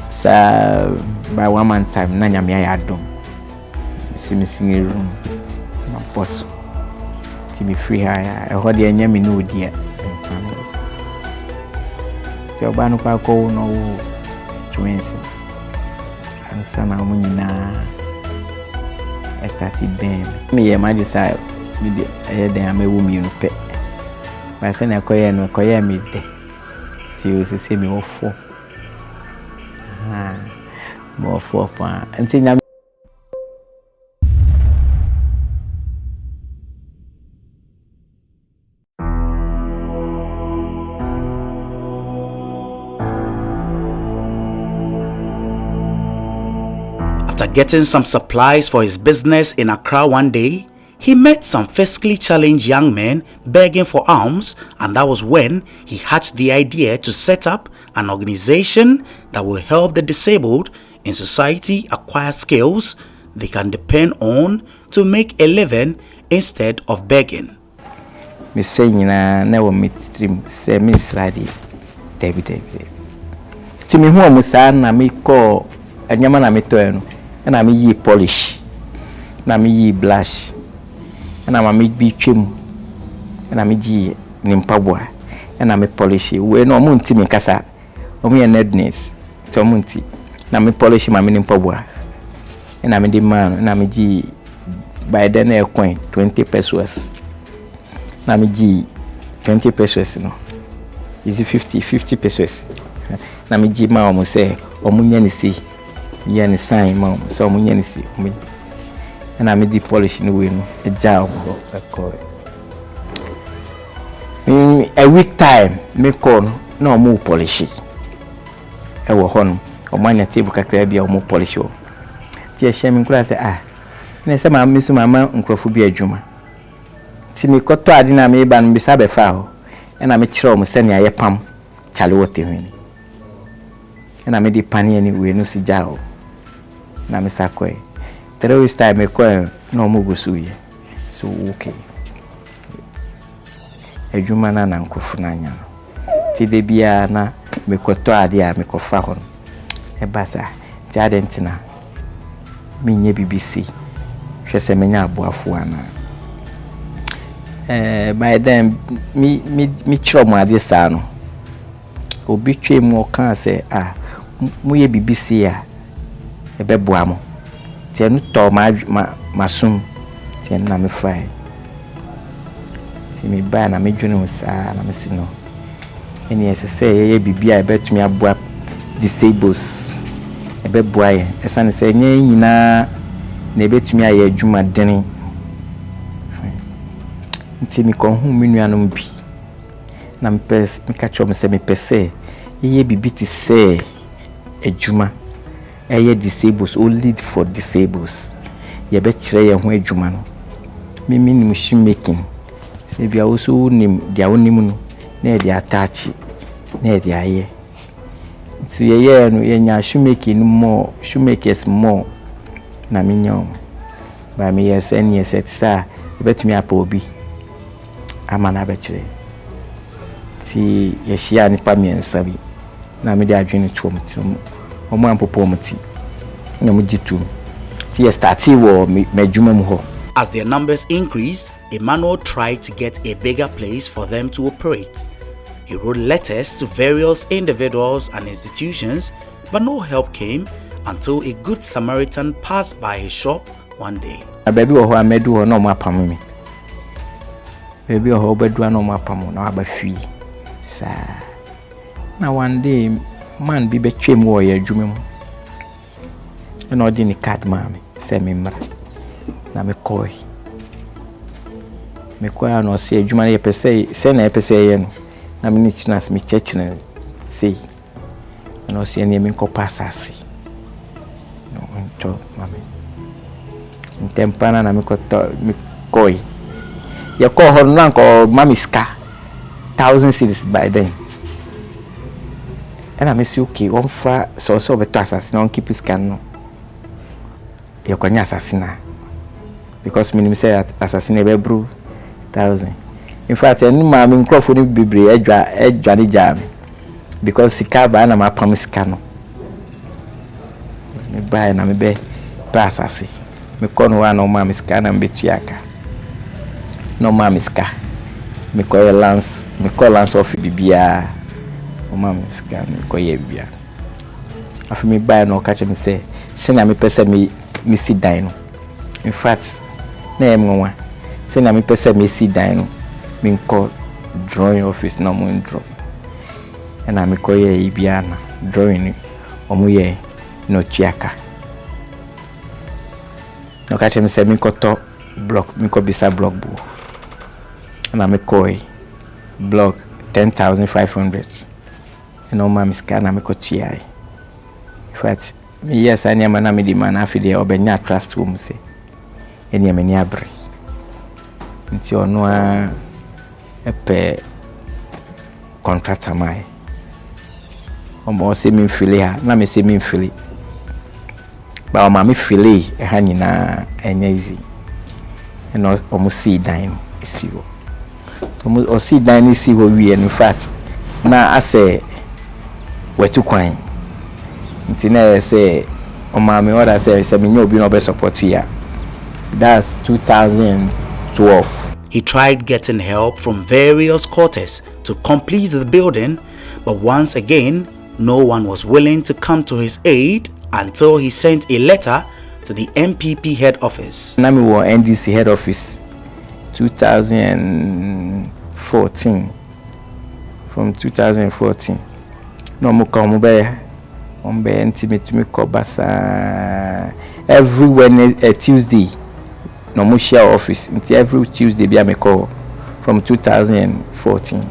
So by 1 month time, na nyame ya dom. See me singing room. My boss. To be free hire. I heard the nyame no dia. So ba no pa ko no twins. And sana mo nyina. I started them. Me ya majisa me dey am ewu mi no pe. Ba se na koye no koye mi de. You see me ofo more for pa until After getting some supplies for his business in Accra one day, he met some fiscally challenged young men begging for alms, and that was when he hatched the idea to set up an organization that will help the disabled in society acquire skills they can depend on to make a living instead of begging. Mr. Nina never meet stream say Miss David. Timi hu omusa na me call anyama na me to eno na me yi polish na me yi blush na ma me bi twem na me gi nimpabwa na me polish we no mo ntimi kasa o me nedness so mo nti na me polish ma me nimpabwa na me di man na me gi by then e coin 20 pesos na me gi 20 pesos no is 50 pesos na me gi ma o mo say o mo nya ni si ya ni sign ma so o mo nya ni si na me di polish no we no e job ko a week time me call no mo polish e wo hon o manya table kakra bia o mo polish o ti e hye me nkura say na se ma me so mama nkrofo bi adwuma ti me koto ade na me ba no bi sa be fa ho na me kire o mo se ne aye pam chale wote hwini na me di pani ani we no si jao na me sakoi 3 weeks time me ko no mo gusuye so okay adwuma na nkrofo na anya ti de bia na me koto ade a me ko fa ho e basa ti adentina me nye BBC hwese menya aboafo ana by then mi chiro mo ade sa no obi twem o kan say mu ye BBC a e beboa mo Tienu to masum tienu na me fry ti me ba na me dwene usa na me sino eni esese ye bibia ebetumi aboa disables ebeboa ye esane se nye nyina na ebetumi aye adwuma deni nti mi ko hu mi nuanom bi na me pes mi ka chom se me pese ye bibi ti se adwuma eye disables or lead for disables ye be kire ye ho adwuma no mi nim shoemaking se bia wo so nim dia wonim no na e dia attach na e dia ye so ye no ye nya shoemaking more shoemakers more na mi nyom ba mi yes any set sa e betumi apa obi amana be kire ti ye hia ni pa mi ensabi na mi dia adwene twom omo ampopo muti na mu jitu ti ye start wo medwuma mu ho. As their numbers increased, Emmanuel tried to get a bigger place for them to operate. He wrote letters to various individuals and institutions, but no help came until a good Samaritan passed by his shop one day. Baby wo ho amedu ho no mapam mi. Baby wo ho bedu no mapam na aba fi. Sa. Na one day man bi be twem wo ye adwuma mu. Na odi ni card ma me se me mra. Na me koi no se adwuma na ye pese se na ye pese ye no. Na me ni chinas me chechine sei. Na se ni me ko pasasi. No nto mame. Ntempana na me ko koi. Ye ko ho no anko mamiska 1,000 cedis by then. And I miss okay, one for so beto assassin on keep his can no. You can assassin because minimum say assassin be bro 1,000. In fact, any man in Crawford Bibre edwa jam because sika ba na ma promise can no. Me buy na me be assassin. Me kono wa no ma miska na mbetiaka. No ma miska. Me call lance of bibia. Mama scan ko ye bia afi me buy no catch me say na me pese me sit down no. In fact na em nwa say na me pese me sit down no me call drawing office no mo draw na me ko ye bia na drawing omo ye no chiaka no catch me say me ko to block me ko bisa block bu na me ko block 10,500 no mama scan me ko chia. In fact me yes ani ama na me di man afi de obenya trust wo mu se eni amani abre nti ono a epe contract amai omo se mi fili ha na me se mi fili ba o ma me fili e ha nyina enya easy eno omo si dan isi wo omo o si dan isi wo wi. In fact na ase wetu kwan nti na say o ma me order say me no be no be support ya. That's 2012. He tried getting help from various quarters to complete the building, but once again no one was willing to come to his aid until he sent a letter to the MPP head office. Na me wo NDC head office 2014. From 2014 no mo come be on be intimate me ko basa every Wednesday Tuesday no mo share office until every Tuesday be me call from 2014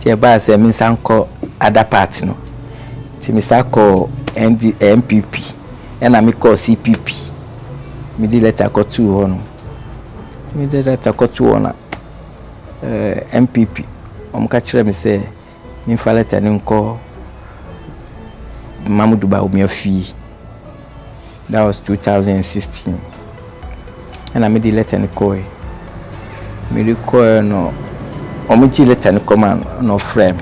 tie ba say me sanko other party no ti me sako MPP and me call CPP me di letter ko 2 ho no ti me di letter ko 2 na MPP omkachire me say me fa letter ni nko Mamudu ba omi afi. That was 2016 and I made the letter ni koi me di koi no omuchi letter ni come no frame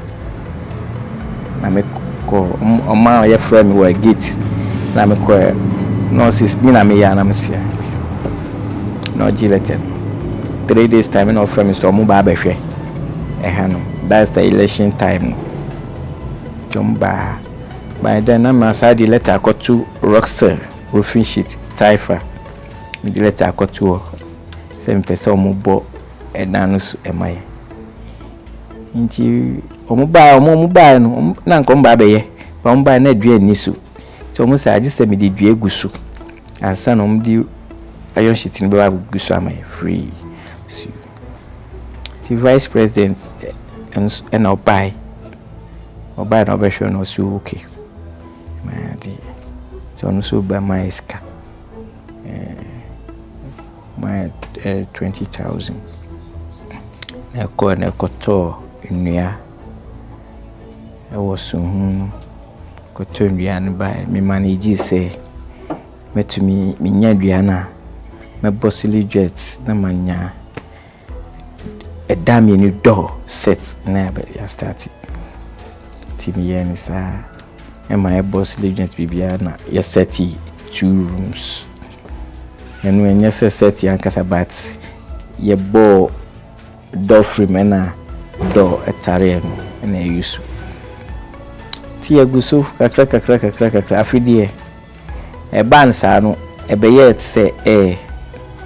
na me ko oma ya frame we gate na me ko no sis me na me ya na me sia no ji letter 3 days time no frame so mo ba hwe no that's the election time jomba by then I'm aside the letter got to Rockstar roofing sheet taifa me de letter akoto se me pese omo bo edan so emaye nti omo ba no na nko mba be ye ba omo ba na dua ni so so omo sa agi se me de dua gusu ansa no omo di iron sheet ni ba gusu amaye free so the vice president and I'll buy no better no so okay so no so by my iska my 20,000 na koto nnua I was koto nnua no by me manage say metumi nya dua na me bossily jet na manya a damn new door set never started. Timmy and sir, and my boss legend Bibiana, yes, 32 rooms. And when you say 30 Ancasabat, ye bo door free door a tarian and a use. Tia gusu, a crack, afidie. A ban sano, a bayet say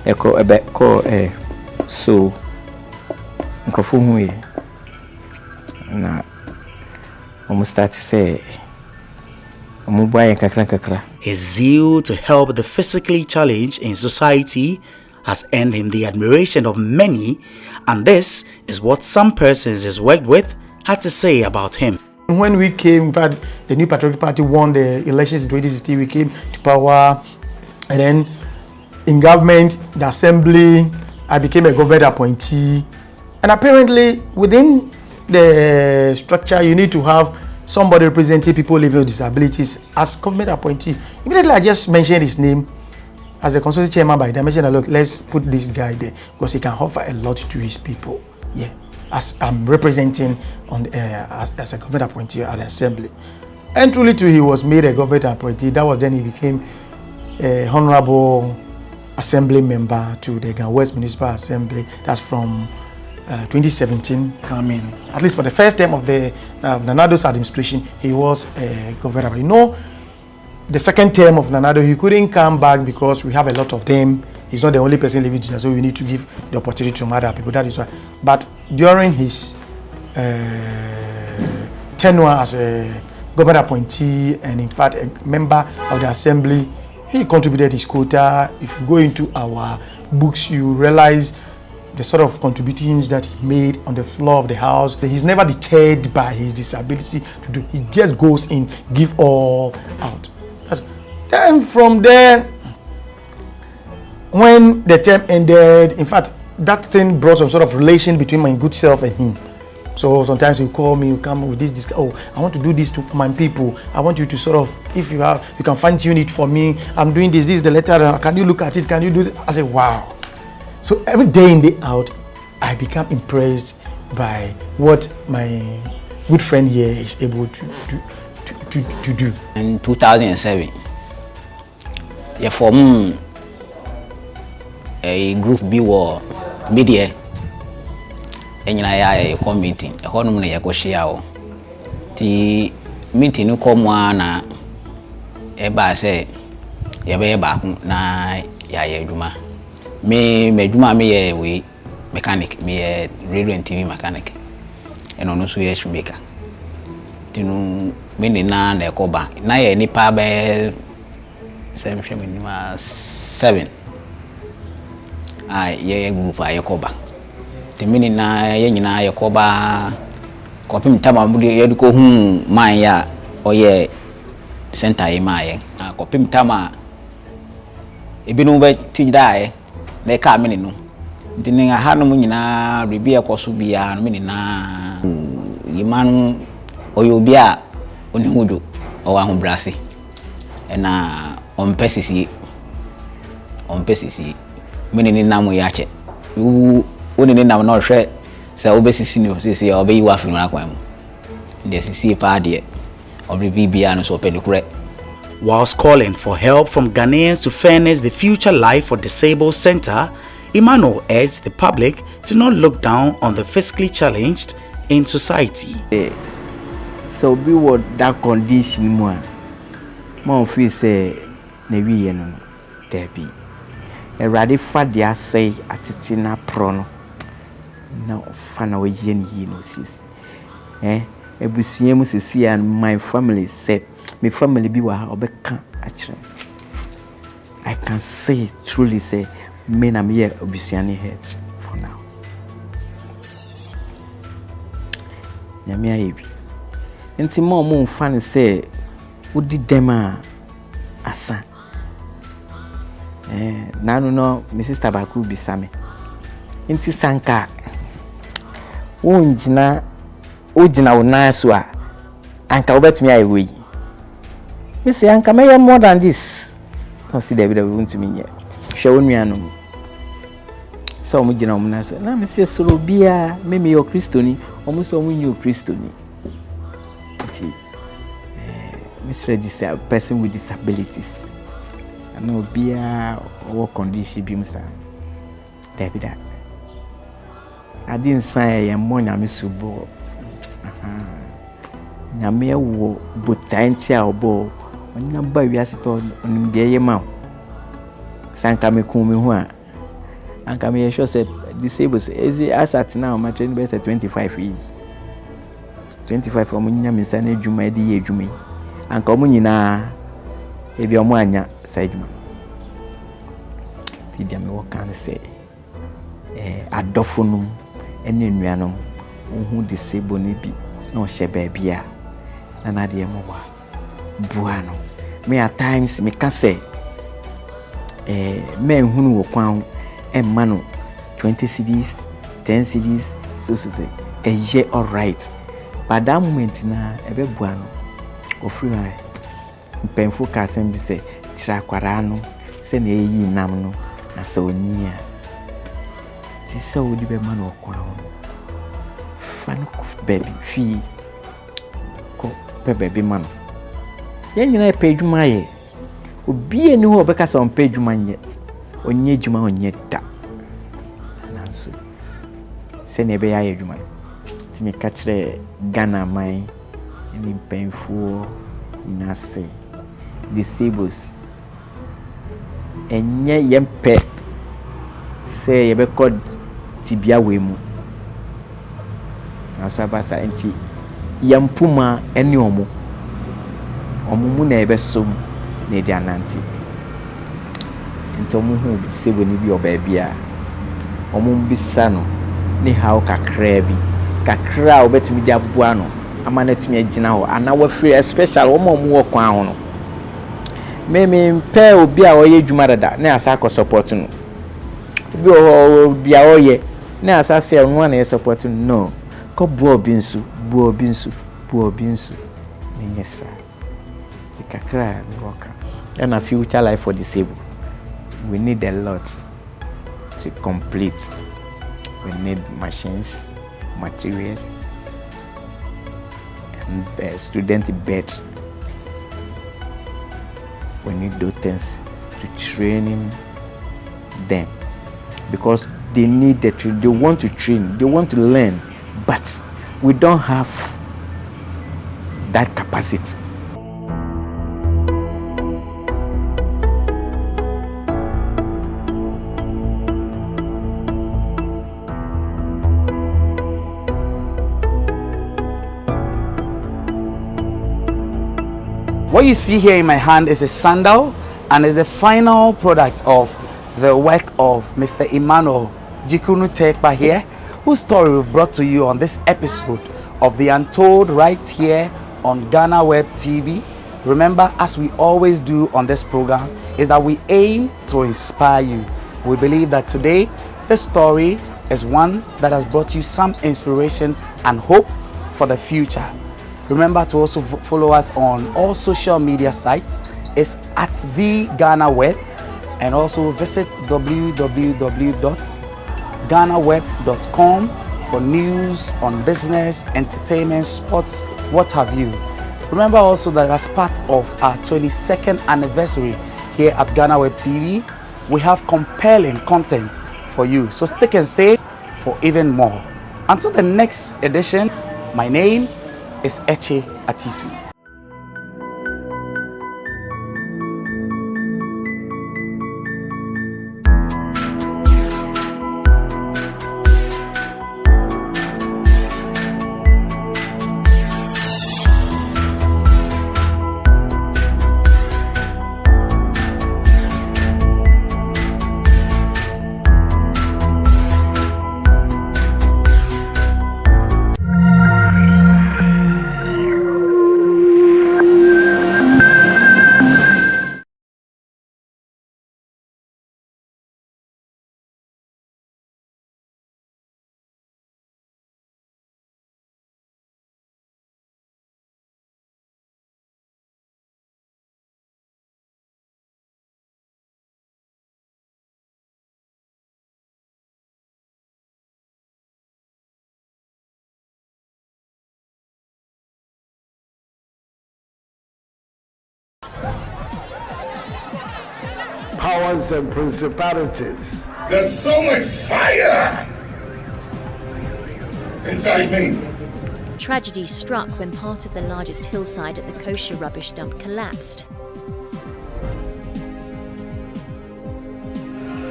echo a bet call so. Na almost start to say his zeal to help the physically challenged in society has earned him the admiration of many, and this is what some persons he's worked with had to say about him. When we came, the New Patriotic Party won the elections in 2016, we came to power, and then in government, the assembly, I became a government appointee. And apparently, within the structure, you need to have somebody representing people living with disabilities as government appointee. Immediately, I just mentioned his name as a consulting chairman by dimension. Look, let's put this guy there because he can offer a lot to his people. Yeah, as I'm representing on as a government appointee at the assembly. And truly, too, he was made a government appointee. That was then he became a honorable assembly member to the GhanaWeb Municipal Assembly. That's from 2017 coming. At least for the first term of the Nanado's administration, he was a governor. You know, the second term of Nanado, he couldn't come back because we have a lot of them. He's not the only person living there, so we need to give the opportunity to other people. That is why. But during his tenure as a governor appointee and in fact a member of the assembly, he contributed his quota. If you go into our books, you realize the sort of contributions that he made on the floor of the house. He's never deterred by his disability to do. He just goes in, give all out. Then from there, when the term ended, in fact, that thing brought some sort of relation between my good self and him. So sometimes you call me, you come with this, oh, I want to do this to my people. I want you to sort of, if you have, you can fine tune it for me. I'm doing this is the letter. Can you look at it? Can you do it? I say, wow. So every day in, day out, I become impressed by what my good friend here is able to do. In 2007, you formed a group B war media. And I call meeting. A honor me a share. The meeting you come one eba say yebe back na ya juma. Me juma me we mechanic, me radio and TV mechanic. And on also yes maker. Tinu me ni na koba. Na ye ni pa be 7. Ye group a koba. The mini na ye nyina ye koba kopim tama mu ye duko hu man ya oye center e maye kopim tama ebinu be tidai na ka mini no dinin ha no mu nyina rebi ekoso bia no mini na yimanu oyo bia onihudo o wa hu brase na ompesisi mini ni namu ya che Whilst calling for help from Ghanaians to furnish the future life for disabled center, Emmanuel urged the public to not look down on the physically challenged in society. So be what that condition man feel say na wi ye no debi Erade fa de asai atete na pro no na fa na oye ni yi no sisi ebusua mu sisi and my family said my family bi wa obeka akire I can say truly say me na me ebusua ni head for now nyame ayebi enti mo mfa ne say udi dem a asa nanu no my sister baku bisame enti sanka ojina unaso a anka obetumi ayewe me say anka me more than this no see David we want to me here hwe wonuanu so omo gina omo naso na me say soro bia me yo kristoni omo so omo nyi kristoni Mr. a person with disabilities and no bia what condition bi musa David I didn't say ya mo nyame subo nyame wo botanti a obo onna ba wiase pe onim de yema sanka me kun me ho a anka me sure say disabled as at now my training base 25 years 25 omo nyame sa na adwuma de ye adwuma anka omo nyina ebi omo anya sa adwuma ti dia me wo kan say adofonum ene nuanom ohu disable ni bi na o hye ba bia na de mo wa buano me at times me ka say me hunu wo kwan emma no 20 cedis 10 cedis so say ye all right but that moment na ebe buano ofri ai mpemfo ka sem bi say tira kwara no se na yi nam no na so nia ti so odi be man okwan fan baby fi ko baby man ye nyina e pedwuma ye obi eni ho obeka so pedwuma nye onye dwuma onye da nanso se na be ya ye dwuma ti me ka kire Ghana man ni mpemfo nase disables enye yempe se ye be kod tibia we mu aso abasa enti yampuma eni omo mu na ebe som na di ananti enti omo hu bi sebo ni bi oba bia omo mbisa no ni how kakra obetumi di aboa no amana tumi agina ho ana wa free especially omo wo kwan ho no me mpe obi a oye dwuma dada na asa ko support no obi a oye na asa se no na support no ko buo binsu nyesa tikakra work and a future life for disabled we need a lot to complete we need machines materials and student bed we need those things to training them because they need they want to train, they want to learn, but we don't have that capacity. What you see here in my hand is a sandal and is the final product of the work of Mr. Emmanuel Jikunu Tekpa here, whose story we've brought to you on this episode of The Untold right here on GhanaWeb TV. Remember, as we always do on this program, is that we aim to inspire you. We believe that today, this story is one that has brought you some inspiration and hope for the future. Remember to also follow us on all social media sites. It's at The GhanaWeb, and also visit www.ghanaweb.com for news on business, entertainment, sports, what have you. Remember also that as part of our 22nd anniversary here at GhanaWeb TV, we have compelling content for you. So stick and stay for even more. Until the next edition, my name is Eche Atisu. powers and principalities. There's so much fire inside me. Tragedy struck when part of the largest hillside at the kosher rubbish dump collapsed.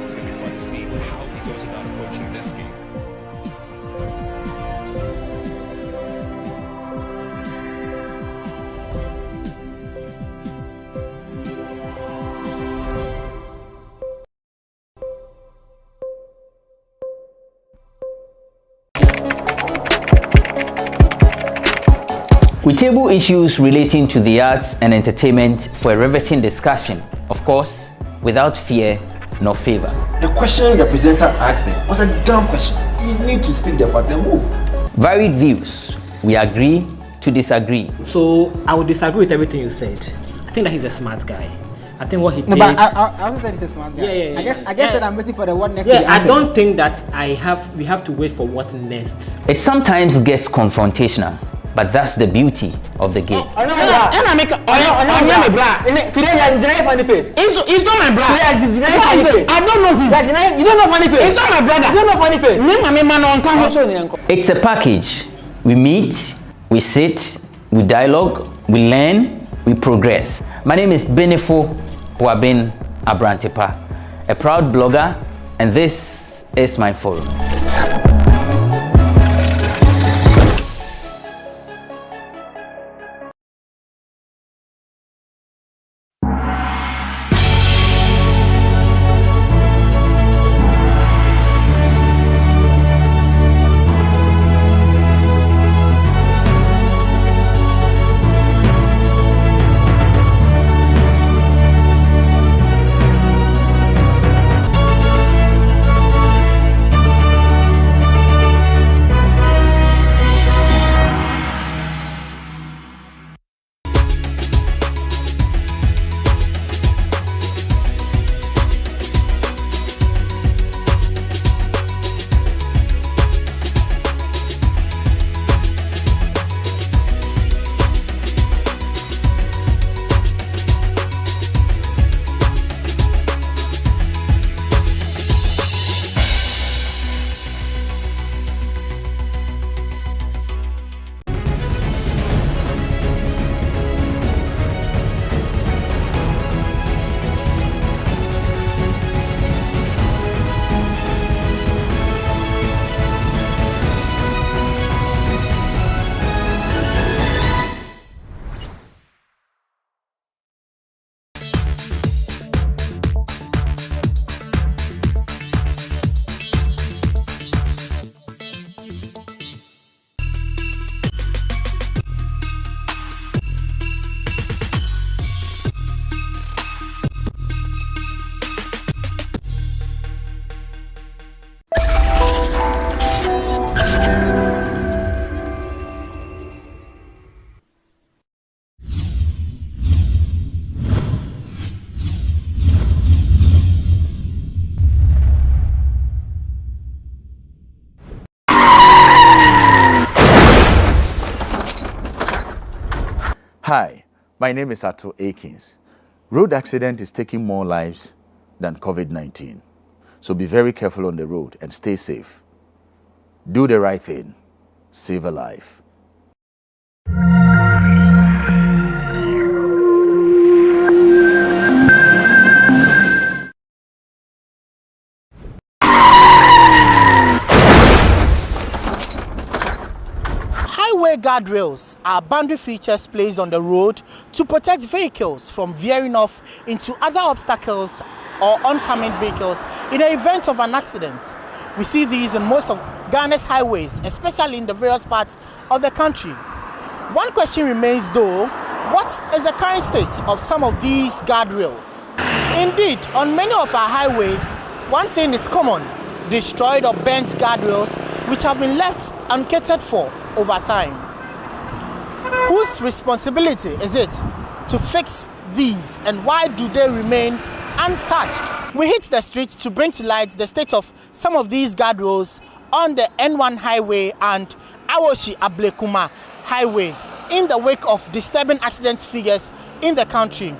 It's going to be fun to see how he goes about approaching this game. We table issues relating to the arts and entertainment for a riveting discussion, of course, without fear nor favor. The question the presenter asked them was a dumb question. You need to speak the part and move. Varied views. We agree to disagree. So I would disagree with everything you said. I think that he's a smart guy. I think what he did. No, but I also said he's a smart guy. Yeah. I guess that I'm waiting for the what next. Yeah, I don't think that we have to wait for what next. It sometimes gets confrontational, but that's the beauty of the game. Today you are denying funny face. It's not my brother. Today you are denying funny face. I don't know him. You don't know funny face. It's not my brother. You don't know funny face. It's a package. We meet, we sit, we dialogue, we learn, we progress. My name is Benefo Abrantepa, a proud blogger, and this is my forum. Hi, my name is Ato Akins. Road accident is taking more lives than COVID-19. So be very careful on the road and stay safe. Do the right thing. Save a life. Highway guardrails are boundary features placed on the road to protect vehicles from veering off into other obstacles or oncoming vehicles in the event of an accident. We see these in most of Ghana's highways, especially in the various parts of the country. One question remains though, what is the current state of some of these guardrails? Indeed, on many of our highways, one thing is common: destroyed or bent guardrails which have been left uncatered for over time. Whose responsibility is it to fix these, and why do they remain untouched? We hit the streets to bring to light the state of some of these guardrails on the N1 highway and Awoshi Ablekuma highway in the wake of disturbing accident figures in the country.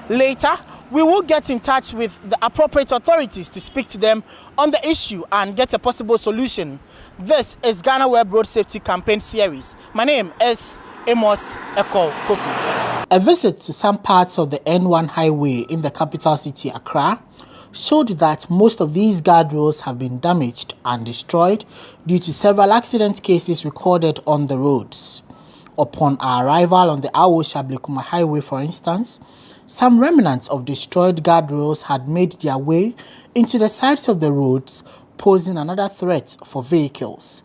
Later, We will get in touch with the appropriate authorities to speak to them on the issue and get a possible solution. This is GhanaWeb Road Safety Campaign Series. My name is Amos Eko Kofi. A visit to some parts of the N1 highway in the capital city, Accra, showed that most of these guardrails have been damaged and destroyed due to several accident cases recorded on the roads. Upon our arrival on the Awo-Shablekuma highway, for instance, some remnants of destroyed guardrails had made their way into the sides of the roads, posing another threat for vehicles.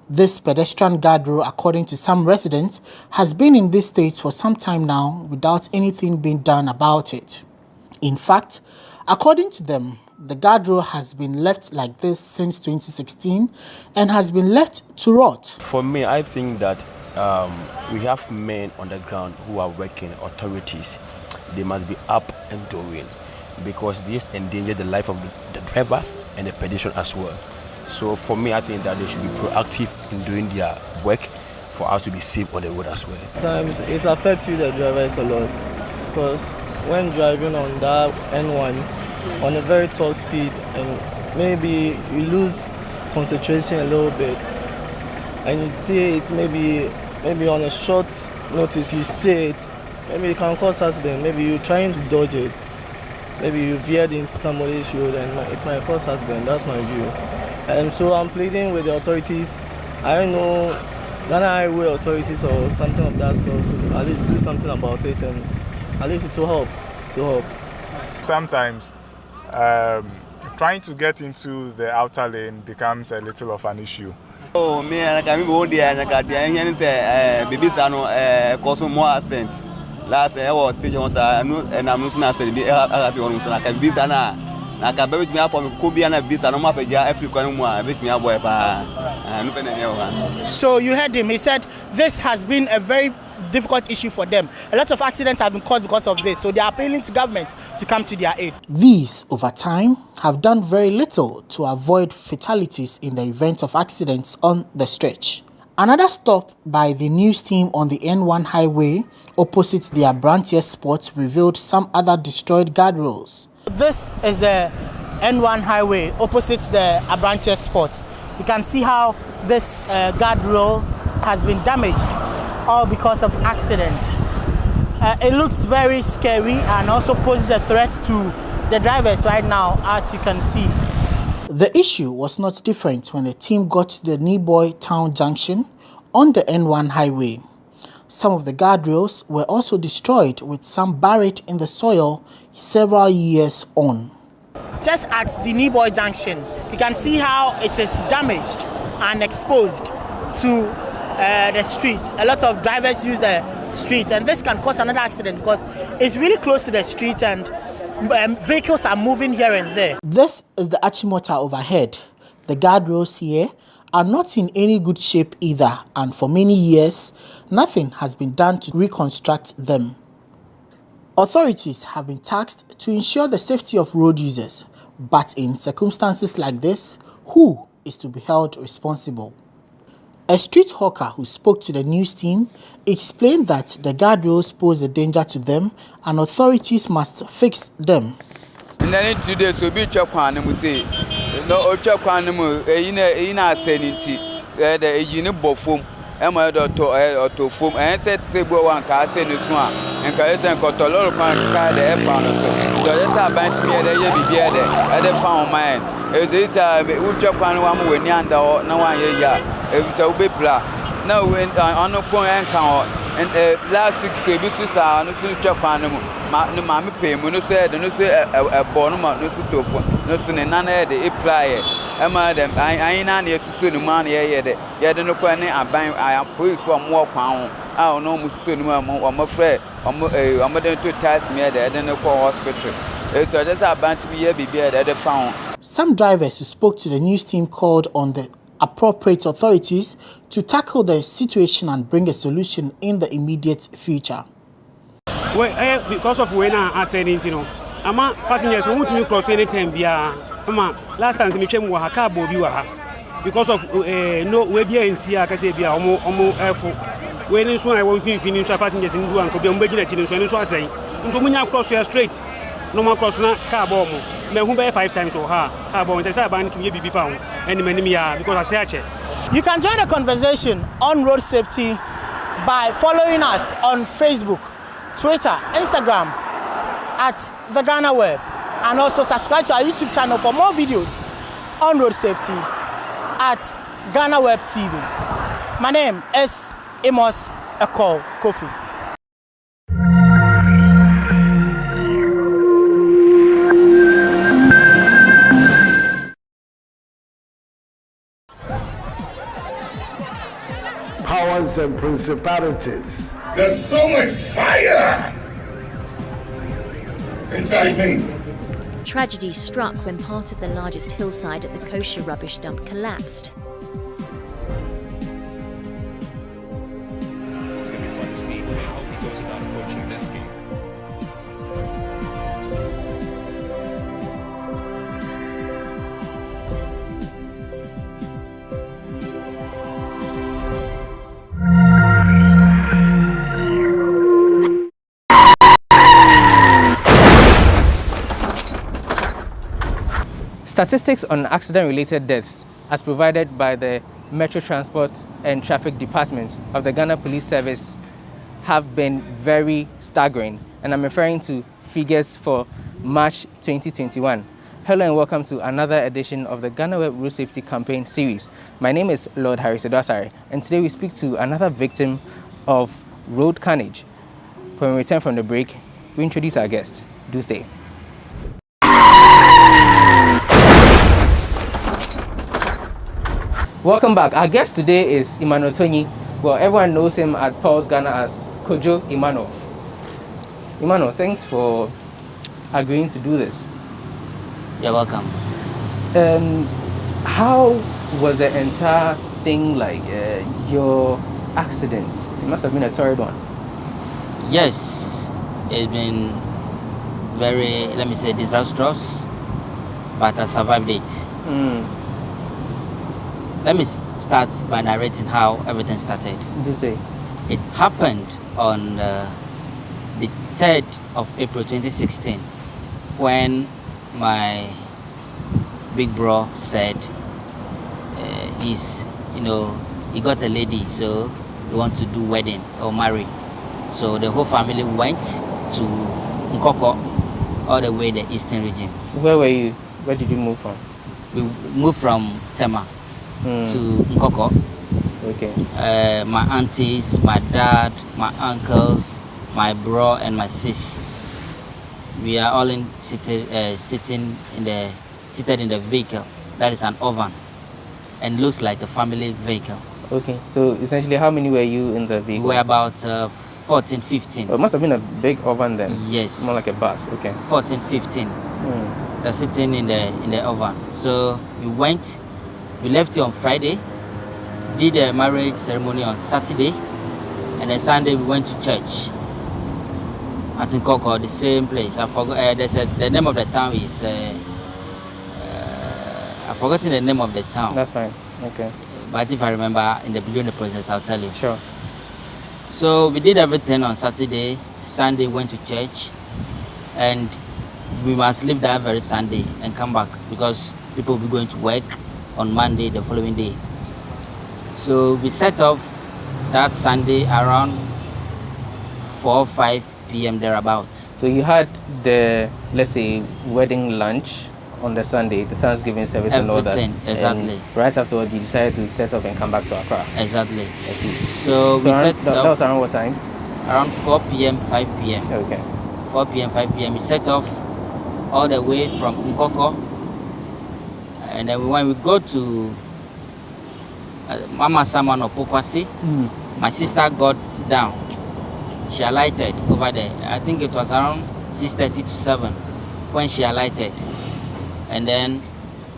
This pedestrian guardrail, according to some residents, has been in this state for some time now without anything being done about it. In fact, according to them, the guardrail has been left like this since 2016 and has been left to rot. For me, I think that we have men on the ground who are working, authorities. They must be up and doing, because this endangers the life of the driver and the pedestrian as well. So for me, I think that they should be proactive in doing their work for us to be safe on the road as well. Sometimes it affects you, the drivers, a lot, because when driving on that N1 on a very tall speed, and maybe you lose concentration a little bit, and you see it maybe on a short notice, you see it, maybe it can cause accident. Maybe you're trying to dodge it, maybe you veered into somebody's road and it might cause accident. That's my view. And so I'm pleading with the authorities. I don't know, Ghana Highway authorities or something of that sort, to at least do something about it, and at least it will help. Sometimes trying to get into the outer lane becomes a little of an issue. Oh, me, I can't remember baby son cause more accidents. Last I was teaching once, and I'm losing accident. Be happy on so I can be sana. I can be with me from Kubiana Bisa, no matter African one, with me a boy. So you heard him. He said this has been a very difficult issue for them. A lot of accidents have been caused because of this. So they are appealing to government to come to their aid. These, over time, have done very little to avoid fatalities in the event of accidents on the stretch. Another stop by the news team on the N1 highway opposite the Abrantier spot revealed some other destroyed guardrails. This is the N1 highway opposite the Abrantier spot. You can see how this guardrail has been damaged, all because of accident. It looks very scary and also poses a threat to the drivers right now, as you can see. The issue was not different when the team got to the Niboy Town Junction on the N1 highway. Some of the guardrails were also destroyed, with some buried in the soil several years on. Just at the Niboy Junction, you can see how it is damaged and exposed to the streets. A lot of drivers use the streets, and this can cause another accident because it's really close to the streets and vehicles are moving here and there. This is the Achimota overhead. The guardrails here are not in any good shape either, and for many years, nothing has been done to reconstruct them. Authorities have been tasked to ensure the safety of road users, but in circumstances like this, who is to be held responsible? A street hawker who spoke to the news team explained that the guardrails pose a danger to them and authorities must fix them. And then today, so be say, no, Emma to form and said, say, go on, Cassie, and Swan, and Carson got a lot of the air found. Just a band to me at the found mine. Is this a Uchapan one when yonder no 1 year? It's a bit blah. No, when on no point and count. And last 6 services are no Japan. Mammy pay, no said, no say a bonum, no suit, no sin, and none of the apply. Emma, I ain't on yes to soon money yet. Yet no penny, I buy, I am put for more pound. I don't know, soon, I'm afraid. I'm going to test me at the hospital. It's just a band to be here, be at the found. Some drivers who spoke to the news team called on the appropriate authorities to tackle the situation and bring a solution in the immediate future. Well, because of when I said it, you know, I'm passengers who want to cross anything via last time we came with a car because of no way being see a Casabia almost airful. When it's one I won't finish passengers in Duan, could be making a chin, so I say, into Munya cross here straight. normal cross na car bomb me hu be 5 times or ha car bomb say aban to ye bibi fa ho eni manim ya because I say ache. You can join the conversation on road safety by following us on Facebook, Twitter, Instagram at the GhanaWeb, and also subscribe to our YouTube channel for more videos on road safety at GhanaWeb TV. My name is Amos Eko Kofi. Powers and principalities. There's so much fire inside me. Tragedy struck when part of the largest hillside at the kosher rubbish dump collapsed. It's going to be fun to see how he goes about approaching this game. Statistics on accident-related deaths, as provided by the Metro Transport and Traffic Department of the Ghana Police Service, have been very staggering, and I'm referring to figures for March 2021. Hello and welcome to another edition of the GhanaWeb Road Safety Campaign series. My name is Lord Harry Sedwasare, and today we speak to another victim of road carnage. When we return from the break, we introduce our guest. Do stay. Welcome back. Our guest today is Emmanuel Tony. Well, everyone knows him at Pulse Ghana as Kojo Emmanuel. Emmanuel, thanks for agreeing to do this. You're welcome. How was the entire thing like? Your accident? It must have been a terrible one. Yes, it's been very, let me say, disastrous, but I survived it. Let me start by narrating how everything started. It happened on the 3rd of April 2016 when my big bro said he got a lady, so he wants to do wedding or marry. So the whole family went to Nkoko, all the way the eastern region. Where were you? Where did you move from? We moved from Tema to Nkoko. Okay. My aunties, my dad, my uncles, my bro, and my sis. We are all seated in the vehicle. That is an oven, and looks like a family vehicle. Okay. So essentially, how many were you in the vehicle? We were about 14, 15. Oh, it must have been a big oven then. Yes. More like a bus. Okay. 14, 15. They're sitting in the oven. So we left here on Friday, did the marriage ceremony on Saturday, and then Sunday we went to church at Nkoko, the same place. I forgot. The name of the town is. I've forgotten the name of the town. That's fine. Okay. But if I remember during the process, I'll tell you. Sure. So we did everything on Saturday. Sunday went to church, and we must leave that very Sunday and come back because people will be going to work on Monday the following day. So we set off that Sunday around 4 or 5 p.m. thereabouts. So you had the, let's say, wedding lunch on the Sunday, the Thanksgiving service and all that. Exactly. And right afterwards, you decided to set off and come back to Accra. Exactly. I see. So we set off. That was around what time? Around 4 p.m., 5 p.m. Okay. 4 p.m., 5 p.m. We set off all the way from Nkoko. And then when we go to Mama Saman or Popasi, my sister got down. She alighted over there. I think it was around 6:30 to 7 when she alighted. And then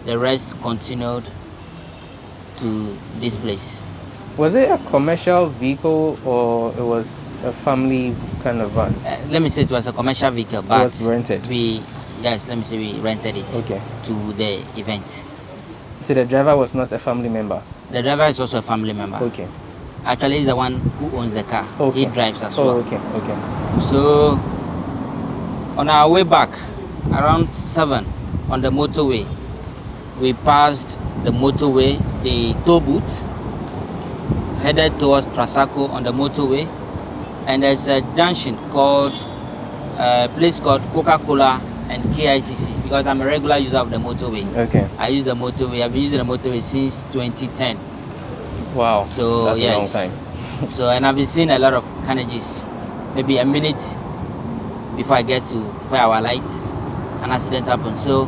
the rest continued to this place. Was it a commercial vehicle or it was a family kind of van? Let me say it was a commercial vehicle, but it was rented. We rented it to the event. So the driver was not a family member? The driver is also a family member. Okay. Actually, he's the one who owns the car. Okay. He drives as well. Okay. So, on our way back, around 7 on the motorway. We passed the motorway, the toll booth, headed towards Trasaco on the motorway, and there's a junction called a place called Coca-Cola and KICC, because I'm a regular user of the motorway. Okay. I use the motorway. I've been using the motorway since 2010. Wow. So that's yes. a long time. So, and I've been seeing a lot of carnages. Maybe a minute before I get to where our light, an accident happened. So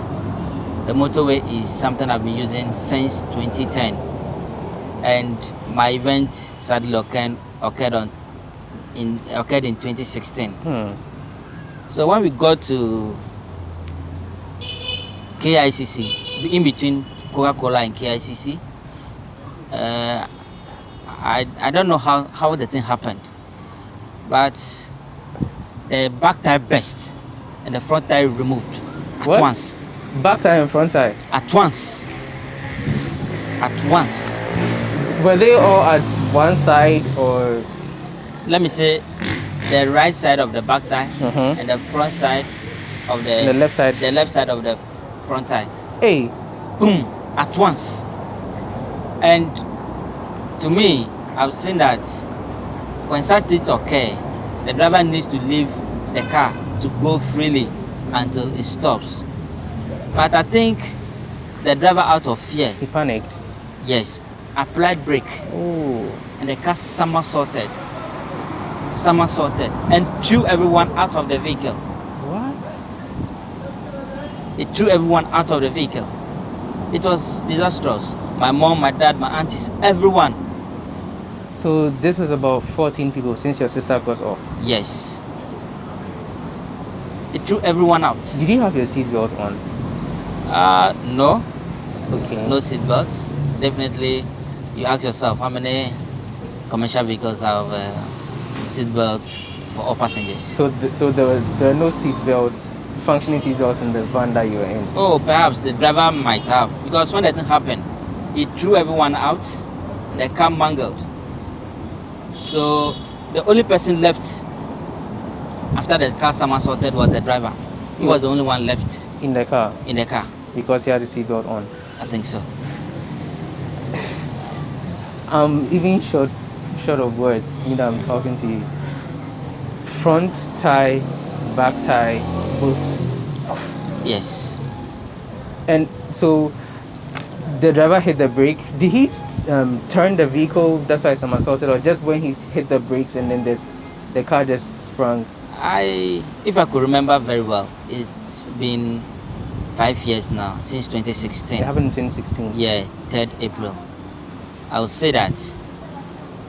the motorway is something I've been using since 2010. And my event sadly occurred in 2016. So when we got to KICC, in between Coca-Cola and KICC, I don't know how the thing happened, but the back tire burst and the front tire removed at once. Back tire and front tire? At once. At once. Were they all at one side, or? Let me say the right side of the back tire and the front side of the left side. The left side of the front tire. Hey. Boom. At once. And to me, I've seen that when such things occur, the driver needs to leave the car to go freely until it stops. But I think the driver, out of fear, he panicked. Yes, applied brake. Oh. And the car somersaulted and threw everyone out of the vehicle. What? It threw everyone out of the vehicle. It was disastrous. My mom, my dad, my aunties, everyone. So this was about 14 people since your sister got off? Yes. It threw everyone out. Did you have your seatbelt on? No. Okay. No seatbelts. Definitely, you ask yourself how many commercial vehicles have seatbelts for all passengers. So there are no seatbelts, functioning seatbelts in the van that you were in? Oh, perhaps the driver might have, because when that thing happened, it threw everyone out, the car mangled. So the only person left after the car somersaulted was the driver. He was the only one left in the car. In the car, because he had the seatbelt on. I think so. Even short of words, I'm talking to you. Front tie, back tie, both. Yes. And so the driver hit the brake. Did he turn the vehicle? That's why someone assaulted, or just when he hit the brakes and then the car just sprung? If I could remember very well, it's been 5 years now, since 2016. It happened in 2016? Yeah, 3rd April. I would say that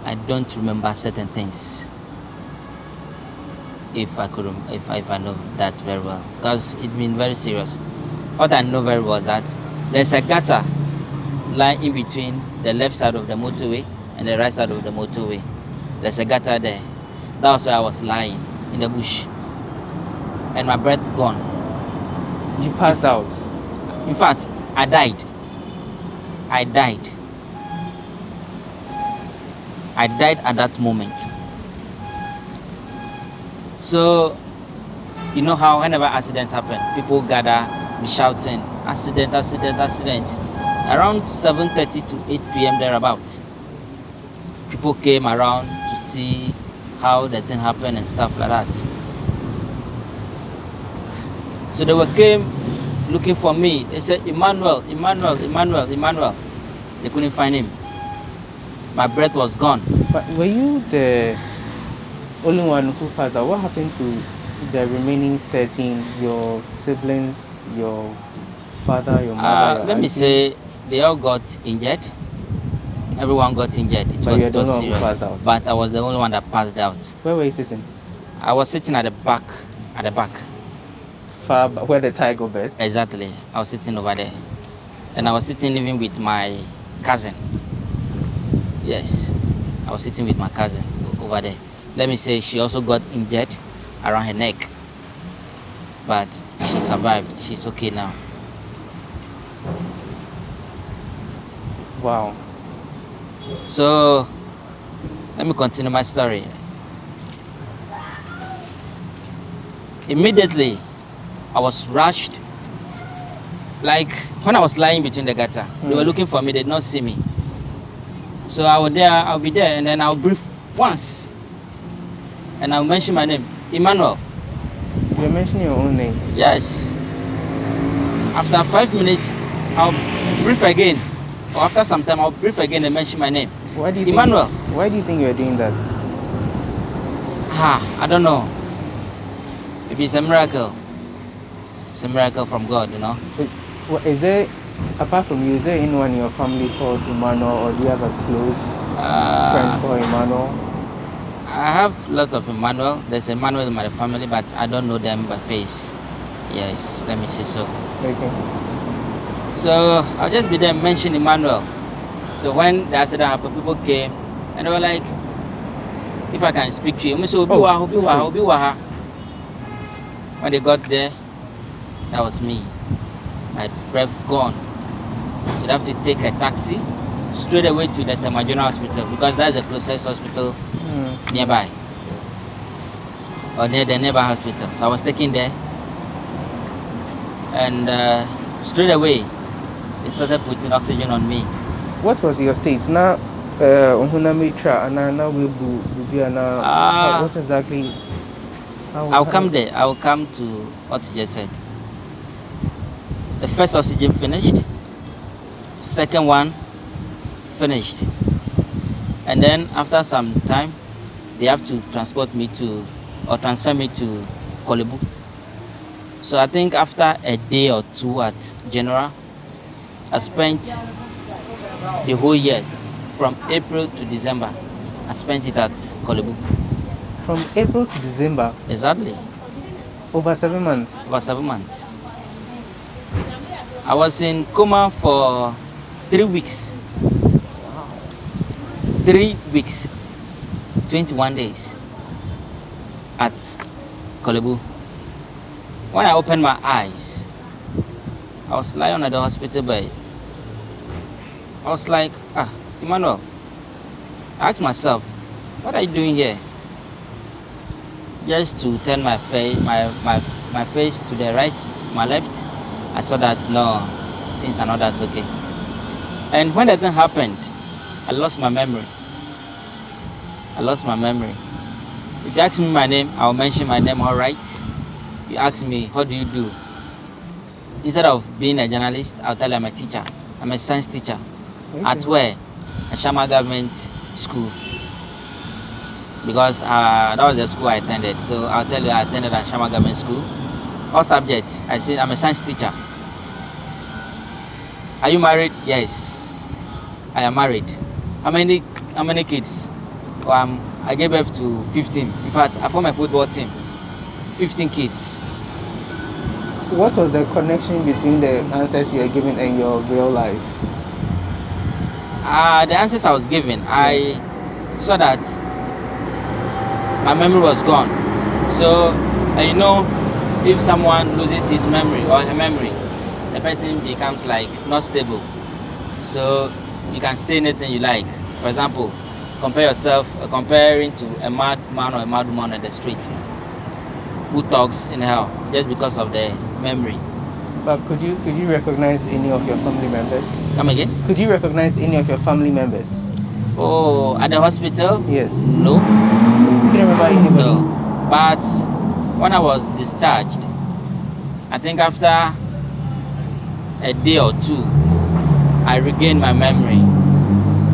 I don't remember certain things. If I know that very well, because it's been very serious. What I know very well is that there's a gutter lying in between the left side of the motorway and the right side of the motorway. There's a gutter there. That was where I was lying in the bush, and my breath gone. You passed out? In fact, I died. I died at that moment. So, you know how whenever accidents happen, people gather, be shouting, accident, accident, accident. Around 7:30 to 8 p.m. thereabouts, people came around to see how the thing happened and stuff like that. So they came looking for me. They said, Emmanuel. They couldn't find him. My breath was gone. But were you the only one who passed out? What happened to the remaining 13? Your siblings, your father, your mother, your let me say, they all got injured. Everyone got injured. It was serious. But I was the only one that passed out. Where were you sitting? I was sitting at the back. Far where the tire go best? Exactly. I was sitting over there. And I was sitting even with my cousin. Yes. I was sitting with my cousin over there. Let me say, she also got injured around her neck. But she survived. She's okay now. Wow. So, let me continue my story. Immediately, I was rushed. Like when I was lying between the gutter, they were looking for me, they did not see me. So I'll be there, and then I'll breathe once. And I'll mention my name, Emmanuel. You mention your own name? Yes. After 5 minutes, I'll breathe again. Or after some time, I'll breathe again and mention my name. Why do you Emmanuel. Why do you think you're doing that? I don't know. Maybe it's a miracle. It's a miracle from God, you know. Is there, apart from you, is there anyone in your family called Emmanuel, or do you have a close friend called Emmanuel? I have lots of Emmanuel. There's Emmanuel in my family, but I don't know them by face. Yes, let me say so. Okay. So I'll just be there mentioning Emmanuel. So when the accident happened, people came and they were like, if I can speak to you, when they got there, that was me. My breath gone. So they have to take a taxi straight away to the Tema General Hospital, because that's the closest hospital nearby, or near the neighbor hospital. So I was taken there, and straight away they started putting oxygen on me. What was your state? Now, what exactly? I'll come there. I'll come to what you just said. The first oxygen finished, second one finished, and then after some time they have to transfer me to Kolebu. So I think after a day or two at General, I spent the whole year from April to December. I spent it at Kolebu. From April to December? Exactly. Over 7 months? Over 7 months. I was in coma for 3 weeks. 3 weeks, 21 days at Kolebu. When I opened my eyes, I was lying on the hospital bed. I was like, Emmanuel. I asked myself, what are you doing here? Just to turn my face to the right, my left, I saw that no, things are not that okay. And when that thing happened, I lost my memory. I lost my memory. If you ask me my name, I'll mention my name all right. You ask me, what do you do? Instead of being a journalist, I'll tell you I'm a teacher. I'm a science teacher. Okay. At where? At Shama Government School. Because that was the school I attended. So I'll tell you I attended at Shama Government School. All subjects, I said I'm a science teacher. Are you married? Yes, I am married. How many kids? I gave birth to 15. In fact, I formed a football team. 15 kids. What was the connection between the answers you are giving and your real life? The answers I was given, I saw that my memory was gone. So, you know, if someone loses his memory or her memory, the person becomes like not stable. So you can say anything you like. For example, comparing to a mad man or a mad woman on the street who talks anyhow just because of their memory. But could you recognize any of your family members? Come again? Could you recognize any of your family members? Oh, at the hospital? Yes. No. You don't remember anybody? No. But when I was discharged, I think after a day or two, I regained my memory.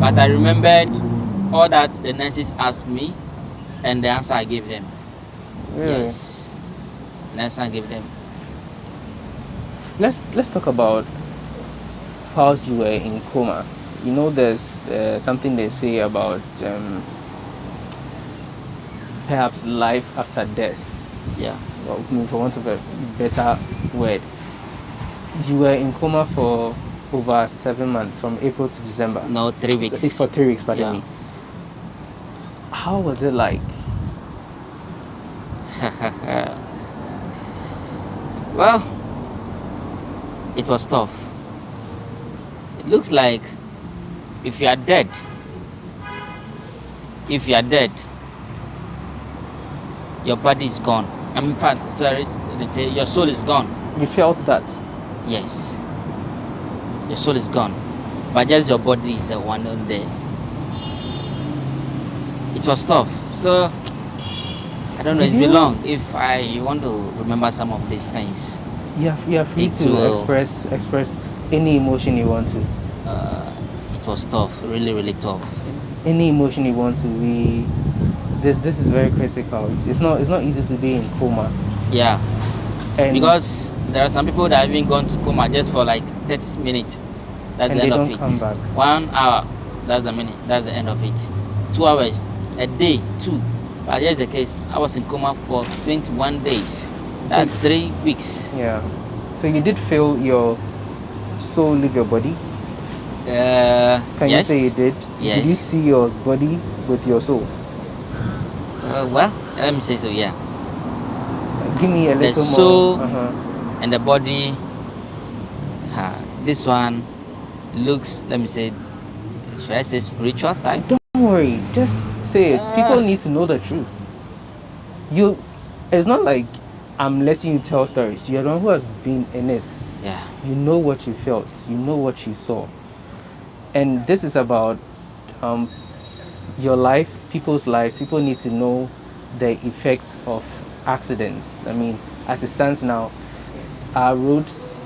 But I remembered all that the nurses asked me and the answer I gave them. Really? Yes. The answer I gave them. Let's talk about whilst you were in coma. You know, there's something they say about perhaps life after death. Yeah. Well, for want of a better word. You were in coma for over 7 months, from April to December. No, 3 weeks. It's for 3 weeks, pardon me. How was it like? Well, it was tough. It looks like if you are dead, your body is gone. In fact, sorry, let's say your soul is gone. You felt that? Yes. Your soul is gone, but just your body is the one on there. It was tough. So I don't know. It's been long. If I want to remember some of these things, you are free to express any emotion you want to. It was tough, really tough. Any emotion you want to. This is very critical. It's not easy to be in coma. Yeah. And because there are some people that have even gone to coma just for like 30 minutes. That's the end of it. Come back. 1 hour. That's the minute. That's the end of it. 2 hours. A day. 2. But here's the case. I was in coma for 21 days. That's 3 weeks. Yeah. So you did feel your soul leave your body? Can you say you did? Yes. Did you see your body with your soul? Well, let me say so, yeah. Give me a little more. The soul and the body, this one looks, let me say, should I say spiritual type? Don't worry, just say it. People need to know the truth. It's not like I'm letting you tell stories. You're the one who has been in it. Yeah. You know what you felt. You know what you saw. And this is about your life, people's lives. People need to know the effects of accidents. I mean, as it stands now, our roads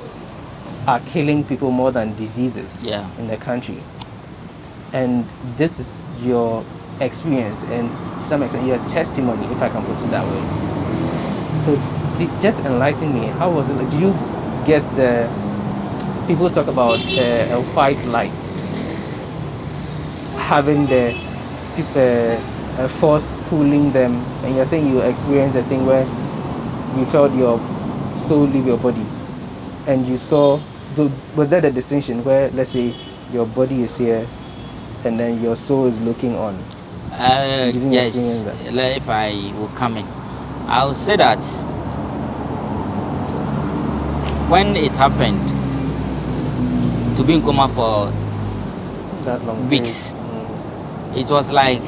are killing people more than diseases in the country. And this is your experience and to some extent your testimony, if I can put it that way. So just enlighten me. How was it? Did you get the people talk about a white light having the force pulling them, and you're saying you experienced the thing where you felt your soul leave your body, and you saw. Was that a distinction where, let's say, your body is here, and then your soul is looking on? Yes. If I will come in, I will say that when it happened, to be in coma for that long weeks, it was like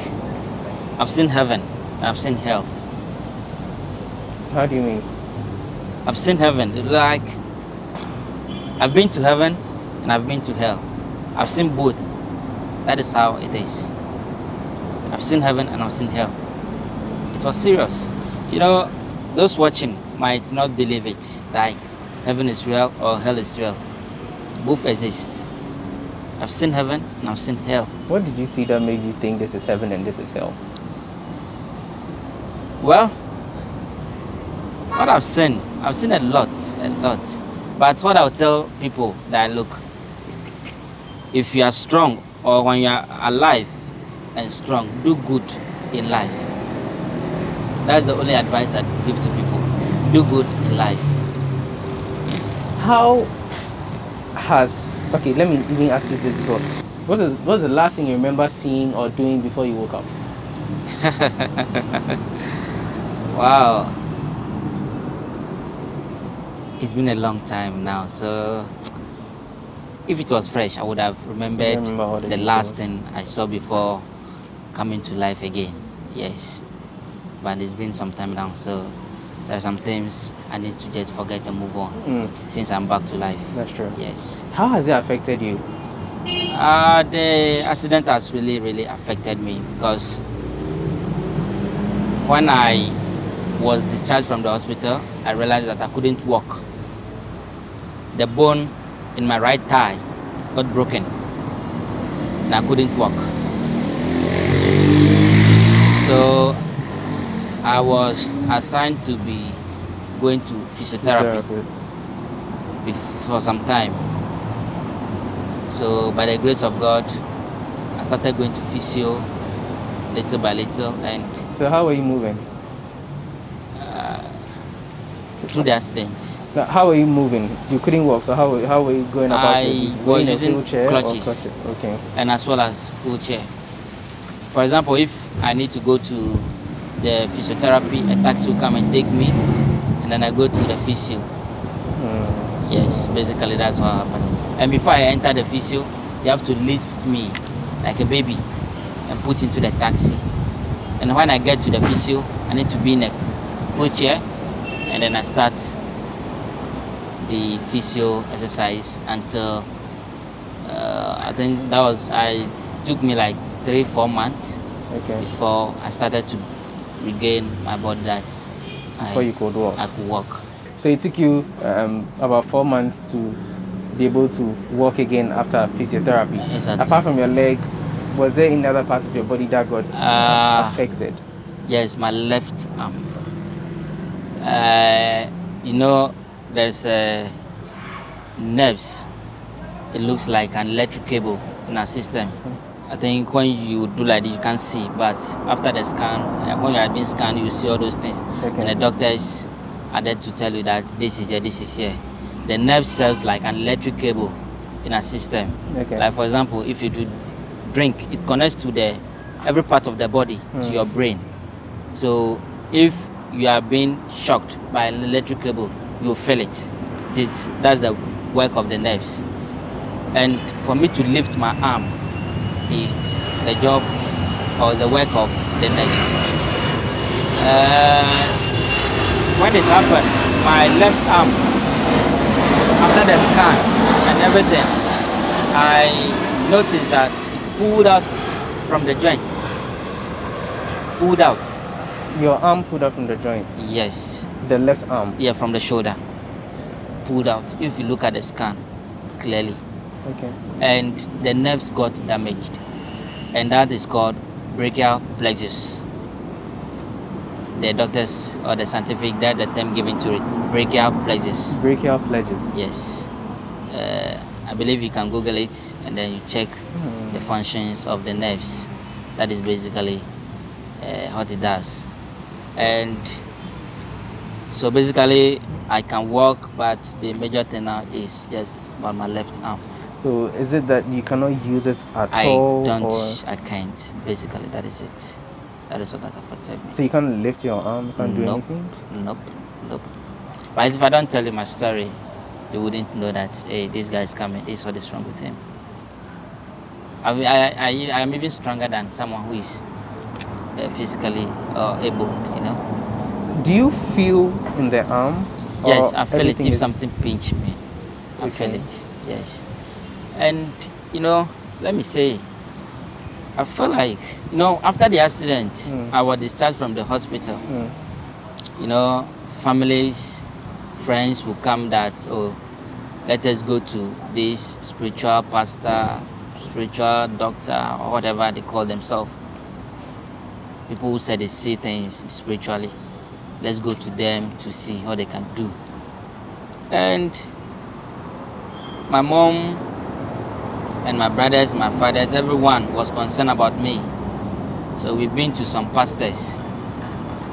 I've seen heaven, I've seen hell. How do you mean? I've seen heaven, like I've been to heaven and I've been to hell. I've seen both. That is how it is. I've seen heaven and I've seen hell. It was serious. You know, those watching might not believe it, like heaven is real or hell is real. Both exist. I've seen heaven and I've seen hell. What did you see that made you think this is heaven and this is hell? Well, what I've seen a lot. But what I'll tell people that, look, if you are strong or when you are alive and strong, do good in life. That's the only advice I give to people. Do good in life. How has, okay, let me even ask you this before. What was the last thing you remember seeing or doing before you woke up? Wow. It's been a long time now, so if it was fresh, I would have remembered the last thing I saw before coming to life again. Yes. But it's been some time now, so there are some things I need to just forget and move on since I'm back to life. That's true. Yes. How has it affected you? The accident has really affected me because when I was discharged from the hospital, I realized that I couldn't walk. The bone in my right thigh got broken and I couldn't walk. So I was assigned to be going to physiotherapy for some time. So by the grace of God, I started going to physio little by little. And so how were you moving? Through the accident. Now, how were you moving? You couldn't walk, so how were you going about it? I was using crutches. Okay. And as well as wheelchair. For example, if I need to go to the physiotherapy, a taxi will come and take me, and then I go to the physio. Yes, basically that's what happened. And before I enter the physio, they have to lift me like a baby and put into the taxi. And when I get to the physio, I need to be in a wheelchair and then I start the physio exercise until I think I took me like 3-4 months before I started to regain my body that before you could walk. I could walk. So it took you about 4 months to be able to walk again after physiotherapy. Exactly. Apart from your leg, was there any other parts of your body that got affected? Yes, my left arm. You know, there's nerves. It looks like an electric cable in our system. I think when you do like this, you can't see, but after the scan, when you are being scanned, you see all those things. And the doctors are there to tell you that this is here, this is here. The nerve serves like an electric cable in our system. Like for example, if you do drink, it connects to every part of the body, to your brain. So if you are being shocked by an electric cable, you feel it. That's the work of the nerves. And for me to lift my arm is the job or the work of the nerves. When it happened, my left arm, after the scan and everything, I noticed that it pulled out from the joint. Pulled out. Your arm pulled out from the joint? Yes. The left arm? Yeah, from the shoulder. Pulled out. If you look at the scan clearly. And the nerves got damaged, and that is called brachial plexus. The doctors or the scientific, that's the term given to it, brachial plexus. Brachial plexus? Yes. I believe you can Google it and then you check the functions of the nerves. That is basically what it does. And so basically I can walk, but the major thing now is just on my left arm. So is it that you cannot use it at all? I can't. Basically, that is it. That is what has affected me. So you can't lift your arm? You can't do anything? Nope. But if I don't tell you my story, you wouldn't know that, hey, this guy is coming. This is what is wrong with him. I am even stronger than someone who is physically able, you know. Do you feel in the arm? Yes, I feel it if something pinch me. I feel it, yes. And, you know, let me say, I feel like, you know, after the accident, I was discharged from the hospital. You know, families, friends will come that, oh, let us go to this spiritual pastor, spiritual doctor, or whatever they call themselves. People who say they see things spiritually. Let's go to them to see what they can do. And my mom and my brothers, my fathers, everyone was concerned about me. So we've been to some pastors.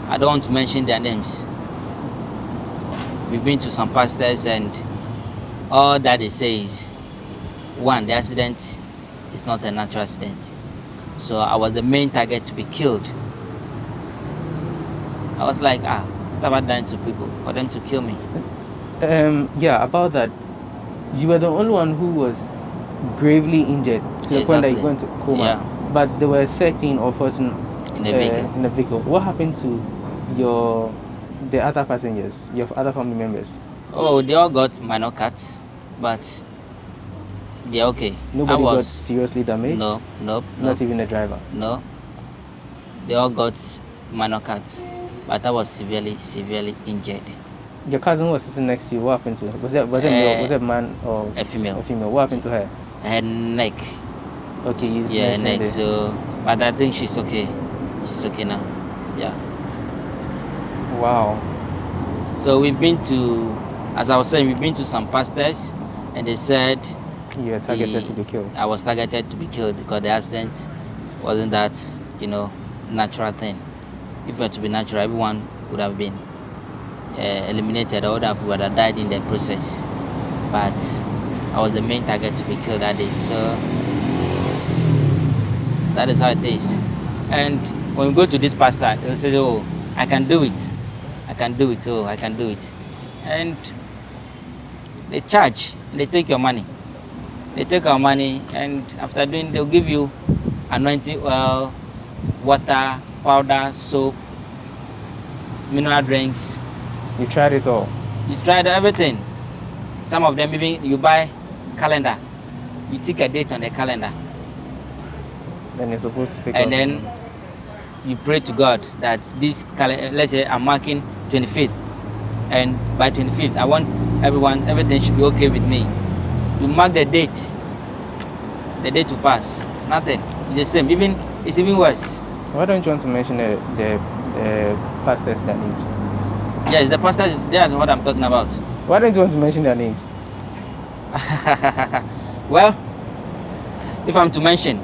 I don't want to mention their names. We've been to some pastors, and all that they say is, one, the accident is not a natural accident. So I was the main target to be killed. I was like, what have I done to people for them to kill me? Yeah, about that, you were the only one who was gravely injured to the point that you went to coma. Yeah. But there were 13 or 14 in the vehicle. What happened to the other passengers, your other family members? Oh, they all got minor cuts, but they're okay. Nobody got seriously damaged? No. Not even the driver? No. They all got minor cuts, but I was severely injured. Your cousin was sitting next to you. What happened to her? Was it a man or a female? A female. What happened to her? Her neck. Okay. Yeah, neck. So, but I think she's okay. She's okay now. Yeah. Wow. So we've been to, as I was saying, we've been to some pastors, and they said you were targeted to be killed. I was targeted to be killed because the accident wasn't that, you know, natural thing. If it were to be natural, everyone would have been eliminated, or would have died in the process. But I was the main target to be killed that day. So that is how it is. And when we go to this pastor, he'll say, oh, I can do it. I can do it. Oh, I can do it. And they charge, and they take your money. They take our money, and after doing, they'll give you anointing oil, water, powder, soap, mineral drinks, You tried it all? You tried everything. Some of them even you buy calendar. You take a date on the calendar. Then you're supposed to take and then you pray to God that this let's say I'm marking 25th, and by 25th I want everything should be okay with me. You mark the date will pass. Nothing. It's the same. It's even worse. Why don't you want to mention the pastors' their names? Yes, the pastors. That's what I'm talking about. Why don't you want to mention their names? Well, if I'm to mention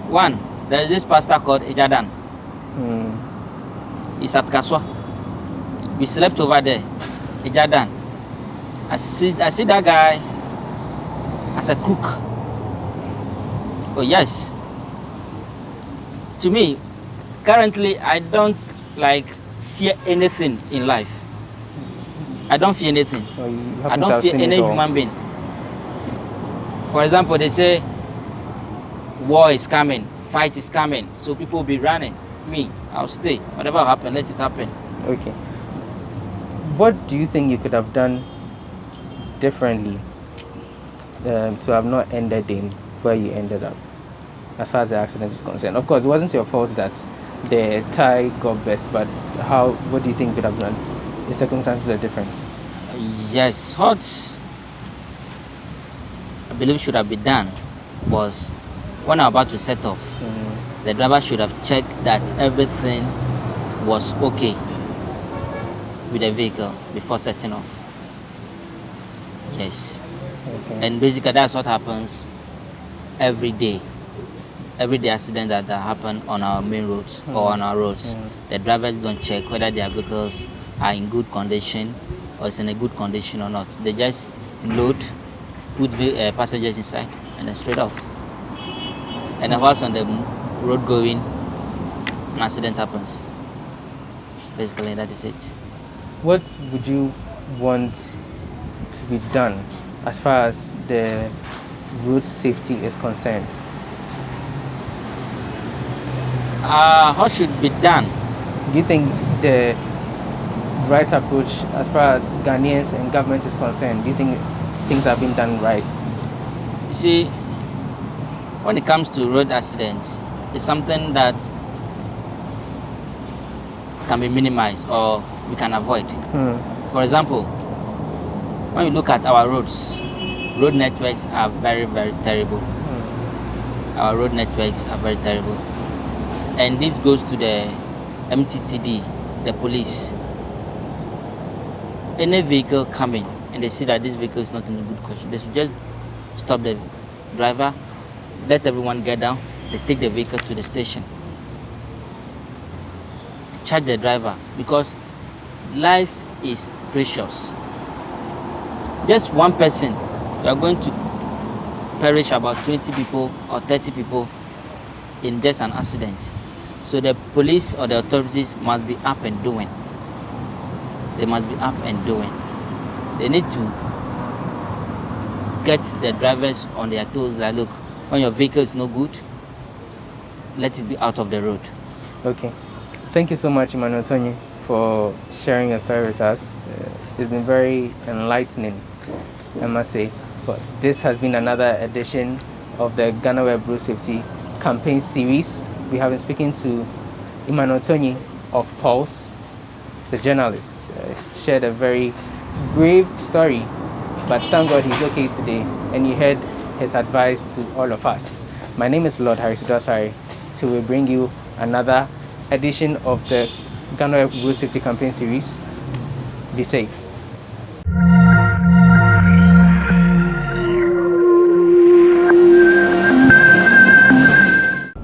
one, there is this pastor called Ejadan. He's at Kaswa. We slept over there. Ejadan. I see that guy as a crook. Oh yes. To me, currently I don't fear anything in life. I don't fear anything. I don't fear any human being. For example, they say war is coming, fight is coming, so people will be running. Me, I'll stay. Whatever happen, let it happen. Okay. What do you think you could have done differently to have not ended in where you ended up, as far as the accident is concerned? Of course, it wasn't your fault that the tie got burst, but what do you think you could have done? The circumstances are different. Yes, what I believe should have been done was when I'm about to set off, the driver should have checked that everything was okay with the vehicle before setting off. Yes. Okay. And basically that's what happens every day. Every day accident that happen on our main roads or on our roads. The drivers don't check whether their vehicles are in good condition or it's in a good condition or not. They just load, put passengers inside and then straight off. And the horse on the road going, an accident happens. Basically that is it. What would you want to be done as far as the road safety is concerned? What should be done? Do you think the right approach as far as Ghanaians and government is concerned, do you think things have been done right? You see, when it comes to road accidents, it's something that can be minimized or we can avoid. For example, when you look at our roads, road networks are very, very terrible. Our road networks are very terrible. And this goes to the MTTD, the police. Any vehicle coming and they see that this vehicle is not in a good condition, they should just stop the driver, let everyone get down, they take the vehicle to the station. Charge the driver, because life is precious. Just one person, you are going to perish about 20 people or 30 people in just an accident. So the police or the authorities must be up and doing. They must be up and doing. They need to get the drivers on their toes like, look, when your vehicle is no good, let it be out of the road. Okay. Thank you so much, Emmanuel Tony, for sharing your story with us. It's been very enlightening, I must say. But this has been another edition of the GhanaWeb Road Safety Campaign Series. We have been speaking to Emmanuel Tony of Pulse. He's a journalist. Shared a very brave story, but thank God he's okay today, and you heard his advice to all of us. My name is Lord Harris Dosari. Till we bring you another edition of the GhanaWeb Road Safety Campaign Series. Be safe.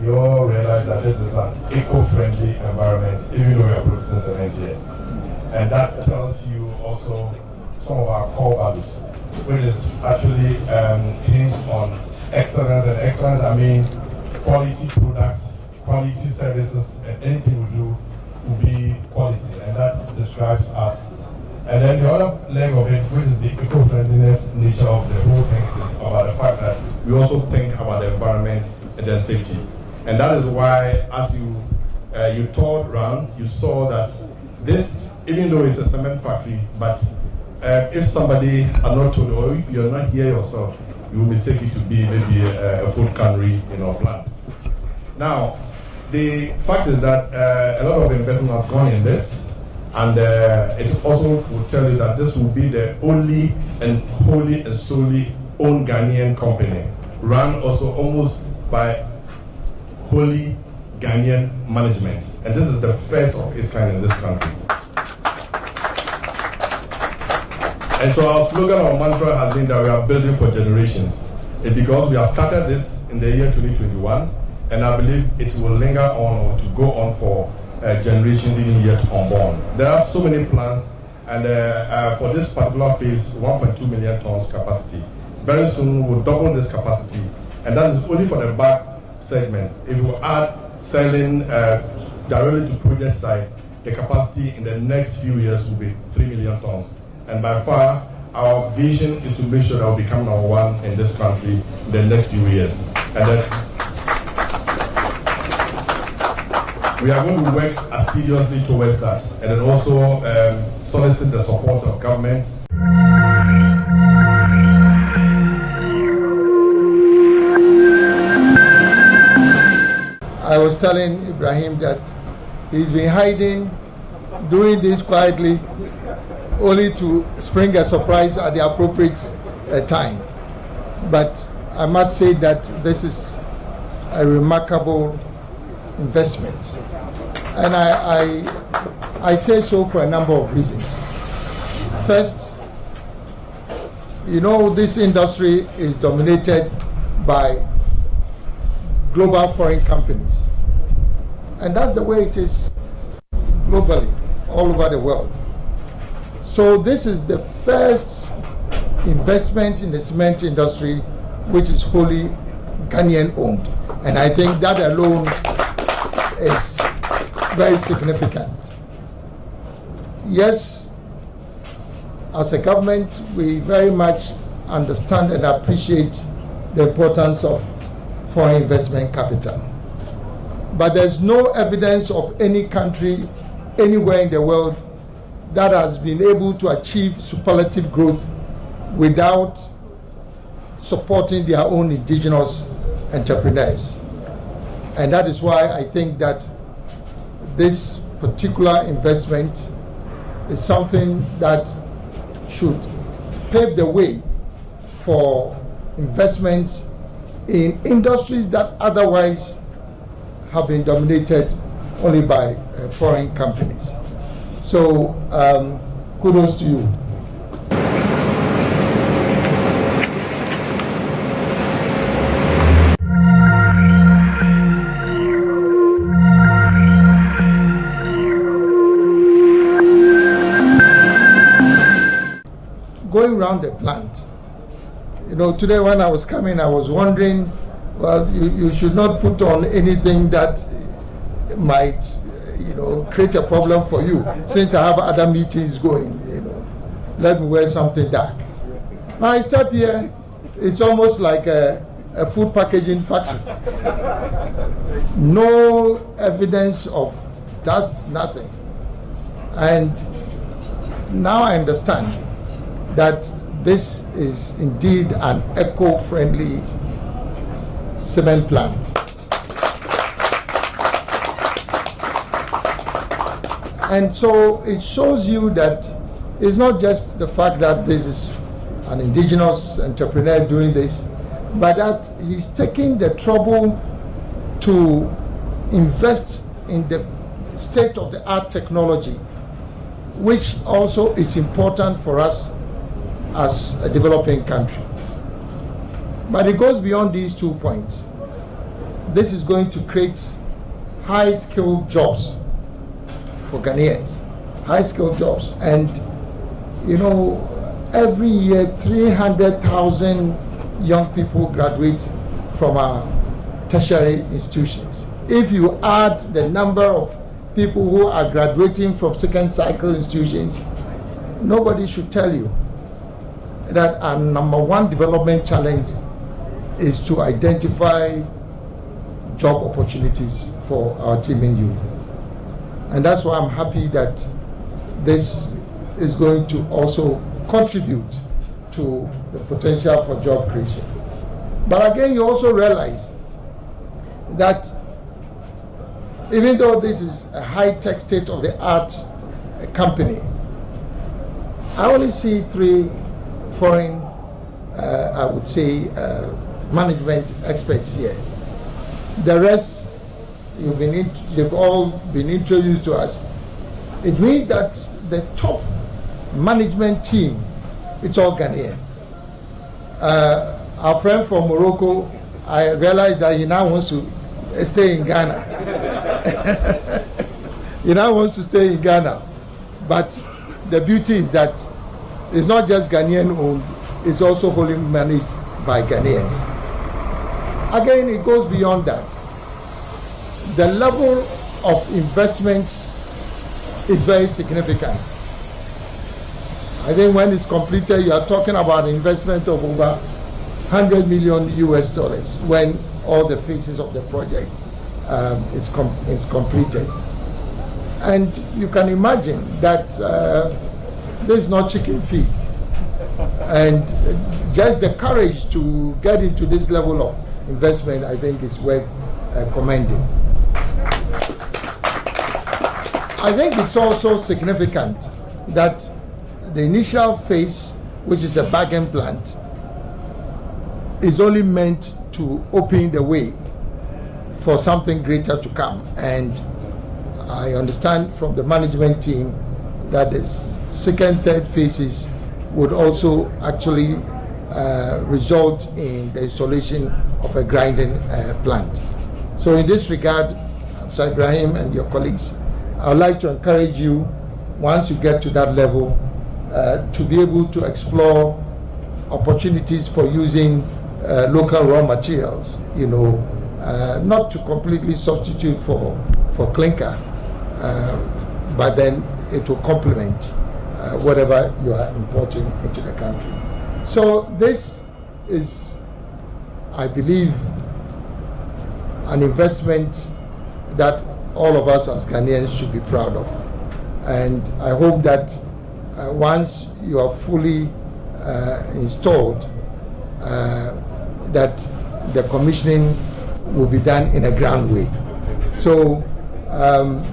You all realize that this is an eco-friendly environment, even though we are producing cement here. And that tells you also some of our core values, which is actually hinged on excellence. And excellence, I mean quality products, quality services, and anything we do will be quality. And that describes us. And then the other leg of it, which is the eco-friendliness nature of the whole thing, is about the fact that we also think about the environment and then safety. And that is why, as you toured around, you saw that this even though it's a cement factory, but if somebody are not told, or if you're not here yourself, you will mistake it to be maybe a food cannery, plant. Now, the fact is that a lot of investment have gone in this, and it also will tell you that this will be the only and wholly and solely owned Ghanaian company, run also almost by wholly Ghanaian management, and this is the first of its kind in this country. And so our slogan or mantra has been that we are building for generations. It's because we have started this in the year 2021, and I believe it will linger on or to go on for generations even yet unborn. There are so many plans, and for this particular phase, 1.2 million tons capacity. Very soon we'll double this capacity, and that is only for the bag segment. If we add selling directly to project site, the capacity in the next few years will be 3 million tons. And by far, our vision is to make sure that we become number one in this country in the next few years. And then we are going to work assiduously towards that, and then also solicit the support of government. I was telling Ibrahim that he's been hiding, doing this quietly, only to spring a surprise at the appropriate time. But I must say that this is a remarkable investment. And I say so for a number of reasons. First, this industry is dominated by global foreign companies. And that's the way it is globally, all over the world. So this is the first investment in the cement industry which is wholly Ghanaian owned. And I think that alone is very significant. Yes, as a government, we very much understand and appreciate the importance of foreign investment capital. But there's no evidence of any country anywhere in the world that has been able to achieve superlative growth without supporting their own indigenous entrepreneurs. And that is why I think that this particular investment is something that should pave the way for investments in industries that otherwise have been dominated only by foreign companies. So kudos to you. Going around the plant, today when I was coming, I was wondering, well, you should not put on anything that might create a problem for you, since I have other meetings going, let me wear something dark. Now I step here, it's almost like a food packaging factory. No evidence of dust, nothing. And now I understand that this is indeed an eco-friendly cement plant. And so it shows you that it's not just the fact that this is an indigenous entrepreneur doing this, but that he's taking the trouble to invest in the state-of-the-art technology, which also is important for us as a developing country. But it goes beyond these 2 points. This is going to create high-skilled jobs for Ghanaians, high-skilled jobs. And, every year 300,000 young people graduate from our tertiary institutions. If you add the number of people who are graduating from second cycle institutions, nobody should tell you that our number one development challenge is to identify job opportunities for our teeming youth. And that's why I'm happy that this is going to also contribute to the potential for job creation. But again, you also realize that even though this is a high-tech state-of-the-art company, I only see 3 foreign, I would say, management experts here. The rest, they've all been introduced to us. It means that the top management team, it's all Ghanaian. Our friend from Morocco, I realized that he now wants to stay in Ghana. He now wants to stay in Ghana. But the beauty is that it's not just Ghanaian owned, it's also wholly managed by Ghanaians. Again, it goes beyond that. The level of investment is very significant. I think when it's completed, you are talking about an investment of over $100 million when all the phases of the project is completed. And you can imagine that this is not chicken feed. And just the courage to get into this level of investment, I think, is worth commending. I think it's also significant that the initial phase, which is a back-end plant, is only meant to open the way for something greater to come. And I understand from the management team that the second, third phases would also actually result in the installation of a grinding plant. So in this regard, Sir Ibrahim and your colleagues, I would like to encourage you, once you get to that level, to be able to explore opportunities for using local raw materials, not to completely substitute for clinker, but then it will complement whatever you are importing into the country. So this is, I believe, an investment that all of us as Ghanaians should be proud of. And I hope that once you are fully installed, that the commissioning will be done in a grand way. So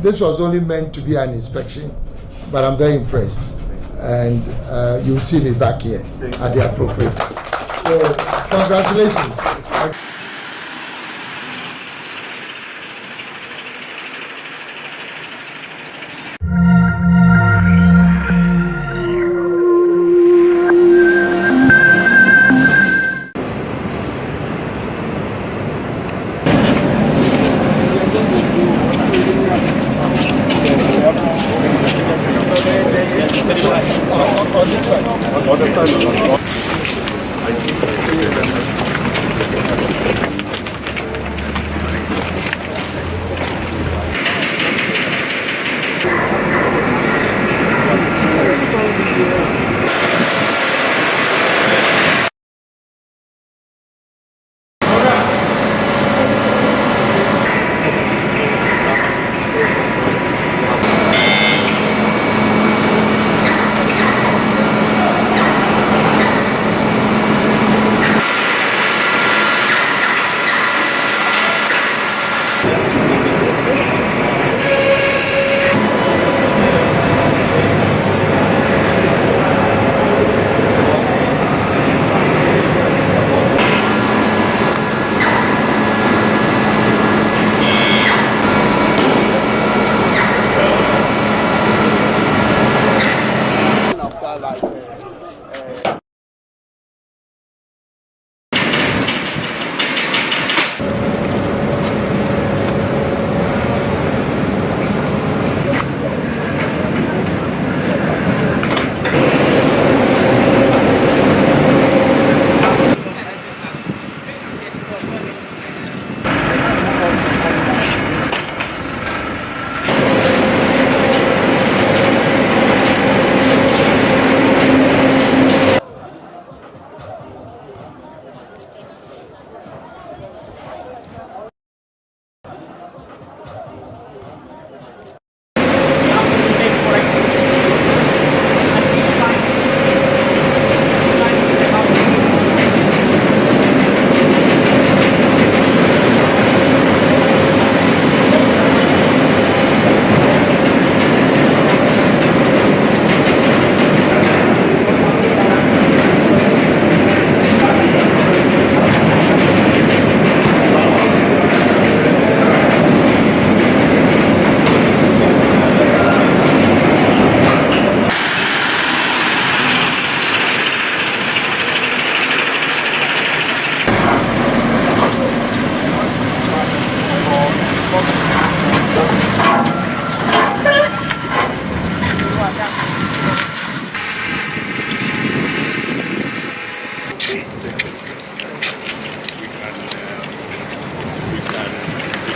this was only meant to be an inspection, but I'm very impressed. And you'll see me back here at the appropriate time. So congratulations.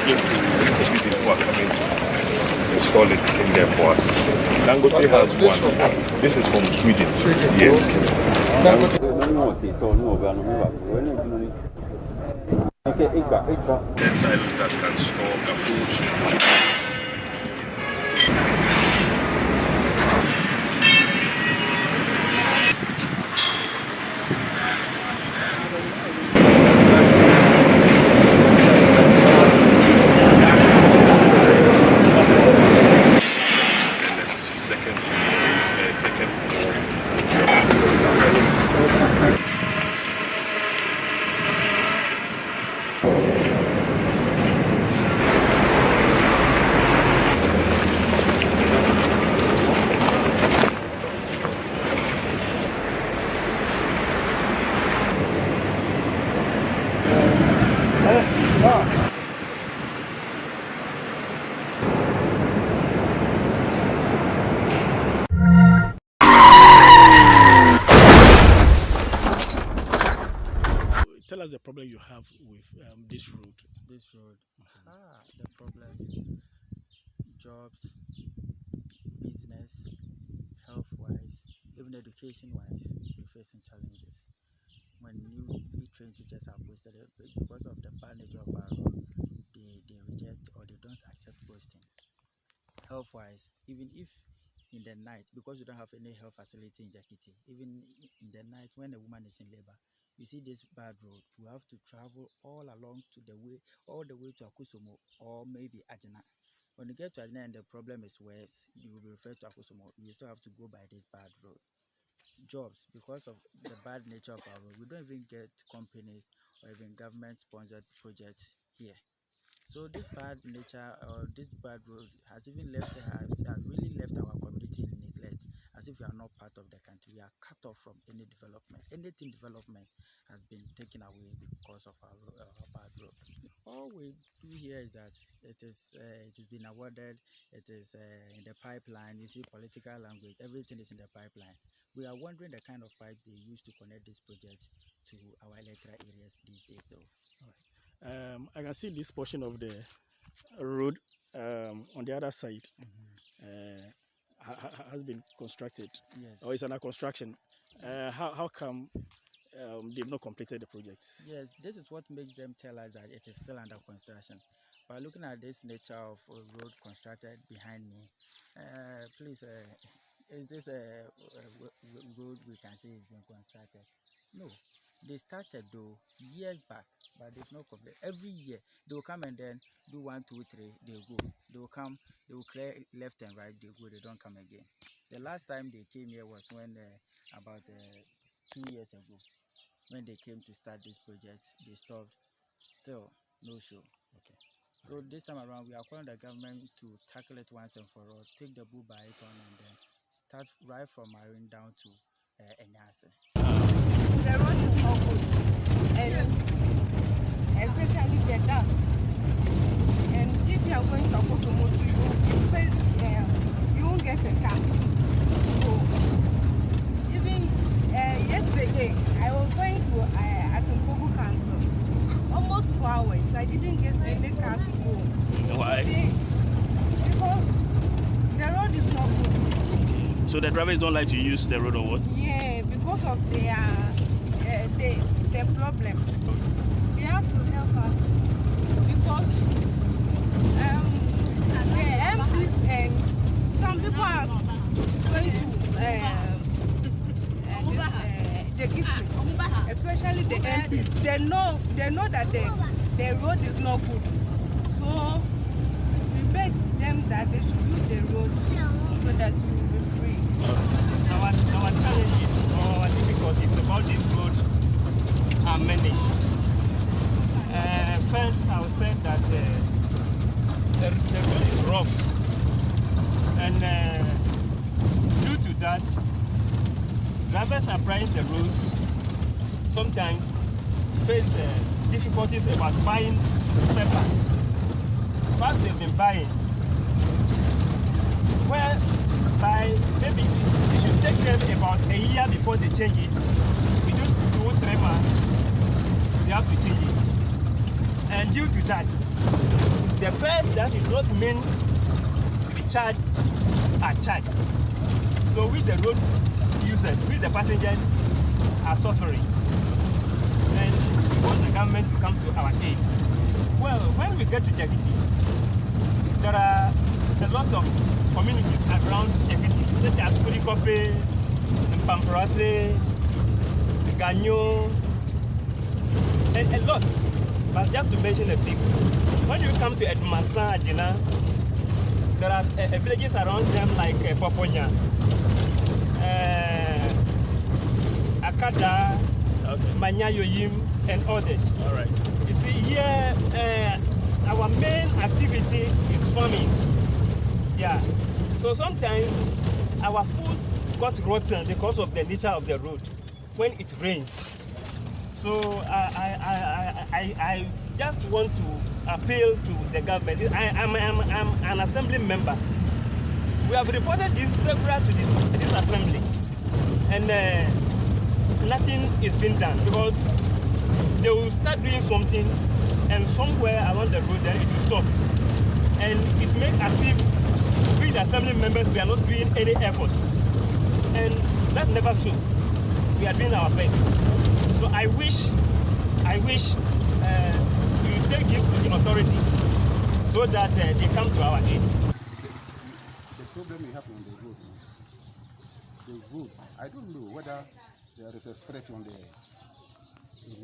Sweden who are coming to install it in there for us. Dangote has one. This is from Sweden. Yes. Yes, I looked at and saw a full ship. Tell us the problem you have with this road. This road, the problems, jobs, business, health-wise, even education-wise, we're facing challenges. When new trained teachers are posted, because of the bad nature of our road, they reject or they don't accept postings. Health-wise, even if in the night, because we don't have any health facility in Jakiti, even in the night when a woman is in labor, you see this bad road, we have to travel all along all the way to Akusumo or maybe Ajana. When you get to Ajana and the problem is worse, you will be referred to Akusumo, you still have to go by this bad road. Jobs, because of the bad nature of our road, we don't even get companies or even government-sponsored projects here. So this bad nature or this bad road has even really left our community in neglect, as if we are not part of the country. We are cut off from any development. Anything development has been taken away because of our bad road. All we do here is that it has been awarded, it is in the pipeline. You see political language, everything is in the pipeline. We are wondering the kind of pipes they use to connect this project to our electoral areas these days though. I can see this portion of the road on the other side has been constructed. Yes. Or it's under construction. How come they've not completed the project? Yes, this is what makes them tell us that it is still under construction. By looking at this nature of a road constructed behind me, please, is this a road we can see is being constructed? No. They started though years back, but they've not completed. Every year they will come and then do 1, 2, 3, they go. They will come, they will clear left and right, they go, they don't come again. The last time they came here was when about 2 years ago, when they came to start this project. They stopped, still no show. Okay. So this time around, we are calling the government to tackle it once and for all, take the bull by it on, and then start right from Marine down to Enyase. The road is not good, and especially the dust. And if you are going to Akosomo, you won't get a car. So, even yesterday, I was going to Atimpoku Council. Almost 4 hours. I didn't get any car to go. Why? Because the road is not good. So the drivers don't like to use the road or what? Yeah, because of their problem. They have to help us because the MPs and some people are going to Jakiti, especially the MPs. They know that the road is not good. So we beg them that they should use the road so that we will be free. Our challenges or our difficulties about this road are many. First, I would say that the road is rough, and due to that, drivers applying the roads sometimes face difficulties about buying papers. What they've been buying, well, maybe it should take them about a year before they change it. Within 2 or 3 months, they have to change it. And due to that, the fares that is not meant to be charged are charged. So we the road users, we the passengers are suffering. And we want the government to come to our aid. Well, when we get to Jagiti, there are a lot of communities around Jagiti, such as Kurikope, Pamparase, Ganyo, and a lot. But just to mention a few, when you come to Edmasa, Ajina, there are villages around them like Poponya, Akada, Manyayoyim, and others. All right. You see, here our main activity is farming. Yeah. So sometimes our foods got rotten because of the nature of the road when it rains. So I just want to appeal to the government. I'm an assembly member. We have reported this several to this assembly, and nothing is being done because they will start doing something, and somewhere along the road then it will stop, and it makes as if we the assembly members we are not doing any effort, and that's never so. We are doing our best. So I wish you take this to the authority so that they come to our aid. The problem we have on the road, I don't know whether there is a threat on the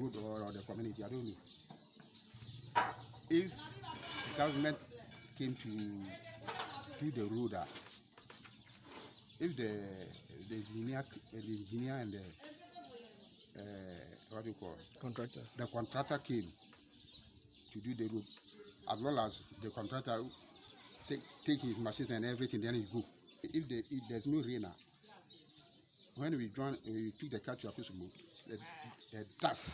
road or the community, I don't know. If the government came to do the road, if the engineer and the what do you call contractor? The contractor came to do the road, as well as the contractor take his machines and everything, then he go. If there's no rain, when we took the car to Akusumu, the dust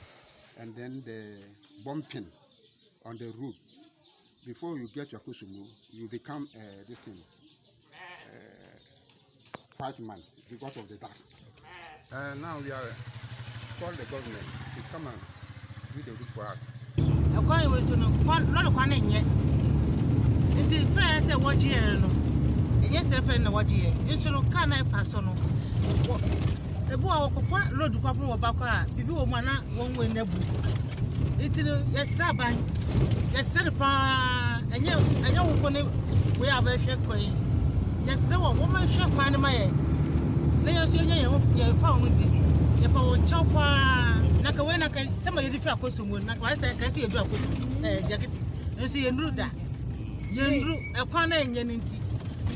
and then the bumping on the road. Before you get to Akusumu, you become this thing, white man because of the dust. And now we are called the government to come and do the road for us. It is fair as a watch here. Yes, the friend watch here. It's no can I fasten. The boy of road to Papa or Baka, people mana won't win the book. It's yes, Saban, yes, Serpa, and you we are very sure. Yes, so a woman shall find my head. They are saying you found with it. You found Chopper, Nakawena can tell me if you are Kosumu, Nakawasta can see a drop jacket. You see, and do that. You a corner in Yanity.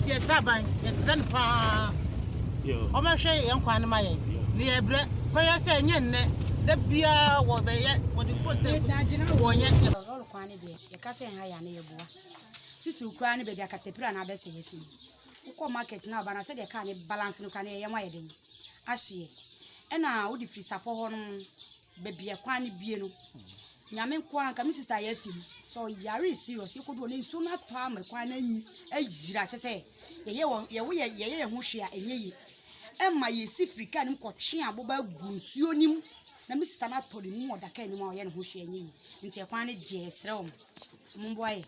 Yes, Saban, yes, Sanpa. Oh, my share, young Quanamay. Near bread, where I say, Yen, the beer, what they yet, what you put there. One yet, all quantity, your cousin high and your boy. Titu Cranny, but I can't put another say. Uko market now, but I said they can't balance no can hear my wedding. Ashi. And now, would if you support baby a quantity beano. Yamen Quan, come Mrs. Tayefim. So, Yari is serious. You could only sooner time a quantity, a jiracha say. Ye who share a ye. And my see free can coaching about Gunsionim. Na Mr. Nat told him more than can more and who share ye. Into a quantity jess realm. Mumboy.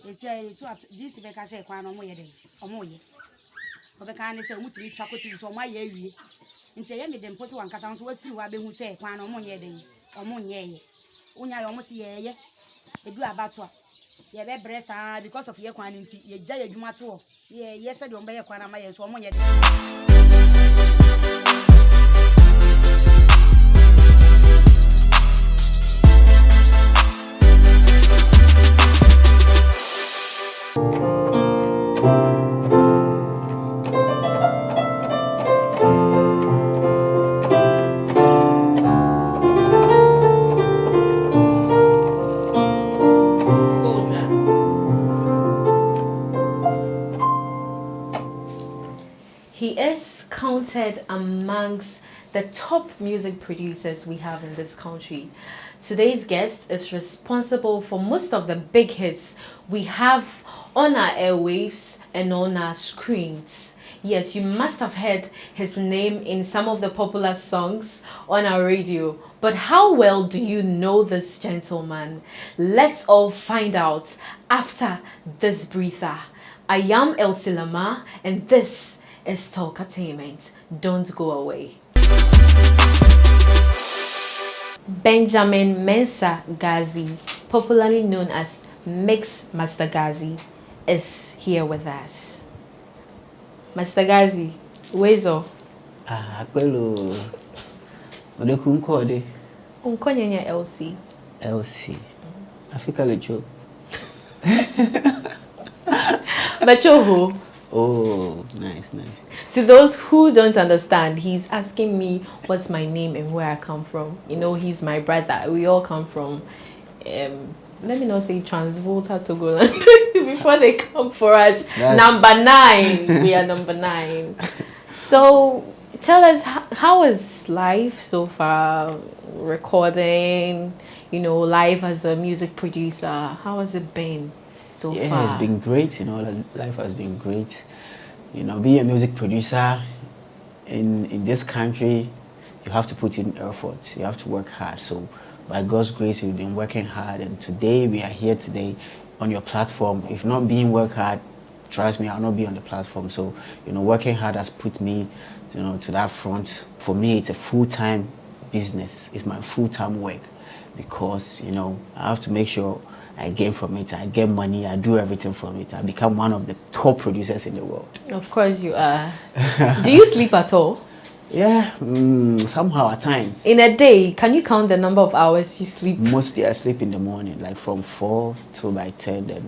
It's this if I say, Quan or more day, or more. Or the kind of say, Mutti chocolates or my ye. Into a them put one cousins worth through Abbe who say, Quan or more day, or more ye. Unya almost ye. A do about what? Ye be breast because of your quantity, ye jay a jumato. Ye, yes, I don't buy a quanamay, so more yet. Amongst the top music producers we have in this country. Today's guest is responsible for most of the big hits we have on our airwaves and on our screens. Yes, you must have heard his name in some of the popular songs on our radio. But how well do you know this gentleman? Let's all find out after this breather. I am El Silama, and this is Talkatainment. Don't go away. Benjamin Mensah Gazi, popularly known as Mix Master Gazi, is here with us. Master Gazi, where's all? Quello. Ode kunkode. Unkonyenya LC. LC. Africa lecho. Machoho. Oh, nice. To those who don't understand, he's asking me what's my name and where I come from. You know, he's my brother. We all come from, let me not say Transvolta Togoland before they come for us. Number 9. We are number 9. So tell us, how is life so far? Recording, you know, life as a music producer. How has it been so far? Yeah, it's been great. You know, life has been great. You know, being a music producer in this country, you have to put in effort. You have to work hard. So by God's grace, we've been working hard, and today we are here today on your platform. If not being work hard, trust me, I'll not be on the platform. So, you know, working hard has put me, you know, to that front. For me, it's a full-time business. It's my full-time work because, you know, I have to make sure I gain from it. I get money. I do everything from it. I become one of the top producers in the world. Of course you are. Do you sleep at all? Yeah, somehow at times. In a day, can you count the number of hours you sleep? Mostly I sleep in the morning, like from 4 till by 10.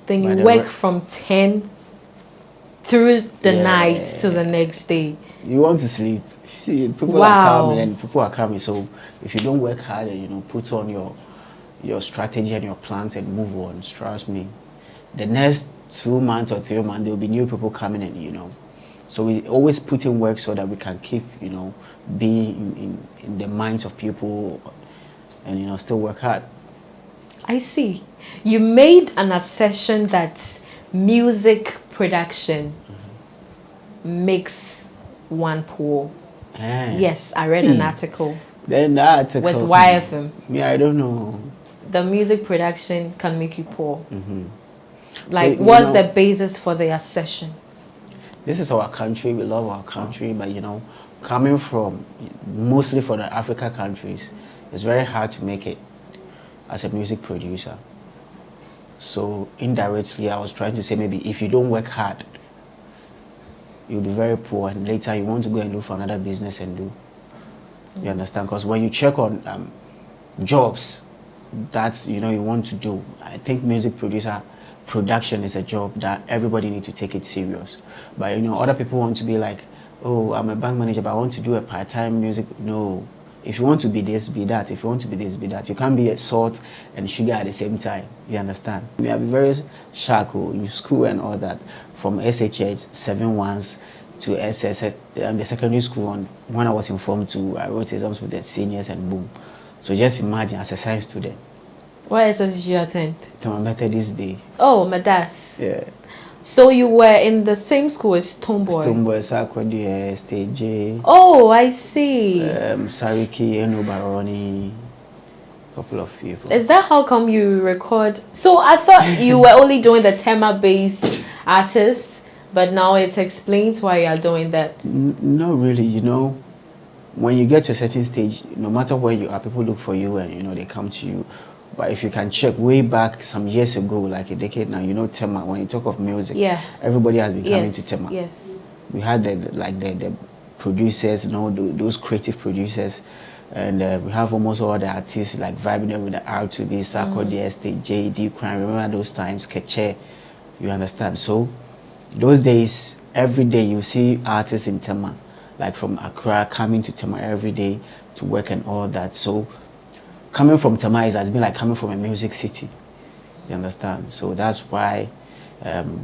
Then you work from 10 through the night to the next day. You want to sleep. See, people are coming and people are coming. So if you don't work hard and, you know, put on your strategy and your plans and move on, trust me, the next 2 months or 3 months, there will be new people coming in, you know. So we always put in work so that we can keep, you know, being in the minds of people and, you know, still work hard. I see. You made an assertion that music production makes one poor. Yes, I read an article. Then the article with YFM. Yeah, I don't know. The music production can make you poor. Like, so, what's the basis for the assertion? This is our country. We love our country, but, you know, coming from mostly from the Africa countries, it's very hard to make it as a music producer. So indirectly, I was trying to say maybe if you don't work hard, you'll be very poor, and later you want to go and look for another business and do. You understand? Because when you check on jobs, that's, you know, you want to do. I think music production is a job that everybody needs to take it serious. But, you know, other people want to be like, oh, I'm a bank manager, but I want to do a part-time music. No. If you want to be this, be that. If you want to be this, be that. You can't be a salt and sugar at the same time. You understand? I mean, I'll be very sharp in school and all that. From SHH, 7-1s to SSS, the secondary school. When I was informed to, I wrote exams with the seniors and boom. So just imagine, as a science student. What SSS did you attend? This day. Oh, Madas. Yeah. So you were in the same school as Stoneboy? Stoneboy, Sarkodie, Stage J. Oh, I see. Sariki, Eno Baroni, a couple of people. Is that how come you record? So I thought you were only doing the tema-based artists, but now it explains why you are doing that. No, really, you know, when you get to a certain stage, no matter where you are, people look for you and, you know, they come to you. But if you can check way back some years ago, like a decade now, you know, Tema, when you talk of music, everybody has been coming to Tema. Yes. We had the producers, you know, those creative producers, and we have almost all the artists like vibing with the R2B, Sako, the Estate, JD, Crime. Remember those times, Keche, you understand? So those days, every day you see artists in Tema, like from Accra coming to Tema every day to work and all that. So coming from Tema has been like coming from a music city, you understand? So that's why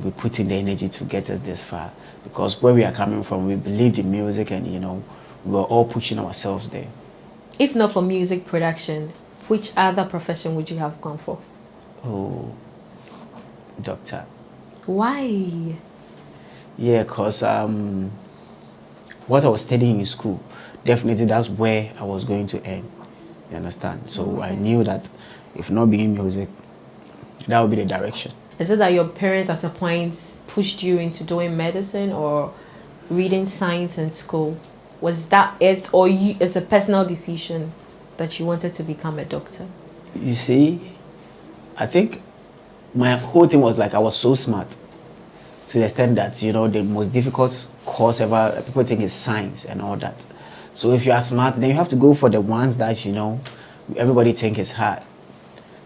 we put in the energy to get us this far, because where we are coming from, we believed in music and, you know, we were all pushing ourselves there. If not for music production, which other profession would you have gone for? Oh, doctor. Why? Yeah, because what I was studying in school, definitely that's where I was going to end. You understand? So I knew that if not being music, that would be the direction. Is it that your parents at a point pushed you into doing medicine or reading science in school? Was that it, or it's a personal decision that you wanted to become a doctor? You see, I think my whole thing was like I was so smart to the extent that, you know, the most difficult course ever, people think is science and all that. So if you are smart, then you have to go for the ones that, you know, everybody think is hard.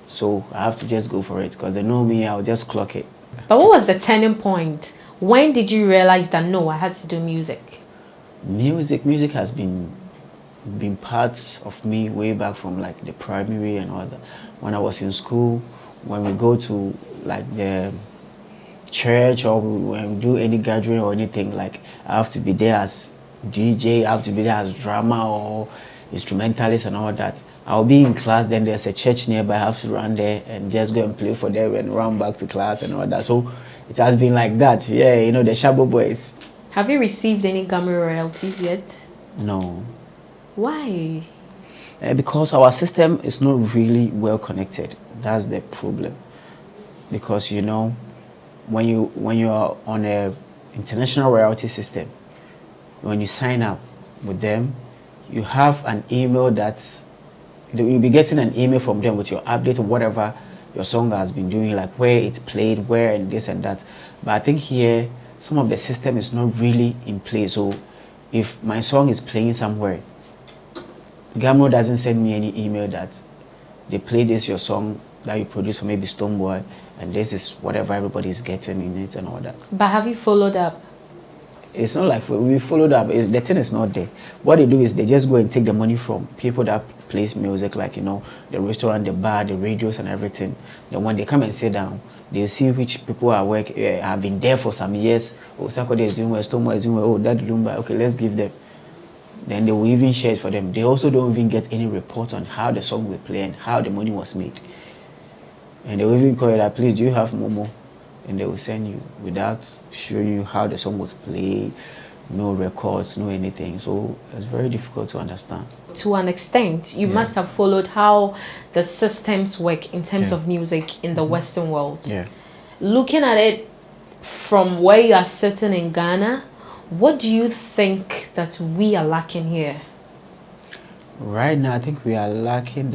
So I have to just go for it because they know me, I'll just clock it. But what was the turning point? When did you realize that no, I had to do music? Music has been part of me way back from like the primary and all that. When I was in school, when we go to like the church or when we do any gathering or anything, like I have to be there as DJ, I have to be there as drama or instrumentalist and all that. I'll be in class, then there's a church nearby, I have to run there and just go and play for them and run back to class and all that. So it has been like that, yeah, you know, the Shabo boys. Have you received any Gamma royalties yet? No. Why? Because our system is not really well connected. That's the problem. Because, you know, when you are on a international royalty system, when you sign up with them, you have an email that's, you'll be getting an email from them with your update of whatever your song has been doing, like where it's played, where and this and that. But I think here, some of the system is not really in place. So if my song is playing somewhere, Gamro doesn't send me any email that they play this your song that you produce for maybe Stoneboy, and this is whatever everybody is getting in it and all that. But have you followed up? It's not like we followed up. The thing is not there. What they do is they just go and take the money from people that plays music, like, you know, the restaurant, the bar, the radios and everything. Then when they come and sit down, they'll see which people are have been there for some years. Oh, Sakode is doing well, Stoneboy is doing well, oh, that Lumba, okay, let's give them. Then they will even share it for them. They also don't even get any reports on how the song will play and how the money was made. And they will even call you that, please, do you have Momo? And they will send you without showing you how the song was played, no records, no anything. So it's very difficult to understand. To an extent, you must have followed how the systems work in terms of music in the Western world. Yeah. Looking at it from where you are sitting in Ghana, what do you think that we are lacking here? Right now, I think we are lacking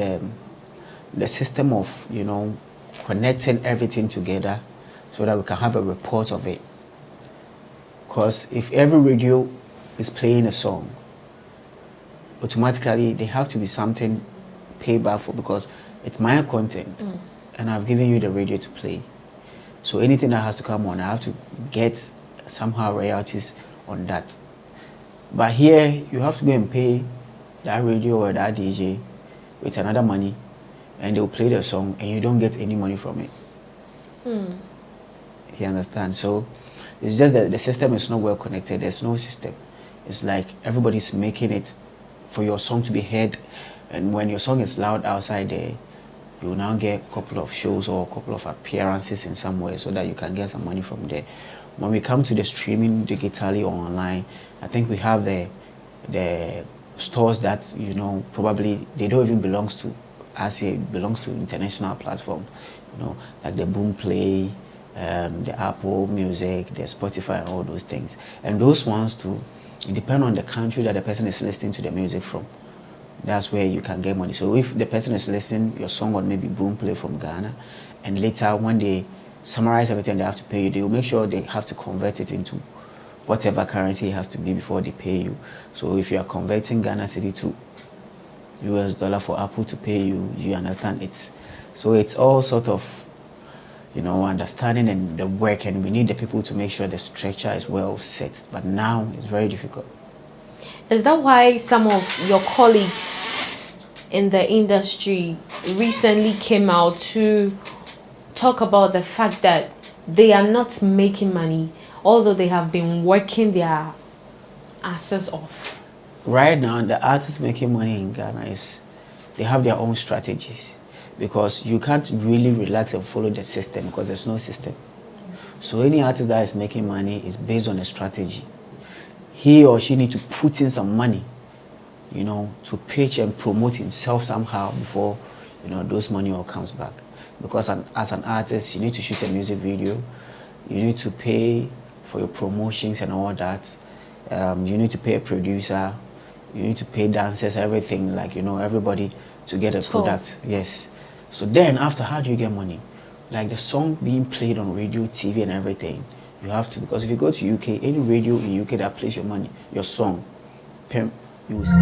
the system of, you know, connecting everything together so that we can have a report of it. Because if every radio is playing a song, automatically there have to be something paid back for, because it's my content and I've given you the radio to play. So anything that has to come on, I have to get somehow royalties on that. But here, you have to go and pay that radio or that DJ with another money, and they'll play the song and you don't get any money from it. You understand? So it's just that the system is not well connected. There's no system. It's like everybody's making it for your song to be heard, and when your song is loud outside there, you'll now get a couple of shows or a couple of appearances in some way so that you can get some money from there. When we come to the streaming digitally or online, I think we have the stores that, you know, probably they don't even belong to us, it belongs to international platforms, you know, like the Boomplay, the Apple Music, the Spotify, and all those things. And those ones too, it depends on the country that the person is listening to the music from. That's where you can get money. So if the person is listening your song on maybe Boomplay from Ghana, and later when they summarize everything they have to pay you, they will make sure they have to convert it into whatever currency it has to be before they pay you. So if you are converting Ghana city to US dollar for Apple to pay you, you understand it's, so it's all sort of, you know, understanding and the work, and we need the people to make sure the structure is well set. But now it's very difficult. Is that why some of your colleagues in the industry recently came out to talk about the fact that they are not making money, although they have been working their asses off? Right now, the artists making money in Ghana is, they have their own strategies, because you can't really relax and follow the system because there's no system. So any artist that is making money is based on a strategy. He or she needs to put in some money, you know, to pitch and promote himself somehow before, you know, those money all comes back. Because as an artist, you need to shoot a music video, you need to pay for your promotions and all that. You need to pay a producer, you need to pay dancers, everything, like, you know, everybody to get a product. Yes. So then after, how do you get money? Like the song being played on radio, TV and everything, you have to, because if you go to UK, any radio in UK that plays your money, your song, you will see.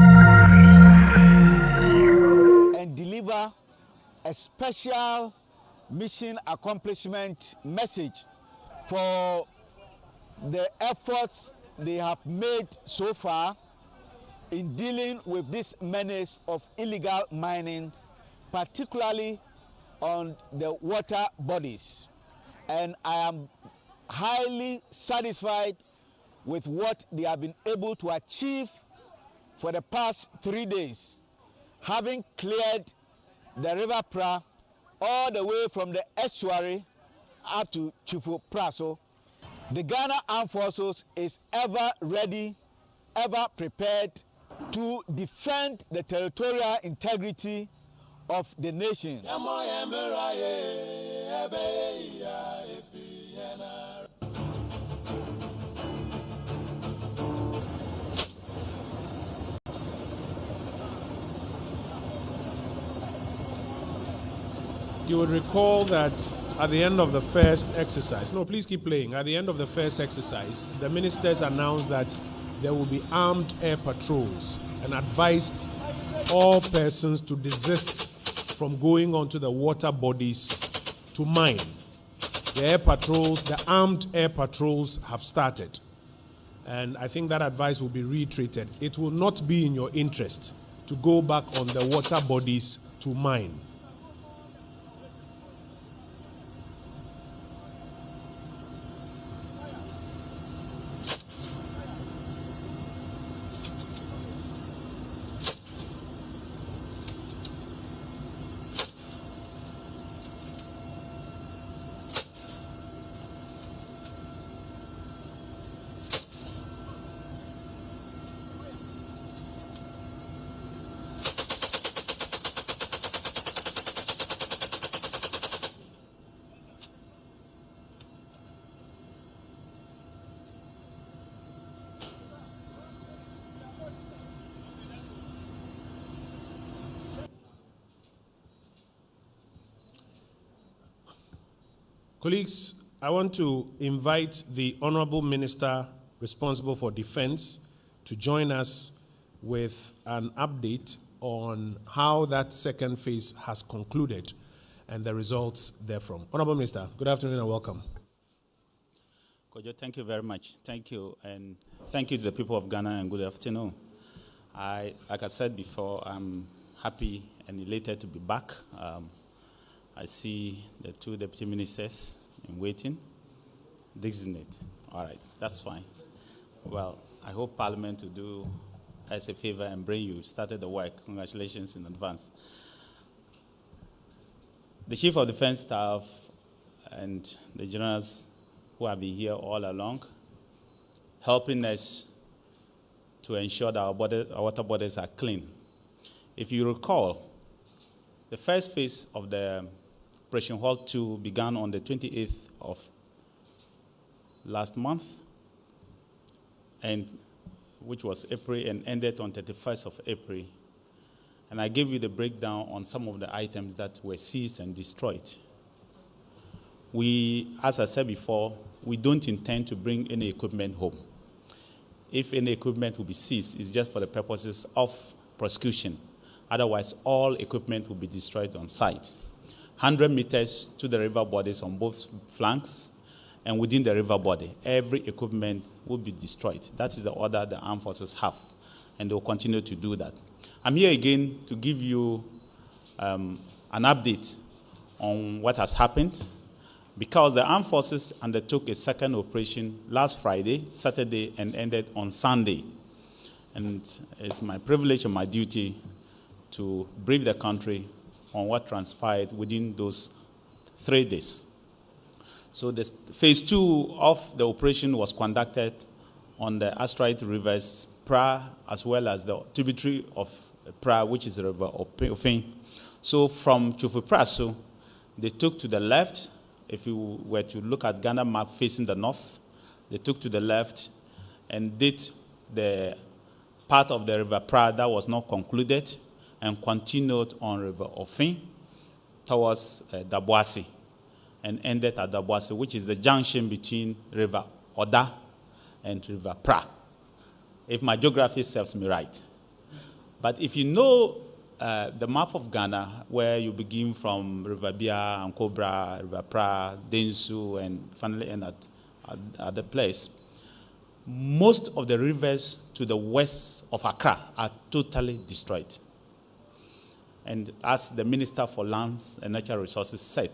And deliver a special mission accomplishment message for the efforts they have made so far in dealing with this menace of illegal mining, particularly on the water bodies. And I am highly satisfied with what they have been able to achieve for the past 3 days, having cleared the River Pra all the way from the estuary up to Chufu Praso. The Ghana Armed Forces is ever ready, ever prepared to defend the territorial integrity of the nation. You would recall that at the end of the first exercise, no, please keep playing. At the end of the first exercise, the ministers announced that there will be armed air patrols and advised all persons to desist from going onto the water bodies to mine. The air patrols, the armed air patrols have started. And I think that advice will be reiterated. It will not be in your interest to go back on the water bodies to mine. Colleagues, I want to invite the Honorable Minister responsible for Defense to join us with an update on how that second phase has concluded and the results therefrom. Honorable Minister, good afternoon and welcome. Kojo, thank you very much. Thank you, and thank you to the people of Ghana, and good afternoon. Like I said before, I'm happy and elated to be back. I see the two deputy ministers in waiting. This isn't it. All right, that's fine. Well, I hope Parliament will do us a favor and bring you started the work. Congratulations in advance. The Chief of Defense Staff and the generals who have been here all along, helping us to ensure that our water bodies are clean. If you recall, the first phase of the Operation Hall 2 began on the 28th of last month, and which was April, and ended on 31st of April. And I gave you the breakdown on some of the items that were seized and destroyed. We, as I said before, we don't intend to bring any equipment home. If any equipment will be seized, it's just for the purposes of prosecution. Otherwise, all equipment will be destroyed on site. 100 meters to the river bodies on both flanks, and within the river body, every equipment will be destroyed. That is the order the armed forces have, and they will continue to do that. I'm here again to give you an update on what has happened, because the armed forces undertook a second operation last Friday, Saturday, and ended on Sunday. And it's my privilege and my duty to brief the country on what transpired within those 3 days. So the phase 2 of the operation was conducted on the asteroid rivers Pra, as well as the tributary of Pra, which is the river Ofin. So from Chufupraso, they took to the left. If you were to look at Ghana map facing the north, they took to the left and did the part of the river Pra that was not concluded and continued on river Ofin towards Daboase and ended at Daboase, which is the junction between river Oda and river Pra, if my geography serves me right. But if you know the map of Ghana, where you begin from River Bia, Ankobra, River Pra, Densu, and finally end at the place, most of the rivers to the west of Accra are totally destroyed. And as the Minister for Lands and Natural Resources said,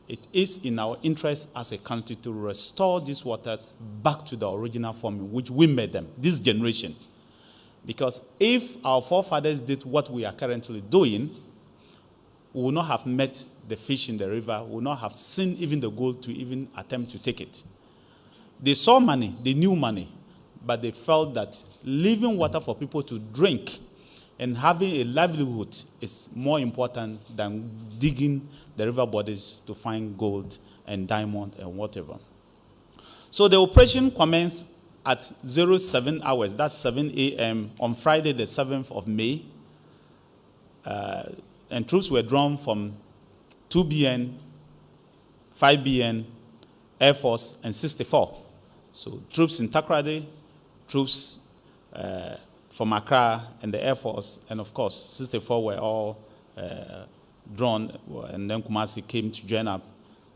it is in our interest as a country to restore these waters back to the original form in which we made them, this generation. Because if our forefathers did what we are currently doing, we would not have met the fish in the river, we would not have seen even the gold to even attempt to take it. They saw money, they knew money, but they felt that leaving water for people to drink and having a livelihood is more important than digging the river bodies to find gold and diamond and whatever. So the operation commenced at 07 hours, that's 7 a.m. on Friday the 7th of May. And troops were drawn from 2 BN, 5 BN, Air Force, and 64. So troops in Takoradi, troops from Accra and the Air Force, and of course 64 were all drawn, and then Kumasi came to join up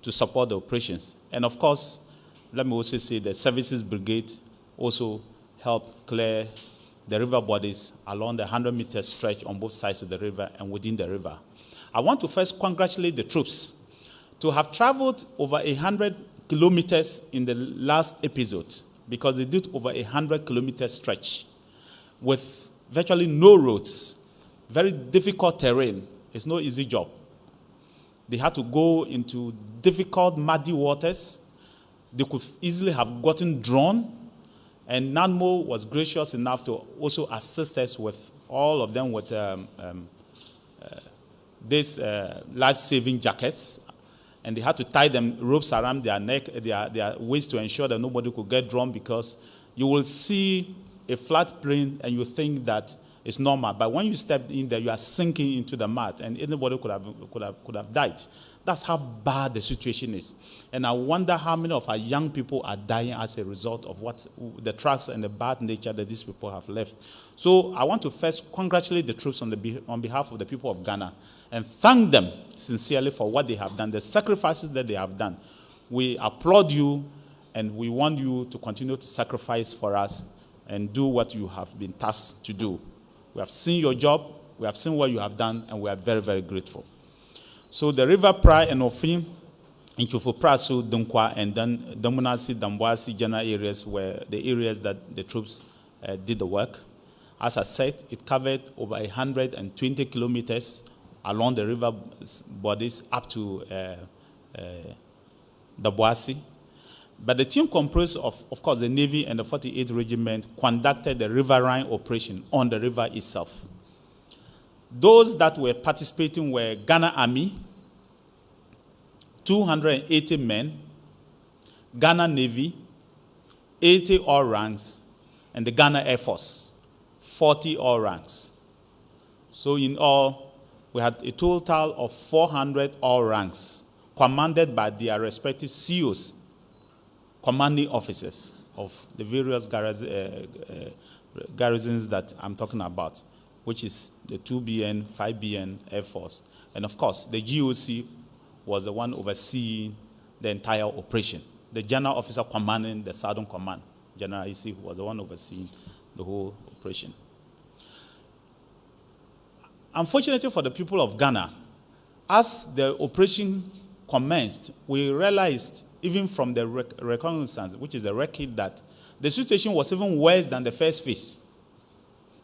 to support the operations. And of course, let me also say the Services Brigade also helped clear the river bodies along the 100-meter stretch on both sides of the river and within the river. I want to first congratulate the troops to have traveled over 100 kilometers in the last episode, because they did over 100-kilometer stretch with virtually no roads, very difficult terrain. It's no easy job. They had to go into difficult, muddy waters. They could easily have gotten drawn, and NANMO was gracious enough to also assist us with all of them with these life-saving jackets, and they had to tie them ropes around their neck, their waist, to ensure that nobody could get drawn, because you will see a flat plane and you think that it's normal, but when you step in there, you are sinking into the mud, and anybody could have died. That's how bad the situation is. And I wonder how many of our young people are dying as a result of what the tracks and the bad nature that these people have left. So I want to first congratulate the troops on behalf of the people of Ghana and thank them sincerely for what they have done, the sacrifices that they have done. We applaud you, and we want you to continue to sacrifice for us and do what you have been tasked to do. We have seen your job, we have seen what you have done, and we are very, very grateful. So the River Pra and Ofin, in Chufupraso, Dunkwa, and then Damunasi, Damboasi general areas were the areas that the troops did the work. As I said, it covered over 120 kilometers along the river bodies up to Daboasi. But the team composed of course, the Navy and the 48th Regiment conducted the riverine operation on the river itself. Those that were participating were Ghana Army, 280 men, Ghana Navy, 80 all ranks, and the Ghana Air Force, 40 all ranks. So in all, we had a total of 400 all ranks, commanded by their respective COs, commanding officers of the various garrisons that I'm talking about, which is the 2BN, 5BN Air Force. And of course, the GOC was the one overseeing the entire operation. The general officer commanding the Southern Command, General EC, was the one overseeing the whole operation. Unfortunately for the people of Ghana, as the operation commenced, we realized, even from the reconnaissance, which is a record, that the situation was even worse than the first phase.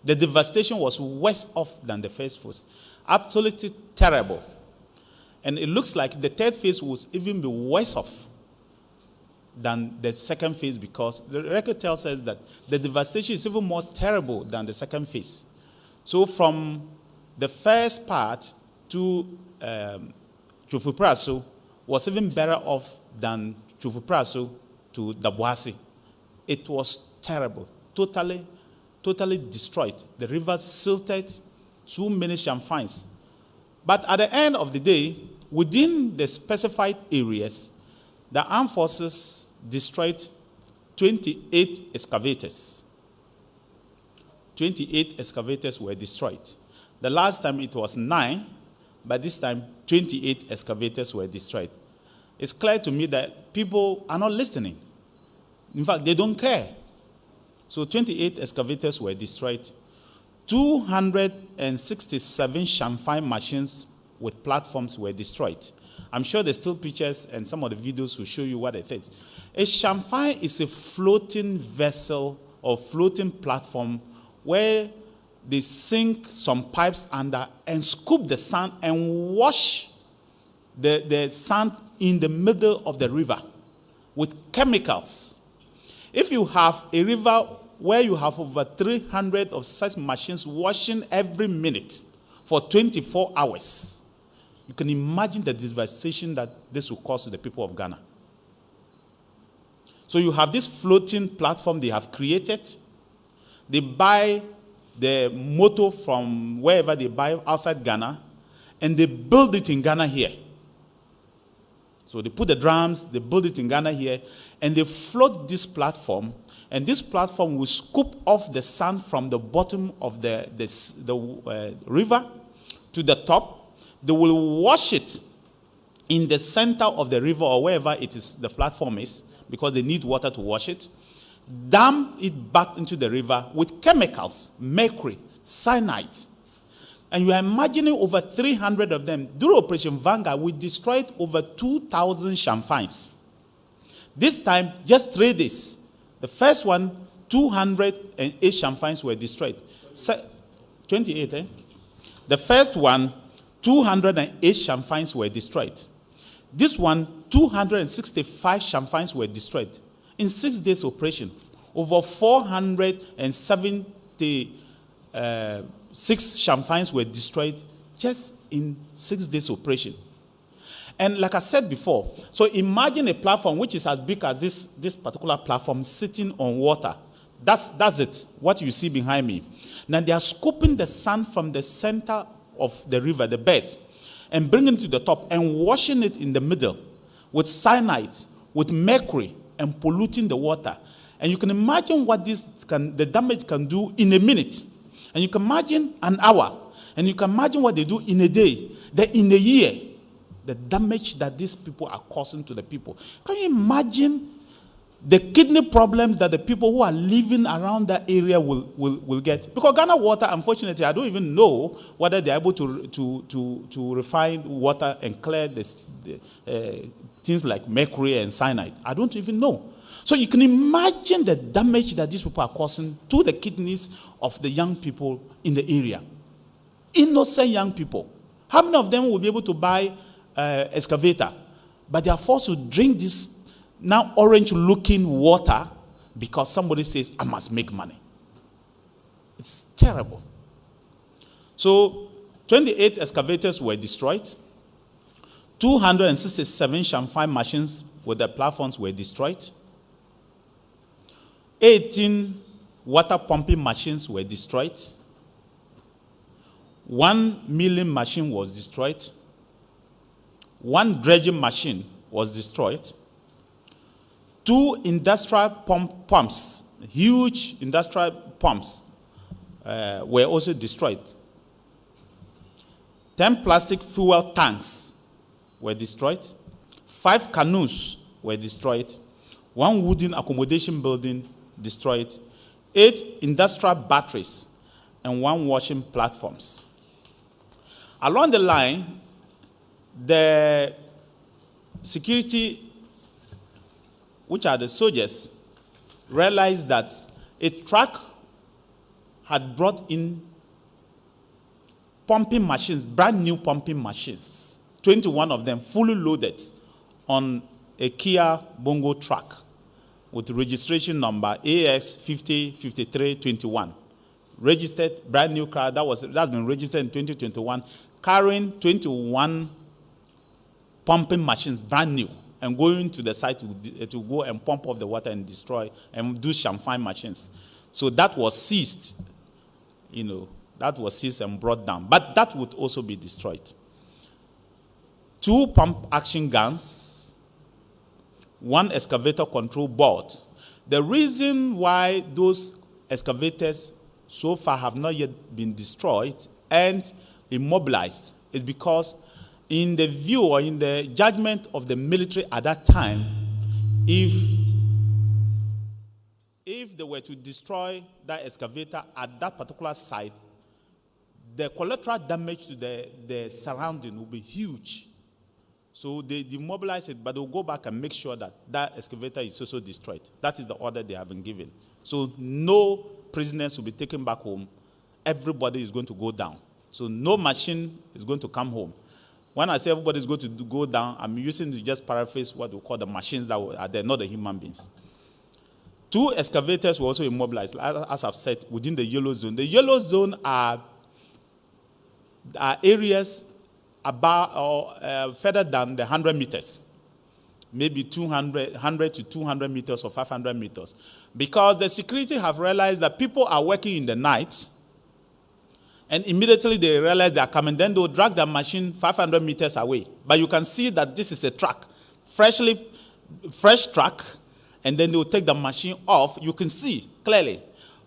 The devastation was worse off than the first phase. Absolutely terrible. And it looks like the third phase will even be worse off. than the second phase because the record tells us that the devastation is even more terrible than the second phase. So from the first part to Chufupraso was even better off than Chufupraso to Dabuasi. It was terrible, totally destroyed. The river silted, too many champaigns. But at the end of the day, within the specified areas, the armed forces destroyed 28 excavators. 28 excavators were destroyed. The last time it was 9, but this time 28 excavators were destroyed. It's clear to me that people are not listening. In fact, they don't care. So 28 excavators were destroyed. 267 champagne machines with platforms were destroyed. I'm sure there's still pictures and some of the videos will show you what it is. A champagne is a floating vessel or floating platform where they sink some pipes under and scoop the sand and wash the sand in the middle of the river with chemicals. If you have a river where you have over 300 of such machines washing every minute for 24 hours, you can imagine the devastation that this will cause to the people of Ghana. So you have this floating platform they have created. They buy the motor from wherever they buy outside Ghana, and they build it in Ghana here. So they put the drums, they build it in Ghana here, and they float this platform, and this platform will scoop off the sand from the bottom of the river to the top. They will wash it in the center of the river or wherever it is the platform is, because they need water to wash it. Dump it back into the river with chemicals, mercury, cyanide. And you are imagining over 300 of them. During Operation Vanguard, we destroyed over 2,000 champagnes. This time, just 3 days. The first one, 208 champagnes were destroyed. 28, eh? The first one, 208 champagnes were destroyed. This one, 265 champagnes were destroyed. In 6 days operation, over 476 champagnes were destroyed just in 6 days operation. And like I said before, so imagine a platform which is as big as this particular platform sitting on water. That's it, what you see behind me. Now they are scooping the sand from the center of the river, the bed, and bringing it to the top and washing it in the middle with cyanide, with mercury, and polluting the water. And you can imagine what the damage can do in a minute. And you can imagine an hour. And you can imagine what they do in a day. Then in a year, the damage that these people are causing to the people. Can you imagine the kidney problems that the people who are living around that area will get? Because Ghana Water, unfortunately, I don't even know whether they're able to refine water and clear things like mercury and cyanide. I don't even know. So you can imagine the damage that these people are causing to the kidneys of the young people in the area. Innocent young people. How many of them will be able to buy excavator? But they are forced to drink this now orange-looking water because somebody says, I must make money. It's terrible. So 28 excavators were destroyed. 267 champagne machines with their platforms were destroyed. 18 water pumping machines were destroyed. 1 milling machine was destroyed. 1 dredging machine was destroyed. 2 industrial pumps, huge industrial pumps, were also destroyed. 10 plastic fuel tanks were destroyed. 5 canoes were destroyed. 1 wooden accommodation building destroyed. 8 industrial batteries and 1 washing platforms. Along the line, the security, which are the soldiers, realized that a truck had brought in pumping machines, brand new pumping machines, 21 of them fully loaded on a Kia Bongo truck with registration number AS505321. Registered, brand new car, that's been registered in 2021, carrying 21 pumping machines, brand new, and going to the site to go and pump up the water and destroy and do champagne machines. So that was seized, that was seized and brought down. But that would also be destroyed. 2 pump action guns, 1 excavator control board. The reason why those excavators so far have not yet been destroyed and immobilized is because in the view or in the judgment of the military at that time, if they were to destroy that excavator at that particular site, the collateral damage to the surrounding will be huge. So they demobilize it, but they'll go back and make sure that that excavator is also destroyed. That is the order they have been given. So no prisoners will be taken back home. Everybody is going to go down. So no machine is going to come home. When I say everybody is going to go down, I'm using to just paraphrase what we call the machines that are there, not the human beings. 2 excavators were also immobilized, as I've said, within the yellow zone. The yellow zone are areas about or further than the 100 meters, maybe 100 to 200 meters or 500 meters, because the security have realized that people are working in the night, and immediately they realize they are coming. Then they'll drag the machine 500 meters away. But you can see that this is a truck, fresh truck, and then they'll take the machine off. You can see clearly.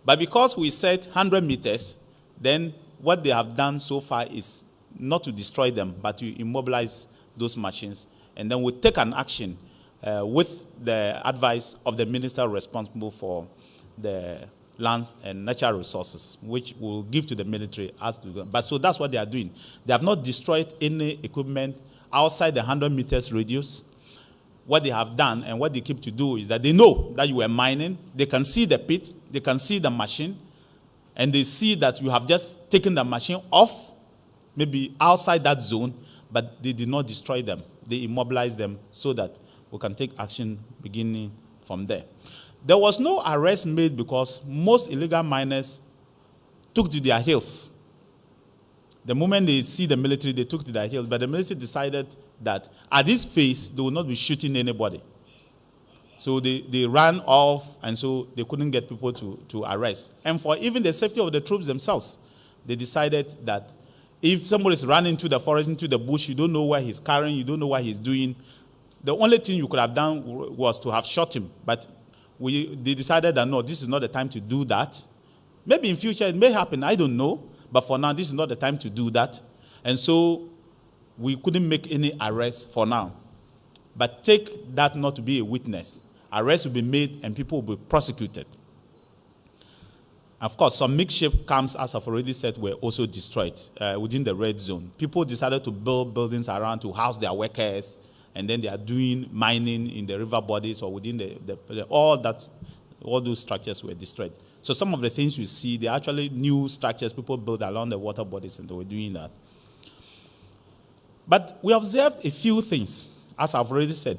But because we said 100 meters, then what they have done so far is not to destroy them, but to immobilize those machines. And then we'll take an action with the advice of the minister responsible for the lands and natural resources, which will give to the military as to go. But so that's what they are doing. They have not destroyed any equipment outside the 100 meters radius. What they have done and what they keep to do is that they know that you were mining. They can see the pit. They can see the machine. And they see that you have just taken the machine off, maybe outside that zone, but they did not destroy them. They immobilized them so that we can take action beginning from there. There was no arrest made because most illegal miners took to their heels. The moment they see the military, they took to their heels, but the military decided that at this phase, they will not be shooting anybody. So they ran off, and so they couldn't get people to arrest. And for even the safety of the troops themselves, they decided that if somebody is running into the forest, into the bush, you don't know where he's carrying, you don't know what he's doing, the only thing you could have done was to have shot him. But they decided that no, this is not the time to do that. Maybe in future it may happen, I don't know. But for now, this is not the time to do that. And so we couldn't make any arrests for now. But take that not to be a witness. Arrests will be made and people will be prosecuted. Of course, some makeshift camps, as I've already said, were also destroyed within the red zone. People decided to build buildings around to house their workers, and then they are doing mining in the river bodies or within all those structures were destroyed. So some of the things you see, they're actually new structures people built along the water bodies, and they were doing that. But we observed a few things, as I've already said.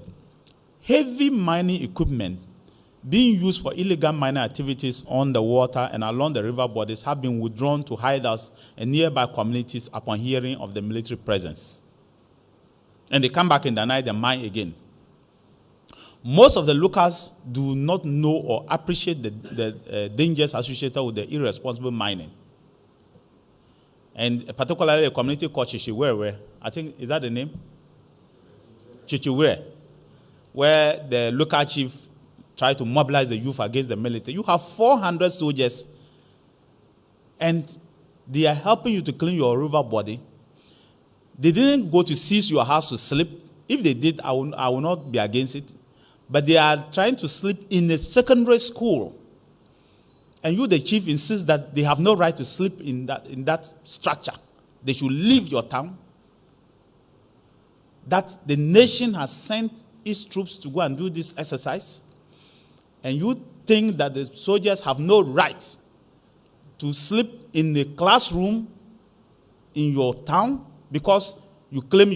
Heavy mining equipment being used for illegal mining activities on the water and along the river bodies have been withdrawn to hideouts and nearby communities upon hearing of the military presence. And they come back in the night and mine again. Most of the locals do not know or appreciate the dangers associated with the irresponsible mining. And particularly a community called Chichiwere, I think, is that the name? Chichiwere, where the local chief tried to mobilize the youth against the military. You have 400 soldiers, and they are helping you to clean your river body. They didn't go to seize your house to sleep. If they did, I will not be against it. But they are trying to sleep in a secondary school. And you, the chief, insists that they have no right to sleep in that structure. They should leave your town. That the nation has sent its troops to go and do this exercise. And you think that the soldiers have no right to sleep in the classroom in your town because you claim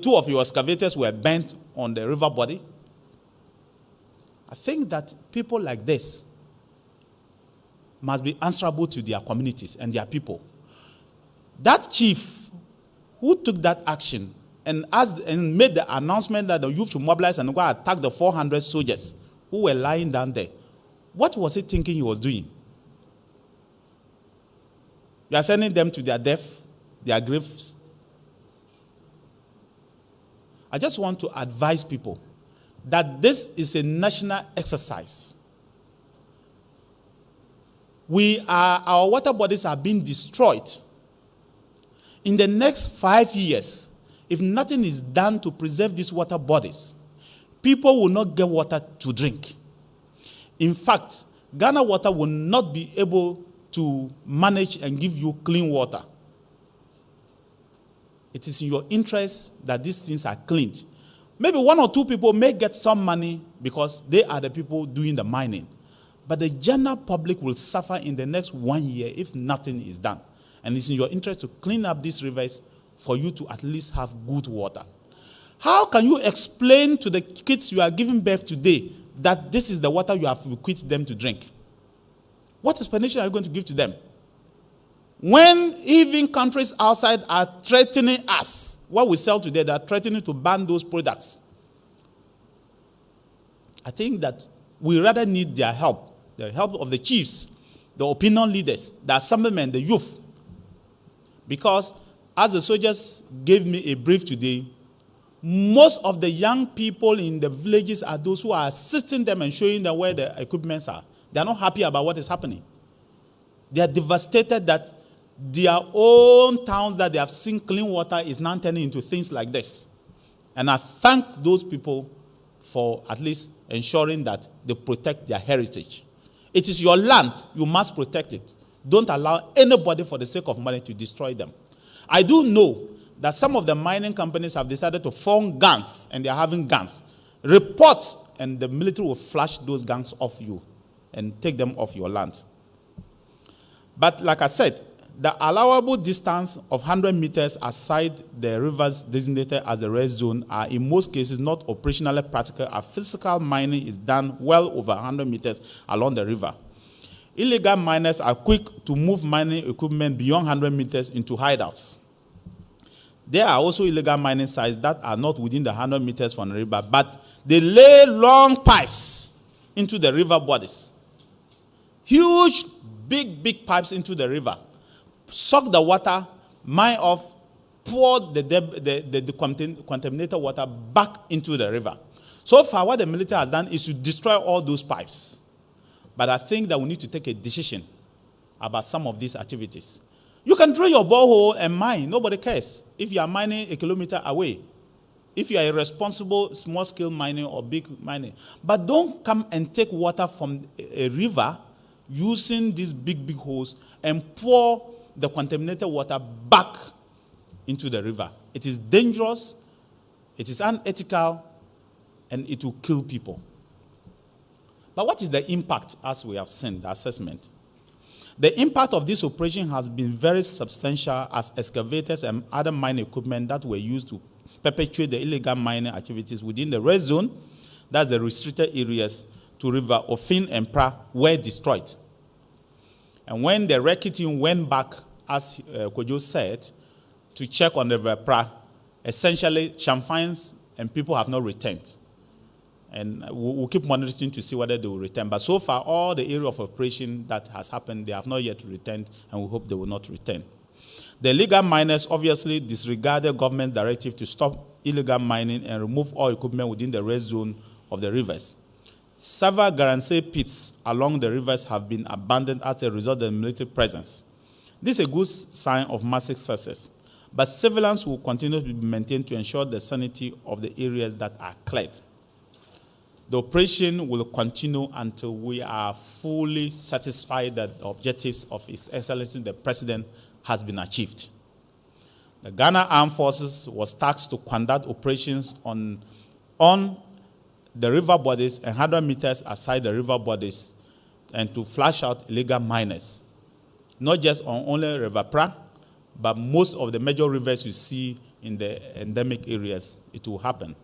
two of your excavators were bent on the river body. I think that people like this must be answerable to their communities and their people. That chief who took that action and made the announcement that the youth should mobilize and go attack the 400 soldiers who were lying down there, what was he thinking he was doing? You are sending them to their death, their graves. I just want to advise people that this is a national exercise. Our water bodies are being destroyed. In the next 5 years, if nothing is done to preserve these water bodies, people will not get water to drink. In fact, Ghana Water will not be able to manage and give you clean water. It is in your interest that these things are cleaned. Maybe one or two people may get some money because they are the people doing the mining. But the general public will suffer in the next 1 year if nothing is done. And it's in your interest to clean up these rivers for you to at least have good water. How can you explain to the kids you are giving birth today that this is the water you have bequeathed them to drink? What explanation are you going to give to them? When even countries outside are threatening us, what we sell today, they are threatening to ban those products. I think that we rather need their help, the help of the chiefs, the opinion leaders, the assemblymen, the youth. Because as the soldiers gave me a brief today, most of the young people in the villages are those who are assisting them and showing them where the equipments are. They are not happy about what is happening. They are devastated that their own towns that they have seen clean water is now turning into things like this. And I thank those people for at least ensuring that they protect their heritage. It is your land. You must protect it. Don't allow anybody for the sake of money to destroy them. I do know that some of the mining companies have decided to form gangs, and they are having gangs. Report, and the military will flush those gangs off you and take them off your land. But like I said, the allowable distance of 100 meters aside the rivers designated as a red zone are in most cases not operationally practical, as physical mining is done well over 100 meters along the river. Illegal miners are quick to move mining equipment beyond 100 meters into hideouts. There are also illegal mining sites that are not within the 100 meters from the river, but they lay long pipes into the river bodies. Huge, big pipes into the river. Suck the water, mine off, pour the contaminated water back into the river. So far, what the military has done is to destroy all those pipes. But I think that we need to take a decision about some of these activities. You can drill your borehole and mine. Nobody cares if you are mining a kilometer away. If you are irresponsible, small-scale mining or big mining. But don't come and take water from a river using these big holes and pour the contaminated water back into the river. It is dangerous, it is unethical, and it will kill people. But what is the impact, as we have seen, the assessment? The impact of this operation has been very substantial, as excavators and other mining equipment that were used to perpetuate the illegal mining activities within the red zone, that's the restricted areas to River Ofin and Pra, were destroyed. And when the Recce team went back, as Kojo said, to check on the River Pra, essentially champagnes and people have not returned. And we'll keep monitoring to see whether they will return. But so far, all the area of operation that has happened, they have not yet returned, and we hope they will not return. The illegal miners obviously disregarded government directive to stop illegal mining and remove all equipment within the red zone of the rivers. Several Garanse pits along the rivers have been abandoned as a result of the military presence. This is a good sign of massive success, but surveillance will continue to be maintained to ensure the sanity of the areas that are cleared. The operation will continue until we are fully satisfied that the objectives of His Excellency the President has been achieved. The Ghana Armed Forces was tasked to conduct operations on the river bodies and 100 meters aside the river bodies and to flush out illegal miners. Not just on only River Pra, but most of the major rivers you see in the endemic areas, it will happen.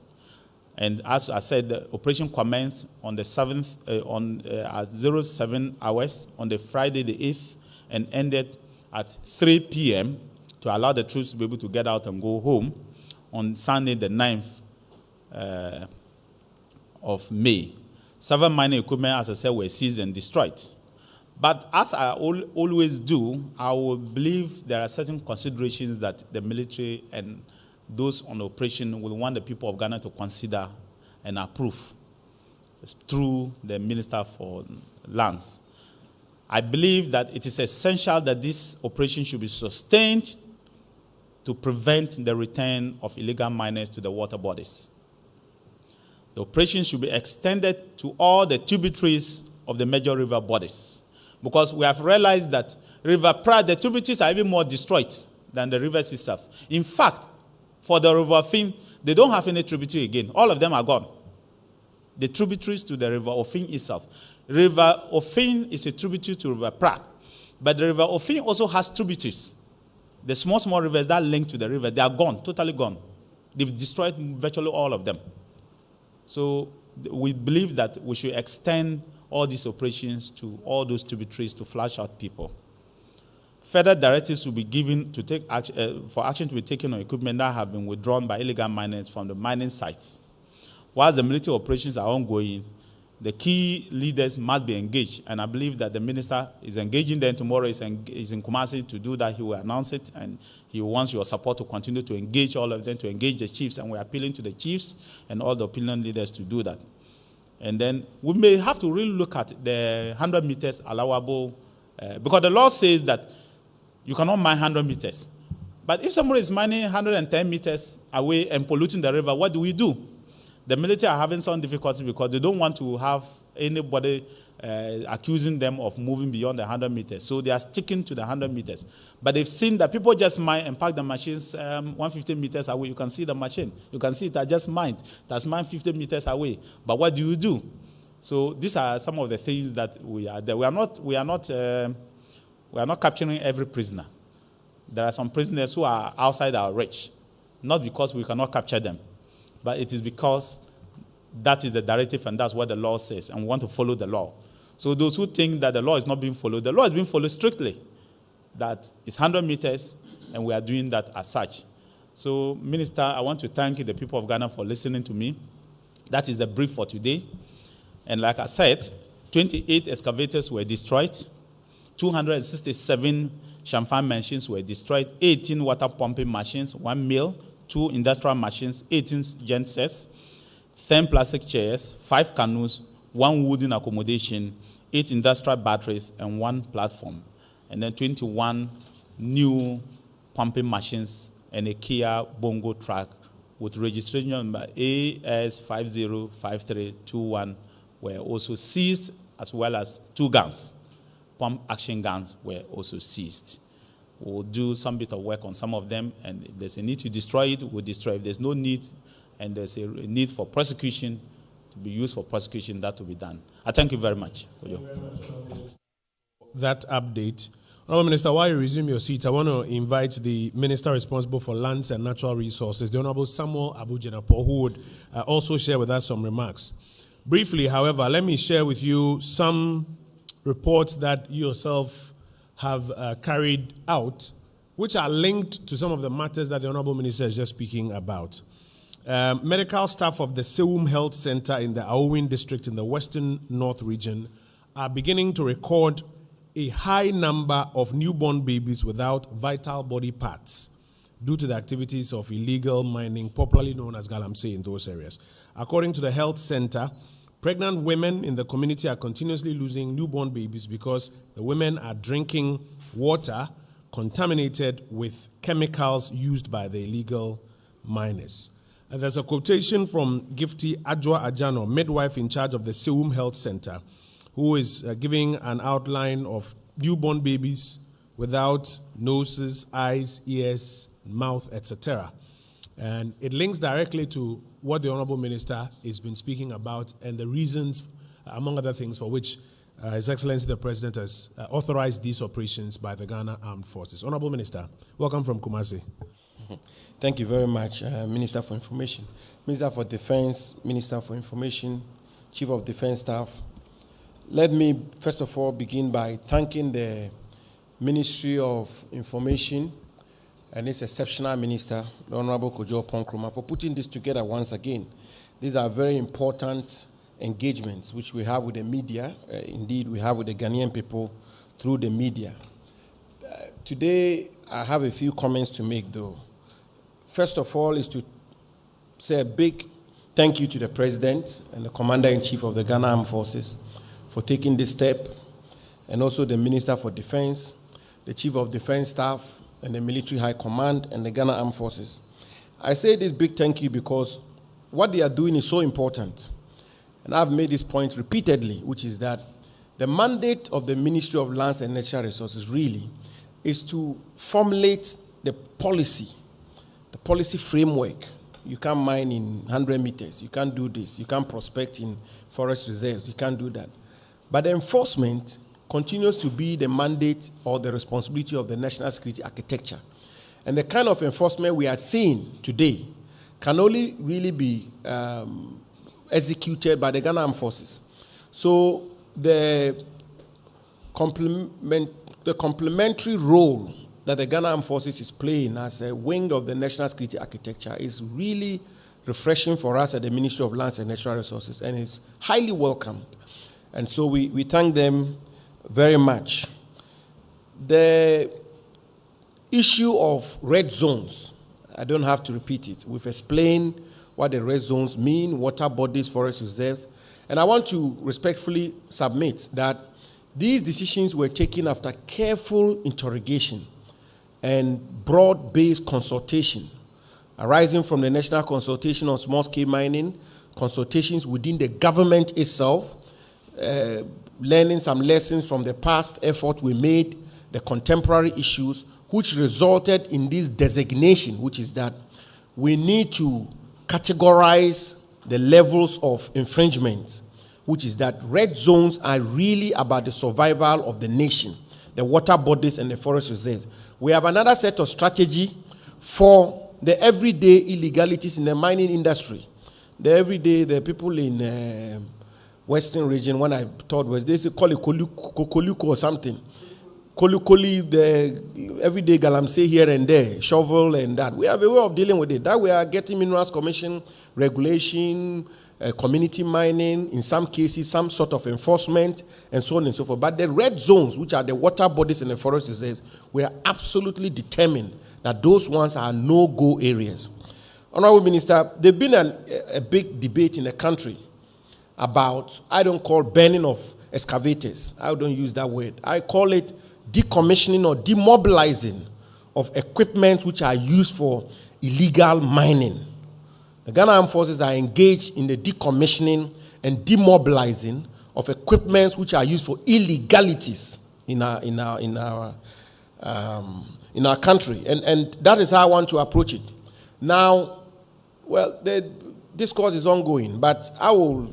And as I said, the operation commenced on the 7th, at 07 hours on the Friday the 8th and ended at 3 p.m. to allow the troops to be able to get out and go home on Sunday the 9th of May. Several mining equipment, as I said, were seized and destroyed. But as I always do, I will believe there are certain considerations that the military and those on operation will want the people of Ghana to consider and approve through the Minister for Lands. I believe that it is essential that this operation should be sustained to prevent the return of illegal miners to the water bodies. The operation should be extended to all the tributaries of the major river bodies, because we have realized that River Pratt, the tributaries are even more destroyed than the rivers itself. In fact, for the River Ofin, they don't have any tributary again. All of them are gone. The tributaries to the River Ofin itself. River Ofin is a tributary to River Pratt, but the River Ofin also has tributaries. The small, small rivers that link to the river, they are gone, totally gone. They've destroyed virtually all of them. So we believe that we should extend all these operations to all those tributaries to flush out people. Further directives will be given to take for action to be taken on equipment that have been withdrawn by illegal miners from the mining sites. Whilst the military operations are ongoing, the key leaders must be engaged, and I believe that the minister is engaging them tomorrow. Is in Kumasi to do that. He will announce it, and he wants your support to continue to engage all of them, to engage the chiefs, and we're appealing to the chiefs and all the opinion leaders to do that. And then we may have to really look at the 100 meters allowable, because the law says that you cannot mine 100 meters. But if somebody is mining 110 meters away and polluting the river, what do we do? The military are having some difficulty because they don't want to have anybody accusing them of moving beyond the 100 meters. So they are sticking to the 100 meters. But they've seen that people just mine and park the machines 150 meters away. You can see the machine. You can see it. I just mined. That's mined 50 meters away. But what do you do? So these are some of the things that we are there. We are not capturing every prisoner. There are some prisoners who are outside our reach, not because we cannot capture them, but it is because that is the directive and that's what the law says, and we want to follow the law. So those who think that the law is not being followed, the law is being followed strictly. That is 100 meters, and we are doing that as such. So, Minister, I want to thank the people of Ghana for listening to me. That is the brief for today. And like I said, 28 excavators were destroyed, 267 champagne machines were destroyed, 18 water pumping machines, 1 mill, 2 industrial machines, 18 gensets, 10 plastic chairs, 5 canoes, 1 wooden accommodation, 8 industrial batteries, and 1 platform. And then 21 new pumping machines and a Kia Bongo truck with registration number AS505321 were also seized, as well as 2 guns. Pump action guns were also seized. We'll do some bit of work on some of them, and if there's a need to destroy it, we'll destroy it. If there's no need, and there's a need for prosecution, to be used for prosecution, that will be done. I thank you very much. That update. Honourable Minister, while you resume your seat, I want to invite the Minister responsible for Lands and Natural Resources, the Honourable Samuel Abu-Jenapo, who would also share with us some remarks. Briefly, however, let me share with you some reports that you yourself have carried out, which are linked to some of the matters that the Honourable Minister is just speaking about. Medical staff of the Sewum Health Center in the Aowin district in the Western North region are beginning to record a high number of newborn babies without vital body parts due to the activities of illegal mining, popularly known as galamsey, in those areas. According to the health center, pregnant women in the community are continuously losing newborn babies because the women are drinking water contaminated with chemicals used by the illegal miners. And there's a quotation from Gifty Adjoa Ajano, midwife in charge of the Sewum Health Center, who is giving an outline of newborn babies without noses, eyes, ears, mouth, etc. And it links directly to what the Honourable Minister has been speaking about and the reasons, among other things, for which His Excellency the President has authorized these operations by the Ghana Armed Forces. Honourable Minister, welcome from Kumasi. Thank you very much, Minister, for information. Minister for Defense, Minister for Information, Chief of Defense Staff. Let me first of all begin by thanking the Ministry of Information and its exceptional minister, the Honorable Kojo Ponkroma, for putting this together once again. These are very important engagements which we have with the media. Indeed, we have with the Ghanaian people through the media. Today, I have a few comments to make, though. First of all is to say a big thank you to the President and the Commander-in-Chief of the Ghana Armed Forces for taking this step, and also the Minister for Defense, the Chief of Defense Staff, and the Military High Command, and the Ghana Armed Forces. I say this big thank you because what they are doing is so important. And I've made this point repeatedly, which is that the mandate of the Ministry of Lands and Natural Resources really is to formulate the policy framework. You can't mine in 100 meters. You can't do this. You can't prospect in forest reserves. You can't do that. But the enforcement continues to be the mandate or the responsibility of the national security architecture. And the kind of enforcement we are seeing today can only really be executed by the Ghana Armed Forces. So the complementary role that the Ghana Armed Forces is playing as a wing of the national security architecture is really refreshing for us at the Ministry of Lands and Natural Resources, and is highly welcomed. And so we thank them very much. The issue of red zones, I don't have to repeat it. We've explained what the red zones mean, water bodies, forest reserves. And I want to respectfully submit that these decisions were taken after careful interrogation and broad-based consultation arising from the National Consultation on Small-Scale Mining, consultations within the government itself, learning some lessons from the past effort we made, the contemporary issues, which resulted in this designation, which is that we need to categorize the levels of infringements, which is that red zones are really about the survival of the nation, the water bodies and the forest reserves. We have another set of strategy for the everyday illegalities in the mining industry. The people in Western region, when I thought was, they call it Koluko or something. Koli, the everyday galamsey here and there, shovel and that. We have a way of dealing with it. That we are getting Minerals Commission, regulation, community mining, in some cases, some sort of enforcement, and so on and so forth. But the red zones, which are the water bodies and the forest reserves, we are absolutely determined that those ones are no-go areas. Honorable Minister, there's been a big debate in the country about, I don't call burning of excavators. I don't use that word. I call it decommissioning or demobilizing of equipment which are used for illegal mining. The Ghana Armed Forces are engaged in the decommissioning and demobilizing of equipment which are used for illegalities in our country, and that is how I want to approach it. Now, well, the discourse is ongoing, but I will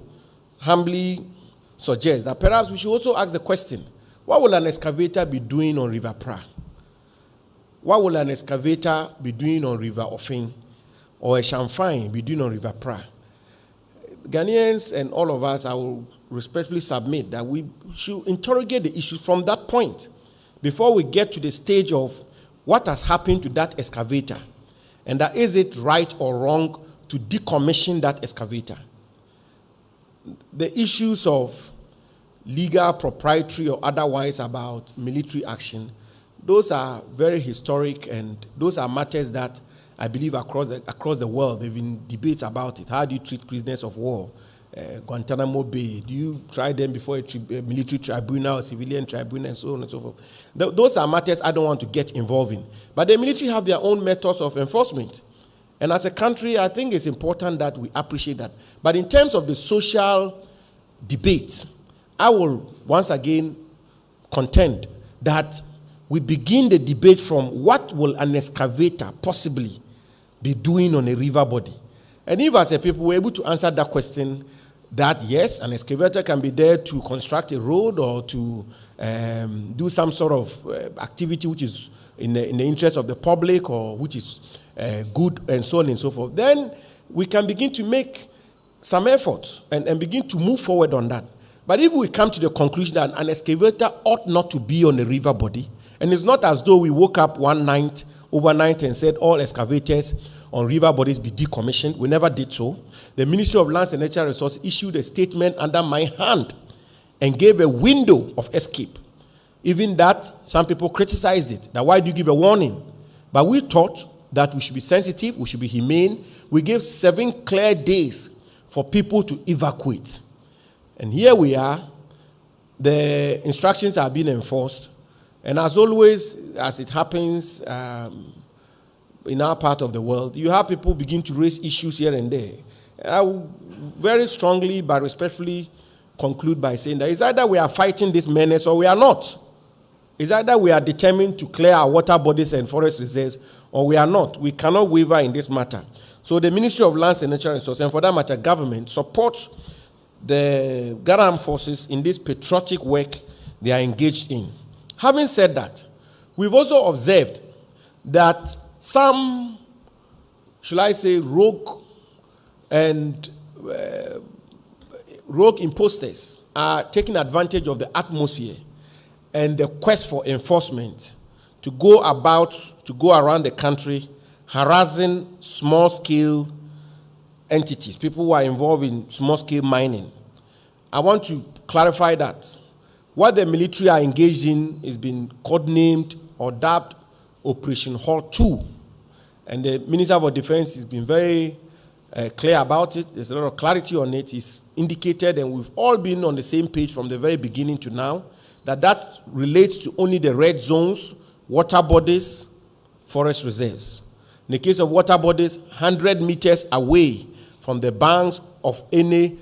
humbly suggest that perhaps we should also ask the question, what will an excavator be doing on River Pra? What will an excavator be doing on River Ofin? Or a Shamfine be doing on River Pra? Ghanaians and all of us, I will respectfully submit that we should interrogate the issue from that point before we get to the stage of what has happened to that excavator, and that is it right or wrong to decommission that excavator. The issues of legal, proprietary, or otherwise about military action, those are very historic, and those are matters that I believe across the world, there have been debates about it. How do you treat prisoners of war? Guantanamo Bay, do you try them before a military tribunal, civilian tribunal, and so on and so forth? Those are matters I don't want to get involved in. But the military have their own methods of enforcement. And as a country, I think it's important that we appreciate that. But in terms of the social debate, I will once again contend that we begin the debate from what will an excavator possibly be doing on a river body. And if as a people we're able to answer that question, that yes, an excavator can be there to construct a road or to do some sort of activity which is in the interest of the public or which is good and so on and so forth, then we can begin to make some efforts and begin to move forward on that. But if we come to the conclusion that an excavator ought not to be on a river body, and it's not as though we woke up overnight and said all excavators on river bodies be decommissioned. We never did so. The Ministry of Lands and Natural Resources issued a statement under my hand and gave a window of escape. Even that, some people criticized it. That why do you give a warning? But we thought that we should be sensitive, we should be humane. We gave 7 clear days for people to evacuate. And here we are. The instructions are being enforced. And as always, as it happens in our part of the world, you have people begin to raise issues here and there. I will very strongly but respectfully conclude by saying that it's either we are fighting this menace or we are not. It's either we are determined to clear our water bodies and forest reserves or we are not. We cannot waver in this matter. So the Ministry of Lands and Natural Resources, and for that matter, government, supports the Ghana Armed Forces in this patriotic work they are engaged in. Having said that, we've also observed that some, shall I say, rogue imposters are taking advantage of the atmosphere and the quest for enforcement to go around the country harassing small-scale entities, people who are involved in small-scale mining. I want to clarify that. What the military are engaged in is being codenamed or dubbed Operation Hall 2. And the Minister for Defense has been very clear about it. There's a lot of clarity on it. It's indicated, and we've all been on the same page from the very beginning to now, that relates to only the red zones, water bodies, forest reserves. In the case of water bodies, 100 meters away from the banks of any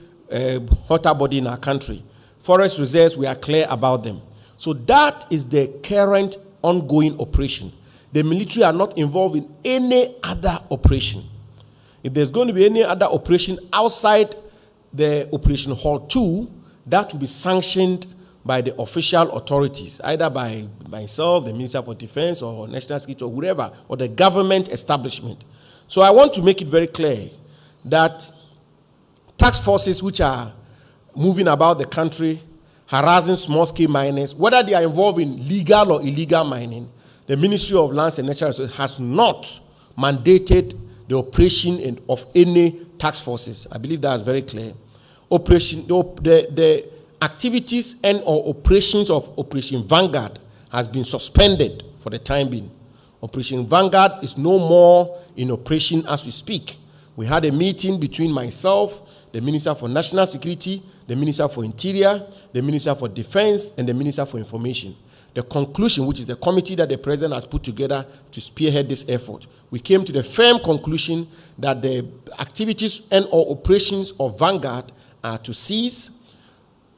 water body in our country. Forest reserves, we are clear about them. So that is the current ongoing operation. The military are not involved in any other operation. If there's going to be any other operation outside the Operation Hall 2, that will be sanctioned by the official authorities, either by myself, the Minister for Defense, or National Security, or whoever, or the government establishment. So I want to make it very clear that task forces which are moving about the country, harassing small-scale miners, whether they are involved in legal or illegal mining, the Ministry of Lands and Natural Resources has not mandated the operation of any task forces. I believe that is very clear. The activities and or operations of Operation Vanguard has been suspended for the time being. Operation Vanguard is no more in operation as we speak. We had a meeting between myself, the Minister for National Security, the Minister for Interior, the Minister for Defense, and the Minister for Information. The conclusion, which is the committee that the President has put together to spearhead this effort, we came to the firm conclusion that the activities and or operations of Vanguard are to cease.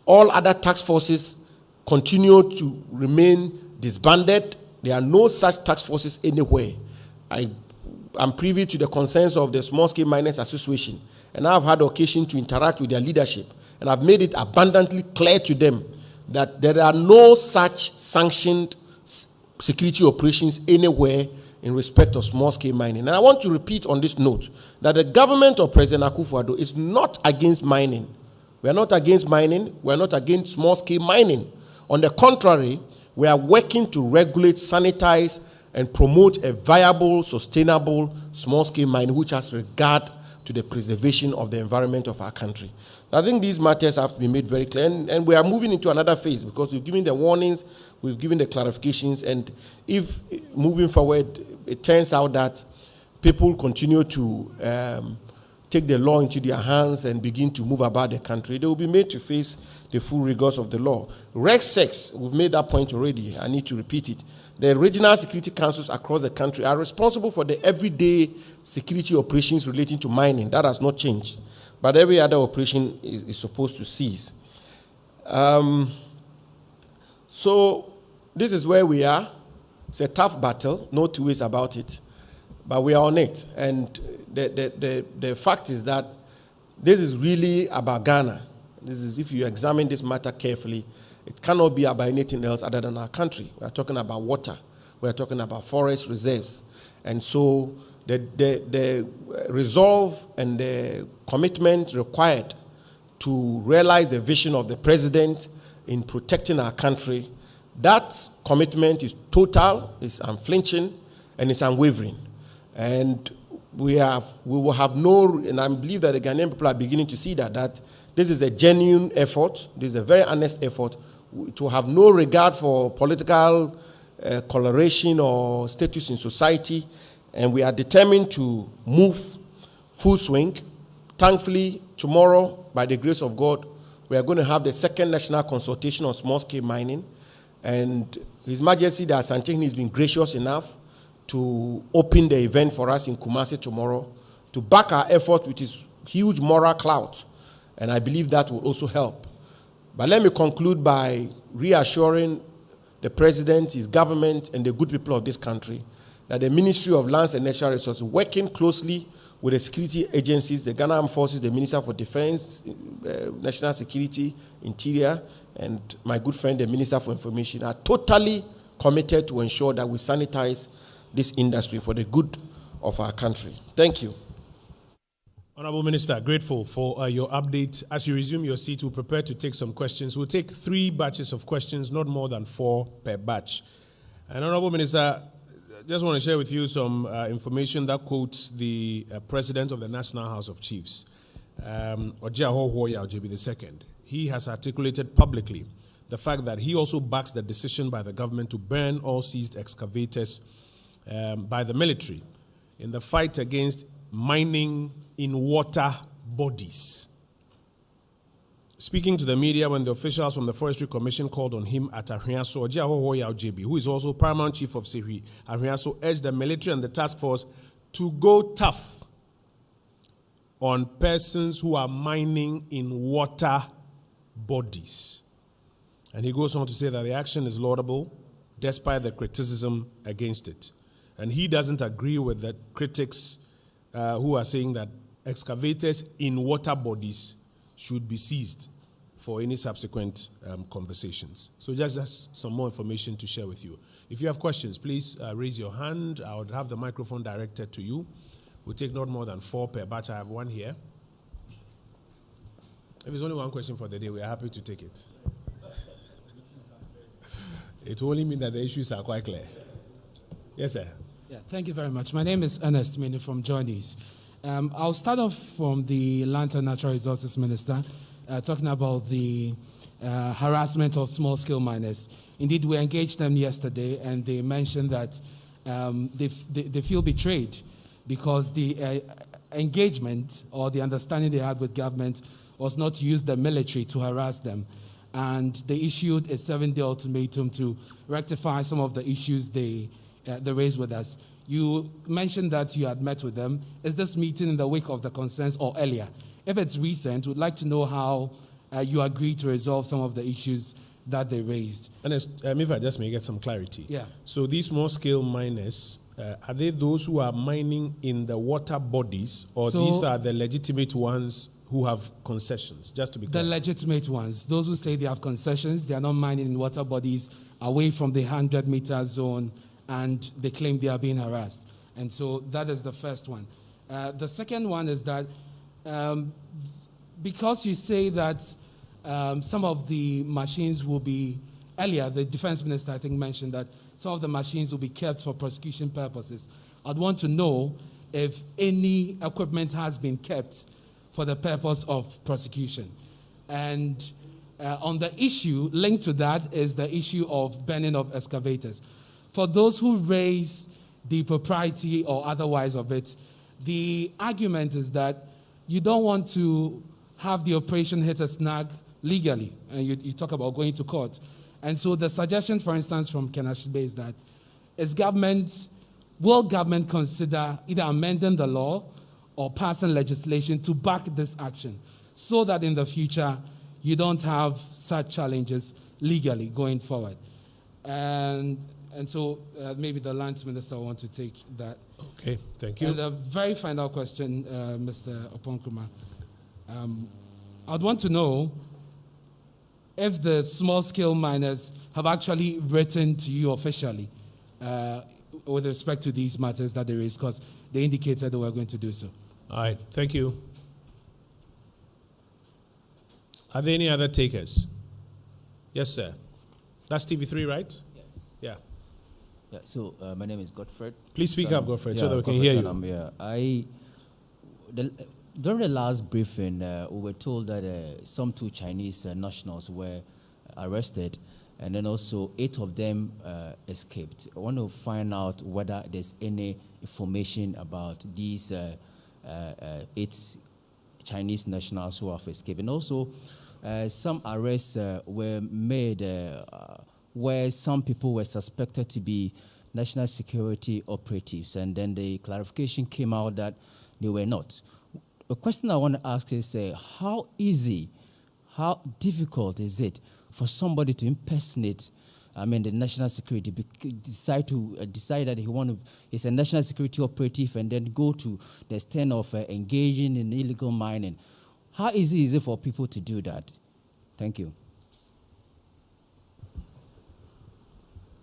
All other task forces continue to remain disbanded. There are no such task forces anywhere. I'm privy to the concerns of the Small Scale Miners Association, and I've had occasion to interact with their leadership, and I've made it abundantly clear to them that there are no such sanctioned security operations anywhere in respect of small-scale mining. And I want to repeat on this note that the government of President Akufo-Addo is not against mining. We are not against mining. We are not against small-scale mining. On the contrary, we are working to regulate, sanitize, and promote a viable, sustainable small-scale mining which has regard to the preservation of the environment of our country. I think these matters have to be made very clear, and we are moving into another phase because we've given the warnings, we've given the clarifications, and if moving forward it turns out that people continue to take the law into their hands and begin to move about the country, they will be made to face the full rigors of the law. Reg 6, we've made that point already, I need to repeat it. The regional security councils across the country are responsible for the everyday security operations relating to mining. That has not changed. But every other operation is supposed to cease. So this is where we are. It's a tough battle, no two ways about it. But we are on it. And the fact is that this is really about Ghana. This is, if you examine this matter carefully, it cannot be about anything else other than our country. We are talking about water. We are talking about forest reserves. And so the resolve and the commitment required to realize the vision of the president in protecting our country, that commitment is total, is unflinching, and it's unwavering. And we will have no, and I believe that the Ghanaian people are beginning to see that this is a genuine effort, this is a very honest effort, to have no regard for political coloration or status in society, and we are determined to move full swing. Thankfully, tomorrow, by the grace of God, we are going to have the second national consultation on small-scale mining, and His Majesty the Asante has been gracious enough to open the event for us in Kumasi tomorrow to back our effort with his huge moral clout, and I believe that will also help. But let me conclude by reassuring the President, his government, and the good people of this country that the Ministry of Lands and Natural Resources, working closely with the security agencies, the Ghana Armed Forces, the Minister for Defense, National Security, Interior, and my good friend, the Minister for Information, are totally committed to ensure that we sanitize this industry for the good of our country. Thank you. Honorable Minister, grateful for your update. As you resume your seat, we'll prepare to take some questions. We'll take 3 batches of questions, not more than 4 per batch. And Honorable Minister, just want to share with you some information that quotes the President of the National House of Chiefs, Ojiahohoya Ojebi II. He has articulated publicly the fact that he also backs the decision by the government to burn all seized excavators by the military in the fight against mining in water bodies. Speaking to the media when the officials from the Forestry Commission called on him at Ahriaso, Ojiahohoya Ojebi, who is also Paramount Chief of Siri, Ahriaso urged the military and the task force to go tough on persons who are mining in water bodies. And he goes on to say that the action is laudable despite the criticism against it. And he doesn't agree with the critics who are saying that excavators in water bodies should be seized for any subsequent conversations. So just some more information to share with you. If you have questions, please raise your hand. I would have the microphone directed to you. We'll take not more than 4 per batch. I have 1 here. If it's only 1 question for the day, we are happy to take it. It will only mean that the issues are quite clear. Yes, sir. Yeah, thank you very much. My name is Ernest Mini from Journeys. I'll start off from the Land and Natural Resources Minister, talking about the harassment of small-scale miners. Indeed, we engaged them yesterday, and they mentioned that they feel betrayed because the engagement or the understanding they had with government was not to use the military to harass them. And they issued a 7-day ultimatum to rectify some of the issues they raised with us. You mentioned that you had met with them. Is this meeting in the wake of the concerns or earlier? If it's recent, we'd like to know how you agreed to resolve some of the issues that they raised. And if I just may get some clarity. Yeah. So these small-scale miners, are they those who are mining in the water bodies, or these are the legitimate ones who have concessions? Just to be clear. The legitimate ones. Those who say they have concessions, they are not mining in water bodies away from the 100-meter zone, and they claim they are being harassed. And so that is the first one. The second one is that because you say that some of the machines will be, earlier the defense minister I think mentioned that some of the machines will be kept for prosecution purposes. I'd want to know if any equipment has been kept for the purpose of prosecution. And on the issue, linked to that is the issue of burning of excavators. For those who raise the propriety or otherwise of it, the argument is that you don't want to have the operation hit a snag legally, and you talk about going to court. And so the suggestion, for instance, from Kenashibe is that will government consider either amending the law or passing legislation to back this action so that in the future you don't have such challenges legally going forward? And so maybe the Lands Minister will want to take that. Okay, thank you. And the very final question, Mr. Oponkruma. I'd want to know if the small-scale miners have actually written to you officially with respect to these matters that they raised, because they indicated they were going to do so. All right, thank you. Are there any other takers? Yes, sir. That's TV3, right? Yeah. Yeah, so my name is Godfred. Please speak up, Godfred, so that we can hear you. During the last briefing, we were told that some 2 Chinese nationals were arrested, and then also 8 of them escaped. I want to find out whether there's any information about these 8 Chinese nationals who have escaped. And also, some arrests were made where some people were suspected to be national security operatives, and then the clarification came out that they were not. The question I want to ask is, how easy, how difficult is it for somebody to impersonate, the national security, decide that he's a national security operative and then go to the extent of engaging in illegal mining? How easy is it for people to do that? Thank you.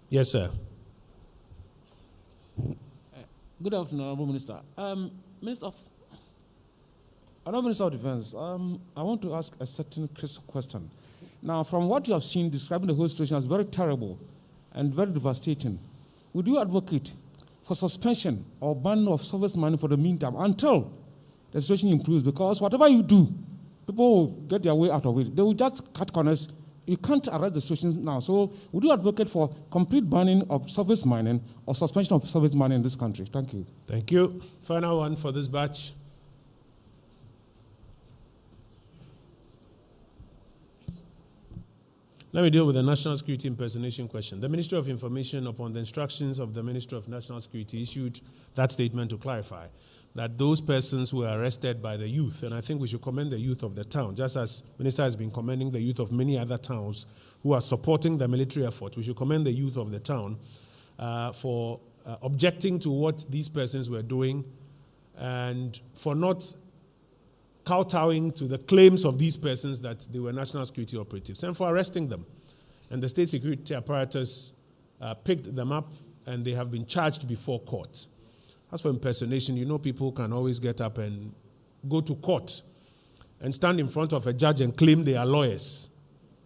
Yes, sir. Good afternoon, Honorable Minister. Honorable Minister of Defense, I want to ask a certain question. Now, from what you have seen describing the whole situation as very terrible and very devastating, would you advocate for suspension or ban of service mining for the meantime until the situation improves? Because whatever you do, people will get their way out of it. They will just cut corners. You can't arrest the situation now. So would you advocate for complete banning of surface mining or suspension of surface mining in this country? Thank you. Thank you. Final one for this batch. Let me deal with the national security impersonation question. The Ministry of Information, upon the instructions of the Ministry of National Security, issued that statement to clarify that those persons who were arrested by the youth, and I think we should commend the youth of the town, just as the Minister has been commending the youth of many other towns who are supporting the military effort, we should commend the youth of the town for objecting to what these persons were doing and for not kowtowing to the claims of these persons that they were national security operatives and for arresting them. And the state security apparatus picked them up and they have been charged before court. As for impersonation, you know, people can always get up and go to court and stand in front of a judge and claim they are lawyers,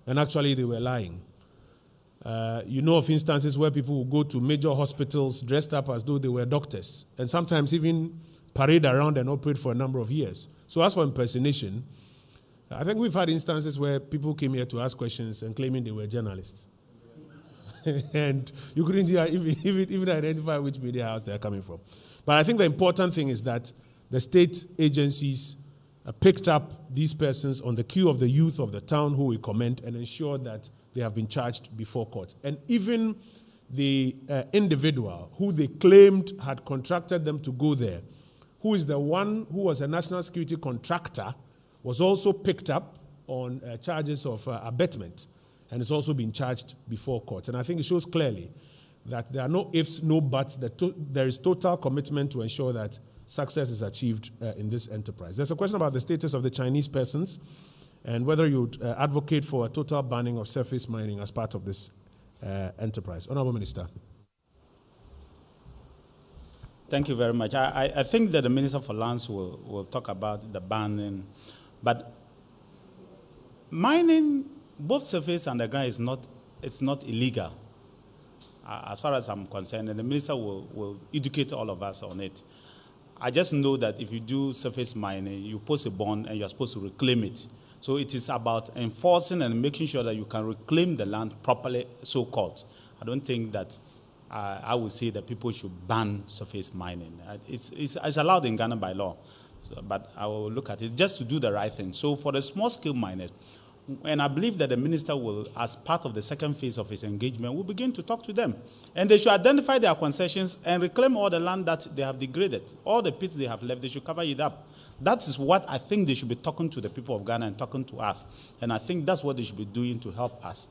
and actually they were lying. You know of instances where people will go to major hospitals dressed up as though they were doctors, and sometimes even parade around and operate for a number of years. So as for impersonation, I think we've had instances where people came here to ask questions and claiming they were journalists. And you couldn't even identify which media house they're coming from. But I think the important thing is that the state agencies picked up these persons on the queue of the youth of the town who we commend and ensured that they have been charged before court. And even the individual who they claimed had contracted them to go there, who is the one who was a national security contractor, was also picked up on charges of abetment, and it's also been charged before court. And I think it shows clearly that there are no ifs, no buts, that there is total commitment to ensure that success is achieved in this enterprise. There's a question about the status of the Chinese persons and whether you would advocate for a total banning of surface mining as part of this enterprise. Honorable Minister. Thank you very much. I think that the Minister for Lands will talk about the banning, but mining, both surface and underground, it's not illegal. As far as I'm concerned, and the Minister will educate all of us on it. I just know that if you do surface mining, you post a bond and you're supposed to reclaim it. So it is about enforcing and making sure that you can reclaim the land properly, so-called. I don't think that I would say that people should ban surface mining. It's allowed in Ghana by law, but I will look at it just to do the right thing. So for the small-scale miners, and I believe that the minister will, as part of the second phase of his engagement, will begin to talk to them. And they should identify their concessions and reclaim all the land that they have degraded. All the pits they have left, they should cover it up. That is what I think they should be talking to the people of Ghana and talking to us. And I think that's what they should be doing to help us.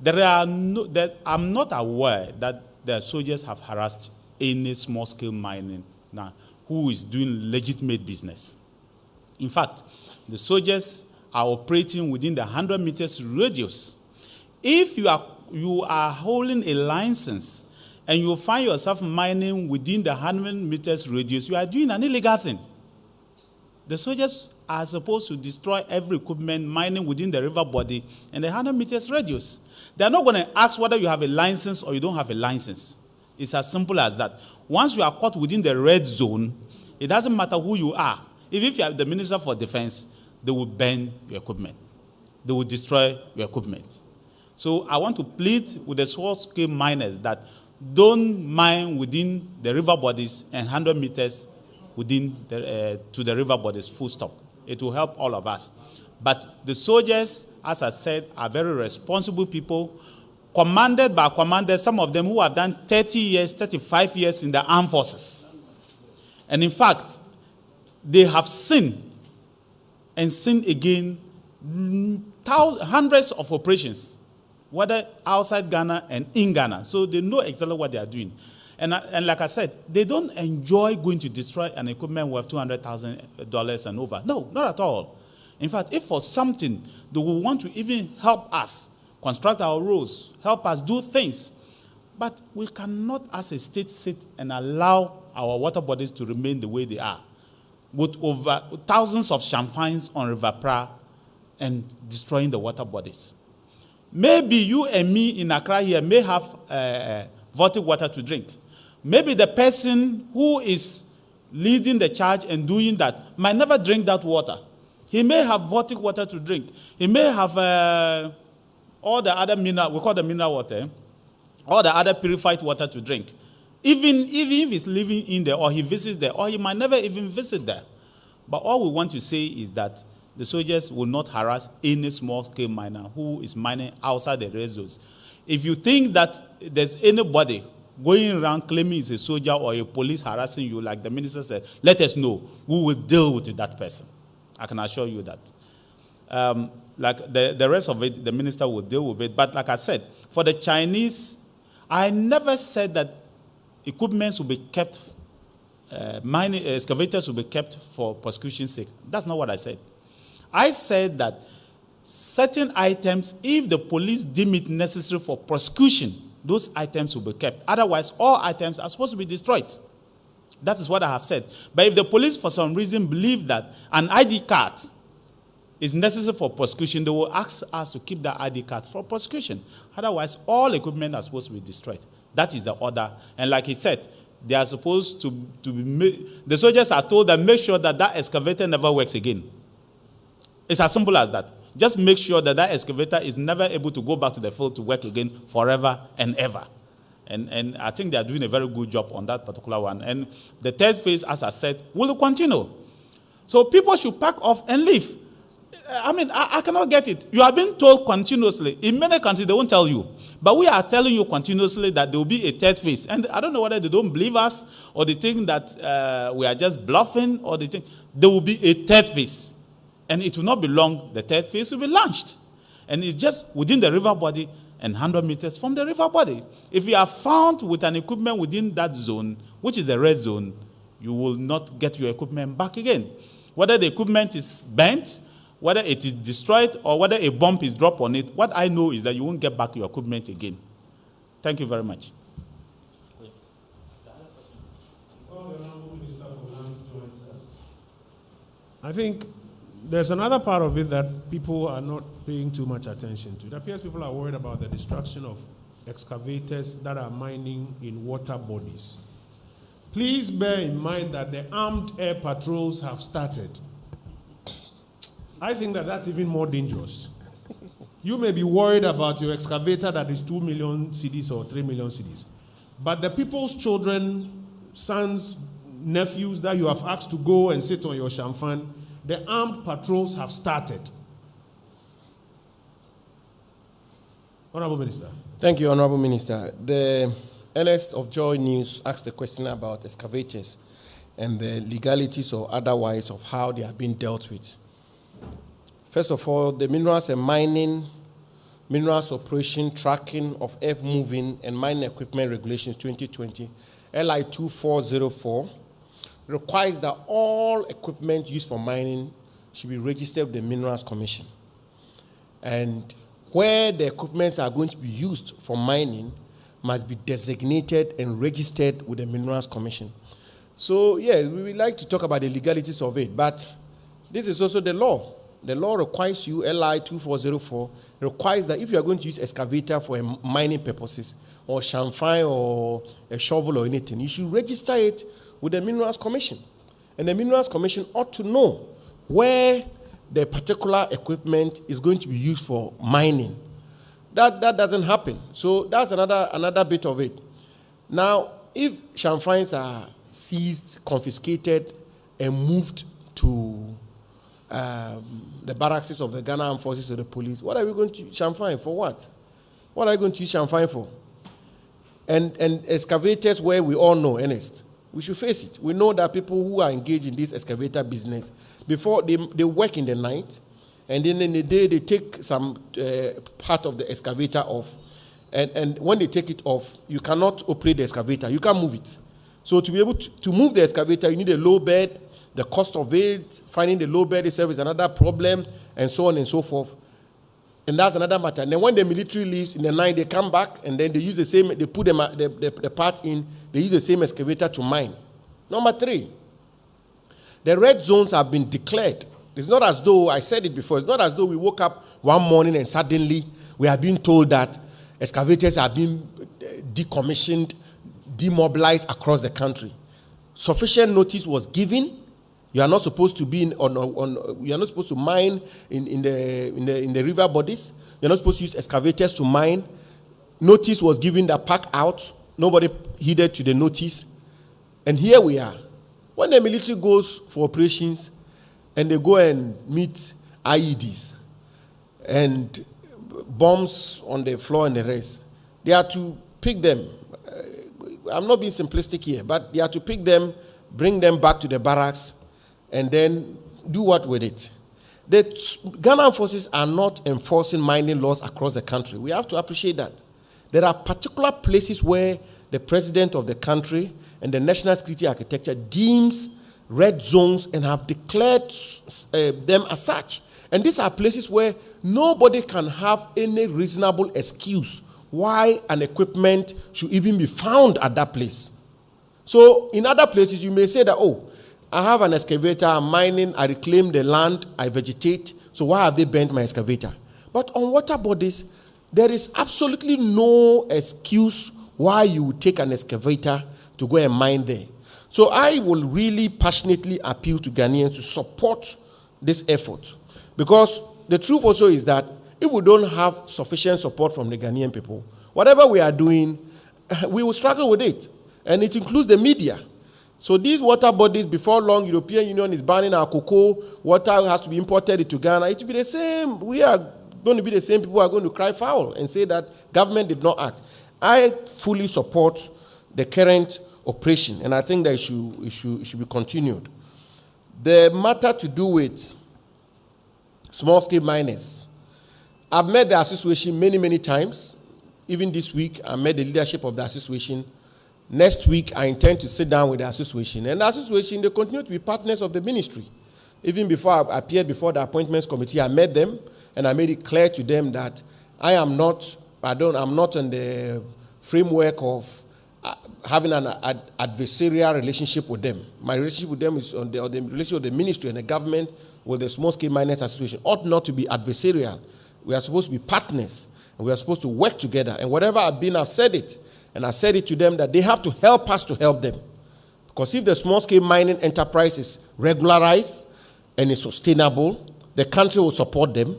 I'm not aware that the soldiers have harassed any small-scale mining now who is doing legitimate business. In fact, the soldiers are operating within the 100 meters radius. If you are holding a license and you find yourself mining within the 100 meters radius, you are doing an illegal thing. The soldiers are supposed to destroy every equipment mining within the river body and the 100 meters radius. They are not going to ask whether you have a license or you don't have a license. It's as simple as that. Once you are caught within the red zone, it doesn't matter who you are. If you are the Minister for Defense, they will burn your equipment. They will destroy your equipment. So I want to plead with the small-scale miners that don't mine within the river bodies and 100 meters within to the river bodies, full stop. It will help all of us. But the soldiers, as I said, are very responsible people, commanded by commanders, some of them who have done 30 years, 35 years in the armed forces. And in fact, they have sinned and sinned again, hundreds of operations, whether outside Ghana and in Ghana. So they know exactly what they are doing. And like I said, they don't enjoy going to destroy an equipment worth $200,000 and over. No, not at all. In fact, if for something they will want to even help us construct our roads, help us do things, but we cannot as a state sit and allow our water bodies to remain the way they are, with over thousands of champagnes on River Pra and destroying the water bodies. Maybe you and me in Accra here may have vortic water to drink. Maybe the person who is leading the charge and doing that might never drink that water. He may have vortic water to drink. He may have all the other mineral, we call the mineral water, all the other purified water to drink. Even if he's living in there or he visits there, or he might never even visit there. But all we want to say is that the soldiers will not harass any small-scale miner who is mining outside the red zones. If you think that there's anybody going around claiming he's a soldier or a police harassing you, like the minister said, let us know. We will deal with that person. I can assure you that. Like the rest of it, the minister will deal with it. But like I said, for the Chinese, I never said that equipment will be kept, mining excavators will be kept for prosecution's sake. That's not what I said. I said that certain items, if the police deem it necessary for prosecution, those items will be kept. Otherwise, all items are supposed to be destroyed. That is what I have said. But if the police, for some reason, believe that an ID card is necessary for prosecution, they will ask us to keep that ID card for prosecution. Otherwise, all equipment are supposed to be destroyed. That is the order. And like he said, they are supposed to be, the soldiers are told that make sure that that excavator never works again. It's as simple as that. Just make sure that that excavator is never able to go back to the field to work again forever and ever. And I think they are doing a very good job on that particular one. And the third phase, as I said, will continue. So people should pack off and leave. I mean, I cannot get it. You are being told continuously. In many countries, they won't tell you. But we are telling you continuously that there will be a third phase. And I don't know whether they don't believe us or they think that we are just bluffing or they think there will be a third phase. And it will not be long, the third phase will be launched. And it's just within the river body and 100 meters from the river body. If you are found with an equipment within that zone, which is the red zone, you will not get your equipment back again. Whether the equipment is bent, whether it is destroyed, or whether a bomb is dropped on it, what I know is that you won't get back your equipment again. Thank you very much. I think there's another part of it that people are not paying too much attention to. It appears people are worried about the destruction of excavators that are mining in water bodies. Please bear in mind that the armed air patrols have started. I think that that's even more dangerous. You may be worried about your excavator that is 2 million cedis or 3 million cedis. But the people's children, sons, nephews that you have asked to go and sit on your champagne, the armed patrols have started. Honorable Minister. Thank you, Honorable Minister. The Ernest of Joy News asked a question about excavators and the legalities or otherwise of how they are being dealt with. First of all, the Minerals and Mining, Minerals Operation, Tracking of Earth Moving and Mining Equipment Regulations 2020, LI 2404, requires that all equipment used for mining should be registered with the Minerals Commission. And where the equipments are going to be used for mining must be designated and registered with the Minerals Commission. So, yeah, we would like to talk about the legalities of it, but this is also the law. The law requires you, LI 2404, requires that if you are going to use excavator for mining purposes, or chamfine or a shovel or anything, you should register it with the Minerals Commission. And the Minerals Commission ought to know where the particular equipment is going to be used for mining. That doesn't happen. So that's another bit of it. Now, if chamfines are seized, confiscated, and moved to the barracks of the Ghana Armed Forces or the police, what are we going to use chamfine for? What are you going to use chamfine for? And excavators, where we all know, Ernest, we should face it. We know that people who are engaged in this excavator business, before they work in the night, and then in the day they take some part of the excavator off. And when they take it off, you cannot operate the excavator. You can't move it. So to be able to move the excavator, you need a low bed. The cost of it, finding the low bed itself is another problem, and so on and so forth. And that's another matter. And then when the military leaves in the night, they come back and then they use the same, they put the part in, they use the same excavator to mine. Number 3, the red zones have been declared. It's not as though, I said it before, it's not as though we woke up one morning and suddenly we are being told that excavators are being decommissioned, demobilized across the country. Sufficient notice was given. You are not supposed to be you are not supposed to mine in the river bodies. You're not supposed to use excavators to mine. Notice was given that pack out. Nobody heeded to the notice. And here we are. When the military goes for operations and they go and meet IEDs and bombs on the floor and the rest, they are to pick them. I'm not being simplistic here, but they are to pick them, bring them back to the barracks, and then do what with it? The Ghana forces are not enforcing mining laws across the country. We have to appreciate that. There are particular places where the president of the country and the national security architecture deems red zones and have declared them as such. And these are places where nobody can have any reasonable excuse why an equipment should even be found at that place. So in other places, you may say that, oh, I have an excavator, I'm mining, I reclaim the land, I vegetate, so why have they burnt my excavator? But on water bodies, there is absolutely no excuse why you would take an excavator to go and mine there. So I will really passionately appeal to Ghanaians to support this effort. Because the truth also is that if we don't have sufficient support from the Ghanaian people, whatever we are doing, we will struggle with it. And it includes the media. So these water bodies, before long, European Union is banning our cocoa. Water has to be imported into Ghana. It will be the same. We are going to be the same people who are going to cry foul and say that government did not act. I fully support the current operation, and I think that it should be continued. The matter to do with small-scale miners, I've met the association many, many times. Even this week, I met the leadership of the association. Next week, I intend to sit down with the association. And the association, they continue to be partners of the ministry. Even before I appeared before the appointments committee, I met them, and I made it clear to them that I'm not in the framework of having an adversarial relationship with them. My relationship with them is on the relationship of the ministry and the government with the Small-Scale Miners Association. Ought not to be adversarial. We are supposed to be partners, and we are supposed to work together. And whatever I've been, I've said it. And I said it to them that they have to help us to help them. Because if the small-scale mining enterprise is regularized and is sustainable, the country will support them.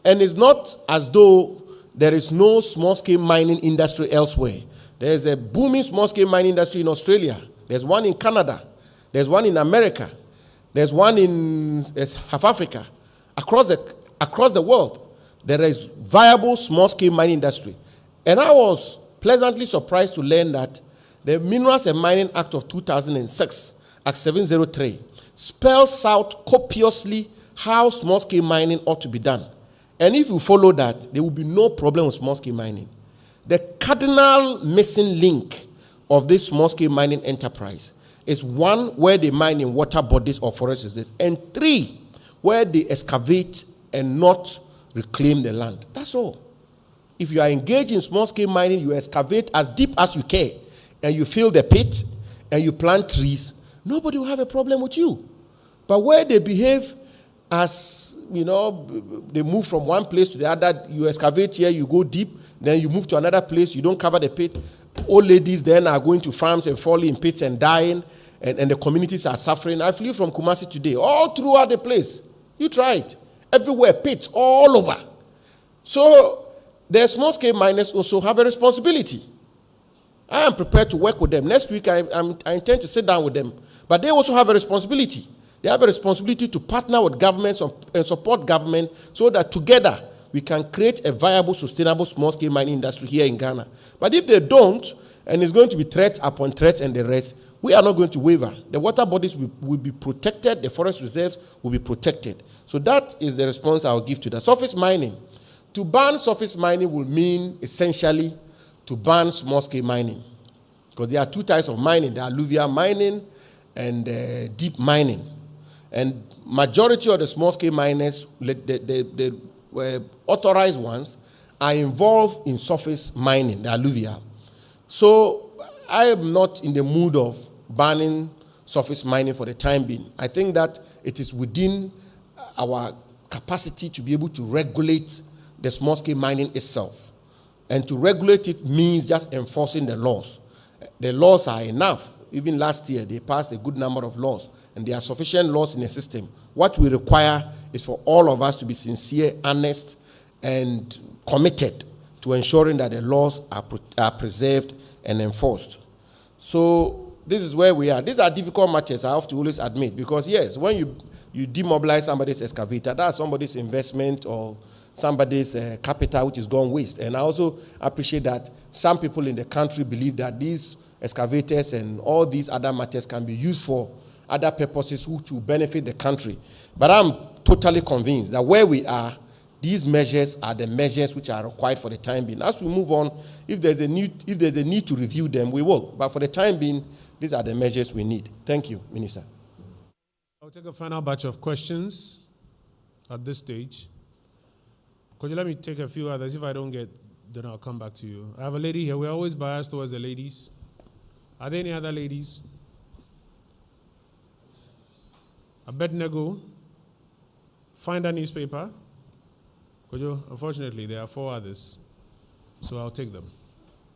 And it's not as though there is no small-scale mining industry elsewhere. There's a booming small-scale mining industry in Australia. There's one in Canada. There's one in America. There's one in South Africa. Across the world, there is viable small-scale mining industry. And I was pleasantly surprised to learn that the Minerals and Mining Act of 2006, Act 703, spells out copiously how small-scale mining ought to be done. And if you follow that, there will be no problem with small-scale mining. The cardinal missing link of this small-scale mining enterprise is 1, where they mine in water bodies or forest reserves, and 3, where they excavate and not reclaim the land. That's all. If you are engaged in small-scale mining, you excavate as deep as you can, and you fill the pit, and you plant trees, nobody will have a problem with you. But where they behave as, you know, they move from one place to the other, you excavate here, you go deep, then you move to another place, you don't cover the pit. Old ladies then are going to farms and falling in pits and dying, and the communities are suffering. I flew from Kumasi today, all throughout the place. You try it. Everywhere, pits, all over. So the small-scale miners also have a responsibility. I am prepared to work with them. Next week, I intend to sit down with them. But they also have a responsibility. They have a responsibility to partner with governments and support government so that together we can create a viable, sustainable small-scale mining industry here in Ghana. But if they don't, and it's going to be threat upon threat and the rest, we are not going to waver. The water bodies will be protected. The forest reserves will be protected. So that is the response I will give to that. Surface mining. To ban surface mining will mean essentially to ban small-scale mining. Because there are two types of mining. There are alluvial mining and deep mining. And majority of the small-scale miners, the authorized ones, are involved in surface mining, the alluvial. So I am not in the mood of banning surface mining for the time being. I think that it is within our capacity to be able to regulate the small-scale mining itself. And to regulate it means just enforcing the laws. The laws are enough. Even last year, they passed a good number of laws, and there are sufficient laws in the system. What we require is for all of us to be sincere, honest, and committed to ensuring that the laws are preserved and enforced. So this is where we are. These are difficult matters, I have to always admit, because yes, when you demobilize somebody's excavator, that's somebody's investment or somebody's capital which is gone waste. And I also appreciate that some people in the country believe that these excavators and all these other matters can be used for other purposes which will benefit the country. But I'm totally convinced that where we are, these measures are the measures which are required for the time being. As we move on, if there's a need to review them, we will. But for the time being, these are the measures we need. Thank you, Minister. I'll take a final batch of questions at this stage. Could you let me take a few others? If I don't get, then I'll come back to you. I have a lady here. We're always biased towards the ladies. Are there any other ladies? Abednego, find a newspaper. Unfortunately, there are 4 others, so I'll take them,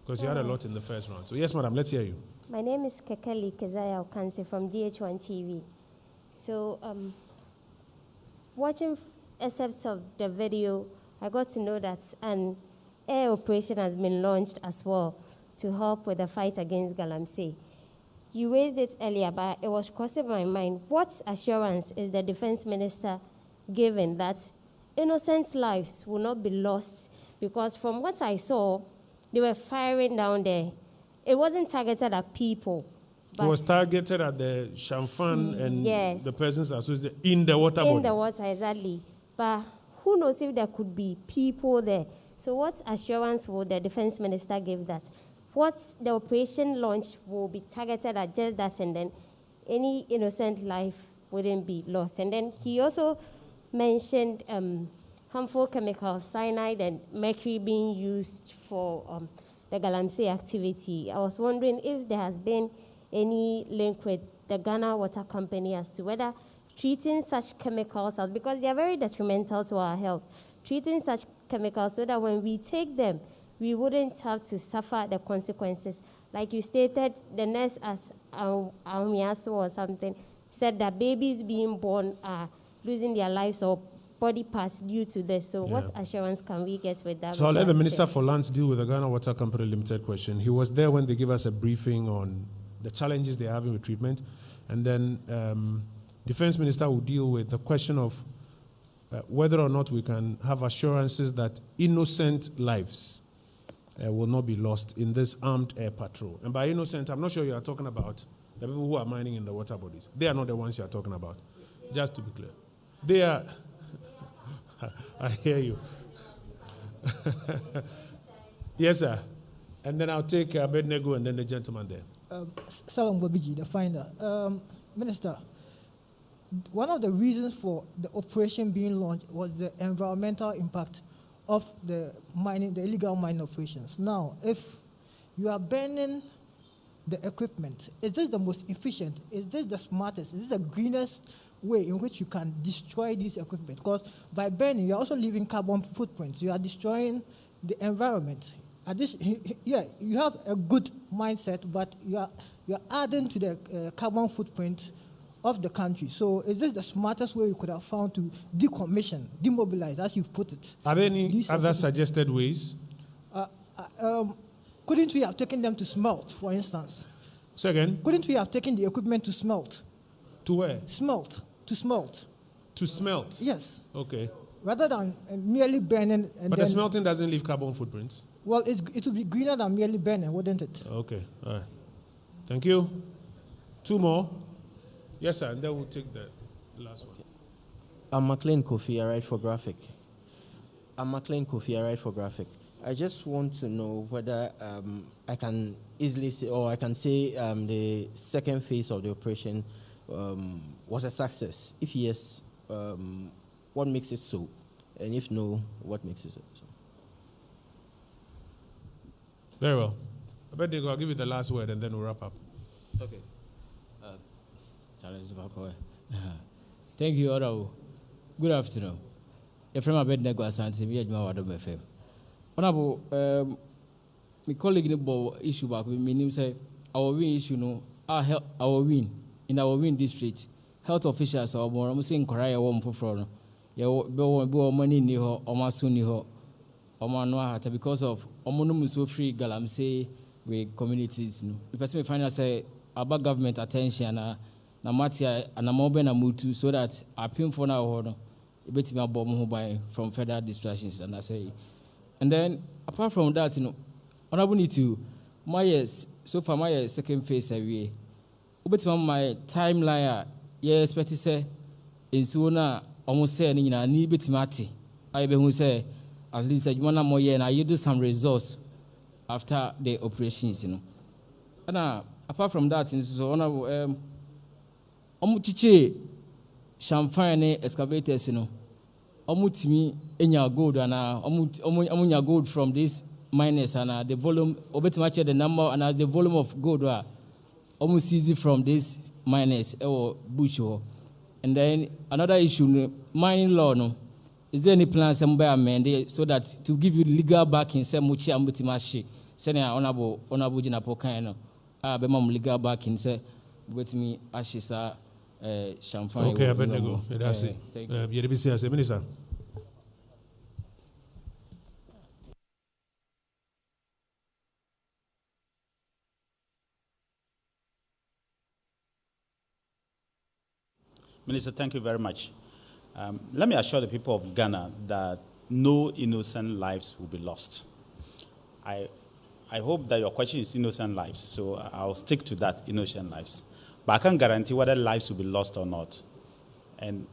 because you had a lot in the first round. So yes, madam, let's hear you. My name is Kekeli Kezaya Okanse from GH1 TV. So watching excerpts of the video, I got to know that an air operation has been launched as well to help with the fight against Galamsey. You raised it earlier, but it was crossing my mind. What assurance is the defense minister given that innocent lives will not be lost? Because from what I saw, they were firing down there. It wasn't targeted at people. It was targeted at the Shamfan and yes, the persons associated in the water body. In the water, exactly. But who knows if there could be people there? So what assurance will the defense minister give that? What the operation launch will be targeted at just that, and then any innocent life wouldn't be lost. And then he also mentioned harmful chemicals, cyanide and mercury being used for the Galamsey activity. I was wondering if there has been any link with the Ghana Water Company as to whether treating such chemicals out, because they are very detrimental to our health, treating such chemicals so that when we take them, we wouldn't have to suffer the consequences. Like you stated, the nurse as Aumiaso or something said that babies being born are losing their lives or body parts due to this. So what assurance can we get with that? So I'll let the Minister for Lands deal with the Ghana Water Company Limited question. He was there when they gave us a briefing on the challenges they're having with treatment. And then Defense Minister will deal with the question of whether or not we can have assurances that innocent lives will not be lost in this armed air patrol. And by innocent, I'm not sure you are talking about the people who are mining in the water bodies. They are not the ones you are talking about, just to be clear. They are, I hear you. Yes, sir. And then I'll take Abednego and then the gentleman there. Salam Babiji, the finder. Minister, one of the reasons for the operation being launched was the environmental impact of the mining, the illegal mining operations. Now, if you are burning the equipment, is this the most efficient? Is this the smartest? Is this the greenest way in which you can destroy this equipment? Because by burning, you're also leaving carbon footprints. You are destroying the environment. Yeah, you have a good mindset, but you're adding to the carbon footprint of the country. So is this the smartest way you could have found to decommission, demobilize, as you've put it? Are there any other suggested ways? Couldn't we have taken them to smelt, for instance? Second? Couldn't we have taken the equipment to smelt? To where? Smelt. To smelt. To smelt? Yes. Okay. Rather than merely burning. But the smelting doesn't leave carbon footprints? Well, it would be greener than merely burning, wouldn't it? Okay. All right. Thank you. Two more. Yes, sir. And then we'll take the last one. I'm McLean Kofi. I write for Graphic. I just want to know whether I can easily say, or I can say the second phase of the operation was a success. If yes, what makes it so? And if no, what makes it so? Very well. I bet I'll give you the last word and then we'll wrap up. Okay. Thank you, Honorable. Good afternoon. If I'm a bed nego asante, me adwuma wadom FM. Honorable, my colleague in the issue back with me say our win issue no, our win in our win district. Health officials are more. I'm saying Korea warm for front. Yeah, be money ni ho, omasu ni ho, omano because of omonum so free galam say we communities. No, if I say final say about government attention na matia na mobe na mutu so that appeal for now no ebetimi abom ho by from further distractions and I say. And then apart from that, honorable need to my so far my second phase away. Ubetimi my timeline yeah expect to say in so almost say ni na ni betimi ate. I be who say at least you want more year na you do some results after the operations, And apart from that, so honorable omuchiche champagne excavators, omutimi enya gold and omunya gold from this miners and the volume obetimache the number and the volume of gold almost easy from this miners or bush. And then another issue, mining law no. Is there any plans somewhere amended so that to give you legal backing say muchi ambutimashi say na honorable jina pokaino be mam legal backing say with me ashisa champagne. Okay, I better go. That's it. Thank you. You Minister. Minister, thank you very much. Let me assure the people of Ghana that no innocent lives will be lost. I hope that your question is innocent lives, so I'll stick to that, innocent lives. But I can't guarantee whether lives will be lost or not. And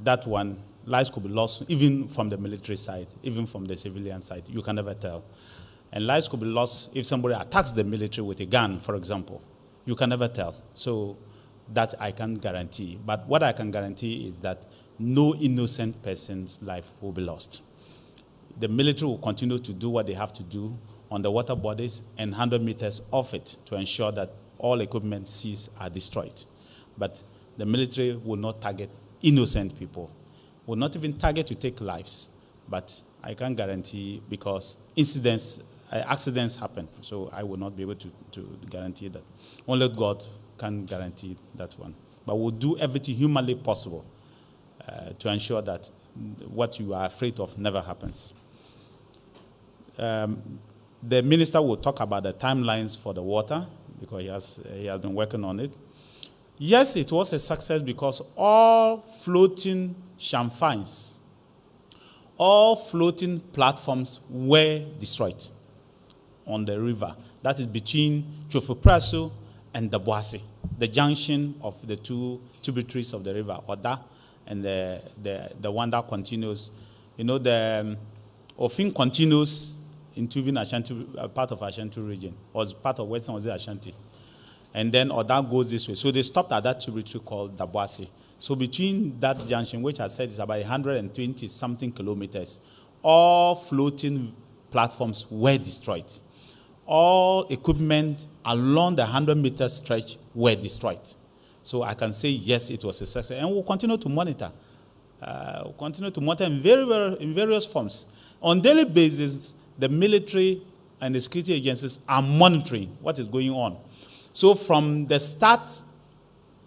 that one, lives could be lost even from the military side, even from the civilian side. You can never tell. And lives could be lost if somebody attacks the military with a gun, for example. You can never tell. So that I can't guarantee. But what I can guarantee is that no innocent person's life will be lost. The military will continue to do what they have to do on the water bodies and 100 meters off it to ensure that all equipment seized are destroyed. But the military will not target innocent people, will not even target to take lives. But I can't guarantee because accidents happen, so I will not be able to guarantee that. Only God can guarantee that one. But we'll do everything humanly possible to ensure that what you are afraid of never happens. The minister will talk about the timelines for the water because he has been working on it. Yes, it was a success because all floating champagnes, all floating platforms were destroyed on the river. That is between Chofopraso and the Boise, the junction of the two tributaries of the river, Oda and the one that continues. You know, the Ofin continues into even Ashanti, part of Ashanti region, or part of Western Ashanti. And then Oda goes this way. So they stopped at that tributary called the Boise. So between that junction, which I said is about 120-something kilometers, all floating platforms were destroyed. All equipment along the 100-meter stretch were destroyed. So I can say, yes, it was a success. And we'll continue to monitor. We'll continue to monitor in various forms. On a daily basis, the military and the security agencies are monitoring what is going on. So from the start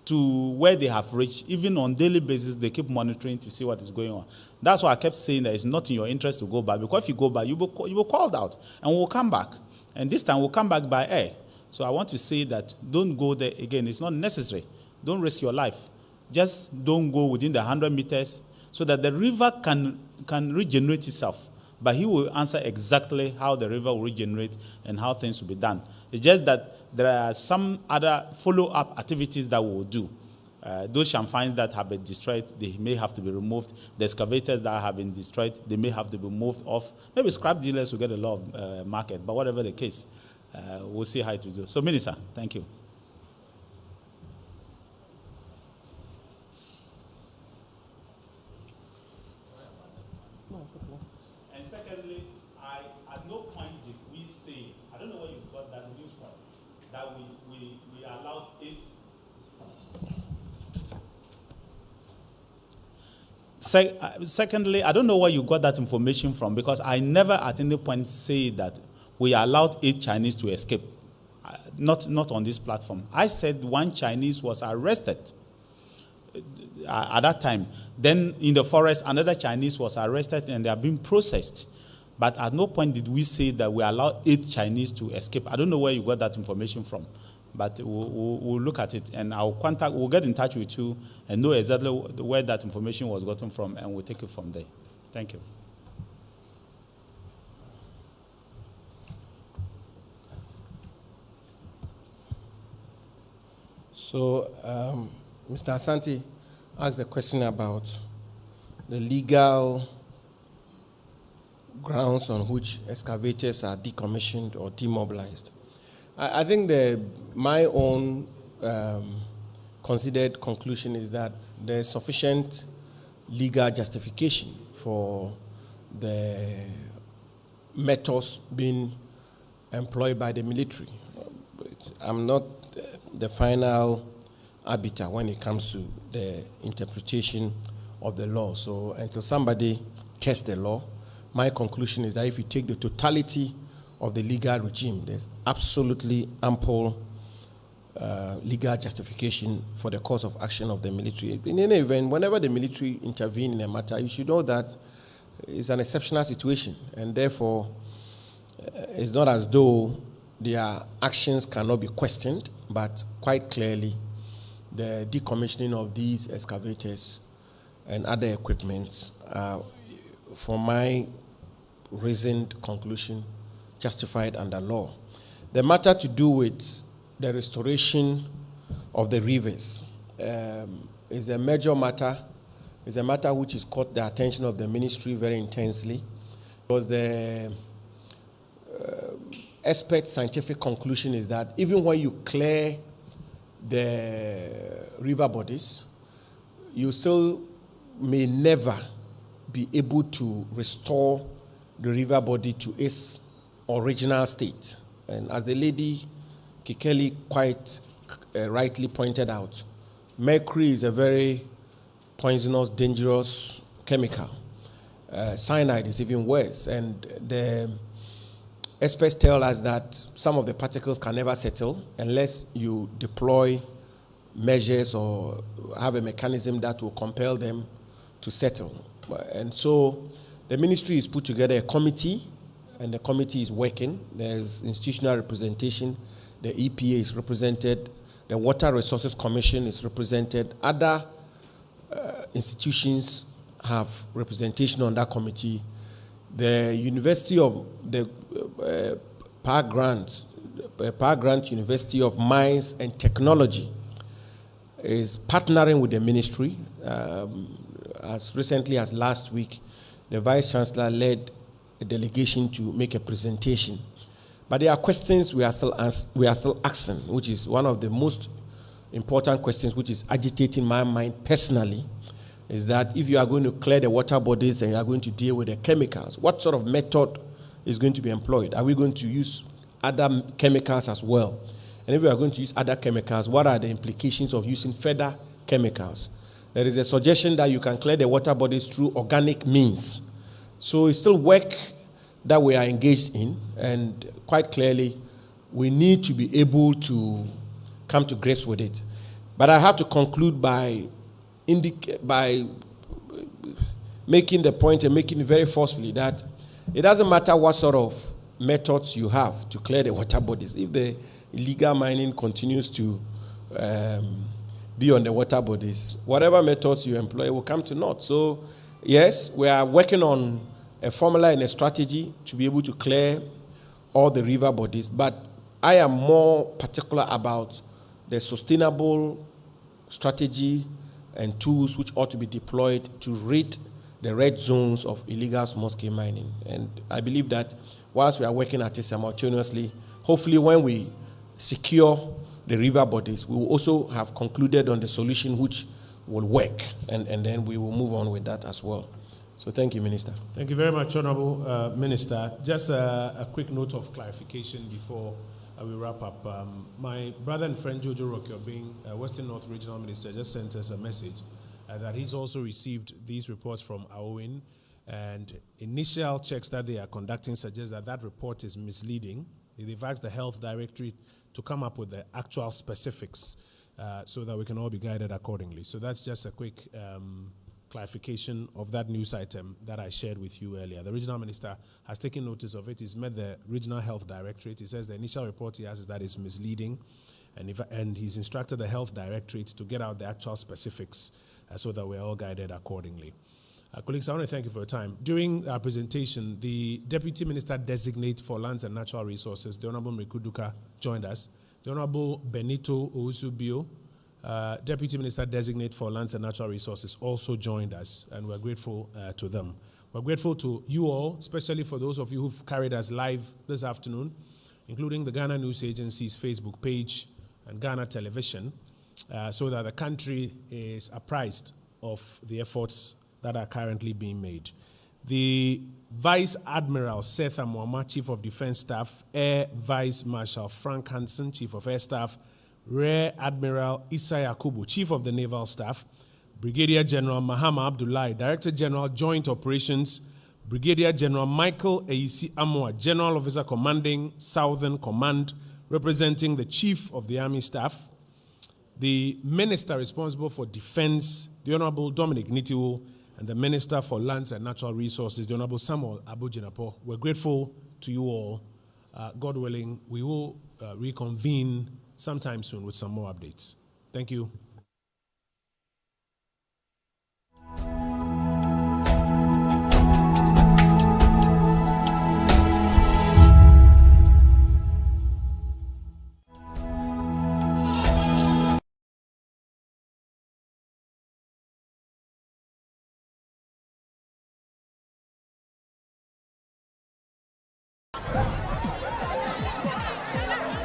to where they have reached, even on a daily basis, they keep monitoring to see what is going on. That's why I kept saying that it's not in your interest to go back, because if you go back, you will called out, and we'll come back. And this time, we'll come back by air. So I want to say that don't go there again. It's not necessary. Don't risk your life. Just don't go within the 100 meters so that the river can regenerate itself. But he will answer exactly how the river will regenerate and how things will be done. It's just that there are some other follow-up activities that we will do. Those champagnes that have been destroyed, they may have to be removed. The excavators that have been destroyed, they may have to be moved off. Maybe scrap dealers will get a lot of market, but whatever the case, we'll see how it will do. So, Minister, thank you. And secondly, at no point did we say, I don't know where you got that news from, that we allowed it. Secondly, I don't know where you got that information from, because I never at any point say that we allowed 8 Chinese to escape. Not on this platform. I said 1 Chinese was arrested at that time. Then in the forest, another Chinese was arrested and they are being processed. But at no point did we say that we allowed 8 Chinese to escape. I don't know where you got that information from. But we'll look at it, and we'll get in touch with you and know exactly where that information was gotten from, and we'll take it from there. Thank you. So, Mr. Asante asked the question about the legal grounds on which excavators are decommissioned or demobilized. I think my own considered conclusion is that there is sufficient legal justification for the methods being employed by the military. I'm not the final arbiter when it comes to the interpretation of the law. So until somebody tests the law, my conclusion is that if you take the totality of the legal regime, there's absolutely ample legal justification for the course of action of the military. In any event, whenever the military intervene in a matter, you should know that it's an exceptional situation, and therefore it's not as though their actions cannot be questioned, but quite clearly the decommissioning of these excavators and other equipment, for my reasoned conclusion, justified under law. The matter to do with the restoration of the rivers is a major matter. It's a matter which has caught the attention of the ministry very intensely, because the expert scientific conclusion is that even when you clear the river bodies, you still may never be able to restore the river body to its original state. And as the lady Kikeli quite rightly pointed out, mercury is a very poisonous, dangerous chemical. Cyanide is even worse. And the experts tell us that some of the particles can never settle unless you deploy measures or have a mechanism that will compel them to settle. And so the ministry has put together a committee, and the committee is working. There's institutional representation. The EPA is represented. The Water Resources Commission is represented. Other institutions have representation on that committee. The University of the Power Grant University of Mines and Technology is partnering with the ministry. As recently as last week, the Vice Chancellor led a delegation to make a presentation. But there are questions we are still asking, which is one of the most important questions, which is agitating my mind personally, is that if you are going to clear the water bodies and you are going to deal with the chemicals, what sort of method is going to be employed? Are we going to use other chemicals as well? And if we are going to use other chemicals, what are the implications of using further chemicals? There is a suggestion that you can clear the water bodies through organic means. So it's still work that we are engaged in, and quite clearly, we need to be able to come to grips with it. But I have to conclude by making the point and making it very forcefully that it doesn't matter what sort of methods you have to clear the water bodies. If the illegal mining continues to be on the water bodies, whatever methods you employ will come to naught. So, yes, we are working on a formula and a strategy to be able to clear all the river bodies, but I am more particular about the sustainable strategy and tools which ought to be deployed to rid the red zones of illegal small-scale mining. And I believe that whilst we are working at it simultaneously, hopefully when we secure the river bodies, we will also have concluded on the solution which will work, and then we will move on with that as well. So thank you, Minister. Thank you very much, Honorable Minister. Just a quick note of clarification before we wrap up. My brother and friend Jojo Rokio, being Western North Regional Minister, just sent us a message that he's also received these reports from AOIN, and initial checks that they are conducting suggest that that report is misleading. They've asked the Health Directorate to come up with the actual specifics so that we can all be guided accordingly. So that's just a quick clarification of that news item that I shared with you earlier. The Regional Minister has taken notice of it. He's met the Regional Health Directorate. He says the initial report he has is that it's misleading, and he's instructed the Health Directorate to get out the actual specifics so that we're all guided accordingly. Colleagues, I want to thank you for your time. During our presentation, the Deputy Minister Designate for Lands and Natural Resources, the Honorable Mrikuduka, joined us. The Honorable Benito Ousubio, Deputy Minister Designate for Lands and Natural Resources, also joined us, and we're grateful to them. We're grateful to you all, especially for those of you who've carried us live this afternoon, including the Ghana News Agency's Facebook page and Ghana Television, so that the country is apprised of the efforts that are currently being made. The Vice Admiral Seth Amwama, Chief of Defense Staff, Air Vice Marshal Frank Hansen, Chief of Air Staff, Rear Admiral Issa Yakubu, Chief of the Naval Staff, Brigadier General Mahama Abdullahi, Director General Joint Operations, Brigadier General Michael Eisi Amoa, General Officer Commanding Southern Command, representing the Chief of the Army Staff, the Minister responsible for Defense, the Honorable Dominic Nitiwo, and the Minister for Lands and Natural Resources, the Honorable Samuel Abujinapo. We're grateful to you all. God willing, we will reconvene sometime soon with some more updates. Thank you.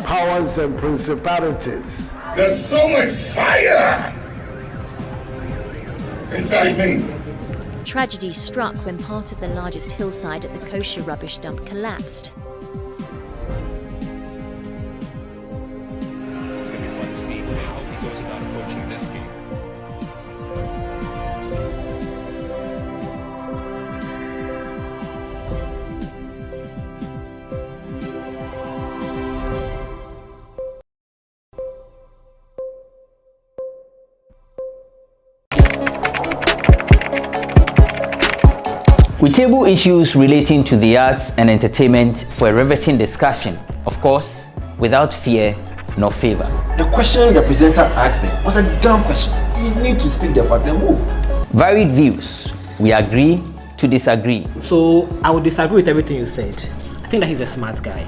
Powers and principalities. There's so much fire inside me. Tragedy struck when part of the largest hillside at the kosher rubbish dump collapsed. It's going to be fun to see how he goes about approaching this game. We table issues relating to the arts and entertainment for a riveting discussion, of course, without fear nor favor. The question the presenter asked them was a dumb question. You need to speak the part and move. Varied views. We agree to disagree. So I would disagree with everything you said. I think that he's a smart guy.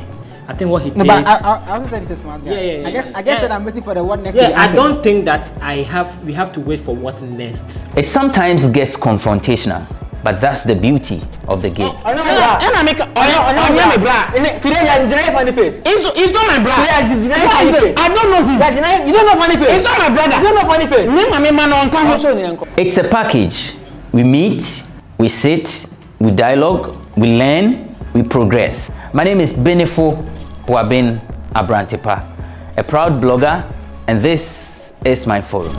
I think what he did. No, but I also said he's a smart guy. Yeah. I guess that I'm waiting for the what next. Yeah, I don't think that we have to wait for what next. It sometimes gets confrontational. But that's the beauty of the game. Today you are denying funny face. It's not my brother. Today you are denying funny face. I don't know him. You don't know funny face. It's not my brother. You don't know funny face. It's a package. We meet, we sit, we dialogue, we learn, we progress. My name is Benefo Huabin Abrantepa, a proud blogger, and this is my forum.